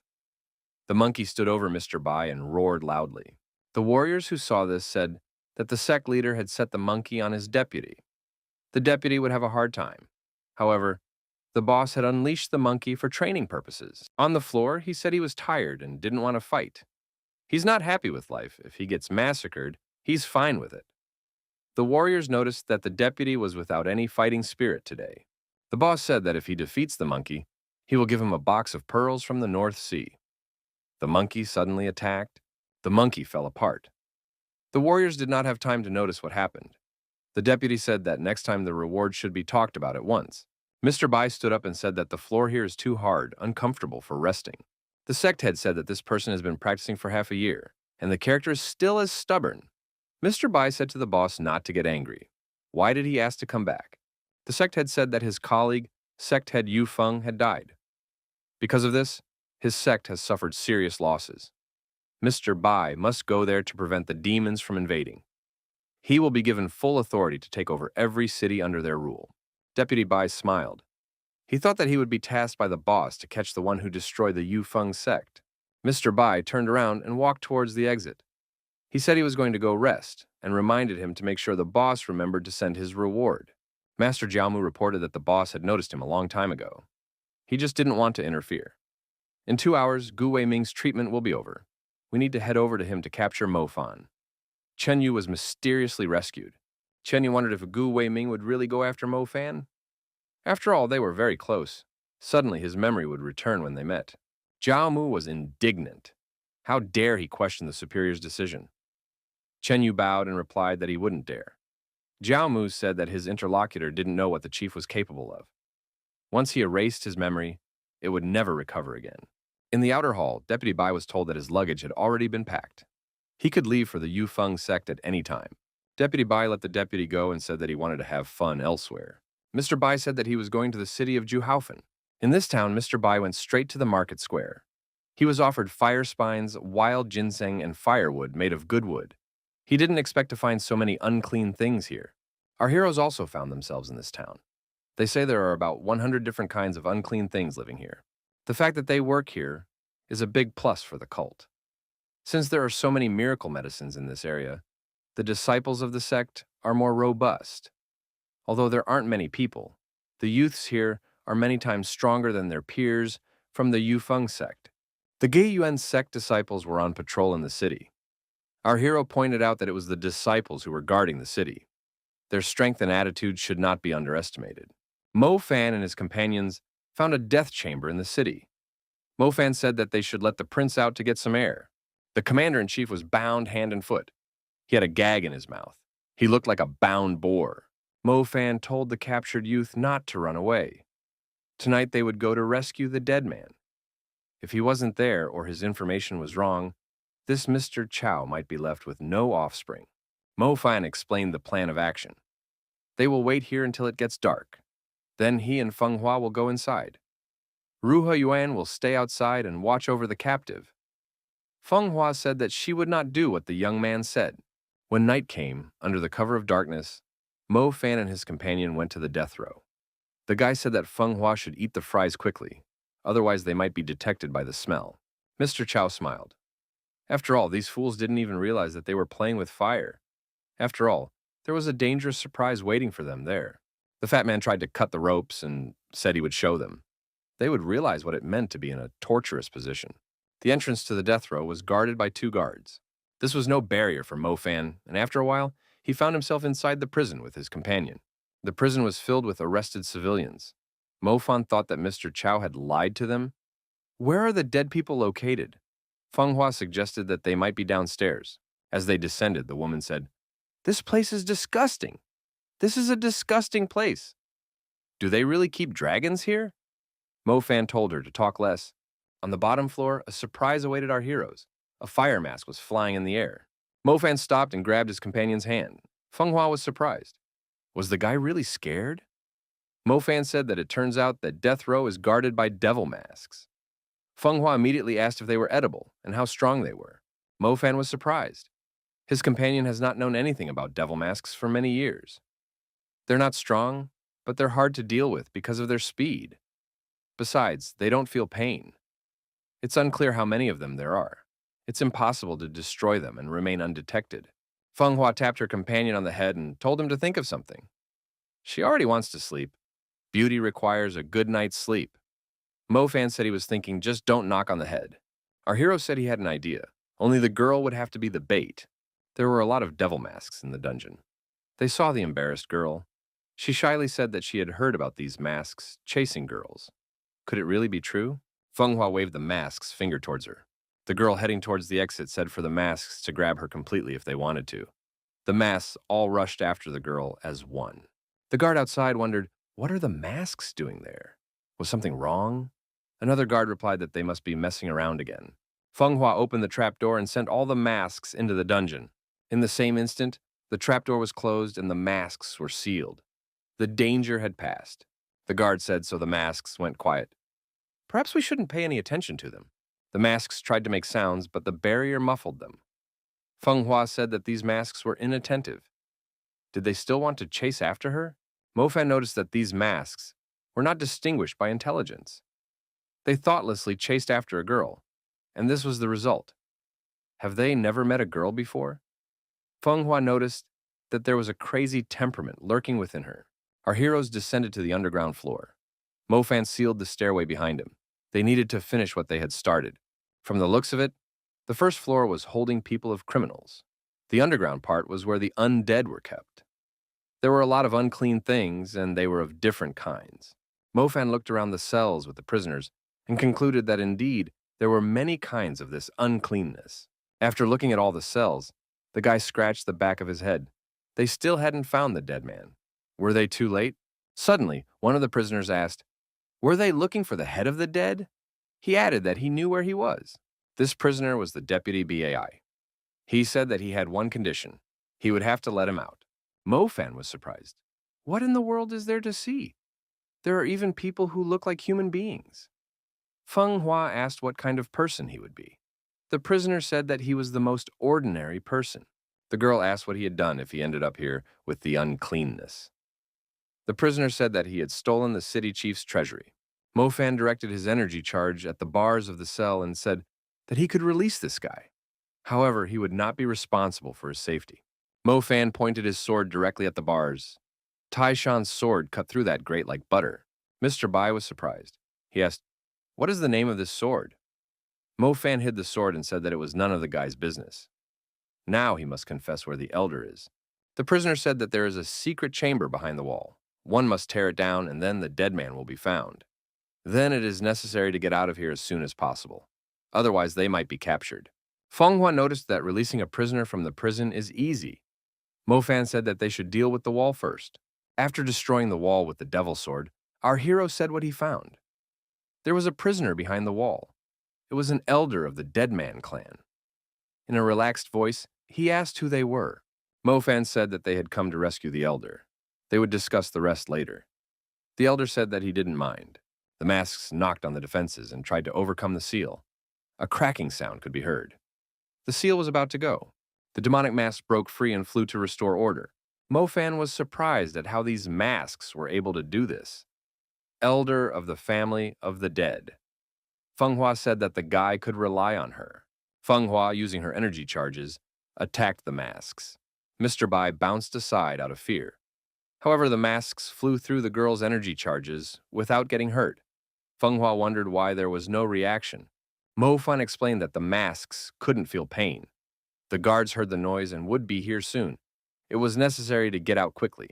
The monkey stood over Mr. Bai and roared loudly. The warriors who saw this said that the sect leader had set the monkey on his deputy. The deputy would have a hard time. However, the boss had unleashed the monkey for training purposes. On the floor, he said he was tired and didn't want to fight. He's not happy with life. If he gets massacred, he's fine with it. The warriors noticed that the deputy was without any fighting spirit today. The boss said that if he defeats the monkey, he will give him a box of pearls from the North Sea. The monkey suddenly attacked. The monkey fell apart. The warriors did not have time to notice what happened. The deputy said that next time the reward should be talked about at once. Mr. Bai stood up and said that the floor here is too hard, uncomfortable for resting. The sect head said that this person has been practicing for half a year, and the character is still as stubborn. Mr. Bai said to the boss not to get angry. Why did he ask to come back? The sect head said that his colleague, sect head Yu Feng, had died. Because of this, his sect has suffered serious losses. Mr. Bai must go there to prevent the demons from invading. He will be given full authority to take over every city under their rule. Deputy Bai smiled. He thought that he would be tasked by the boss to catch the one who destroyed the Yu Feng sect. Mr. Bai turned around and walked towards the exit. He said he was going to go rest and reminded him to make sure the boss remembered to send his reward. Master Jiaomu reported that the boss had noticed him a long time ago. He just didn't want to interfere. In 2 hours, Gui Ming's treatment will be over. We need to head over to him to capture Mo Fan. Chen Yu was mysteriously rescued. Chen Yu wondered if Gui Ming would really go after Mo Fan. After all, they were very close. Suddenly, his memory would return when they met. Jiao Mu was indignant. How dare he question the superior's decision? Chen Yu bowed and replied that he wouldn't dare. Jiao Mu said that his interlocutor didn't know what the chief was capable of. Once he erased his memory, it would never recover again. In the outer hall, Deputy Bai was told that his luggage had already been packed. He could leave for the Yu Feng sect at any time. Deputy Bai let the deputy go and said that he wanted to have fun elsewhere. Mr. Bai said that he was going to the city of Juhaufen. In this town, Mr. Bai went straight to the market square. He was offered fire spines, wild ginseng, and firewood made of good wood. He didn't expect to find so many unclean things here. Our heroes also found themselves in this town. They say there are about 100 different kinds of unclean things living here. The fact that they work here is a big plus for the cult. Since there are so many miracle medicines in this area, the disciples of the sect are more robust. Although there aren't many people, the youths here are many times stronger than their peers from the Yu Feng sect. The Gei Yuan sect disciples were on patrol in the city. Our hero pointed out that it was the disciples who were guarding the city. Their strength and attitude should not be underestimated. Mo Fan and his companions found a death chamber in the city. Mo Fan said that they should let the prince out to get some air. The commander-in-chief was bound hand and foot. He had a gag in his mouth. He looked like a bound boar. Mo Fan told the captured youth not to run away. Tonight they would go to rescue the dead man. If he wasn't there or his information was wrong, this Mr. Chow might be left with no offspring. Mo Fan explained the plan of action. They will wait here until it gets dark. Then he and Feng Hua will go inside. Ruha Yuan will stay outside and watch over the captive. Feng Hua said that she would not do what the young man said. When night came, under the cover of darkness, Mo Fan and his companion went to the death row. The guy said that Feng Hua should eat the fries quickly, otherwise they might be detected by the smell. Mr. Chow smiled. After all, these fools didn't even realize that they were playing with fire. After all, there was a dangerous surprise waiting for them there. The fat man tried to cut the ropes and said he would show them. They would realize what it meant to be in a torturous position. The entrance to the death row was guarded by 2 guards. This was no barrier for Mo Fan, and after a while, he found himself inside the prison with his companion. The prison was filled with arrested civilians. Mo Fan thought that Mr. Chow had lied to them. Where are the dead people located? Feng Hua suggested that they might be downstairs. As they descended, the woman said, "This place is disgusting. This is a disgusting place. Do they really keep dragons here?" Mo Fan told her to talk less. On the bottom floor, a surprise awaited our heroes. A fire mask was flying in the air. Mo Fan stopped and grabbed his companion's hand. Feng Hua was surprised. Was the guy really scared? Mo Fan said that it turns out that death row is guarded by devil masks. Feng Hua immediately asked if they were edible and how strong they were. Mo Fan was surprised. His companion has not known anything about devil masks for many years. They're not strong, but they're hard to deal with because of their speed. Besides, they don't feel pain. It's unclear how many of them there are. It's impossible to destroy them and remain undetected. Feng Hua tapped her companion on the head and told him to think of something. She already wants to sleep. Beauty requires a good night's sleep. Mo Fan said he was thinking, just don't knock on the head. Our hero said he had an idea. Only the girl would have to be the bait. There were a lot of devil masks in the dungeon. They saw the embarrassed girl. She shyly said that she had heard about these masks chasing girls. Could it really be true? Feng Hua waved the mask's finger towards her. The girl heading towards the exit said for the masks to grab her completely if they wanted to. The masks all rushed after the girl as one. The guard outside wondered, what are the masks doing there? Was something wrong? Another guard replied that they must be messing around again. Feng Hua opened the trapdoor and sent all the masks into the dungeon. In the same instant, the trapdoor was closed and the masks were sealed. The danger had passed. The guard said so the masks went quiet. Perhaps we shouldn't pay any attention to them. The masks tried to make sounds, but the barrier muffled them. Feng Hua said that these masks were inattentive. Did they still want to chase after her? Mo Fan noticed that these masks were not distinguished by intelligence. They thoughtlessly chased after a girl, and this was the result. Have they never met a girl before? Feng Hua noticed that there was a crazy temperament lurking within her. Our heroes descended to the underground floor. Mo Fan sealed the stairway behind him. They needed to finish what they had started. From the looks of it, the first floor was holding people of criminals. The underground part was where the undead were kept. There were a lot of unclean things, and they were of different kinds. Mo Fan looked around the cells with the prisoners and concluded that indeed there were many kinds of this uncleanness. After looking at all the cells, the guy scratched the back of his head. They still hadn't found the dead man. Were they too late? Suddenly, one of the prisoners asked, "Were they looking for the head of the dead?" He added that he knew where he was. This prisoner was the deputy BAI. He said that he had one condition. He would have to let him out. Mo Fan was surprised. What in the world is there to see? There are even people who look like human beings. Feng Hua asked what kind of person he would be. The prisoner said that he was the most ordinary person. The girl asked what he had done if he ended up here with the uncleanness. The prisoner said that he had stolen the city chief's treasury. Mo Fan directed his energy charge at the bars of the cell and said that he could release this guy. However, he would not be responsible for his safety. Mo Fan pointed his sword directly at the bars. Tai Shan's sword cut through that grate like butter. Mr. Bai was surprised. He asked, "What is the name of this sword?" Mo Fan hid the sword and said that it was none of the guy's business. Now he must confess where the elder is. The prisoner said that there is a secret chamber behind the wall. One must tear it down and then the dead man will be found. Then it is necessary to get out of here as soon as possible. Otherwise, they might be captured. Feng Hua noticed that releasing a prisoner from the prison is easy. Mo Fan said that they should deal with the wall first. After destroying the wall with the devil sword, our hero said what he found. There was a prisoner behind the wall. It was an elder of the Dead Man clan. In a relaxed voice, he asked who they were. Mo Fan said that they had come to rescue the elder. They would discuss the rest later. The elder said that he didn't mind. The masks knocked on the defenses and tried to overcome the seal. A cracking sound could be heard. The seal was about to go. The demonic mask broke free and flew to restore order. Mo Fan was surprised at how these masks were able to do this. Elder of the family of the dead. Feng Hua said that the guy could rely on her. Feng Hua, using her energy charges, attacked the masks. Mr. Bai bounced aside out of fear. However, the masks flew through the girl's energy charges without getting hurt. Feng Hua wondered why there was no reaction. Mo Fan explained that the masks couldn't feel pain. The guards heard the noise and would be here soon. It was necessary to get out quickly.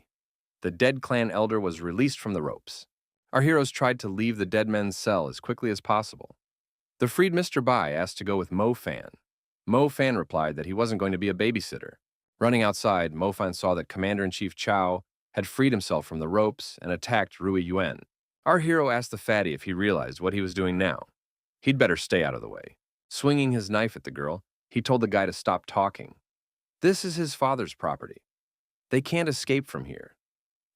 The dead clan elder was released from the ropes. Our heroes tried to leave the dead men's cell as quickly as possible. The freed Mr. Bai asked to go with Mo Fan. Mo Fan replied that he wasn't going to be a babysitter. Running outside, Mo Fan saw that Commander-in-Chief Chao had freed himself from the ropes and attacked Rui Yuan. Our hero asked the fatty if he realized what he was doing now. He'd better stay out of the way. Swinging his knife at the girl, he told the guy to stop talking. This is his father's property. They can't escape from here.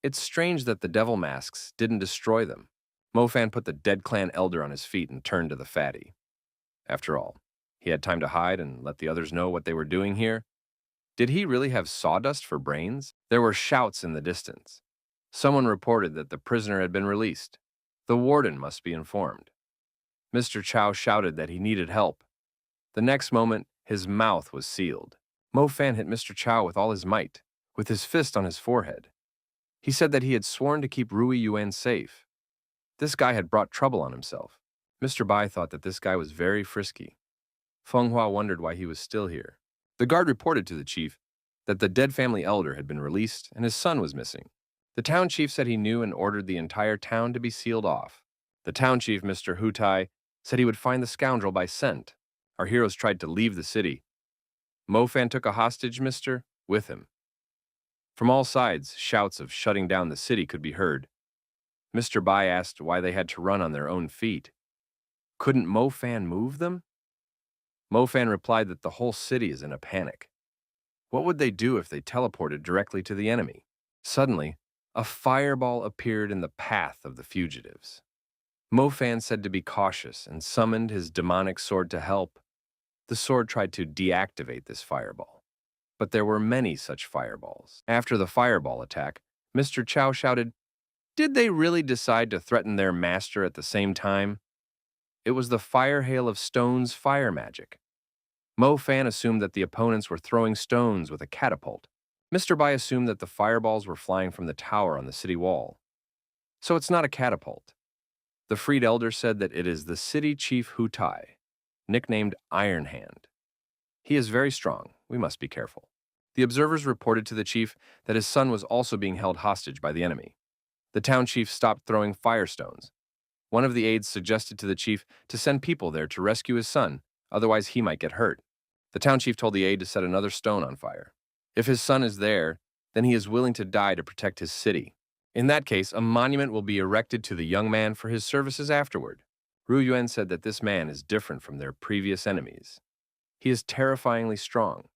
It's strange that the devil masks didn't destroy them. Mo Fan put the dead clan elder on his feet and turned to the fatty. After all, he had time to hide and let the others know what they were doing here. Did he really have sawdust for brains? There were shouts in the distance. Someone reported that the prisoner had been released. The warden must be informed. Mr. Chow shouted that he needed help. The next moment, his mouth was sealed. Mo Fan hit Mr. Chow with all his might, with his fist on his forehead. He said that he had sworn to keep Rui Yuan safe. This guy had brought trouble on himself. Mr. Bai thought that this guy was very frisky. Feng Hua wondered why he was still here. The guard reported to the chief that the dead family elder had been released and his son was missing. The town chief said he knew and ordered the entire town to be sealed off. The town chief, Mr. Hutai, said he would find the scoundrel by scent. Our heroes tried to leave the city. Mo Fan took a hostage, mister, with him. From all sides, shouts of shutting down the city could be heard. Mr. Bai asked why they had to run on their own feet. Couldn't Mo Fan move them? Mo Fan replied that the whole city is in a panic. What would they do if they teleported directly to the enemy? Suddenly, a fireball appeared in the path of the fugitives. Mo Fan said to be cautious and summoned his demonic sword to help. The sword tried to deactivate this fireball, but there were many such fireballs. After the fireball attack, Mr. Chow shouted, "Did they really decide to threaten their master at the same time?" It was the fire hail of stones fire magic. Mo Fan assumed that the opponents were throwing stones with a catapult. Mr. Bai assumed that the fireballs were flying from the tower on the city wall. So it's not a catapult. The freed elder said that it is the city chief Hutai, nicknamed Iron Hand. He is very strong. We must be careful. The observers reported to the chief that his son was also being held hostage by the enemy. The town chief stopped throwing firestones. One of the aides suggested to the chief to send people there to rescue his son, otherwise he might get hurt. The town chief told the aide to set another stone on fire. If his son is there, then he is willing to die to protect his city. In that case, a monument will be erected to the young man for his services afterward. Rui Yuan said that this man is different from their previous enemies. He is terrifyingly strong.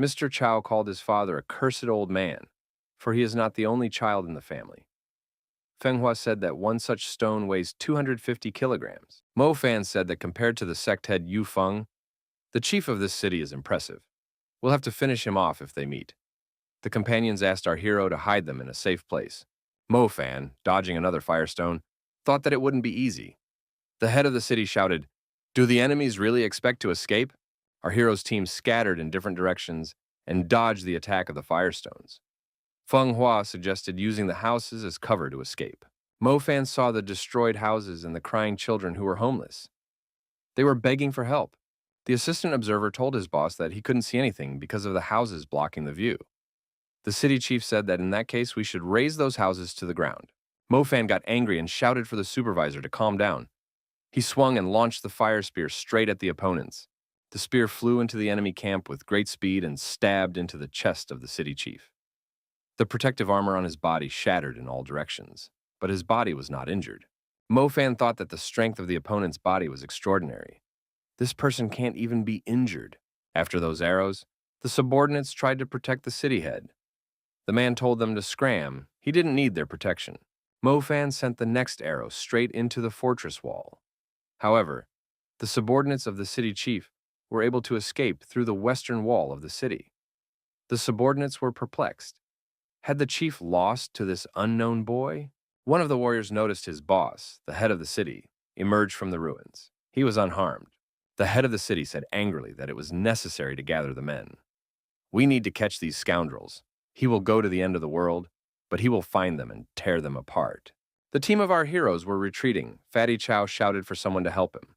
Mr. Chow called his father a cursed old man, for he is not the only child in the family. Feng Hua said that one such stone weighs 250 kilograms. Mo Fan said that compared to the sect head Yu Feng, the chief of this city is impressive. We'll have to finish him off if they meet. The companions asked our hero to hide them in a safe place. Mo Fan, dodging another firestone, thought that it wouldn't be easy. The head of the city shouted, "Do the enemies really expect to escape?" Our hero's team scattered in different directions and dodged the attack of the firestones. Feng Hua suggested using the houses as cover to escape. Mo Fan saw the destroyed houses and the crying children who were homeless. They were begging for help. The assistant observer told his boss that he couldn't see anything because of the houses blocking the view. The city chief said that in that case we should raise those houses to the ground. Mo Fan got angry and shouted for the supervisor to calm down. He swung and launched the fire spear straight at the opponents. The spear flew into the enemy camp with great speed and stabbed into the chest of the city chief. The protective armor on his body shattered in all directions, but his body was not injured. Mo Fan thought that the strength of the opponent's body was extraordinary. This person can't even be injured. After those arrows, the subordinates tried to protect the city head. The man told them to scram. He didn't need their protection. Mo Fan sent the next arrow straight into the fortress wall. However, the subordinates of the city chief were able to escape through the western wall of the city. The subordinates were perplexed. Had the chief lost to this unknown boy? One of the warriors noticed his boss, the head of the city, emerge from the ruins. He was unharmed. The head of the city said angrily that it was necessary to gather the men. "We need to catch these scoundrels. He will go to the end of the world, but he will find them and tear them apart." The team of our heroes were retreating. Fatty Chow shouted for someone to help him.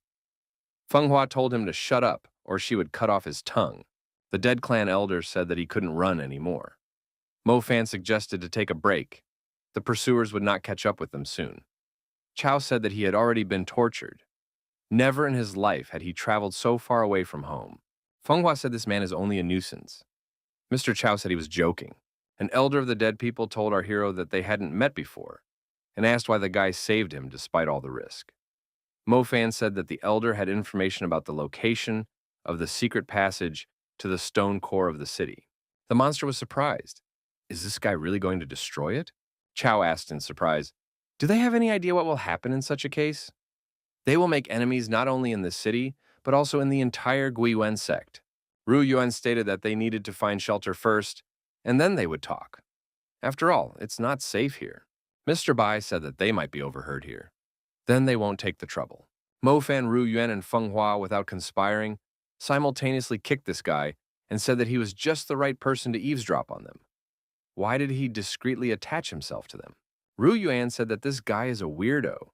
Feng Hua told him to shut up, or she would cut off his tongue. The dead clan elder said that he couldn't run anymore. Mo Fan suggested to take a break. The pursuers would not catch up with them soon. Chow said that he had already been tortured. Never in his life had he traveled so far away from home. Feng Hua said this man is only a nuisance. Mr. Chow said he was joking. An elder of the dead people told our hero that they hadn't met before and asked why the guy saved him despite all the risk. Mo Fan said that the elder had information about the location of the secret passage to the stone core of the city. The monster was surprised. Is this guy really going to destroy it? Chow asked in surprise, do they have any idea what will happen in such a case? They will make enemies not only in the city, but also in the entire Gui Wen sect. Ru Yuan stated that they needed to find shelter first, and then they would talk. After all, it's not safe here. Mr. Bai said that they might be overheard here. Then they won't take the trouble. Mo Fan, Ru Yuan, and Feng Hua, without conspiring, simultaneously kicked this guy and said that he was just the right person to eavesdrop on them. Why did he discreetly attach himself to them? Ru Yuan said that this guy is a weirdo.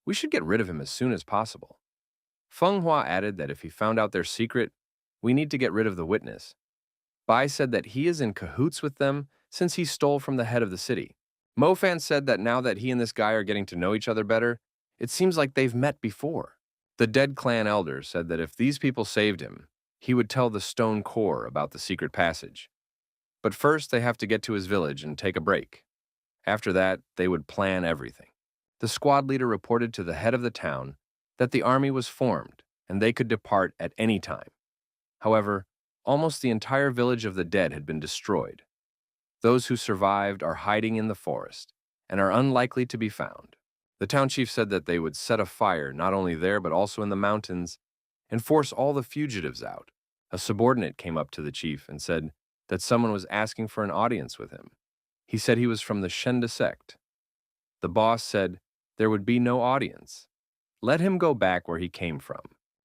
We should get rid of him as soon as possible. Feng Hua added that if he found out their secret, we need to get rid of the witness. Bai said that he is in cahoots with them since he stole from the head of the city. Mo Fan said that now that he and this guy are getting to know each other better, it seems like they've met before. The dead clan elder said that if these people saved him, he would tell the stone core about the secret passage. But first, they have to get to his village and take a break. After that, they would plan everything. The squad leader reported to the head of the town that the army was formed and they could depart at any time. However, almost the entire village of the dead had been destroyed. Those who survived are hiding in the forest and are unlikely to be found. The town chief said that they would set a fire not only there but also in the mountains and force all the fugitives out. A subordinate came up to the chief and said that someone was asking for an audience with him. He said he was from the Shenda sect. The boss said there would be no audience. Let him go back where he came from.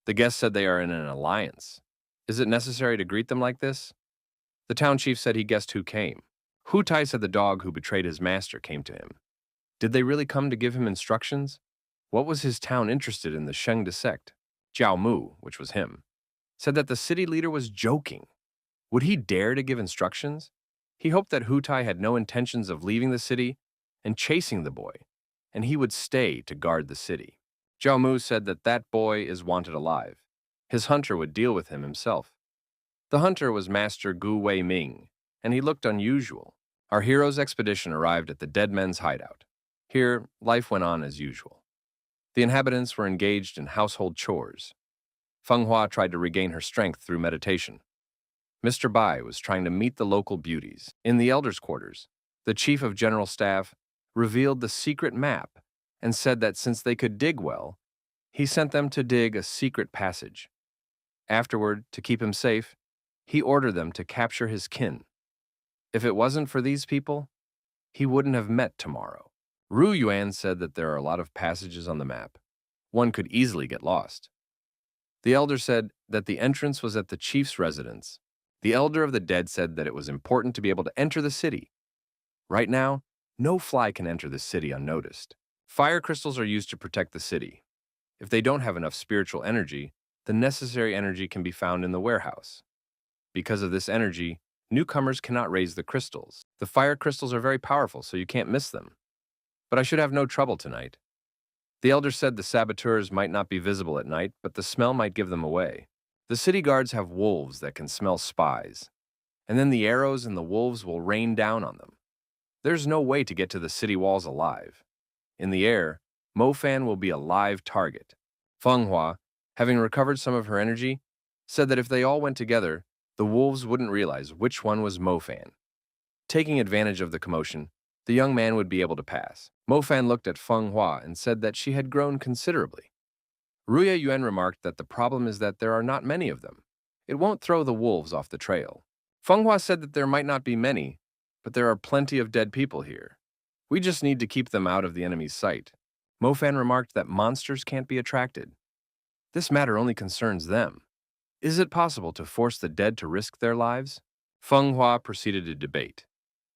The guest said they are in an alliance. Is it necessary to greet them like this? The town chief said he guessed who came. Hu Tai said the dog who betrayed his master came to him. Did they really come to give him instructions? What was his town interested in the Shengda sect? Jiao Mu, which was him, said that the city leader was joking. Would he dare to give instructions? He hoped that Hu Tai had no intentions of leaving the city and chasing the boy, and he would stay to guard the city. Jiao Mu said that that boy is wanted alive. His hunter would deal with him himself. The hunter was Master Gui Ming, and he looked unusual. Our hero's expedition arrived at the dead men's hideout. Here, life went on as usual. The inhabitants were engaged in household chores. Feng Hua tried to regain her strength through meditation. Mr. Bai was trying to meet the local beauties. In the elders' quarters, the chief of general staff revealed the secret map and said that since they could dig well, he sent them to dig a secret passage. Afterward, to keep him safe, he ordered them to capture his kin. If it wasn't for these people, he wouldn't have met tomorrow. Ru Yuan said that there are a lot of passages on the map. One could easily get lost. The elder said that the entrance was at the chief's residence. The elder of the dead said that it was important to be able to enter the city. Right now, no fly can enter the city unnoticed. Fire crystals are used to protect the city. If they don't have enough spiritual energy, the necessary energy can be found in the warehouse. Because of this energy, newcomers cannot raise the crystals. The fire crystals are very powerful, so you can't miss them. But I should have no trouble tonight. The elder said the saboteurs might not be visible at night, but the smell might give them away. The city guards have wolves that can smell spies, and then the arrows and the wolves will rain down on them. There's no way to get to the city walls alive. In the air, Mo Fan will be a live target. Feng Hua, having recovered some of her energy, said that if they all went together, the wolves wouldn't realize which one was Mo Fan. Taking advantage of the commotion, the young man would be able to pass. Mo Fan looked at Feng Hua and said that she had grown considerably. Ruya Yuan remarked that the problem is that there are not many of them. It won't throw the wolves off the trail. Feng Hua said that there might not be many, but there are plenty of dead people here. We just need to keep them out of the enemy's sight. Mo Fan remarked that monsters can't be attracted. This matter only concerns them. Is it possible to force the dead to risk their lives? Feng Hua proceeded to debate.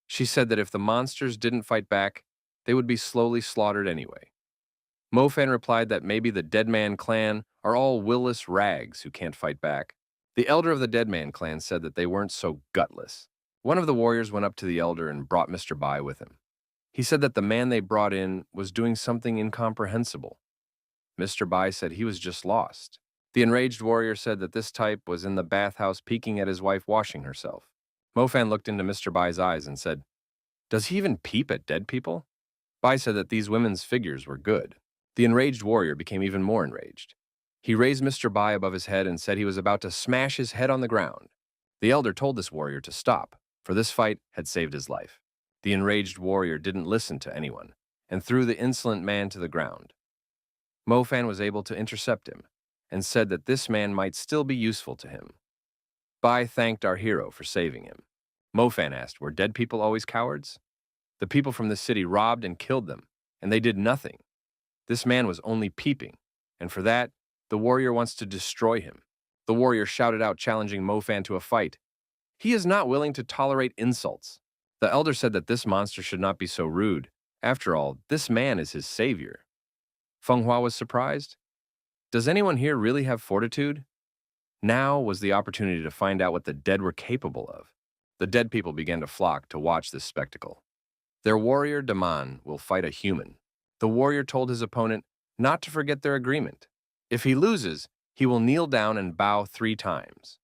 She said that if the monsters didn't fight back, they would be slowly slaughtered anyway. Mo Fan replied that maybe the Dead Man clan are all willless rags who can't fight back. The elder of the Dead Man clan said that they weren't so gutless. One of the warriors went up to the elder and brought Mr. Bai with him. He said that the man they brought in was doing something incomprehensible. Mr. Bai said he was just lost. The enraged warrior said that this type was in the bathhouse peeking at his wife washing herself. Mofan looked into Mr. Bai's eyes and said, "Does he even peep at dead people?" Bai said that these women's figures were good. The enraged warrior became even more enraged. He raised Mr. Bai above his head and said he was about to smash his head on the ground. The elder told this warrior to stop, for this fight had saved his life. The enraged warrior didn't listen to anyone and threw the insolent man to the ground. Mofan was able to intercept him and said that this man might still be useful to him. Bai thanked our hero for saving him. Mofan asked, were dead people always cowards? The people from the city robbed and killed them, and they did nothing. This man was only peeping, and for that, the warrior wants to destroy him. The warrior shouted out, challenging Mofan to a fight. He is not willing to tolerate insults. The elder said that this monster should not be so rude. After all, this man is his savior. Feng Hua was surprised. Does anyone here really have fortitude? Now was the opportunity to find out what the dead were capable of. The dead people began to flock to watch this spectacle. Their warrior, Daman, will fight a human. The warrior told his opponent not to forget their agreement. If he loses, he will kneel down and bow 3 times.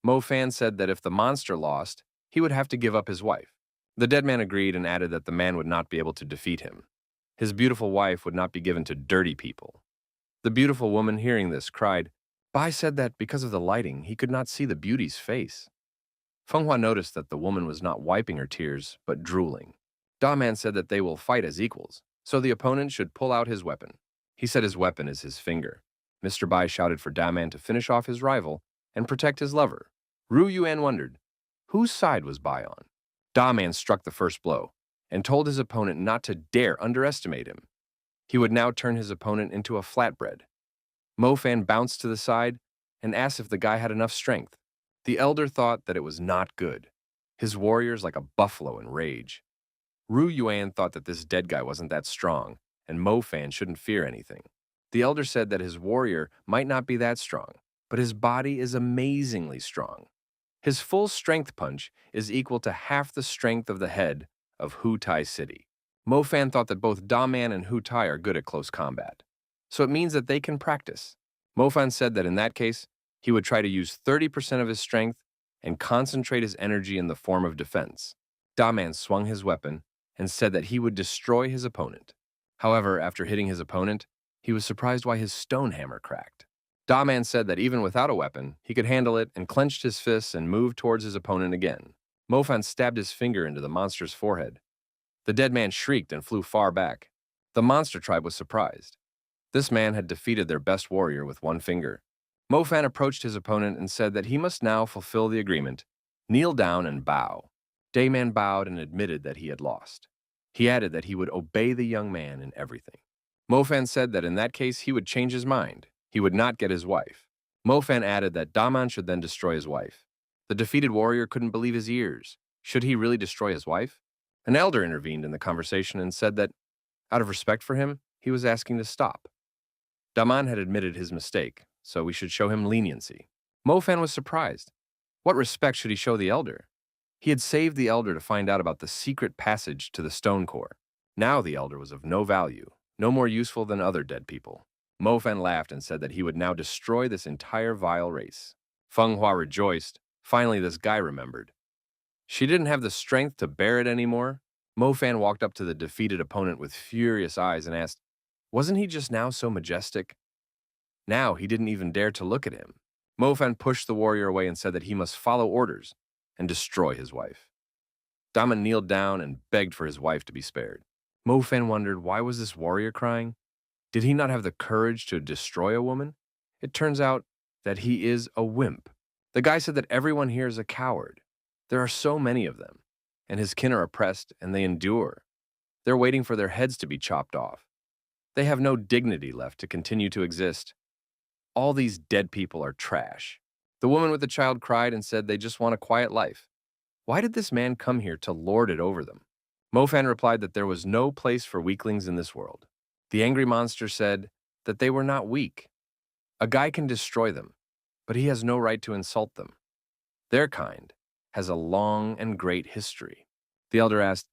Mofan said that if the monster lost, he would have to give up his wife. The dead man agreed and added that the man would not be able to defeat him. His beautiful wife would not be given to dirty people. The beautiful woman, hearing this, cried. Bai said that because of the lighting, he could not see the beauty's face. Feng Hua noticed that the woman was not wiping her tears, but drooling. Da-Man said that they will fight as equals, so the opponent should pull out his weapon. He said his weapon is his finger. Mr. Bai shouted for Da-Man to finish off his rival and protect his lover. Ru Yuan wondered, whose side was Bai on? Da-Man struck the first blow and told his opponent not to dare underestimate him. He would now turn his opponent into a flatbread. Mofan bounced to the side and asked if the guy had enough strength. The elder thought that it was not good. His warrior's like a buffalo in rage. Ru Yuan thought that this dead guy wasn't that strong, and Mofan shouldn't fear anything. The elder said that his warrior might not be that strong, but his body is amazingly strong. His full strength punch is equal to half the strength of the head of Hu Tai City. Mofan thought that both Da-Man and Hu Tai are good at close combat, so it means that they can practice. Mofan said that in that case, he would try to use 30% of his strength and concentrate his energy in the form of defense. Da-Man swung his weapon and said that he would destroy his opponent. However, after hitting his opponent, he was surprised why his stone hammer cracked. Da-Man said that even without a weapon, he could handle it and clenched his fists and moved towards his opponent again. Mofan stabbed his finger into the monster's forehead. The dead man shrieked and flew far back. The monster tribe was surprised. This man had defeated their best warrior with 1 finger. Mofan approached his opponent and said that he must now fulfill the agreement, kneel down and bow. Dayman bowed and admitted that he had lost. He added that he would obey the young man in everything. Mofan said that in that case he would change his mind. He would not get his wife. Mofan added that Da-Man should then destroy his wife. The defeated warrior couldn't believe his ears. Should he really destroy his wife? An elder intervened in the conversation and said that, out of respect for him, he was asking to stop. Da-Man had admitted his mistake, so we should show him leniency. Mofan was surprised. What respect should he show the elder? He had saved the elder to find out about the secret passage to the stone core. Now the elder was of no value, no more useful than other dead people. Mofan laughed and said that he would now destroy this entire vile race. Feng Hua rejoiced. Finally, this guy remembered. She didn't have the strength to bear it anymore. Mofan walked up to the defeated opponent with furious eyes and asked, wasn't he just now so majestic? Now he didn't even dare to look at him. Mofan pushed the warrior away and said that he must follow orders and destroy his wife. Daman kneeled down and begged for his wife to be spared. Mofan wondered, why was this warrior crying? Did he not have the courage to destroy a woman? It turns out that he is a wimp. The guy said that everyone here is a coward. There are so many of them, and his kin are oppressed and they endure. They're waiting for their heads to be chopped off. They have no dignity left to continue to exist. All these dead people are trash. The woman with the child cried and said they just want a quiet life. Why did this man come here to lord it over them? Mofan replied that there was no place for weaklings in this world. The angry monster said that they were not weak. A guy can destroy them, but he has no right to insult them. Their kind has a long and great history. The elder asked,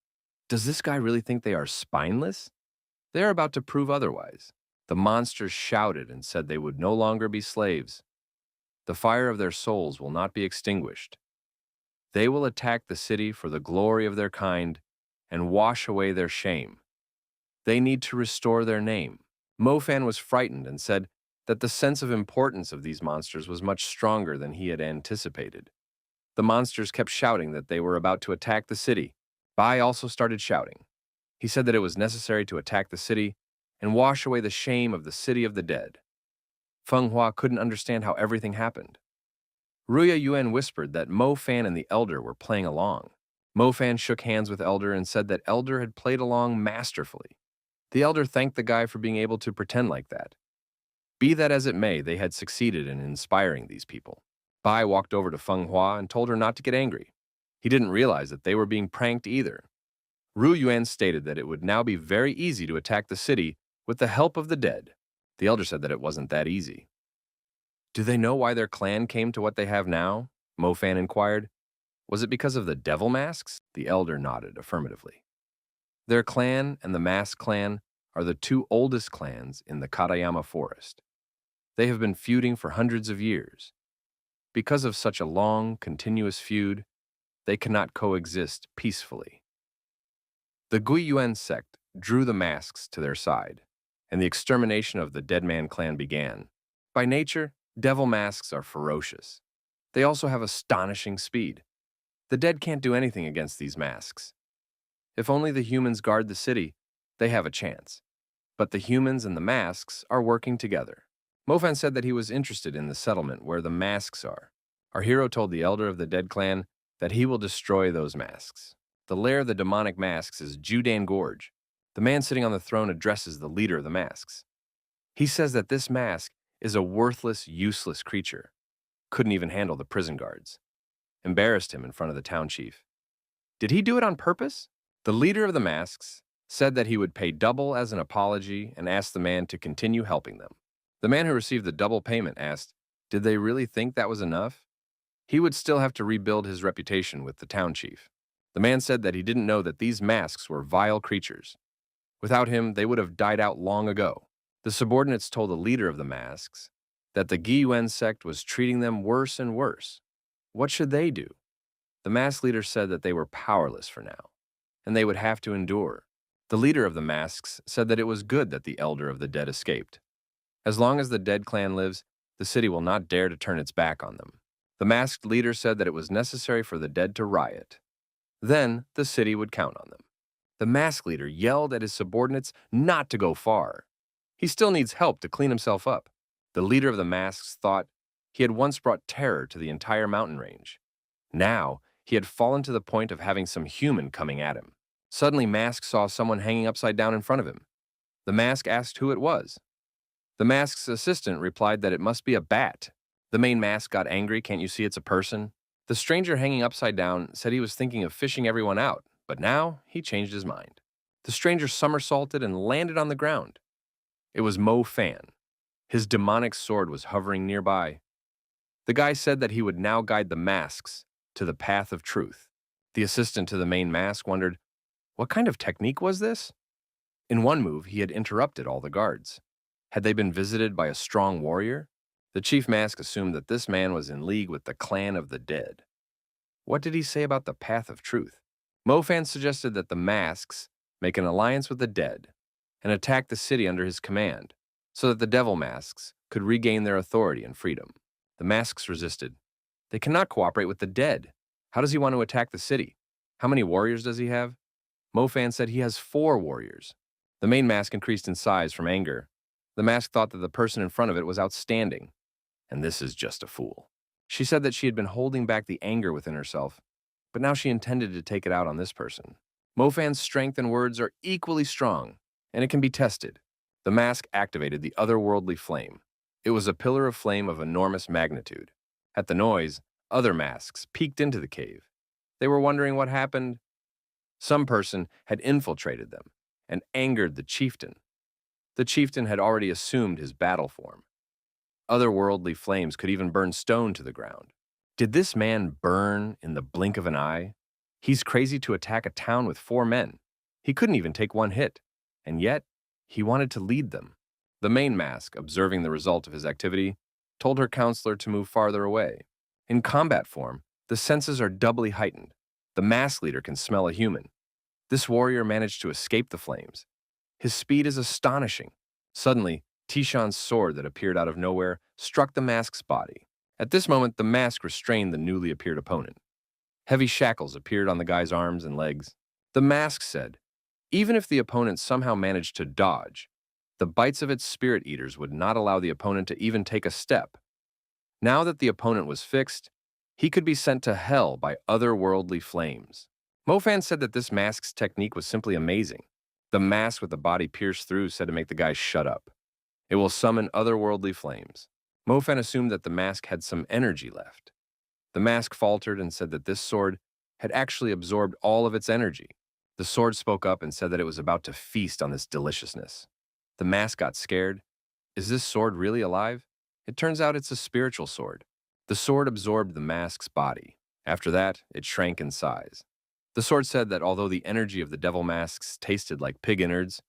"Does this guy really think they are spineless?" "They are about to prove otherwise." The monsters shouted and said they would no longer be slaves. The fire of their souls will not be extinguished. They will attack the city for the glory of their kind and wash away their shame. They need to restore their name. Mofan was frightened and said that the sense of importance of these monsters was much stronger than he had anticipated. The monsters kept shouting that they were about to attack the city. Bai also started shouting. He said that it was necessary to attack the city and wash away the shame of the city of the dead. Feng Hua couldn't understand how everything happened. Ruya Yuan whispered that Mo Fan and the Elder were playing along. Mo Fan shook hands with Elder and said that Elder had played along masterfully. The Elder thanked the guy for being able to pretend like that. Be that as it may, they had succeeded in inspiring these people. Bai walked over to Feng Hua and told her not to get angry. He didn't realize that they were being pranked either. Ru Yuan stated that it would now be very easy to attack the city with the help of the dead. The Elder said that it wasn't that easy. Do they know why their clan came to what they have now? Mo Fan inquired. Was it because of the devil masks? The Elder nodded affirmatively. Their clan and the Mask clan are the two oldest clans in the Katayama forest. They have been feuding for hundreds of years. Because of such a long, continuous feud, they cannot coexist peacefully. The Gui Yuan sect drew the masks to their side, and the extermination of the Deadman clan began. By nature, devil masks are ferocious. They also have astonishing speed. The dead can't do anything against these masks. If only the humans guard the city, they have a chance. But the humans and the masks are working together. Mofan said that he was interested in the settlement where the masks are. Our hero told the elder of the dead clan that he will destroy those masks. The lair of the demonic masks is Judan Gorge. The man sitting on the throne addresses the leader of the masks. He says that this mask is a worthless, useless creature. Couldn't even handle the prison guards. Embarrassed him in front of the town chief. Did he do it on purpose? The leader of the masks said that he would pay double as an apology and asked the man to continue helping them. The man who received the double payment asked, did they really think that was enough? He would still have to rebuild his reputation with the town chief. The man said that he didn't know that these masks were vile creatures. Without him, they would have died out long ago. The subordinates told the leader of the masks that the Giyuan sect was treating them worse and worse. What should they do? The mask leader said that they were powerless for now, and they would have to endure. The leader of the masks said that it was good that the elder of the dead escaped. As long as the dead clan lives, the city will not dare to turn its back on them. The masked leader said that it was necessary for the dead to riot. Then the city would count on them. The mask leader yelled at his subordinates not to go far. He still needs help to clean himself up. The leader of the masks thought he had once brought terror to the entire mountain range. Now, he had fallen to the point of having some human coming at him. Suddenly, Mask saw someone hanging upside down in front of him. The mask asked who it was. The mask's assistant replied that it must be a bat. The main mask got angry. Can't you see it's a person? The stranger hanging upside down said he was thinking of fishing everyone out, but now he changed his mind. The stranger somersaulted and landed on the ground. It was Mo Fan. His demonic sword was hovering nearby. The guy said that he would now guide the masks to the path of truth. The assistant to the main mask wondered, what kind of technique was this? In one move, he had interrupted all the guards. Had they been visited by a strong warrior? The chief mask assumed that this man was in league with the clan of the dead. What did he say about the path of truth? Mofan suggested that the masks make an alliance with the dead and attack the city under his command, so that the devil masks could regain their authority and freedom. The masks resisted. They cannot cooperate with the dead. How does he want to attack the city? How many warriors does he have? Mofan said he has 4 warriors. The main mask increased in size from anger. The mask thought that the person in front of it was outstanding. And this is just a fool. She said that she had been holding back the anger within herself, but now she intended to take it out on this person. Mofan's strength and words are equally strong, and it can be tested. The mask activated the otherworldly flame. It was a pillar of flame of enormous magnitude. At the noise, other masks peeked into the cave. They were wondering what happened. Some person had infiltrated them and angered the chieftain. The chieftain had already assumed his battle form. Otherworldly flames could even burn stone to the ground. Did this man burn in the blink of an eye? He's crazy to attack a town with 4 men. He couldn't even take one hit, and yet he wanted to lead them. The main mask, observing the result of his activity, told her counselor to move farther away. In combat form, the senses are doubly heightened. The mask leader can smell a human. This warrior managed to escape the flames. His speed is astonishing. Suddenly, Tishan's sword that appeared out of nowhere struck the mask's body. At this moment, the mask restrained the newly appeared opponent. Heavy shackles appeared on the guy's arms and legs. The mask said, even if the opponent somehow managed to dodge, the bites of its spirit eaters would not allow the opponent to even take a step. Now that the opponent was fixed, he could be sent to hell by otherworldly flames. Mofan said that this mask's technique was simply amazing. The mask with the body pierced through said to make the guy shut up. It will summon otherworldly flames. Mofan assumed that the mask had some energy left. The mask faltered and said that this sword had actually absorbed all of its energy. The sword spoke up and said that it was about to feast on this deliciousness. The mask got scared. Is this sword really alive? It turns out it's a spiritual sword. The sword absorbed the mask's body. After that, it shrank in size. The sword said that although the energy of the devil masks tasted like pig innards,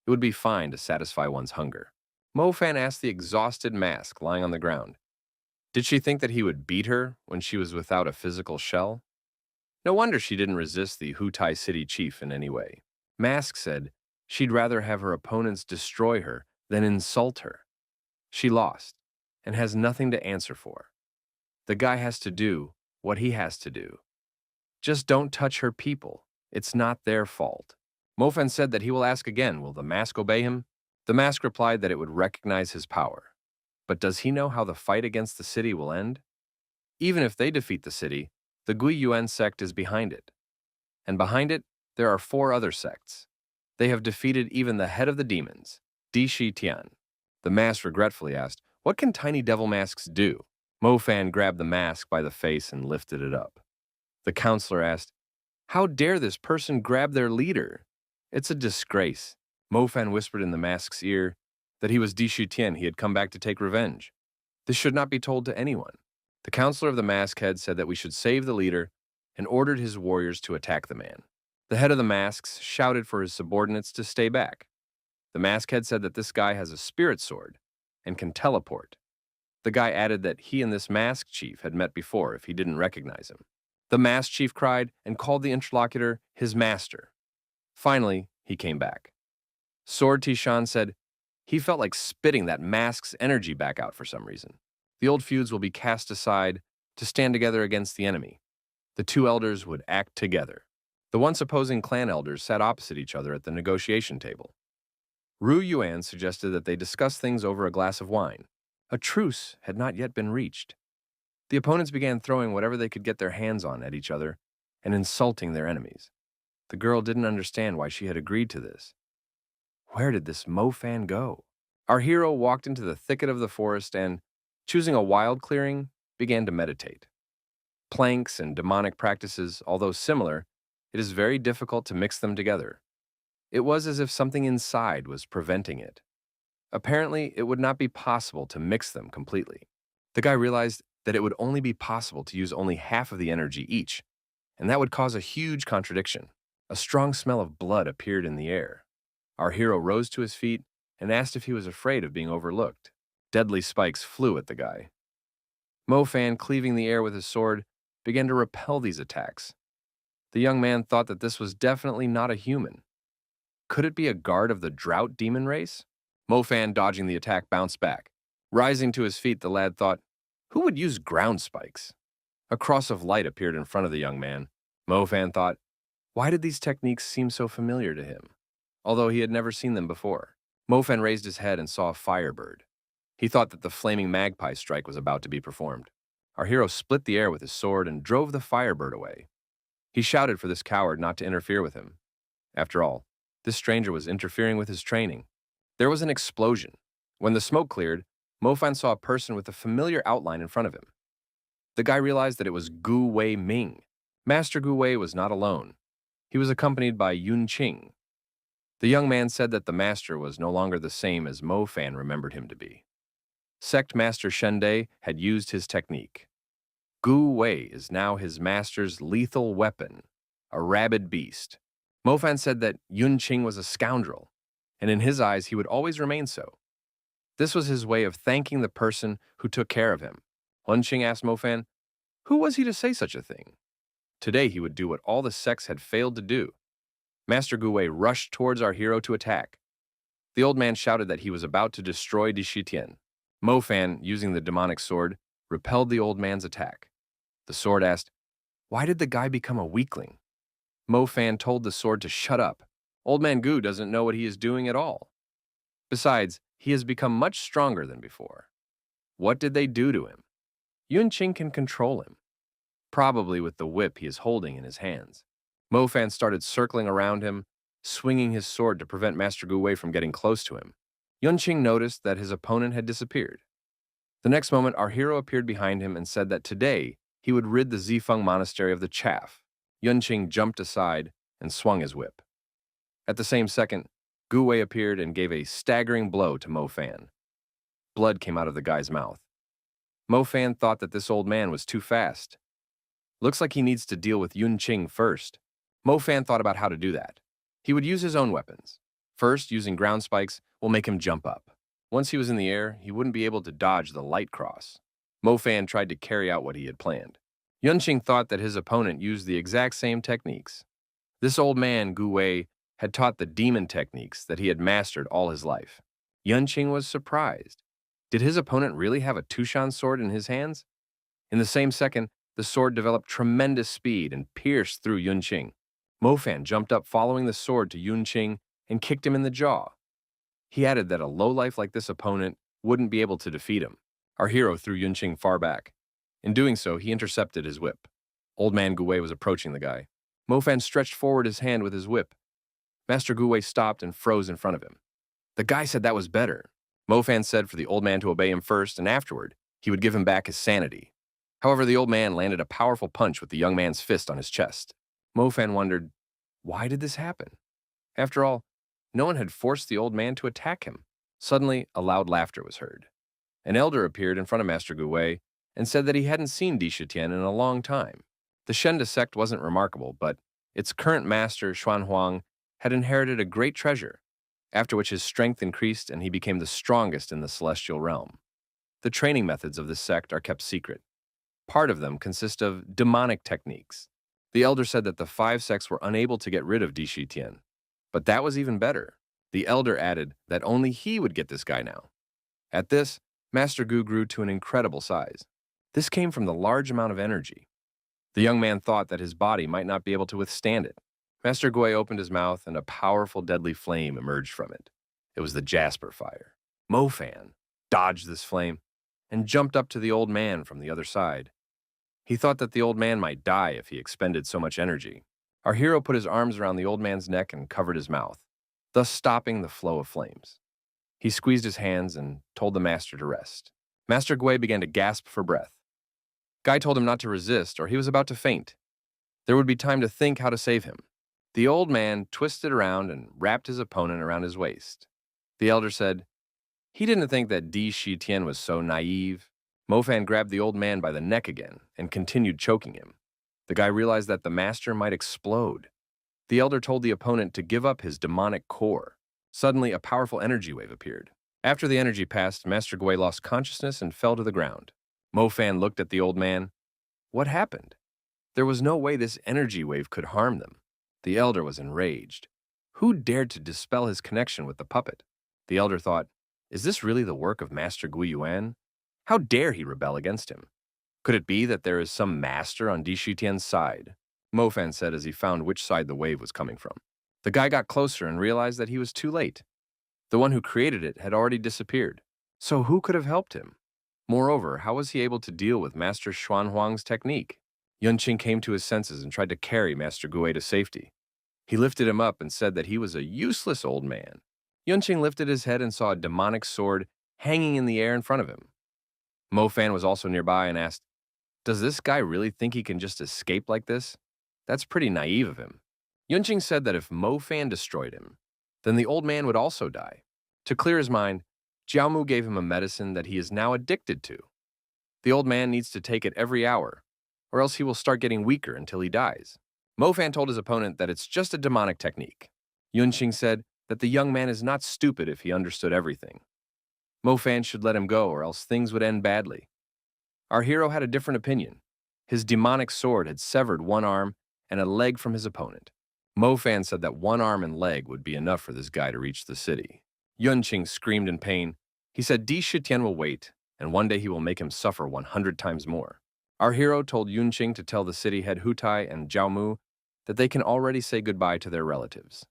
it would be fine to satisfy one's hunger. Mofan asked the exhausted mask lying on the ground, did she think that he would beat her when she was without a physical shell? No wonder she didn't resist the Hutai city chief in any way. Mask said she'd rather have her opponents destroy her than insult her. She lost and has nothing to answer for. The guy has to do what he has to do. Just don't touch her people. It's not their fault. Mofan said that he will ask again, will the mask obey him? The mask replied that it would recognize his power. But does he know how the fight against the city will end? Even if they defeat the city, the Gui Yuan sect is behind it. And behind it, there are 4 other sects. They have defeated even the head of the demons, Di Shi Tian. The mask regretfully asked, what can tiny devil masks do? Mofan grabbed the mask by the face and lifted it up. The counselor asked, how dare this person grab their leader? It's a disgrace. Mofan whispered in the mask's ear that he was Di Shi Tian. He had come back to take revenge. This should not be told to anyone. The counselor of the mask head said that we should save the leader and ordered his warriors to attack the man. The head of the masks shouted for his subordinates to stay back. The mask head said that this guy has a spirit sword and can teleport. The guy added that he and this mask chief had met before if he didn't recognize him. The mask chief cried and called the interlocutor his master. Finally, he came back. Sword Tishan said he felt like spitting that mask's energy back out for some reason. The old feuds will be cast aside to stand together against the enemy. The 2 elders would act together. The once opposing clan elders sat opposite each other at the negotiation table. Ru Yuan suggested that they discuss things over a glass of wine. A truce had not yet been reached. The opponents began throwing whatever they could get their hands on at each other and insulting their enemies. The girl didn't understand why she had agreed to this. Where did this Mofan go? Our hero walked into the thicket of the forest and, choosing a wild clearing, began to meditate. Planks and demonic practices, although similar, it is very difficult to mix them together. It was as if something inside was preventing it. Apparently, it would not be possible to mix them completely. The guy realized that it would only be possible to use only half of the energy each, and that would cause a huge contradiction. A strong smell of blood appeared in the air. Our hero rose to his feet and asked if he was afraid of being overlooked. Deadly spikes flew at the guy. Mofan, cleaving the air with his sword, began to repel these attacks. The young man thought that this was definitely not a human. Could it be a guard of the drought demon race? Mofan, dodging the attack, bounced back. Rising to his feet, the lad thought, who would use ground spikes? A cross of light appeared in front of the young man. Mofan thought, why did these techniques seem so familiar to him, although he had never seen them before? Mofan raised his head and saw a firebird. He thought that the flaming magpie strike was about to be performed. Our hero split the air with his sword and drove the firebird away. He shouted for this coward not to interfere with him. After all, this stranger was interfering with his training. There was an explosion. When the smoke cleared, Mofan saw a person with a familiar outline in front of him. The guy realized that it was Gui Ming. Master Gui was not alone. He was accompanied by Yun Qing. The young man said that the master was no longer the same as Mofan remembered him to be. Sect Master Shende had used his technique. Gu Wei is now his master's lethal weapon, a rabid beast. Mo Fan said that Yun Qing was a scoundrel, and in his eyes he would always remain so. This was his way of thanking the person who took care of him. Yun Qing asked Mo Fan, who was he to say such a thing? Today he would do what all the sects had failed to do. Master Gu Wei rushed towards our hero to attack. The old man shouted that he was about to destroy Di Shitian. Mo Fan, using the demonic sword, repelled the old man's attack. The sword asked, why did the guy become a weakling? Mo Fan told the sword to shut up. Old man Gu doesn't know what he is doing at all. Besides, he has become much stronger than before. What did they do to him? Yun Qing can control him, probably with the whip he is holding in his hands. Mo Fan started circling around him, swinging his sword to prevent Master Gu Wei from getting close to him. Yun Qing noticed that his opponent had disappeared. The next moment, our hero appeared behind him and said that today he would rid the Zifeng Monastery of the chaff. Yun Qing jumped aside and swung his whip. At the same second, Gu Wei appeared and gave a staggering blow to Mo Fan. Blood came out of the guy's mouth. Mo Fan thought that this old man was too fast. Looks like he needs to deal with Yun Qing first. Mo Fan thought about how to do that. He would use his own weapons. First, using ground spikes will make him jump up. Once he was in the air, he wouldn't be able to dodge the light cross. Mo Fan tried to carry out what he had planned. Yun Qing thought that his opponent used the exact same techniques. This old man, Gu Wei, had taught the demon techniques that he had mastered all his life. Yun Qing was surprised. Did his opponent really have a Tushan sword in his hands? In the same second, the sword developed tremendous speed and pierced through Yun Qing. Mo Fan jumped up following the sword to Yun Qing and kicked him in the jaw. He added that a lowlife like this opponent wouldn't be able to defeat him. Our hero threw Yun Qing far back. In doing so, he intercepted his whip. Old man Gu Wei was approaching the guy. Mo Fan stretched forward his hand with his whip. Master Gu Wei stopped and froze in front of him. The guy said that was better. Mo Fan said for the old man to obey him first, and afterward, he would give him back his sanity. However, the old man landed a powerful punch with the young man's fist on his chest. Mo Fan wondered, why did this happen? After all, no one had forced the old man to attack him. Suddenly, a loud laughter was heard. An elder appeared in front of Master Gu Wei and said that he hadn't seen Di Shitian in a long time. The Shenda sect wasn't remarkable, but its current master, Xuanhuang, had inherited a great treasure, after which his strength increased and he became the strongest in the celestial realm. The training methods of this sect are kept secret. Part of them consist of demonic techniques. The elder said that the 5 sects were unable to get rid of Di Shitian, but that was even better. The elder added that only he would get this guy now. At this, Master Gu grew to an incredible size. This came from the large amount of energy. The young man thought that his body might not be able to withstand it. Master Gu Wei opened his mouth and a powerful deadly flame emerged from it. It was the Jasper fire. Mo Fan dodged this flame and jumped up to the old man from the other side. He thought that the old man might die if he expended so much energy. Our hero put his arms around the old man's neck and covered his mouth, thus stopping the flow of flames. He squeezed his hands and told the master to rest. Master Gu Wei began to gasp for breath. Guy told him not to resist or he was about to faint. There would be time to think how to save him. The old man twisted around and wrapped his opponent around his waist. The elder said, he didn't think that Di Shitian was so naive. Mo Fan grabbed the old man by the neck again and continued choking him. The guy realized that the master might explode. The elder told the opponent to give up his demonic core. Suddenly, a powerful energy wave appeared. After the energy passed, Master Gu Wei lost consciousness and fell to the ground. Mo Fan looked at the old man. What happened? There was no way this energy wave could harm them. The elder was enraged. Who dared to dispel his connection with the puppet? The elder thought, is this really the work of Master Gui Yuan? How dare he rebel against him? Could it be that there is some master on Di Shitian's side? Mo Fan said as he found which side the wave was coming from. The guy got closer and realized that he was too late. The one who created it had already disappeared. So who could have helped him? Moreover, how was he able to deal with Master Xuanhuang's technique? Yun Qing came to his senses and tried to carry Master Gu Wei to safety. He lifted him up and said that he was a useless old man. Yun Qing lifted his head and saw a demonic sword hanging in the air in front of him. Mo Fan was also nearby and asked, does this guy really think he can just escape like this? That's pretty naive of him. Yun Qing said that if Mo Fan destroyed him, then the old man would also die. To clear his mind, Jiao Mu gave him a medicine that he is now addicted to. The old man needs to take it every hour, or else he will start getting weaker until he dies. Mo Fan told his opponent that it's just a demonic technique. Yunqing said that the young man is not stupid if he understood everything. Mo Fan should let him go or else things would end badly. Our hero had a different opinion. His demonic sword had severed one arm and a leg from his opponent. Mo Fan said that one arm and leg would be enough for this guy to reach the city. Yunqing screamed in pain. He said Di Shitian will wait, and one day he will make him suffer 100 times more. Our hero told Yunqing to tell the city head Hutai and Zhao Mu that they can already say goodbye to their relatives.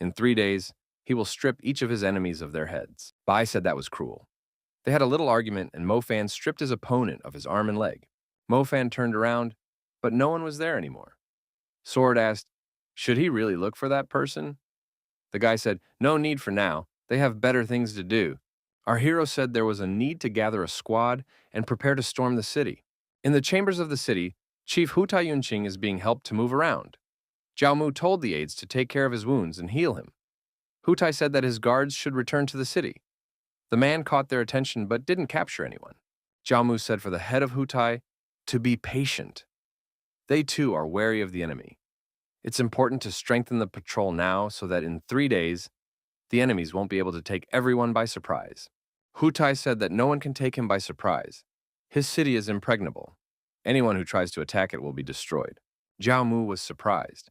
In 3 days, he will strip each of his enemies of their heads. Bai said that was cruel. They had a little argument, and Mo Fan stripped his opponent of his arm and leg. Mo Fan turned around, but no one was there anymore. Sword asked, should he really look for that person? The guy said, no need for now. They have better things to do. Our hero said there was a need to gather a squad and prepare to storm the city. In the chambers of the city, Chief Hutai Yunqing is being helped to move around. Zhao Mu told the aides to take care of his wounds and heal him. Hutai said that his guards should return to the city. The man caught their attention but didn't capture anyone. Zhao Mu said for the head of Hutai to be patient. They too are wary of the enemy. It's important to strengthen the patrol now so that in 3 days, the enemies won't be able to take everyone by surprise. Hutai said that no one can take him by surprise. His city is impregnable. Anyone who tries to attack it will be destroyed. Zhao Mu was surprised.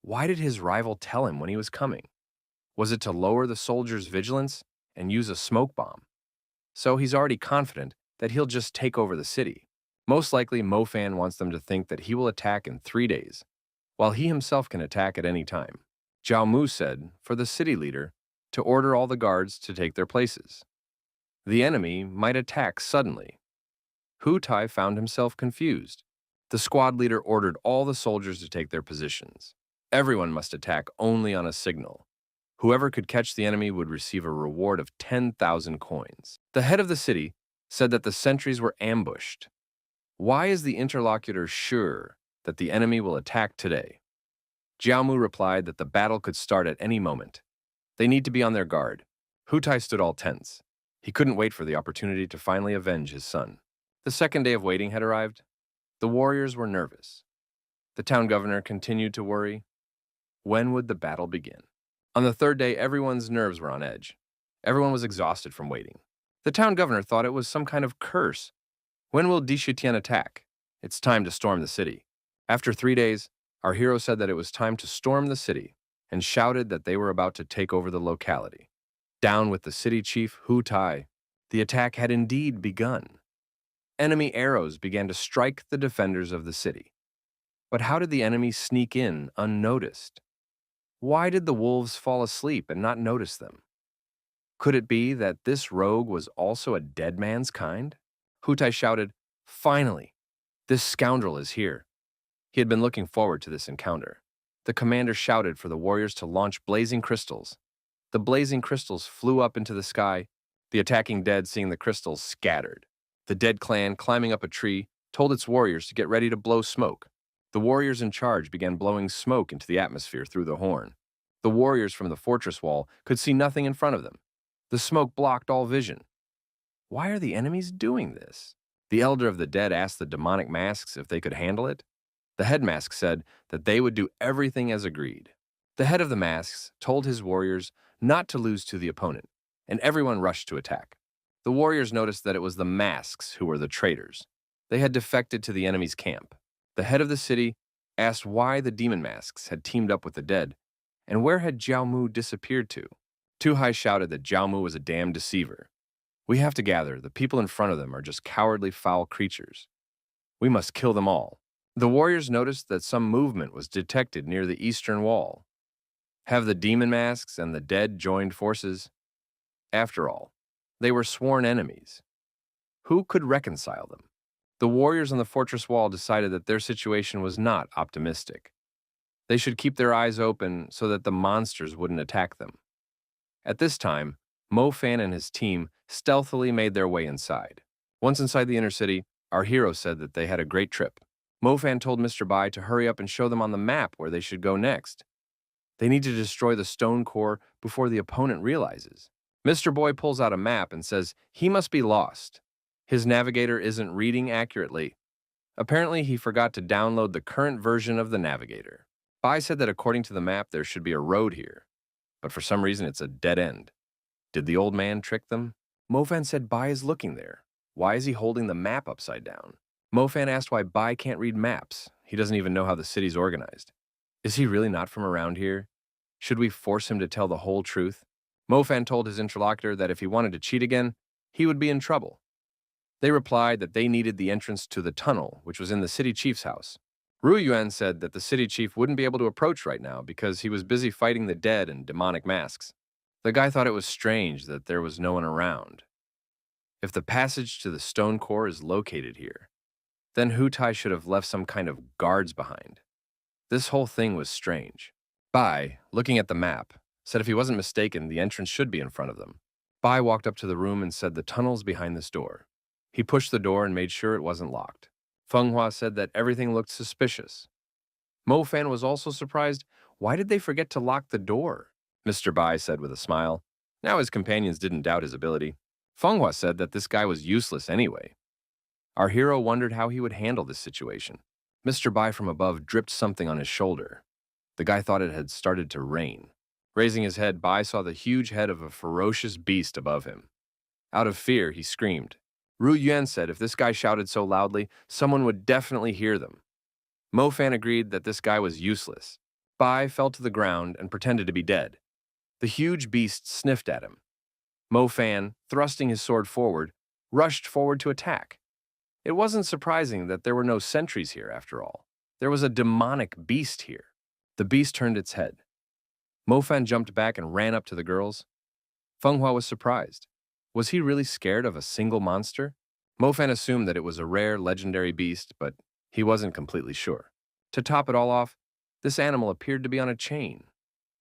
Why did his rival tell him when he was coming? Was it to lower the soldiers' vigilance and use a smoke bomb? So he's already confident that he'll just take over the city. Most likely, Mo Fan wants them to think that he will attack in 3 days, while he himself can attack at any time. Zhao Mu said for the city leader to order all the guards to take their places. The enemy might attack suddenly. Hutai found himself confused. The squad leader ordered all the soldiers to take their positions. Everyone must attack only on a signal. Whoever could catch the enemy would receive a reward of 10,000 coins. The head of the city said that the sentries were ambushed. Why is the interlocutor sure that the enemy will attack today? Zhao Mu replied that the battle could start at any moment. They need to be on their guard. Hutai stood all tense. He couldn't wait for the opportunity to finally avenge his son. The second day of waiting had arrived. The warriors were nervous. The town governor continued to worry. When would the battle begin? On the third day, everyone's nerves were on edge. Everyone was exhausted from waiting. The town governor thought it was some kind of curse. When will Di Shitian attack? It's time to storm the city. After 3 days, our hero said that it was time to storm the city and shouted that they were about to take over the locality. Down with the city chief, Hutai. The attack had indeed begun. Enemy arrows began to strike the defenders of the city. But how did the enemy sneak in unnoticed? Why did the wolves fall asleep and not notice them? Could it be that this rogue was also a dead man's kind? Hutai shouted, finally, this scoundrel is here. He had been looking forward to this encounter. The commander shouted for the warriors to launch blazing crystals. The blazing crystals flew up into the sky. The attacking dead, seeing the crystals, scattered. The dead clan, climbing up a tree, told its warriors to get ready to blow smoke. The warriors in charge began blowing smoke into the atmosphere through the horn. The warriors from the fortress wall could see nothing in front of them. The smoke blocked all vision. Why are the enemies doing this? The elder of the dead asked the demonic masks if they could handle it. The head mask said that they would do everything as agreed. The head of the masks told his warriors not to lose to the opponent, and everyone rushed to attack. The warriors noticed that it was the masks who were the traitors. They had defected to the enemy's camp. The head of the city asked why the demon masks had teamed up with the dead, and where had Zhao Mu disappeared to. Tuhai shouted that Zhao Mu was a damned deceiver. We have to gather. The people in front of them are just cowardly, foul creatures. We must kill them all. The warriors noticed that some movement was detected near the eastern wall. Have the demon masks and the dead joined forces? After all, they were sworn enemies. Who could reconcile them? The warriors on the fortress wall decided that their situation was not optimistic. They should keep their eyes open so that the monsters wouldn't attack them. At this time, Mo Fan and his team stealthily made their way inside. Once inside the inner city, our hero said that they had a great trip. Mo Fan told Mr. Bai to hurry up and show them on the map where they should go next. They need to destroy the stone core before the opponent realizes. Mr. Boy pulls out a map and says he must be lost. His navigator isn't reading accurately. Apparently, he forgot to download the current version of the navigator. Bai said that according to the map, there should be a road here, but for some reason it's a dead end. Did the old man trick them? Mofan said Bai is looking there. Why is he holding the map upside down? Mofan asked why Bai can't read maps. He doesn't even know how the city's organized. Is he really not from around here? Should we force him to tell the whole truth? Mofan told his interlocutor that if he wanted to cheat again, he would be in trouble. They replied that they needed the entrance to the tunnel, which was in the city chief's house. Ru Yuan said that the city chief wouldn't be able to approach right now because he was busy fighting the dead and demonic masks. The guy thought it was strange that there was no one around. If the passage to the stone core is located here, then Hutai should have left some kind of guards behind. This whole thing was strange. Bai, looking at the map, said if he wasn't mistaken, the entrance should be in front of them. Bai walked up to the room and said the tunnel's behind this door. He pushed the door and made sure it wasn't locked. Fenghua said that everything looked suspicious. Mo Fan was also surprised. Why did they forget to lock the door? Mr. Bai said with a smile. Now his companions didn't doubt his ability. Fenghua said that this guy was useless anyway. Our hero wondered how he would handle this situation. Mr. Bai from above dripped something on his shoulder. The guy thought it had started to rain. Raising his head, Bai saw the huge head of a ferocious beast above him. Out of fear, he screamed. Ru Yuan said if this guy shouted so loudly, someone would definitely hear them. Mo Fan agreed that this guy was useless. Bai fell to the ground and pretended to be dead. The huge beast sniffed at him. Mo Fan, thrusting his sword forward, rushed forward to attack. It wasn't surprising that there were no sentries here after all. There was a demonic beast here. The beast turned its head. Mo Fan jumped back and ran up to the girls. Fenghua was surprised. Was he really scared of a single monster? Mo Fan assumed that it was a rare, legendary beast, but he wasn't completely sure. To top it all off, this animal appeared to be on a chain.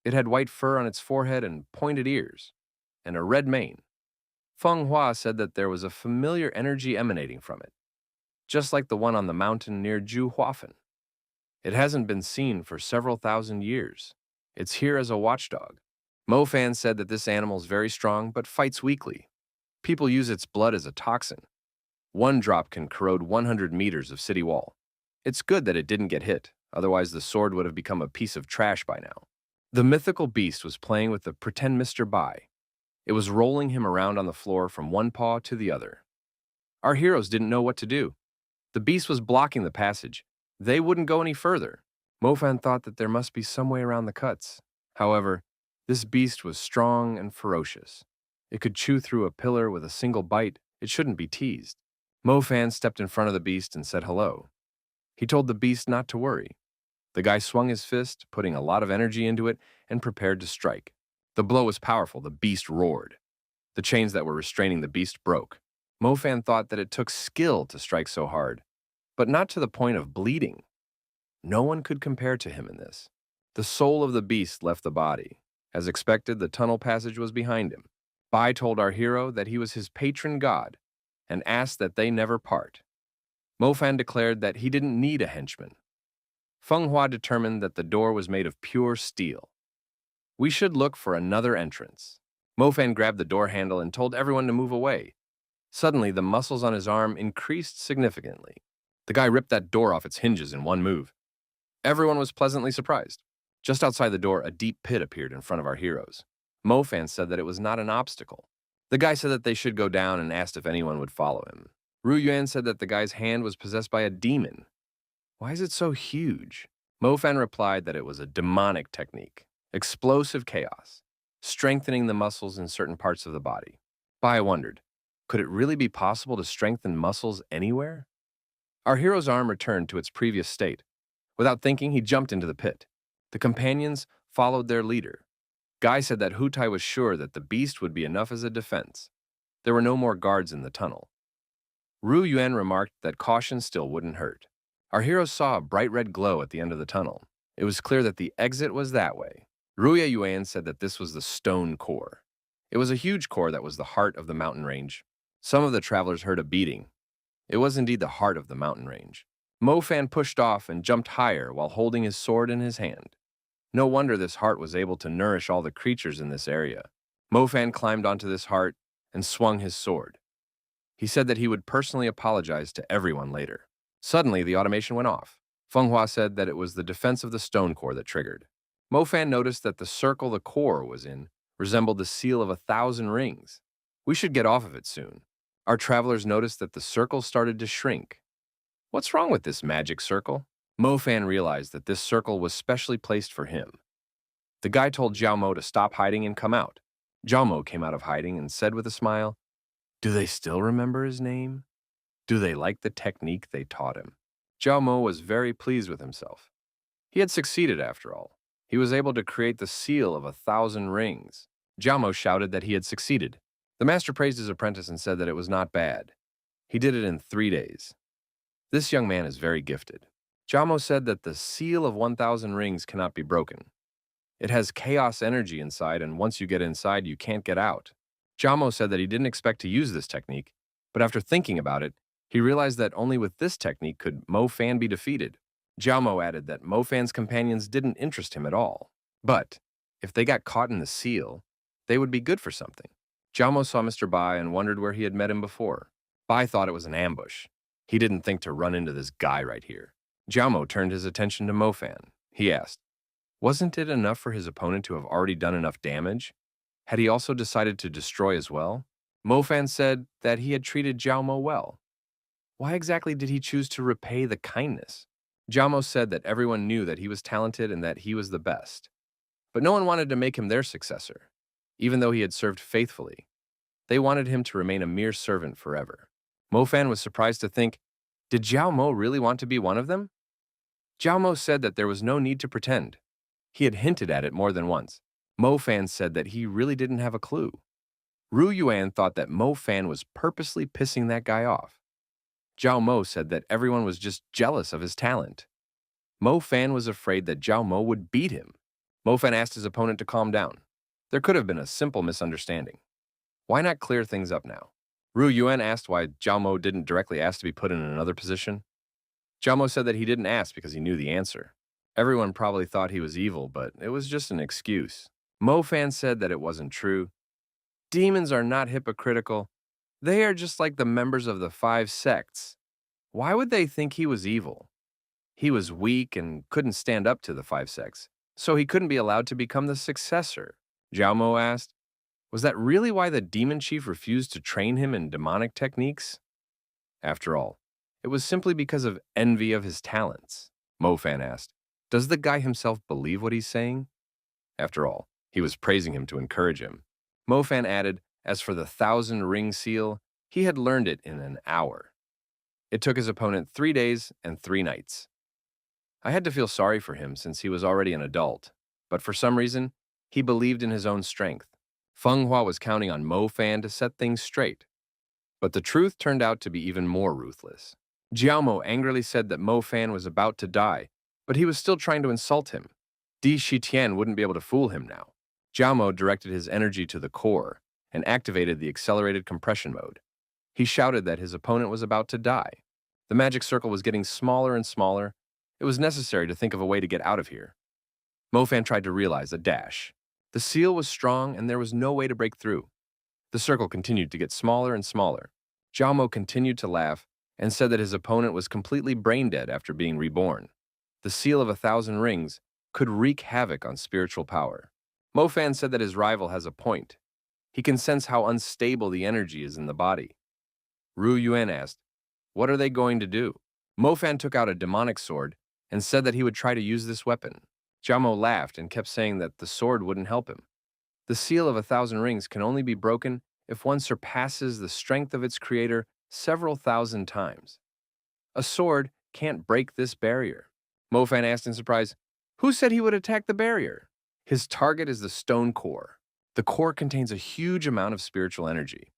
It had white fur on its forehead and pointed ears, and a red mane. Fenghua said that there was a familiar energy emanating from it, just like the one on the mountain near Juhuafen. It hasn't been seen for several thousand years. It's here as a watchdog. Mo Fan said that this animal is very strong but fights weakly. People use its blood as a toxin. One drop can corrode 100 meters of city wall. It's good that it didn't get hit, otherwise the sword would have become a piece of trash by now. The mythical beast was playing with the pretend Mr. Bai. It was rolling him around on the floor from one paw to the other. Our heroes didn't know what to do. The beast was blocking the passage. They wouldn't go any further. Mo Fan thought that there must be some way around the cuts. However, this beast was strong and ferocious. It could chew through a pillar with a single bite. It shouldn't be teased. Mo Fan stepped in front of the beast and said hello. He told the beast not to worry. The guy swung his fist, putting a lot of energy into it, and prepared to strike. The blow was powerful. The beast roared. The chains that were restraining the beast broke. Mo Fan thought that it took skill to strike so hard, but not to the point of bleeding. No one could compare to him in this. The soul of the beast left the body. As expected, the tunnel passage was behind him. Bai told our hero that he was his patron god and asked that they never part. Mo Fan declared that he didn't need a henchman. Fenghua determined that the door was made of pure steel. We should look for another entrance. Mo Fan grabbed the door handle and told everyone to move away. Suddenly, the muscles on his arm increased significantly. The guy ripped that door off its hinges in one move. Everyone was pleasantly surprised. Just outside the door, a deep pit appeared in front of our heroes. Mo Fan said that it was not an obstacle. The guy said that they should go down and asked if anyone would follow him. Ru Yuan said that the guy's hand was possessed by a demon. Why is it so huge? Mo Fan replied that it was a demonic technique. Explosive chaos, strengthening the muscles in certain parts of the body. Bai wondered, could it really be possible to strengthen muscles anywhere? Our hero's arm returned to its previous state. Without thinking, he jumped into the pit. The companions followed their leader. Guy said that Hutai was sure that the beast would be enough as a defense. There were no more guards in the tunnel. Ru Yuan remarked that caution still wouldn't hurt. Our heroes saw a bright red glow at the end of the tunnel. It was clear that the exit was that way. Ruya Yuan said that this was the stone core. It was a huge core that was the heart of the mountain range. Some of the travelers heard a beating. It was indeed the heart of the mountain range. Mo Fan pushed off and jumped higher while holding his sword in his hand. No wonder this heart was able to nourish all the creatures in this area. Mo Fan climbed onto this heart and swung his sword. He said that he would personally apologize to everyone later. Suddenly, the automation went off. Feng Hua said that it was the defense of the stone core that triggered. Mo Fan noticed that the circle the core was in resembled the seal of 1,000 rings. We should get off of it soon. Our travelers noticed that the circle started to shrink. What's wrong with this magic circle? Mo Fan realized that this circle was specially placed for him. The guy told Jiao Mo to stop hiding and come out. Jiao Mo came out of hiding and said with a smile, "Do they still remember his name? Do they like the technique they taught him?" Jiao Mo was very pleased with himself. He had succeeded after all. He was able to create the seal of 1,000 rings. Jiao Mo shouted that he had succeeded. The master praised his apprentice and said that it was not bad. He did it in 3 days. This young man is very gifted. Jiao Mo said that the seal of 1,000 rings cannot be broken. It has chaos energy inside, and once you get inside, you can't get out. Jiao Mo said that he didn't expect to use this technique, but after thinking about it, he realized that only with this technique could Mo Fan be defeated. Jiao Mo added that Mo Fan's companions didn't interest him at all. But if they got caught in the seal, they would be good for something. Jiao Mo saw Mr. Bai and wondered where he had met him before. Bai thought it was an ambush. He didn't think to run into this guy right here. Jiao Mo turned his attention to Mo Fan. He asked, wasn't it enough for his opponent to have already done enough damage? Had he also decided to destroy as well? Mo Fan said that he had treated Jiao Mo well. Why exactly did he choose to repay the kindness? Jiao Mo said that everyone knew that he was talented and that he was the best. But no one wanted to make him their successor, even though he had served faithfully. They wanted him to remain a mere servant forever. Mo Fan was surprised to think, did Jiao Mo really want to be one of them? Jiao Mo said that there was no need to pretend. He had hinted at it more than once. Mo Fan said that he really didn't have a clue. Ru Yuan thought that Mo Fan was purposely pissing that guy off. Jiao Mo said that everyone was just jealous of his talent. Mo Fan was afraid that Jiao Mo would beat him. Mo Fan asked his opponent to calm down. There could have been a simple misunderstanding. Why not clear things up now? Ru Yuan asked why Jiao Mo didn't directly ask to be put in another position. Jiao Mo said that he didn't ask because he knew the answer. Everyone probably thought he was evil, but it was just an excuse. Mo Fan said that it wasn't true. Demons are not hypocritical. They are just like the members of the 5 sects. Why would they think he was evil? He was weak and couldn't stand up to the 5 sects, so he couldn't be allowed to become the successor. Jiao Mo asked, was that really why the demon chief refused to train him in demonic techniques? After all, it was simply because of envy of his talents. Mo Fan asked, does the guy himself believe what he's saying? After all, he was praising him to encourage him. Mo Fan added, as for the 1,000 ring seal, he had learned it in an hour. It took his opponent 3 days and 3 nights. I had to feel sorry for him since he was already an adult, but for some reason, he believed in his own strength. Feng Hua was counting on Mo Fan to set things straight. But the truth turned out to be even more ruthless. Jiao Mo angrily said that Mo Fan was about to die, but he was still trying to insult him. Di Shitian wouldn't be able to fool him now. Jiao Mo directed his energy to the core and activated the accelerated compression mode. He shouted that his opponent was about to die. The magic circle was getting smaller and smaller. It was necessary to think of a way to get out of here. Mo Fan tried to realize a dash. The seal was strong and there was no way to break through. The circle continued to get smaller and smaller. Jiao Mo continued to laugh and said that his opponent was completely brain dead after being reborn. The seal of 1,000 rings could wreak havoc on spiritual power. Mo Fan said that his rival has a point. He can sense how unstable the energy is in the body. Ru Yuan asked, what are they going to do? Mo Fan took out a demonic sword and said that he would try to use this weapon. Jiao Mo laughed and kept saying that the sword wouldn't help him. The seal of 1,000 rings can only be broken if one surpasses the strength of its creator several thousand times. A sword can't break this barrier. Mo Fan asked in surprise, who said he would attack the barrier? His target is the stone core. The core contains a huge amount of spiritual energy.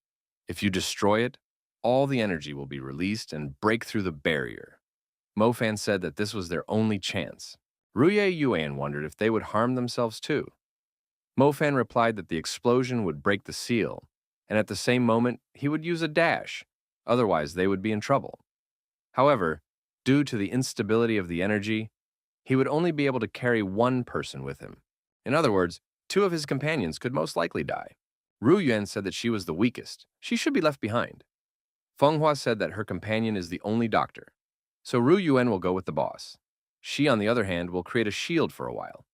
If you destroy it, all the energy will be released and break through the barrier. Mo Fan said that this was their only chance. Ruye Yuan wondered if they would harm themselves too. Mo Fan replied that the explosion would break the seal, and at the same moment, he would use a dash, otherwise they would be in trouble. However, due to the instability of the energy, he would only be able to carry one person with him. In other words, 2 of his companions could most likely die. Ru Yuan said that she was the weakest. She should be left behind. Feng Hua said that her companion is the only doctor. So Ru Yuan will go with the boss. She, on the other hand, will create a shield for a while.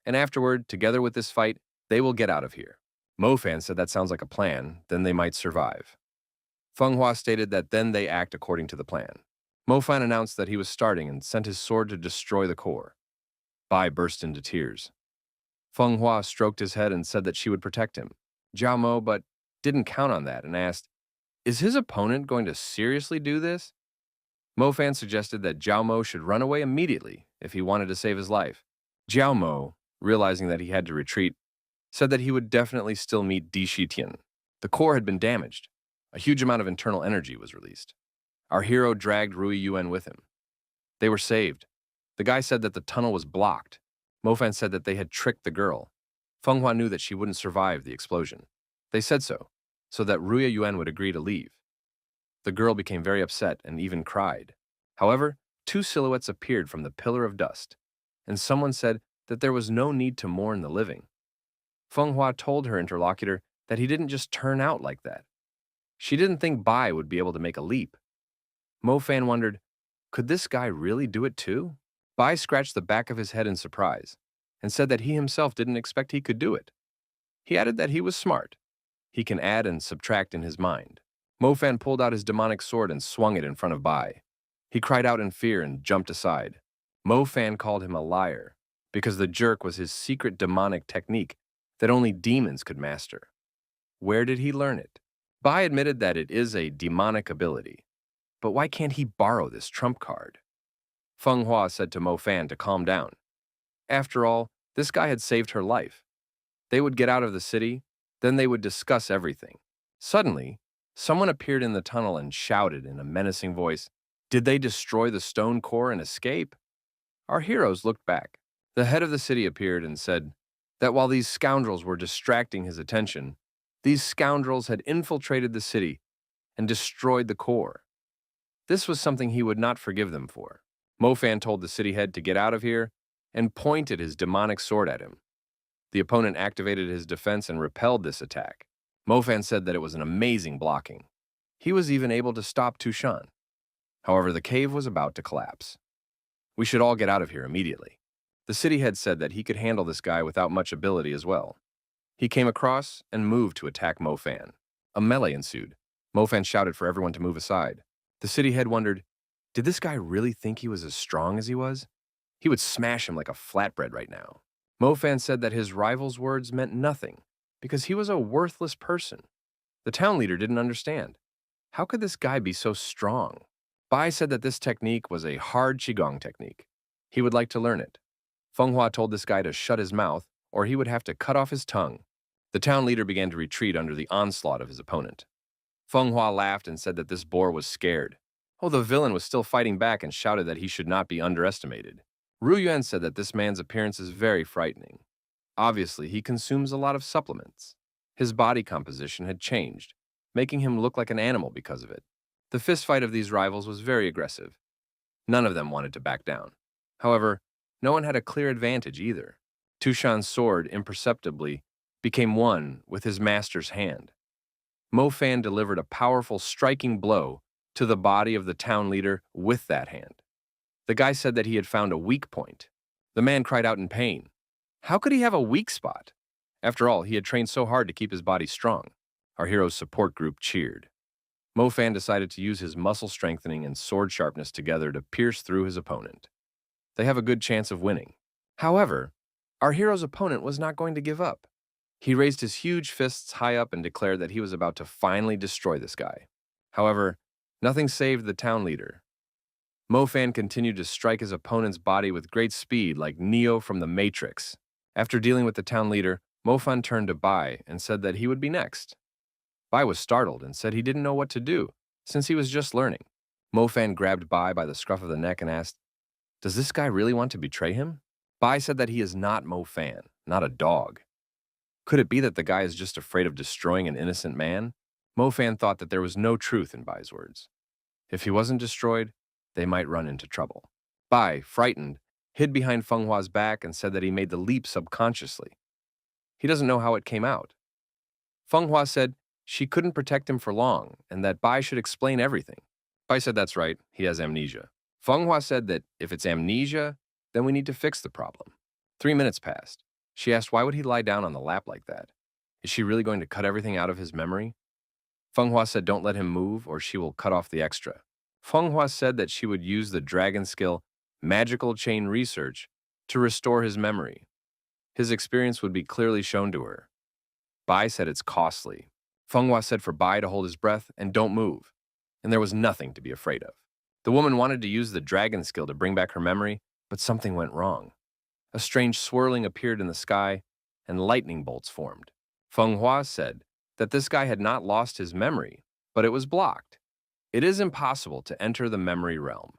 And afterward, together with this fight, they will get out of here. Mo Fan said that sounds like a plan, then they might survive. Feng Hua stated that then they act according to the plan. Mo Fan announced that he was starting and sent his sword to destroy the core. Bai burst into tears. Feng Hua stroked his head and said that she would protect him. Jiao Mo but didn't count on that and asked, "Is his opponent going to seriously do this?" Mo Fan suggested that Jiao Mo should run away immediately if he wanted to save his life. Jiao Mo, realizing that he had to retreat, said that he would definitely still meet Di Shitian. The core had been damaged. A huge amount of internal energy was released. Our hero dragged Rui Yuan with him. They were saved. The guy said that the tunnel was blocked. Mo Fan said that they had tricked the girl. Feng Hua knew that she wouldn't survive the explosion. They said so that Rui Yuan would agree to leave. The girl became very upset and even cried. However, two silhouettes appeared from the pillar of dust, and someone said that there was no need to mourn the living. Feng Hua told her interlocutor that he didn't just turn out like that. She didn't think Bai would be able to make a leap. Mo Fan wondered, could this guy really do it too? Bai scratched the back of his head in surprise and said that he himself didn't expect he could do it. He added that he was smart. He can add and subtract in his mind. Mo Fan pulled out his demonic sword and swung it in front of Bai. He cried out in fear and jumped aside. Mo Fan called him a liar because the jerk was his secret demonic technique that only demons could master. Where did he learn it? Bai admitted that it is a demonic ability. But why can't he borrow this trump card? Feng Hua said to Mo Fan to calm down. After all, this guy had saved her life. They would get out of the city, then they would discuss everything. Suddenly, someone appeared in the tunnel and shouted in a menacing voice, "Did they destroy the stone core and escape?" Our heroes looked back. The head of the city appeared and said that while these scoundrels were distracting his attention, these scoundrels had infiltrated the city and destroyed the core. This was something he would not forgive them for. Mo Fan told the city head to get out of here and pointed his demonic sword at him. The opponent activated his defense and repelled this attack. Mo Fan said that it was an amazing blocking. He was even able to stop Tushan. However, the cave was about to collapse. We should all get out of here immediately. The city head said that he could handle this guy without much ability as well. He came across and moved to attack Mo Fan. A melee ensued. Mo Fan shouted for everyone to move aside. The city head wondered, did this guy really think he was as strong as he was? He would smash him like a flatbread right now. Mo Fan said that his rival's words meant nothing because he was a worthless person. The town leader didn't understand. How could this guy be so strong? Bai said that this technique was a hard Qigong technique. He would like to learn it. Feng Hua told this guy to shut his mouth or he would have to cut off his tongue. The town leader began to retreat under the onslaught of his opponent. Feng Hua laughed and said that this boar was scared. Oh, the villain was still fighting back and shouted that he should not be underestimated. Ru Yuan said that this man's appearance is very frightening. Obviously, he consumes a lot of supplements. His body composition had changed, making him look like an animal because of it. The fistfight of these rivals was very aggressive. None of them wanted to back down. However, no one had a clear advantage either. Tushan's sword imperceptibly became one with his master's hand. Mo Fan delivered a powerful striking blow to the body of the town leader with that hand. The guy said that he had found a weak point. The man cried out in pain. How could he have a weak spot? After all, he had trained so hard to keep his body strong. Our hero's support group cheered. Mo Fan decided to use his muscle strengthening and sword sharpness together to pierce through his opponent. They have a good chance of winning. However, our hero's opponent was not going to give up. He raised his huge fists high up and declared that he was about to finally destroy this guy. However, nothing saved the town leader. Mo Fan continued to strike his opponent's body with great speed like Neo from the Matrix. After dealing with the town leader, Mo Fan turned to Bai and said that he would be next. Bai was startled and said he didn't know what to do, since he was just learning. Mo Fan grabbed Bai by the scruff of the neck and asked, does this guy really want to betray him? Bai said that he is not Mo Fan, not a dog. Could it be that the guy is just afraid of destroying an innocent man? Mo Fan thought that there was no truth in Bai's words. If he wasn't destroyed, they might run into trouble. Bai, frightened, hid behind Feng Hua's back and said that he made the leap subconsciously. He doesn't know how it came out. Feng Hua said she couldn't protect him for long and that Bai should explain everything. Bai said that's right, he has amnesia. Feng Hua said that if it's amnesia, then we need to fix the problem. 3 minutes passed. She asked why would he lie down on the lap like that? Is she really going to cut everything out of his memory? Feng Hua said don't let him move or she will cut off the extra. Feng Hua said that she would use the dragon skill magical chain research to restore his memory. His experience would be clearly shown to her. Bai said it's costly. Feng Hua said for Bai to hold his breath and don't move, and there was nothing to be afraid of. The woman wanted to use the dragon skill to bring back her memory, but something went wrong. A strange swirling appeared in the sky, and lightning bolts formed. Feng Hua said that this guy had not lost his memory, but it was blocked. It is impossible to enter the memory realm.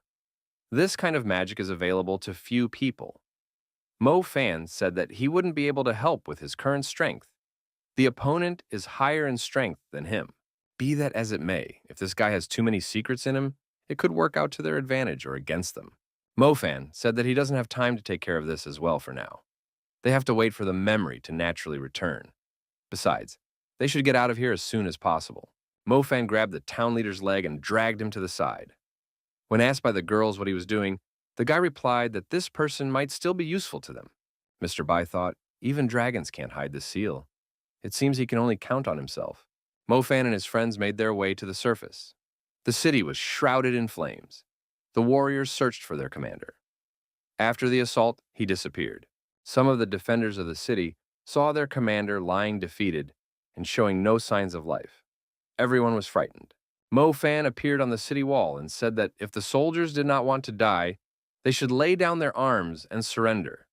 This kind of magic is available to few people. Mo Fan said that he wouldn't be able to help with his current strength. The opponent is higher in strength than him. Be that as it may, if this guy has too many secrets in him, it could work out to their advantage or against them. Mo Fan said that he doesn't have time to take care of this as well for now. They have to wait for the memory to naturally return. Besides, they should get out of here as soon as possible. Mo Fan grabbed the town leader's leg and dragged him to the side. When asked by the girls what he was doing, the guy replied that this person might still be useful to them. Mr. Bai thought, even dragons can't hide the seal. It seems he can only count on himself. Mo Fan and his friends made their way to the surface. The city was shrouded in flames. The warriors searched for their commander. After the assault, he disappeared. Some of the defenders of the city saw their commander lying defeated and showing no signs of life. Everyone was frightened. Mo Fan appeared on the city wall and said that if the soldiers did not want to die, they should lay down their arms and surrender.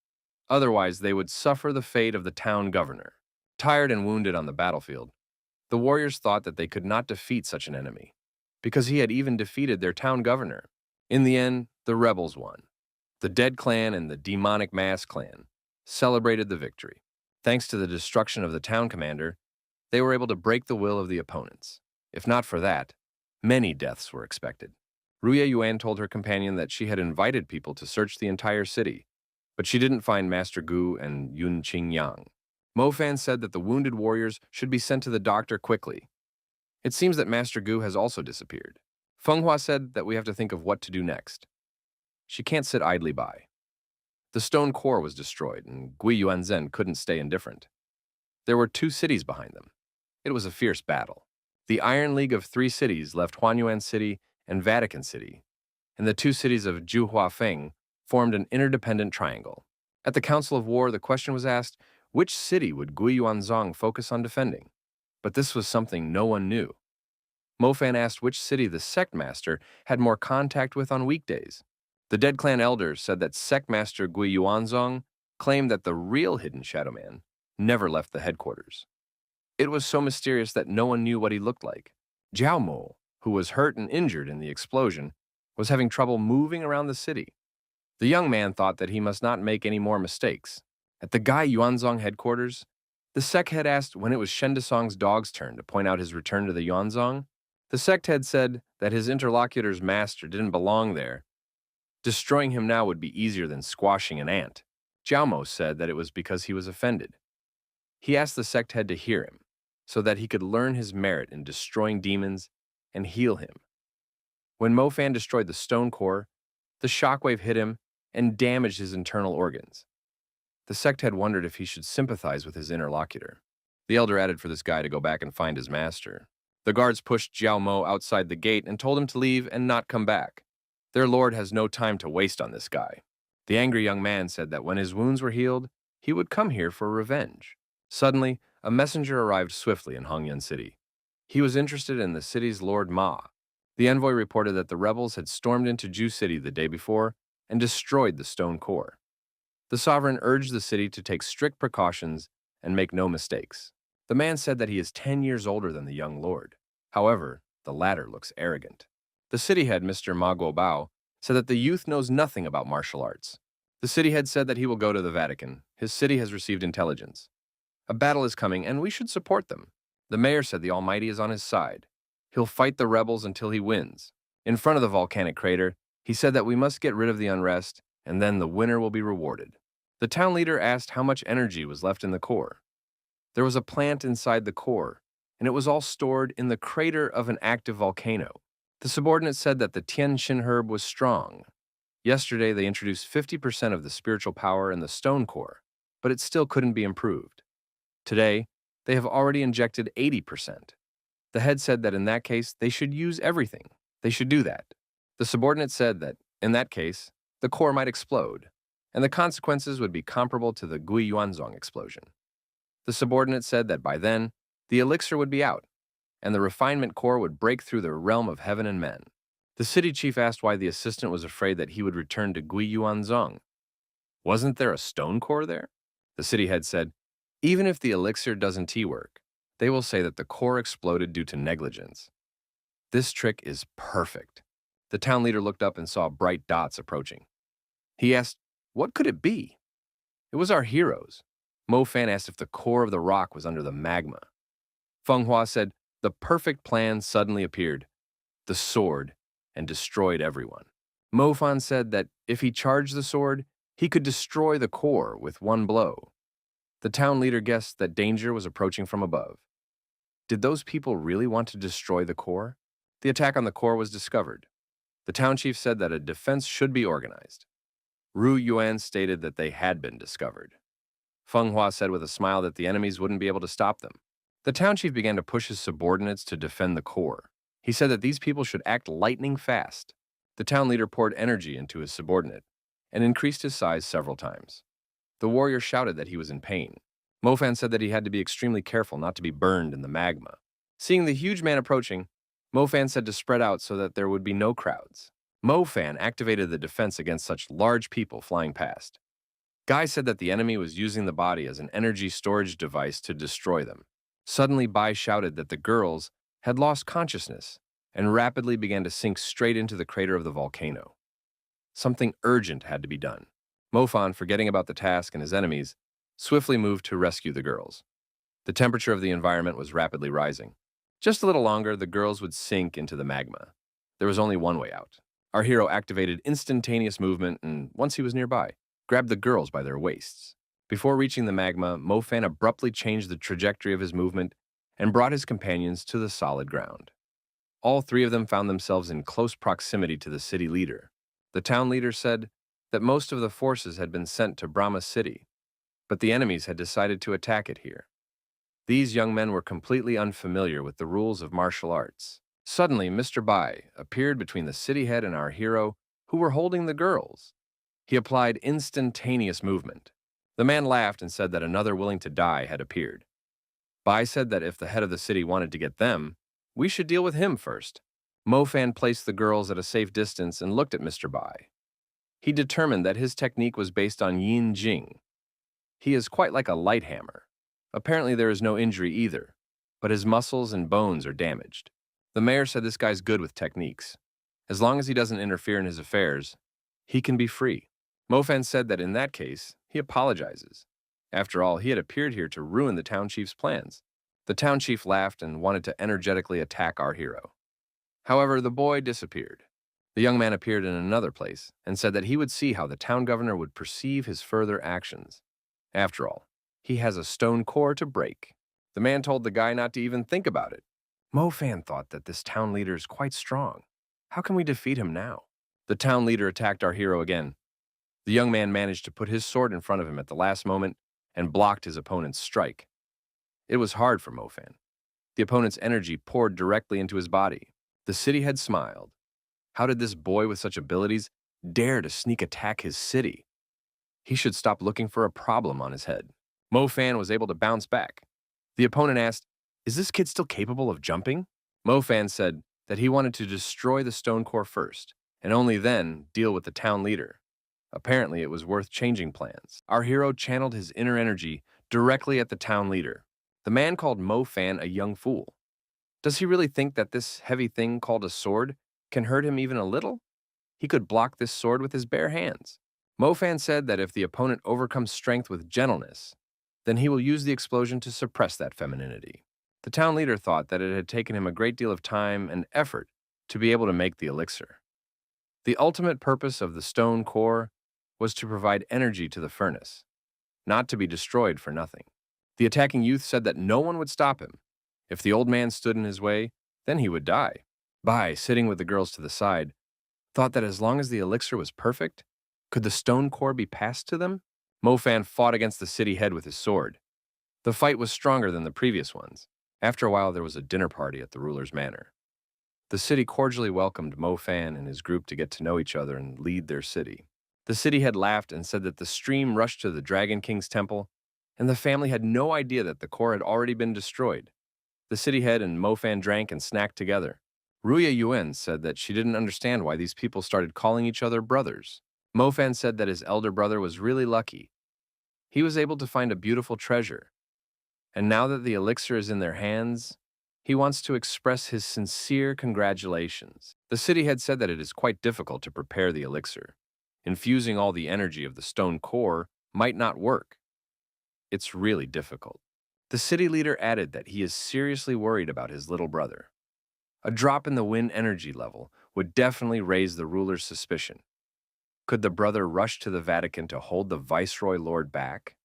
Otherwise, they would suffer the fate of the town governor. Tired and wounded on the battlefield, the warriors thought that they could not defeat such an enemy, because he had even defeated their town governor. In the end, the rebels won. The Dead Clan and the Demonic Mass Clan celebrated the victory. Thanks to the destruction of the town commander, they were able to break the will of the opponents. If not for that, many deaths were expected. Ruya Yuan told her companion that she had invited people to search the entire city, but she didn't find Master Gu and Yun Qing Yang. Mo Fan said that the wounded warriors should be sent to the doctor quickly. It seems that Master Gu has also disappeared. Feng Hua said that we have to think of what to do next. She can't sit idly by. The stone core was destroyed, and Gui Yuanzhen couldn't stay indifferent. There were 2 cities behind them. It was a fierce battle. The Iron League of 3 cities left Huanyuan City and Vatican City, and the 2 cities of Juhuafeng formed an interdependent triangle. At the Council of War, the question was asked, which city would Gui Yuanzhong focus on defending? But this was something no one knew. Mo Fan asked which city the sect master had more contact with on weekdays. The Dead Clan elders said that sect master Gui Yuanzhong claimed that the real hidden Shadow Man never left the headquarters. It was so mysterious that no one knew what he looked like. Jiao Mo, who was hurt and injured in the explosion, was having trouble moving around the city. The young man thought that he must not make any more mistakes. At the Gai Yuanzhong headquarters, the sect head asked when it was Shen Desong's dog's turn to point out his return to the Yuanzhong. The sect head said that his interlocutor's master didn't belong there. Destroying him now would be easier than squashing an ant. Jiao Mo said that it was because he was offended. He asked the sect head to hear him, so that he could learn his merit in destroying demons and heal him. When Mo Fan destroyed the stone core, the shockwave hit him and damaged his internal organs. The sect head wondered if he should sympathize with his interlocutor. The elder added for this guy to go back and find his master. The guards pushed Jiao Mo outside the gate and told him to leave and not come back. Their lord has no time to waste on this guy. The angry young man said that when his wounds were healed, he would come here for revenge. Suddenly, a messenger arrived swiftly in Hongyuan City. He was interested in the city's Lord Ma. The envoy reported that the rebels had stormed into Ju City the day before and destroyed the stone core. The sovereign urged the city to take strict precautions and make no mistakes. The man said that he is 10 years older than the young lord. However, the latter looks arrogant. The city head, Mr. Ma Guobao, said that the youth knows nothing about martial arts. The city head said that he will go to the Vatican. His city has received intelligence. A battle is coming, and we should support them. The mayor said the Almighty is on his side. He'll fight the rebels until he wins. In front of the volcanic crater, he said that we must get rid of the unrest, and then the winner will be rewarded. The town leader asked how much energy was left in the core. There was a plant inside the core, and it was all stored in the crater of an active volcano. The subordinate said that the Tianxin herb was strong. Yesterday, they introduced 50% of the spiritual power in the stone core, but it still couldn't be improved. Today, they have already injected 80%. The head said that in that case, they should use everything. They should do that. The subordinate said that, in that case, the core might explode, and the consequences would be comparable to the Gui Yuanzong explosion. The subordinate said that by then, the elixir would be out, and the refinement core would break through the realm of heaven and men. The city chief asked why the assistant was afraid that he would return to Gui Yuanzong. Wasn't there a stone core there? The city head said, even if the elixir doesn't work, they will say that the core exploded due to negligence. This trick is perfect. The town leader looked up and saw bright dots approaching. He asked, what could it be? It was our heroes. Mo Fan asked if the core of the rock was under the magma. Feng Hua said, the perfect plan suddenly appeared, the sword, and destroyed everyone. Mo Fan said that if he charged the sword, he could destroy the core with one blow. The town leader guessed that danger was approaching from above. Did those people really want to destroy the core? The attack on the core was discovered. The town chief said that a defense should be organized. Ru Yuan stated that they had been discovered. Feng Hua said with a smile that the enemies wouldn't be able to stop them. The town chief began to push his subordinates to defend the core. He said that these people should act lightning fast. The town leader poured energy into his subordinate and increased his size several times. The warrior shouted that he was in pain. Mo Fan said that he had to be extremely careful not to be burned in the magma. Seeing the huge man approaching, Mo Fan said to spread out so that there would be no crowds. Mo Fan activated the defense against such large people flying past. Guy said that the enemy was using the body as an energy storage device to destroy them. Suddenly, Bai shouted that the girls had lost consciousness and rapidly began to sink straight into the crater of the volcano. Something urgent had to be done. Mo Fan, forgetting about the task and his enemies, swiftly moved to rescue the girls. The temperature of the environment was rapidly rising. Just a little longer, the girls would sink into the magma. There was only one way out. Our hero activated instantaneous movement and, once he was nearby, grabbed the girls by their waists. Before reaching the magma, Mo Fan abruptly changed the trajectory of his movement and brought his companions to the solid ground. All three of them found themselves in close proximity to the city leader. The town leader said that most of the forces had been sent to Brahma City, but the enemies had decided to attack it here. These young men were completely unfamiliar with the rules of martial arts. Suddenly, Mr. Bai appeared between the city head and our hero, who were holding the girls. He applied instantaneous movement. The man laughed and said that another willing to die had appeared. Bai said that if the head of the city wanted to get them, we should deal with him first. Mo Fan placed the girls at a safe distance and looked at Mr. Bai. He determined that his technique was based on Yin Jing. He is quite like a light hammer. Apparently there is no injury either, but his muscles and bones are damaged. The mayor said this guy's good with techniques. As long as he doesn't interfere in his affairs, he can be free. Mo Fan said that in that case, he apologizes. After all, he had appeared here to ruin the town chief's plans. The town chief laughed and wanted to energetically attack our hero. However, the boy disappeared. The young man appeared in another place and said that he would see how the town governor would perceive his further actions. After all, he has a stone core to break. The man told the guy not to even think about it. Mo Fan thought that this town leader is quite strong. How can we defeat him now? The town leader attacked our hero again. The young man managed to put his sword in front of him at the last moment and blocked his opponent's strike. It was hard for Mo Fan. The opponent's energy poured directly into his body. The city head smiled. How did this boy with such abilities dare to sneak attack his city? He should stop looking for a problem on his head. Mo Fan was able to bounce back. The opponent asked, is this kid still capable of jumping? Mo Fan said that he wanted to destroy the stone core first, and only then deal with the town leader. Apparently, it was worth changing plans. Our hero channeled his inner energy directly at the town leader. The man called Mo Fan a young fool. Does he really think that this heavy thing called a sword can hurt him even a little? He could block this sword with his bare hands. Mo Fan said that if the opponent overcomes strength with gentleness, then he will use the explosion to suppress that femininity. The town leader thought that it had taken him a great deal of time and effort to be able to make the elixir. The ultimate purpose of the stone core was to provide energy to the furnace, not to be destroyed for nothing. The attacking youth said that no one would stop him. If the old man stood in his way, then he would die. Bai, sitting with the girls to the side, thought that as long as the elixir was perfect, could the stone core be passed to them? Mo Fan fought against the city head with his sword. The fight was stronger than the previous ones. After a while, there was a dinner party at the ruler's manor. The city cordially welcomed Mo Fan and his group to get to know each other and lead their city. The city head laughed and said that the stream rushed to the Dragon King's temple, and the family had no idea that the core had already been destroyed. The city head and Mo Fan drank and snacked together. Ruya Yuen said that she didn't understand why these people started calling each other brothers. Mo Fan said that his elder brother was really lucky. He was able to find a beautiful treasure. And now that the elixir is in their hands, he wants to express his sincere congratulations. The city head said that it is quite difficult to prepare the elixir. Infusing all the energy of the stone core might not work. It's really difficult. The city leader added that he is seriously worried about his little brother. A drop in the wind energy level would definitely raise the ruler's suspicion. Could the brother rush to the Vatican to hold the Viceroy Lord back?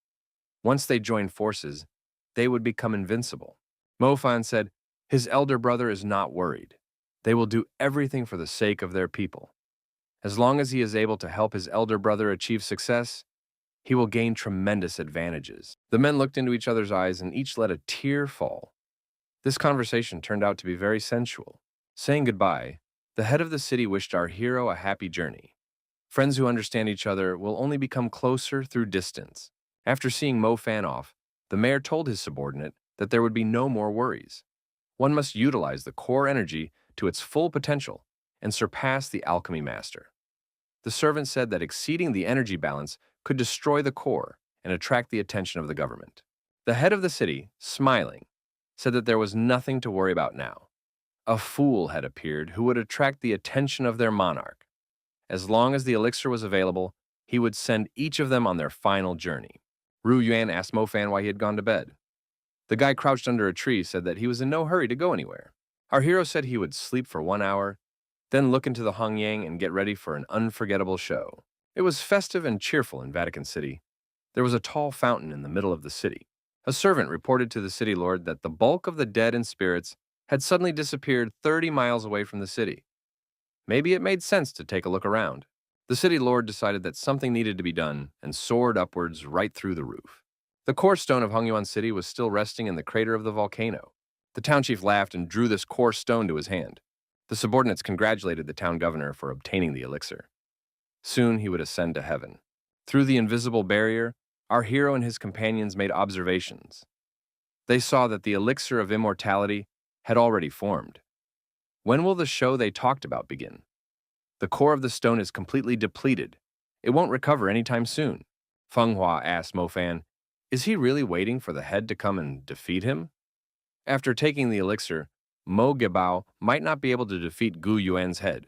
Once they joined forces, they would become invincible. Mo Fan said, his elder brother is not worried. They will do everything for the sake of their people. As long as he is able to help his elder brother achieve success, he will gain tremendous advantages. The men looked into each other's eyes and each let a tear fall. This conversation turned out to be very sensual. Saying goodbye, the head of the city wished our hero a happy journey. Friends who understand each other will only become closer through distance. After seeing Mo Fan off, the mayor told his subordinate that there would be no more worries. One must utilize the core energy to its full potential and surpass the alchemy master. The servant said that exceeding the energy balance could destroy the core and attract the attention of the government. The head of the city, smiling, said that there was nothing to worry about now. A fool had appeared who would attract the attention of their monarch. As long as the elixir was available, he would send each of them on their final journey. Ru Yuan asked Mo Fan why he had gone to bed. The guy crouched under a tree said that he was in no hurry to go anywhere. Our hero said he would sleep for 1 hour, then look into the Hongyang and get ready for an unforgettable show. It was festive and cheerful in Vatican City. There was a tall fountain in the middle of the city. A servant reported to the city lord that the bulk of the dead and spirits had suddenly disappeared 30 miles away from the city. Maybe it made sense to take a look around. The city lord decided that something needed to be done and soared upwards right through the roof. The core stone of Hongyuan City was still resting in the crater of the volcano. The town chief laughed and drew this core stone to his hand. The subordinates congratulated the town governor for obtaining the elixir. Soon he would ascend to heaven. Through the invisible barrier, our hero and his companions made observations. They saw that the elixir of immortality had already formed. When will the show they talked about begin? The core of the stone is completely depleted. It won't recover anytime soon. Feng Hua asked Mo Fan, is he really waiting for the head to come and defeat him? After taking the elixir, Mo Gebao might not be able to defeat Gu Yuan's head.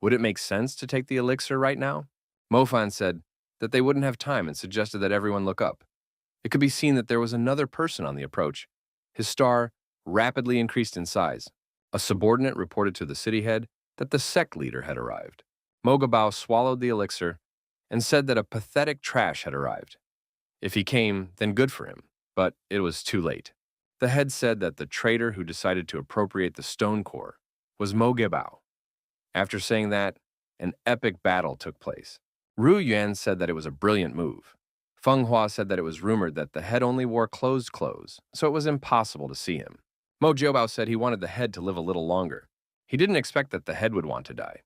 Would it make sense to take the elixir right now? Mo Fan said that they wouldn't have time and suggested that everyone look up. It could be seen that there was another person on the approach. His star rapidly increased in size. A subordinate reported to the city head that the sect leader had arrived. Mo Gebao swallowed the elixir and said that a pathetic trash had arrived. If he came, then good for him, but it was too late. The head said that the traitor who decided to appropriate the stone core was Mo Gebao. After saying that, an epic battle took place. Ru Yuan said that it was a brilliant move. Feng Hua said that it was rumored that the head only wore closed clothes, so it was impossible to see him. Mo Jiobao said he wanted the head to live a little longer. He didn't expect that the head would want to die.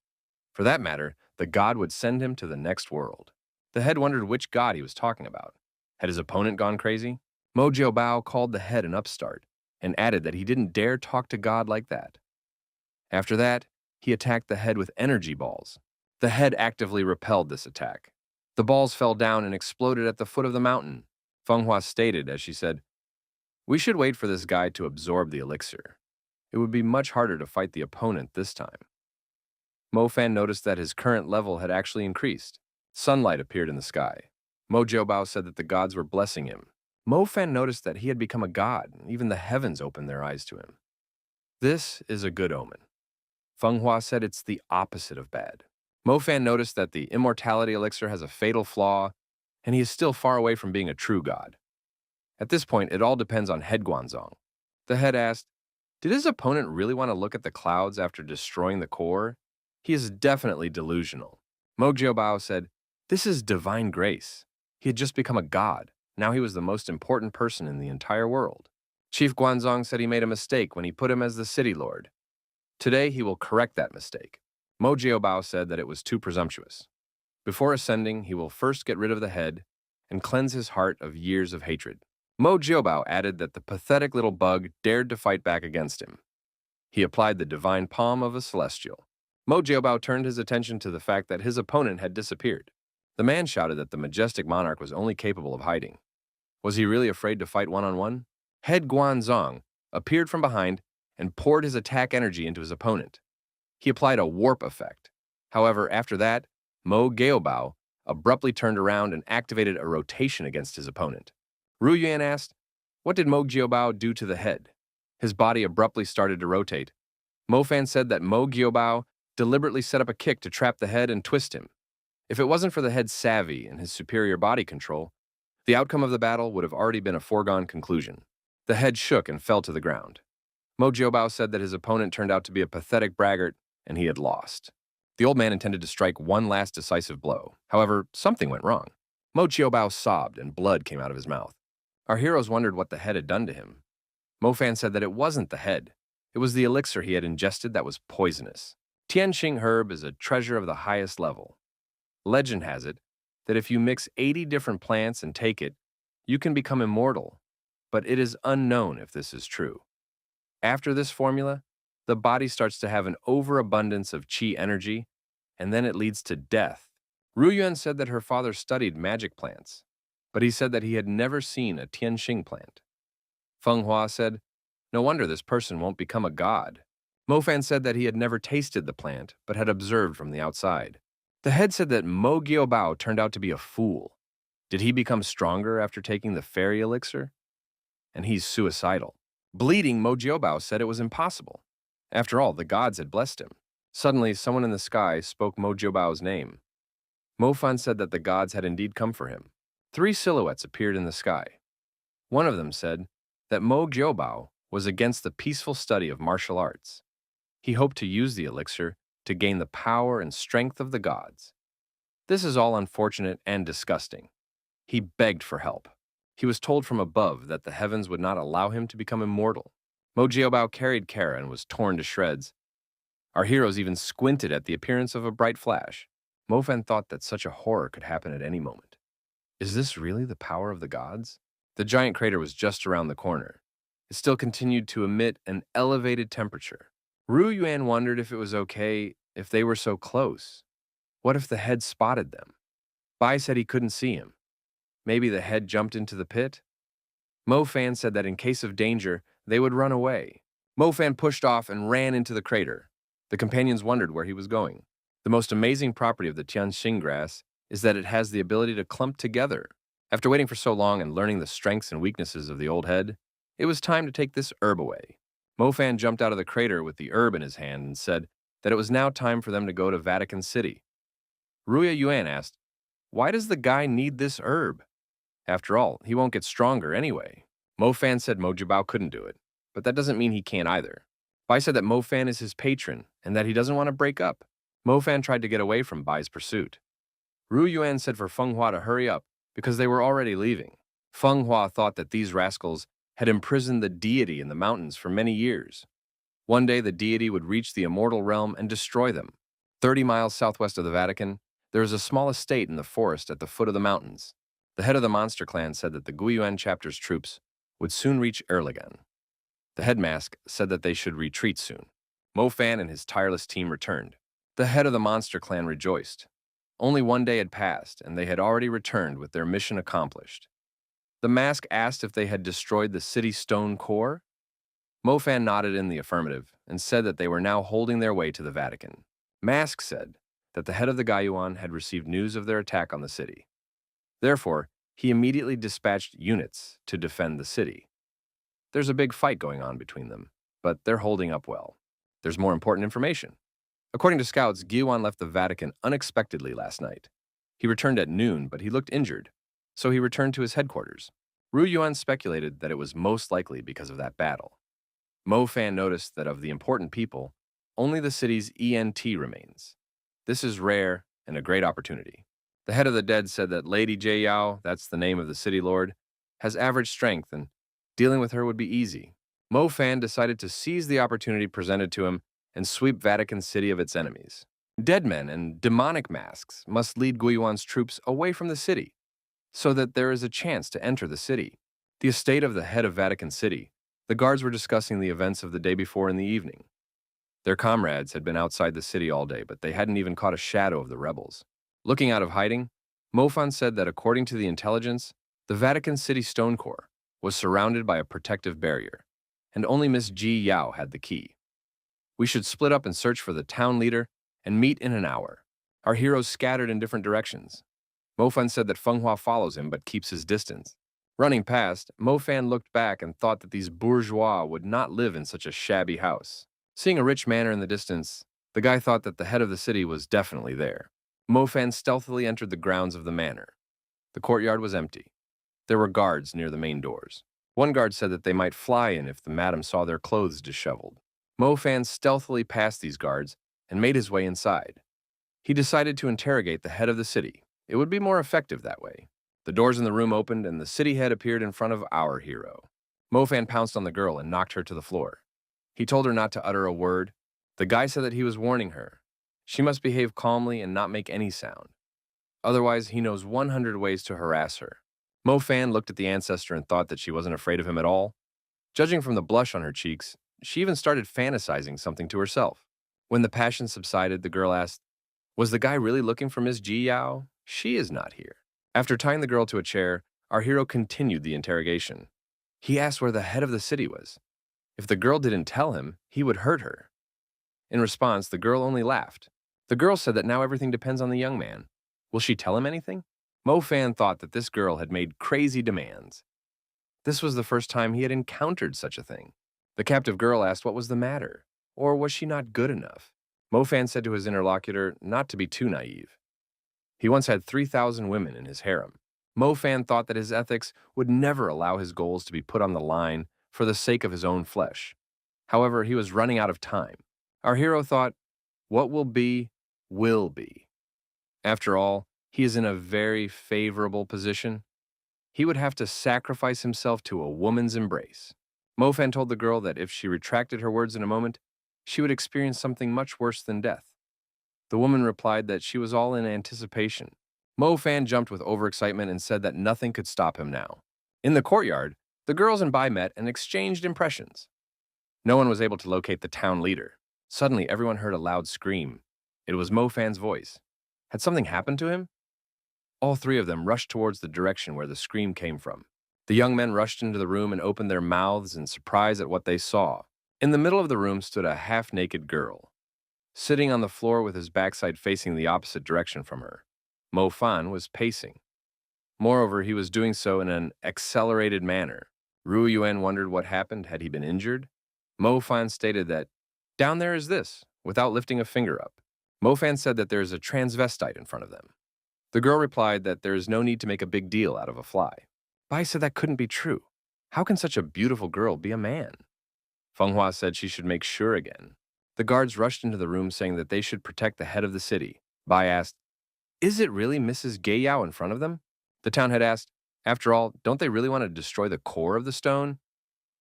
For that matter, the god would send him to the next world. The head wondered which god he was talking about. Had his opponent gone crazy? Mo Jiobao called the head an upstart and added that he didn't dare talk to God like that. After that, he attacked the head with energy balls. The head actively repelled this attack. The balls fell down and exploded at the foot of the mountain. Feng Hua stated as she said, we should wait for this guy to absorb the elixir. It would be much harder to fight the opponent this time. Mo Fan noticed that his current level had actually increased. Sunlight appeared in the sky. Mo Jiobao said that the gods were blessing him. Mo Fan noticed that he had become a god, and even the heavens opened their eyes to him. This is a good omen. Feng Hua said it's the opposite of bad. Mo Fan noticed that the immortality elixir has a fatal flaw, and he is still far away from being a true god. At this point, it all depends on Head Guanzong. The head asked, did his opponent really want to look at the clouds after destroying the core? He is definitely delusional. Mo Jiobao said, "This is divine grace." He had just become a god. Now he was the most important person in the entire world. Chief Guanzong said he made a mistake when he put him as the city lord. Today he will correct that mistake. Mo Jiobao said that it was too presumptuous. Before ascending, he will first get rid of the head and cleanse his heart of years of hatred. Mo Jiobao added that the pathetic little bug dared to fight back against him. He applied the divine palm of a celestial. Mo Jiobao turned his attention to the fact that his opponent had disappeared. The man shouted that the majestic monarch was only capable of hiding. Was he really afraid to fight one-on-one? Head Guanzong appeared from behind and poured his attack energy into his opponent. He applied a warp effect. However, after that, Mo Gaobao abruptly turned around and activated a rotation against his opponent. Ru Yuan asked, "What did Mo Jiobao do to the head?" His body abruptly started to rotate. Mo Fan said that Mo Jiobao deliberately set up a kick to trap the head and twist him. If it wasn't for the head's savvy and his superior body control, the outcome of the battle would have already been a foregone conclusion. The head shook and fell to the ground. Mo Jiobao said that his opponent turned out to be a pathetic braggart and he had lost. The old man intended to strike one last decisive blow. However, something went wrong. Mo Jiobao sobbed and blood came out of his mouth. Our heroes wondered what the head had done to him. Mo Fan said that it wasn't the head. It was the elixir he had ingested that was poisonous. Tianxing herb is a treasure of the highest level. Legend has it that if you mix 80 different plants and take it, you can become immortal, but it is unknown if this is true. After this formula, the body starts to have an overabundance of qi energy, and then it leads to death. Ru Yuan said that her father studied magic plants, but he said that he had never seen a Tianxing plant. Feng Hua said, "No wonder this person won't become a god." Mo Fan said that he had never tasted the plant, but had observed from the outside. The head said that Mo Giobao turned out to be a fool. Did he become stronger after taking the fairy elixir? And he's suicidal. Bleeding, Mo Jiobao said it was impossible. After all, the gods had blessed him. Suddenly, someone in the sky spoke Mo Jiobao's name. Mo Fan said that the gods had indeed come for him. 3 silhouettes appeared in the sky. One of them said that Mo Jiobao was against the peaceful study of martial arts. He hoped to use the elixir to gain the power and strength of the gods. This is all unfortunate and disgusting. He begged for help. He was told from above that the heavens would not allow him to become immortal. Mo Jiobao carried Kara and was torn to shreds. Our heroes even squinted at the appearance of a bright flash. Mo Fan thought that such a horror could happen at any moment. Is this really the power of the gods? The giant crater was just around the corner. It still continued to emit an elevated temperature. Ru Yuan wondered if it was okay if they were so close. What if the head spotted them? Bai said he couldn't see him. Maybe the head jumped into the pit? Mo Fan said that in case of danger, they would run away. Mo Fan pushed off and ran into the crater. The companions wondered where he was going. The most amazing property of the Tianxing grass is that it has the ability to clump together. After waiting for so long and learning the strengths and weaknesses of the old head, it was time to take this herb away. Mo Fan jumped out of the crater with the herb in his hand and said that it was now time for them to go to Vatican City. Ruya Yuan asked, "Why does the guy need this herb? After all, he won't get stronger anyway." Mo Fan said Mo Jiabao couldn't do it, but that doesn't mean he can't either. Bai said that Mo Fan is his patron and that he doesn't want to break up. Mo Fan tried to get away from Bai's pursuit. Ru Yuan said for Feng Hua to hurry up because they were already leaving. Feng Hua thought that these rascals had imprisoned the deity in the mountains for many years. One day the deity would reach the immortal realm and destroy them. 30 miles southwest of the Vatican, there is a small estate in the forest at the foot of the mountains. The head of the monster clan said that the Guiyuan chapter's troops would soon reach Erlangen. The head mask said that they should retreat soon. Mo Fan and his tireless team returned. The head of the monster clan rejoiced. Only one day had passed, and they had already returned with their mission accomplished. The mask asked if they had destroyed the city stone core. Mo Fan nodded in the affirmative and said that they were now holding their way to the Vatican. Mask said that the head of the Guiyuan had received news of their attack on the city. Therefore, he immediately dispatched units to defend the city. There's a big fight going on between them, but they're holding up well. There's more important information. According to scouts, Guiyuan left the Vatican unexpectedly last night. He returned at noon, but he looked injured, so he returned to his headquarters. Ru Yuan speculated that it was most likely because of that battle. Mo Fan noticed that of the important people, only the city's ENT remains. This is rare and a great opportunity. The head of the dead said that Lady Yao, that's the name of the city lord, has average strength and dealing with her would be easy. Mo Fan decided to seize the opportunity presented to him and sweep Vatican City of its enemies. Dead men and demonic masks must lead Gui Yuan's troops away from the city so that there is a chance to enter the city. The estate of the head of Vatican City, the guards were discussing the events of the day before in the evening. Their comrades had been outside the city all day, but they hadn't even caught a shadow of the rebels. Looking out of hiding, Mofan said that according to the intelligence, the Vatican City Stone Core was surrounded by a protective barrier, and only Miss Ji Yao had the key. We should split up and search for the town leader and meet in an hour. Our heroes scattered in different directions. Mofan said that Fenghua follows him but keeps his distance. Running past, Mofan looked back and thought that these bourgeois would not live in such a shabby house. Seeing a rich manor in the distance, the guy thought that the head of the city was definitely there. Mofan stealthily entered the grounds of the manor. The courtyard was empty. There were guards near the main doors. One guard said that they might fly in if the madam saw their clothes disheveled. Mofan stealthily passed these guards and made his way inside. He decided to interrogate the head of the city. It would be more effective that way. The doors in the room opened and the city head appeared in front of our hero. Mofan pounced on the girl and knocked her to the floor. He told her not to utter a word. The guy said that he was warning her. She must behave calmly and not make any sound. Otherwise, he knows 100 ways to harass her. Mofan looked at the ancestor and thought that she wasn't afraid of him at all. Judging from the blush on her cheeks, she even started fantasizing something to herself. When the passion subsided, the girl asked, "Was the guy really looking for Miss Ji Yao? She is not here." After tying the girl to a chair, our hero continued the interrogation. He asked where the head of the city was. If the girl didn't tell him, he would hurt her. In response, the girl only laughed. The girl said that now everything depends on the young man. Will she tell him anything? Mofan thought that this girl had made crazy demands. This was the first time he had encountered such a thing. The captive girl asked what was the matter, or was she not good enough? Mofan said to his interlocutor not to be too naive. He once had 3,000 women in his harem. Mofan thought that his ethics would never allow his goals to be put on the line for the sake of his own flesh. However, he was running out of time. Our hero thought, what will be, will be. After all, he is in a very favorable position. He would have to sacrifice himself to a woman's embrace. Mofan told the girl that if she retracted her words in a moment, she would experience something much worse than death. The woman replied that she was all in anticipation. Mofan jumped with overexcitement and said that nothing could stop him now. In the courtyard, the girls and Bai met and exchanged impressions. No one was able to locate the town leader. Suddenly, everyone heard a loud scream. It was Mofan's voice. Had something happened to him? All three of them rushed towards the direction where the scream came from. The young men rushed into the room and opened their mouths in surprise at what they saw. In the middle of the room stood a half-naked girl. Sitting on the floor with his backside facing the opposite direction from her, Mo Fan was pacing. Moreover, he was doing so in an accelerated manner. Ru Yuan wondered what happened. Had he been injured? Mo Fan stated that, "Down there is this," without lifting a finger up. Mo Fan said that there is a transvestite in front of them. The girl replied that there is no need to make a big deal out of a fly. Bai said that couldn't be true. How can such a beautiful girl be a man? Fenghua said she should make sure again. The guards rushed into the room saying that they should protect the head of the city. Bai asked, "Is it really Mrs. Geiyao in front of them?" The town head asked, "After all, don't they really want to destroy the core of the stone?"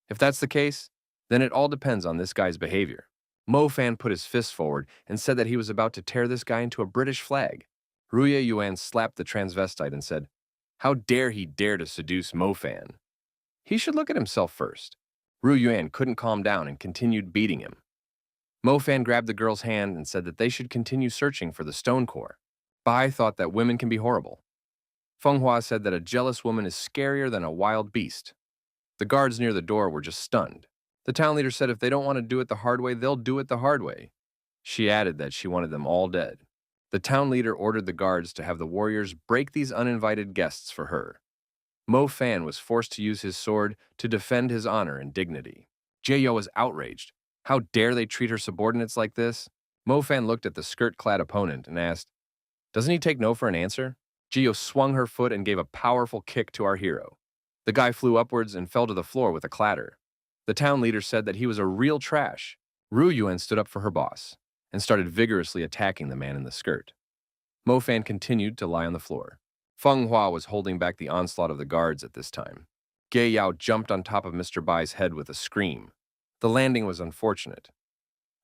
If that's the case, then it all depends on this guy's behavior. Mo Fan put his fist forward and said that he was about to tear this guy into a British flag. Ruya Yuan slapped the transvestite and said, "How dare he dare to seduce Mo Fan? He should look at himself first." Ru Yuan couldn't calm down and continued beating him. Mo Fan grabbed the girl's hand and said that they should continue searching for the stone core. Bai thought that women can be horrible. Fenghua said that a jealous woman is scarier than a wild beast. The guards near the door were just stunned. The town leader said if they don't want to do it the hard way, they'll do it the hard way. She added that she wanted them all dead. The town leader ordered the guards to have the warriors break these uninvited guests for her. Mo Fan was forced to use his sword to defend his honor and dignity. Jayo was outraged. How dare they treat her subordinates like this? Mo Fan looked at the skirt-clad opponent and asked, "Doesn't he take no for an answer?" Jiyo swung her foot and gave a powerful kick to our hero. The guy flew upwards and fell to the floor with a clatter. The town leader said that he was a real trash. Ru Yuan stood up for her boss and started vigorously attacking the man in the skirt. Mo Fan continued to lie on the floor. Feng Hua was holding back the onslaught of the guards at this time. Gei Yao jumped on top of Mr. Bai's head with a scream. The landing was unfortunate.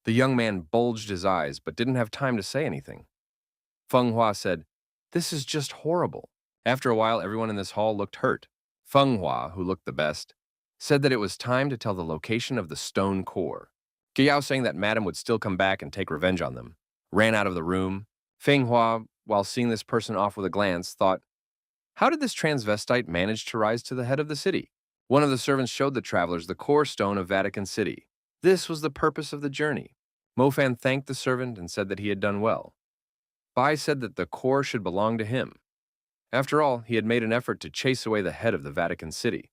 The young man bulged his eyes but didn't have time to say anything. Feng Hua said, "This is just horrible." After a while, everyone in this hall looked hurt. Feng Hua, who looked the best, said that it was time to tell the location of the stone core. Gei Yao, saying that Madame would still come back and take revenge on them, ran out of the room. Feng Hua, while seeing this person off with a glance, thought, how did this transvestite manage to rise to the head of the city? One of the servants showed the travelers the core stone of Vatican City. This was the purpose of the journey. Mo Fan thanked the servant and said that he had done well. Bai said that the core should belong to him. After all, he had made an effort to chase away the head of the Vatican City.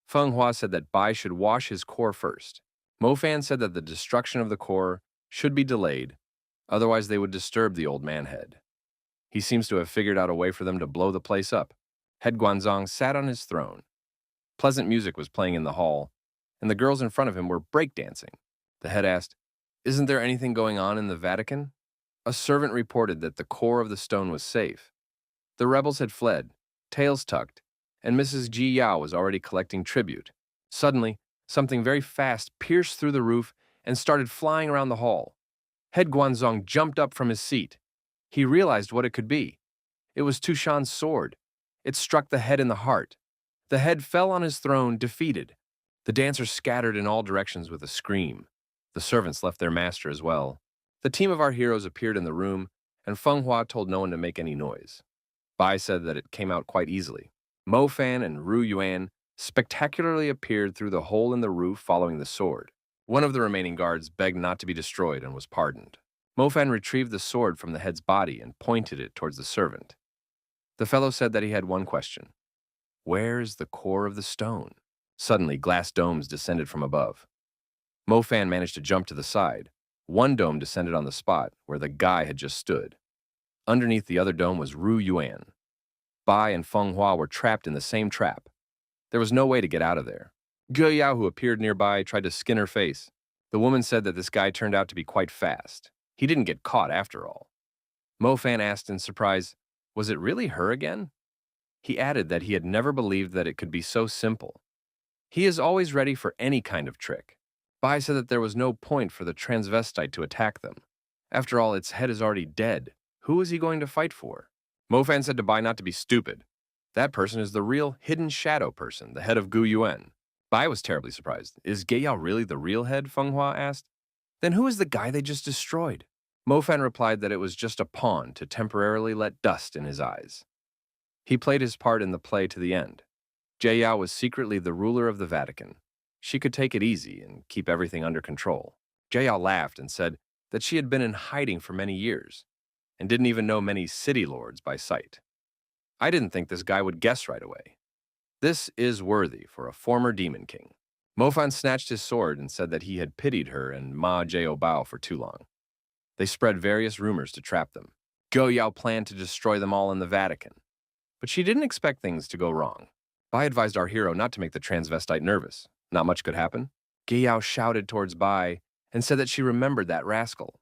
Feng Hua said that Bai should wash his core first. Mo Fan said that the destruction of the core should be delayed, otherwise they would disturb the old man head. He seems to have figured out a way for them to blow the place up. Head Guanzong sat on his throne. Pleasant music was playing in the hall, and the girls in front of him were breakdancing. The head asked, "Isn't there anything going on in the Vatican?" A servant reported that the core of the stone was safe. The rebels had fled, tails tucked, and Mrs. Ji Yao was already collecting tribute. Suddenly, something very fast pierced through the roof and started flying around the hall. Head Guanzong jumped up from his seat. He realized what it could be. It was Tushan's sword. It struck the head in the heart. The head fell on his throne, defeated. The dancers scattered in all directions with a scream. The servants left their master as well. The team of our heroes appeared in the room, and Feng Hua told no one to make any noise. Bai said that it came out quite easily. Mo Fan and Ru Yuan spectacularly appeared through the hole in the roof following the sword. One of the remaining guards begged not to be destroyed and was pardoned. Mo Fan retrieved the sword from the head's body and pointed it towards the servant. The fellow said that he had one question. Where is the core of the stone? Suddenly, glass domes descended from above. Mo Fan managed to jump to the side. One dome descended on the spot where the guy had just stood. Underneath the other dome was Ru Yuan. Bai and Feng Hua were trapped in the same trap. There was no way to get out of there. Gui Yao, who appeared nearby, tried to skin her face. The woman said that this guy turned out to be quite fast. He didn't get caught after all. Mo Fan asked in surprise, was it really her again? He added that he had never believed that it could be so simple. He is always ready for any kind of trick. Bai said that there was no point for the transvestite to attack them. After all, its head is already dead. Who is he going to fight for? Mo Fan said to Bai not to be stupid. That person is the real hidden shadow person, the head of Gu Yuan. Bai was terribly surprised. Is Gei Yao really the real head? Feng Hua asked. Then who is the guy they just destroyed? Mo Fan replied that it was just a pawn to temporarily let dust in his eyes. He played his part in the play to the end. Jie Yao was secretly the ruler of the Vatican. She could take it easy and keep everything under control. Jie Yao laughed and said that she had been in hiding for many years and didn't even know many city lords by sight. I didn't think this guy would guess right away. This is worthy for a former demon king. Mo Fan snatched his sword and said that he had pitied her and Ma Jiao Bao for too long. They spread various rumors to trap them. Go Yao planned to destroy them all in the Vatican. But she didn't expect things to go wrong. Bai advised our hero not to make the transvestite nervous. Not much could happen. Gei Yao shouted towards Bai and said that she remembered that rascal.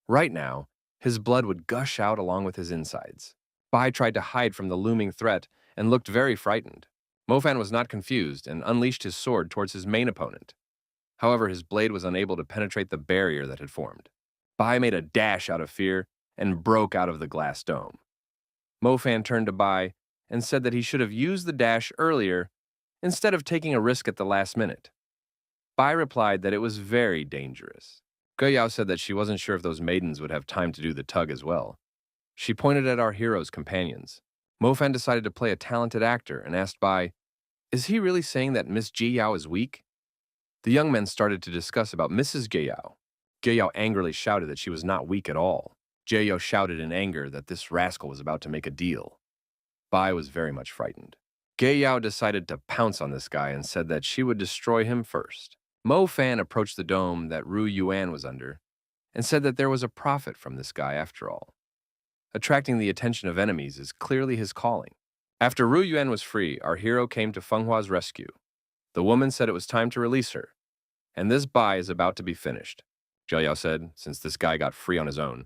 Right now, his blood would gush out along with his insides. Bai tried to hide from the looming threat and looked very frightened. Mo Fan was not confused and unleashed his sword towards his main opponent. However, his blade was unable to penetrate the barrier that had formed. Bai made a dash out of fear and broke out of the glass dome. Mo Fan turned to Bai and said that he should have used the dash earlier instead of taking a risk at the last minute. Bai replied that it was very dangerous. Gui Yao said that she wasn't sure if those maidens would have time to do the tug as well. She pointed at our hero's companions. Mo Fan decided to play a talented actor and asked Bai, is he really saying that Miss Ji Yao is weak? The young men started to discuss about Mrs. Gui Yao. Gui Yao angrily shouted that she was not weak at all. Jie Yao shouted in anger that this rascal was about to make a deal. Bai was very much frightened. Gui Yao decided to pounce on this guy and said that she would destroy him first. Mo Fan approached the dome that Ru Yuan was under and said that there was a profit from this guy after all. Attracting the attention of enemies is clearly his calling. After Ru Yuan was free, our hero came to Feng Hua's rescue. The woman said it was time to release her, and this Bai is about to be finished. Zhao Yao said, since this guy got free on his own.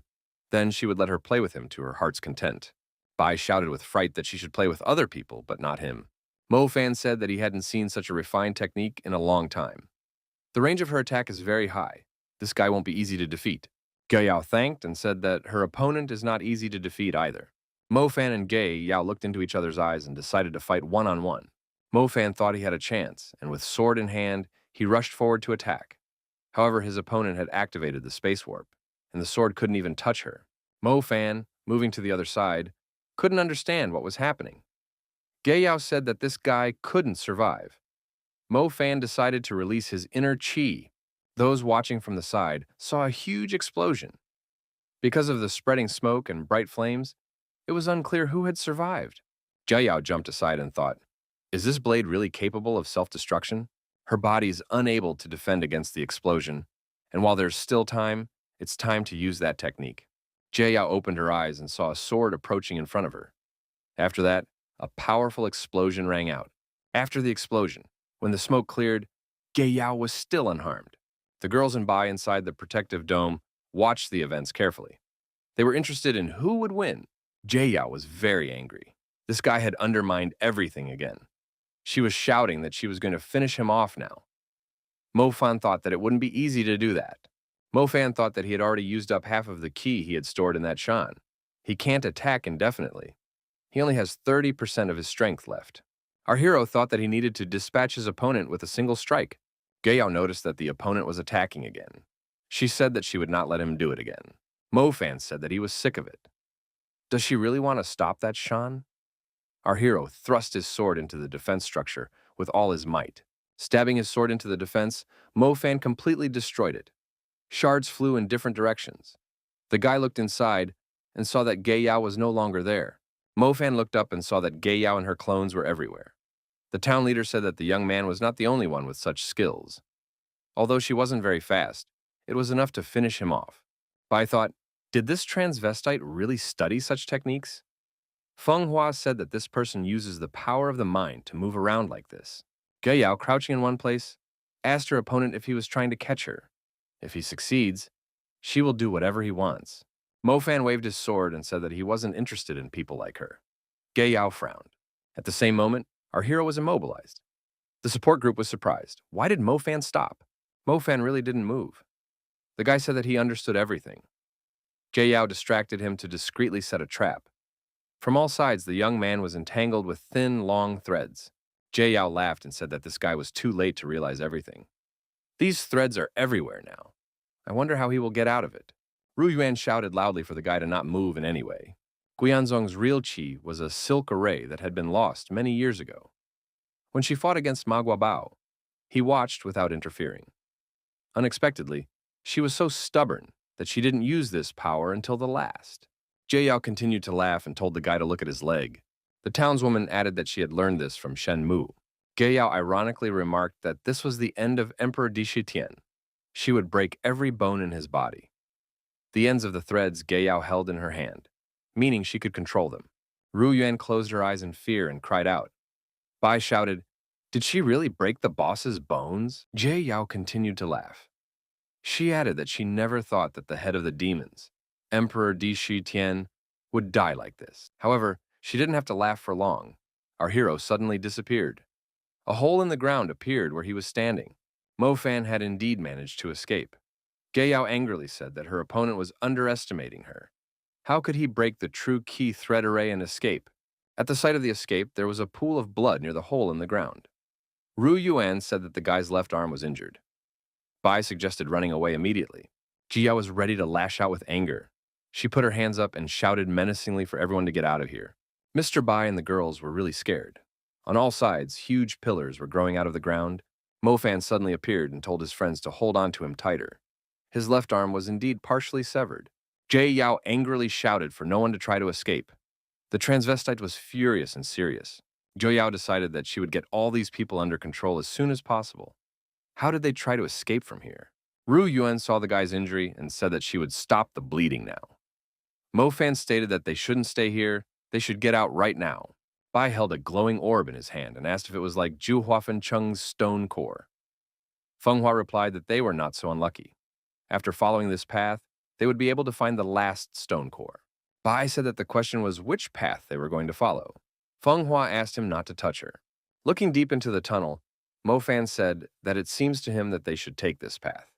Then she would let her play with him to her heart's content. Bai shouted with fright that she should play with other people, but not him. Mo Fan said that he hadn't seen such a refined technique in a long time. The range of her attack is very high. This guy won't be easy to defeat. Ge Yao thanked and said that her opponent is not easy to defeat either. Mo Fan and Ge Yao looked into each other's eyes and decided to fight one-on-one. Mo Fan thought he had a chance, and with sword in hand, he rushed forward to attack. However, his opponent had activated the space warp, and the sword couldn't even touch her. Mo Fan, moving to the other side, couldn't understand what was happening. Ge Yao said that this guy couldn't survive. Mo Fan decided to release his inner chi. Those watching from the side saw a huge explosion. Because of the spreading smoke and bright flames, it was unclear who had survived. Jia Yao jumped aside and thought, is this blade really capable of self-destruction? Her body is unable to defend against the explosion, and while there's still time, it's time to use that technique. Jia Yao opened her eyes and saw a sword approaching in front of her. After that, a powerful explosion rang out. After the explosion, when the smoke cleared, Ge Yao was still unharmed. The girls and Bai inside the protective dome watched the events carefully. They were interested in who would win. Jia Yao was very angry. This guy had undermined everything again. She was shouting that she was going to finish him off now. Mo Fan thought that it wouldn't be easy to do that. Mo Fan thought that he had already used up half of the ki he had stored in that shan. He can't attack indefinitely. He only has 30% of his strength left. Our hero thought that he needed to dispatch his opponent with a single strike. Ge Yao noticed that the opponent was attacking again. She said that she would not let him do it again. Mo Fan said that he was sick of it. Does she really want to stop that shan? Our hero thrust his sword into the defense structure with all his might. Stabbing his sword into the defense, Mo Fan completely destroyed it. Shards flew in different directions. The guy looked inside and saw that Ge Yao was no longer there. Mo Fan looked up and saw that Ge Yao and her clones were everywhere. The town leader said that the young man was not the only one with such skills. Although she wasn't very fast, it was enough to finish him off. Bai thought, did this transvestite really study such techniques? Feng Hua said that this person uses the power of the mind to move around like this. Ge Yao, crouching in one place, asked her opponent if he was trying to catch her. If he succeeds, she will do whatever he wants. Mo Fan waved his sword and said that he wasn't interested in people like her. Ge Yao frowned. At the same moment, our hero was immobilized. The support group was surprised. Why did Mo Fan stop? Mo Fan really didn't move. The guy said that he understood everything. Ge Yao distracted him to discreetly set a trap. From all sides, the young man was entangled with thin, long threads. Ge Yao laughed and said that this guy was too late to realize everything. These threads are everywhere now. I wonder how he will get out of it. Ru Yuan shouted loudly for the guy to not move in any way. Guianzong's real chi was a silk array that had been lost many years ago. When she fought against Ma Guabao, he watched without interfering. Unexpectedly, she was so stubborn that she didn't use this power until the last. Jie Yao continued to laugh and told the guy to look at his leg. The townswoman added that she had learned this from Shen Mu. Ge Yao ironically remarked that this was the end of Emperor Di Shitian. She would break every bone in his body. The ends of the threads Ge Yao held in her hand, meaning she could control them. Ru Yuan closed her eyes in fear and cried out. Bai shouted, "Did she really break the boss's bones?" Jie Yao continued to laugh. She added that she never thought that the head of the demons, Emperor Di Shitian, would die like this. However, she didn't have to laugh for long. Our hero suddenly disappeared. A hole in the ground appeared where he was standing. Mo Fan had indeed managed to escape. Ge Yao angrily said that her opponent was underestimating her. How could he break the true key thread array and escape? At the site of the escape, there was a pool of blood near the hole in the ground. Ru Yuan said that the guy's left arm was injured. Bai suggested running away immediately. Jia was ready to lash out with anger. She put her hands up and shouted menacingly for everyone to get out of here. Mr. Bai and the girls were really scared. On all sides, huge pillars were growing out of the ground. Mo Fan suddenly appeared and told his friends to hold on to him tighter. His left arm was indeed partially severed. Jie Yao angrily shouted for no one to try to escape. The transvestite was furious and serious. Zhou Yao decided that she would get all these people under control as soon as possible. How did they try to escape from here? Ru Yuan saw the guy's injury and said that she would stop the bleeding now. Mo Fan stated that they shouldn't stay here, they should get out right now. Bai held a glowing orb in his hand and asked if it was like Zhu Huafen Cheng's stone core. Feng Hua replied that they were not so unlucky. After following this path, they would be able to find the last stone core. Bai said that the question was which path they were going to follow. Feng Hua asked him not to touch her. Looking deep into the tunnel, Mo Fan said that it seems to him that they should take this path.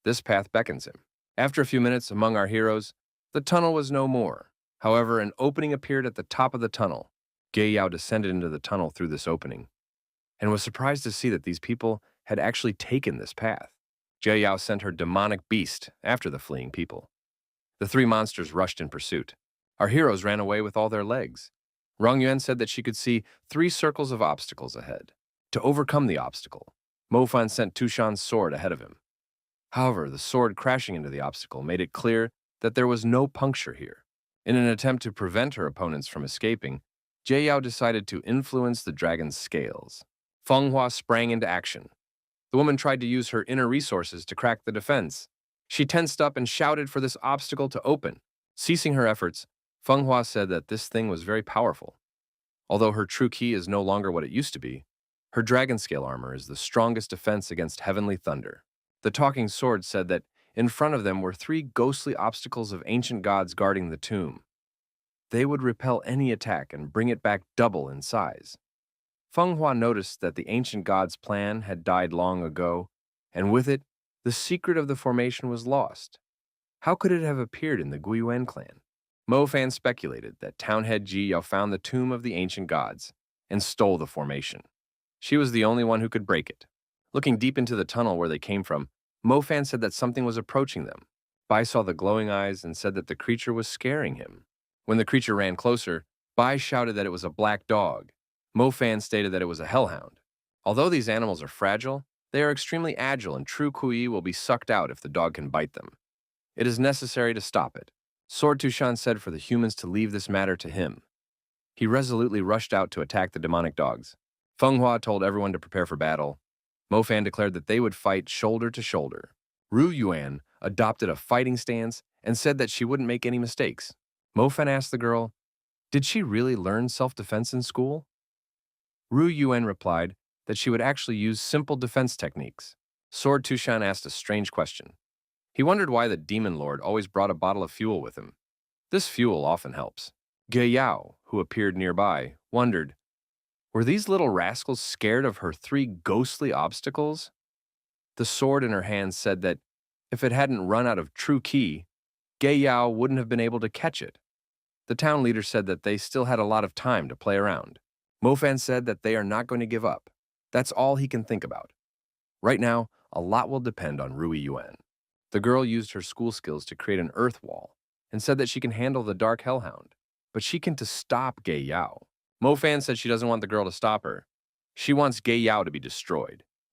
This path beckons him. After a few minutes among our heroes, the tunnel was no more. However, an opening appeared at the top of the tunnel. Gei Yao descended into the tunnel through this opening and was surprised to see that these people had actually taken this path. Gei Yao sent her demonic beast after the fleeing people. The three monsters rushed in pursuit. Our heroes ran away with all their legs. Rong Yuan said that she could see 3 circles of obstacles ahead. To overcome the obstacle, Mo Fan sent Tushan's sword ahead of him. However, the sword crashing into the obstacle made it clear that there was no puncture here. In an attempt to prevent her opponents from escaping, Jie Yao decided to influence the dragon's scales. Feng Hua sprang into action. The woman tried to use her inner resources to crack the defense. She tensed up and shouted for this obstacle to open. Ceasing her efforts, Feng Hua said that this thing was very powerful. Although her true key is no longer what it used to be, her dragon scale armor is the strongest defense against heavenly thunder. The talking sword said that in front of them were 3 ghostly obstacles of ancient gods guarding the tomb. They would repel any attack and bring it back double in size. Feng Hua noticed that the ancient god's plan had died long ago, and with it, the secret of the formation was lost. How could it have appeared in the Gui Yuan clan? Mo Fan speculated that townhead Ji Yao found the tomb of the ancient gods and stole the formation. She was the only one who could break it. Looking deep into the tunnel where they came from, Mo Fan said that something was approaching them. Bai saw the glowing eyes and said that the creature was scaring him. When the creature ran closer, Bai shouted that it was a black dog. Mo Fan stated that it was a hellhound. Although these animals are fragile, they are extremely agile and true Kui will be sucked out if the dog can bite them. It is necessary to stop it. Sword Tushan said for the humans to leave this matter to him. He resolutely rushed out to attack the demonic dogs. Feng Hua told everyone to prepare for battle. Mo Fan declared that they would fight shoulder to shoulder. Ru Yuan adopted a fighting stance and said that she wouldn't make any mistakes. Mo Fan asked the girl, did she really learn self-defense in school? Ru Yuan replied that she would actually use simple defense techniques. Sword Tushan asked a strange question. He wondered why the demon lord always brought a bottle of fuel with him. This fuel often helps. Ge Yao, who appeared nearby, wondered, were these little rascals scared of her 3 ghostly obstacles? The sword in her hand said that if it hadn't run out of true ki, Ge Yao wouldn't have been able to catch it. The town leader said that they still had a lot of time to play around. Mo Fan said that they are not going to give up. That's all he can think about. Right now, a lot will depend on Rui Yuan. The girl used her school skills to create an earth wall and said that she can handle the dark hellhound, but she can to stop Ge Yao. Mo Fan said she doesn't want the girl to stop her. She wants Ge Yao to be destroyed.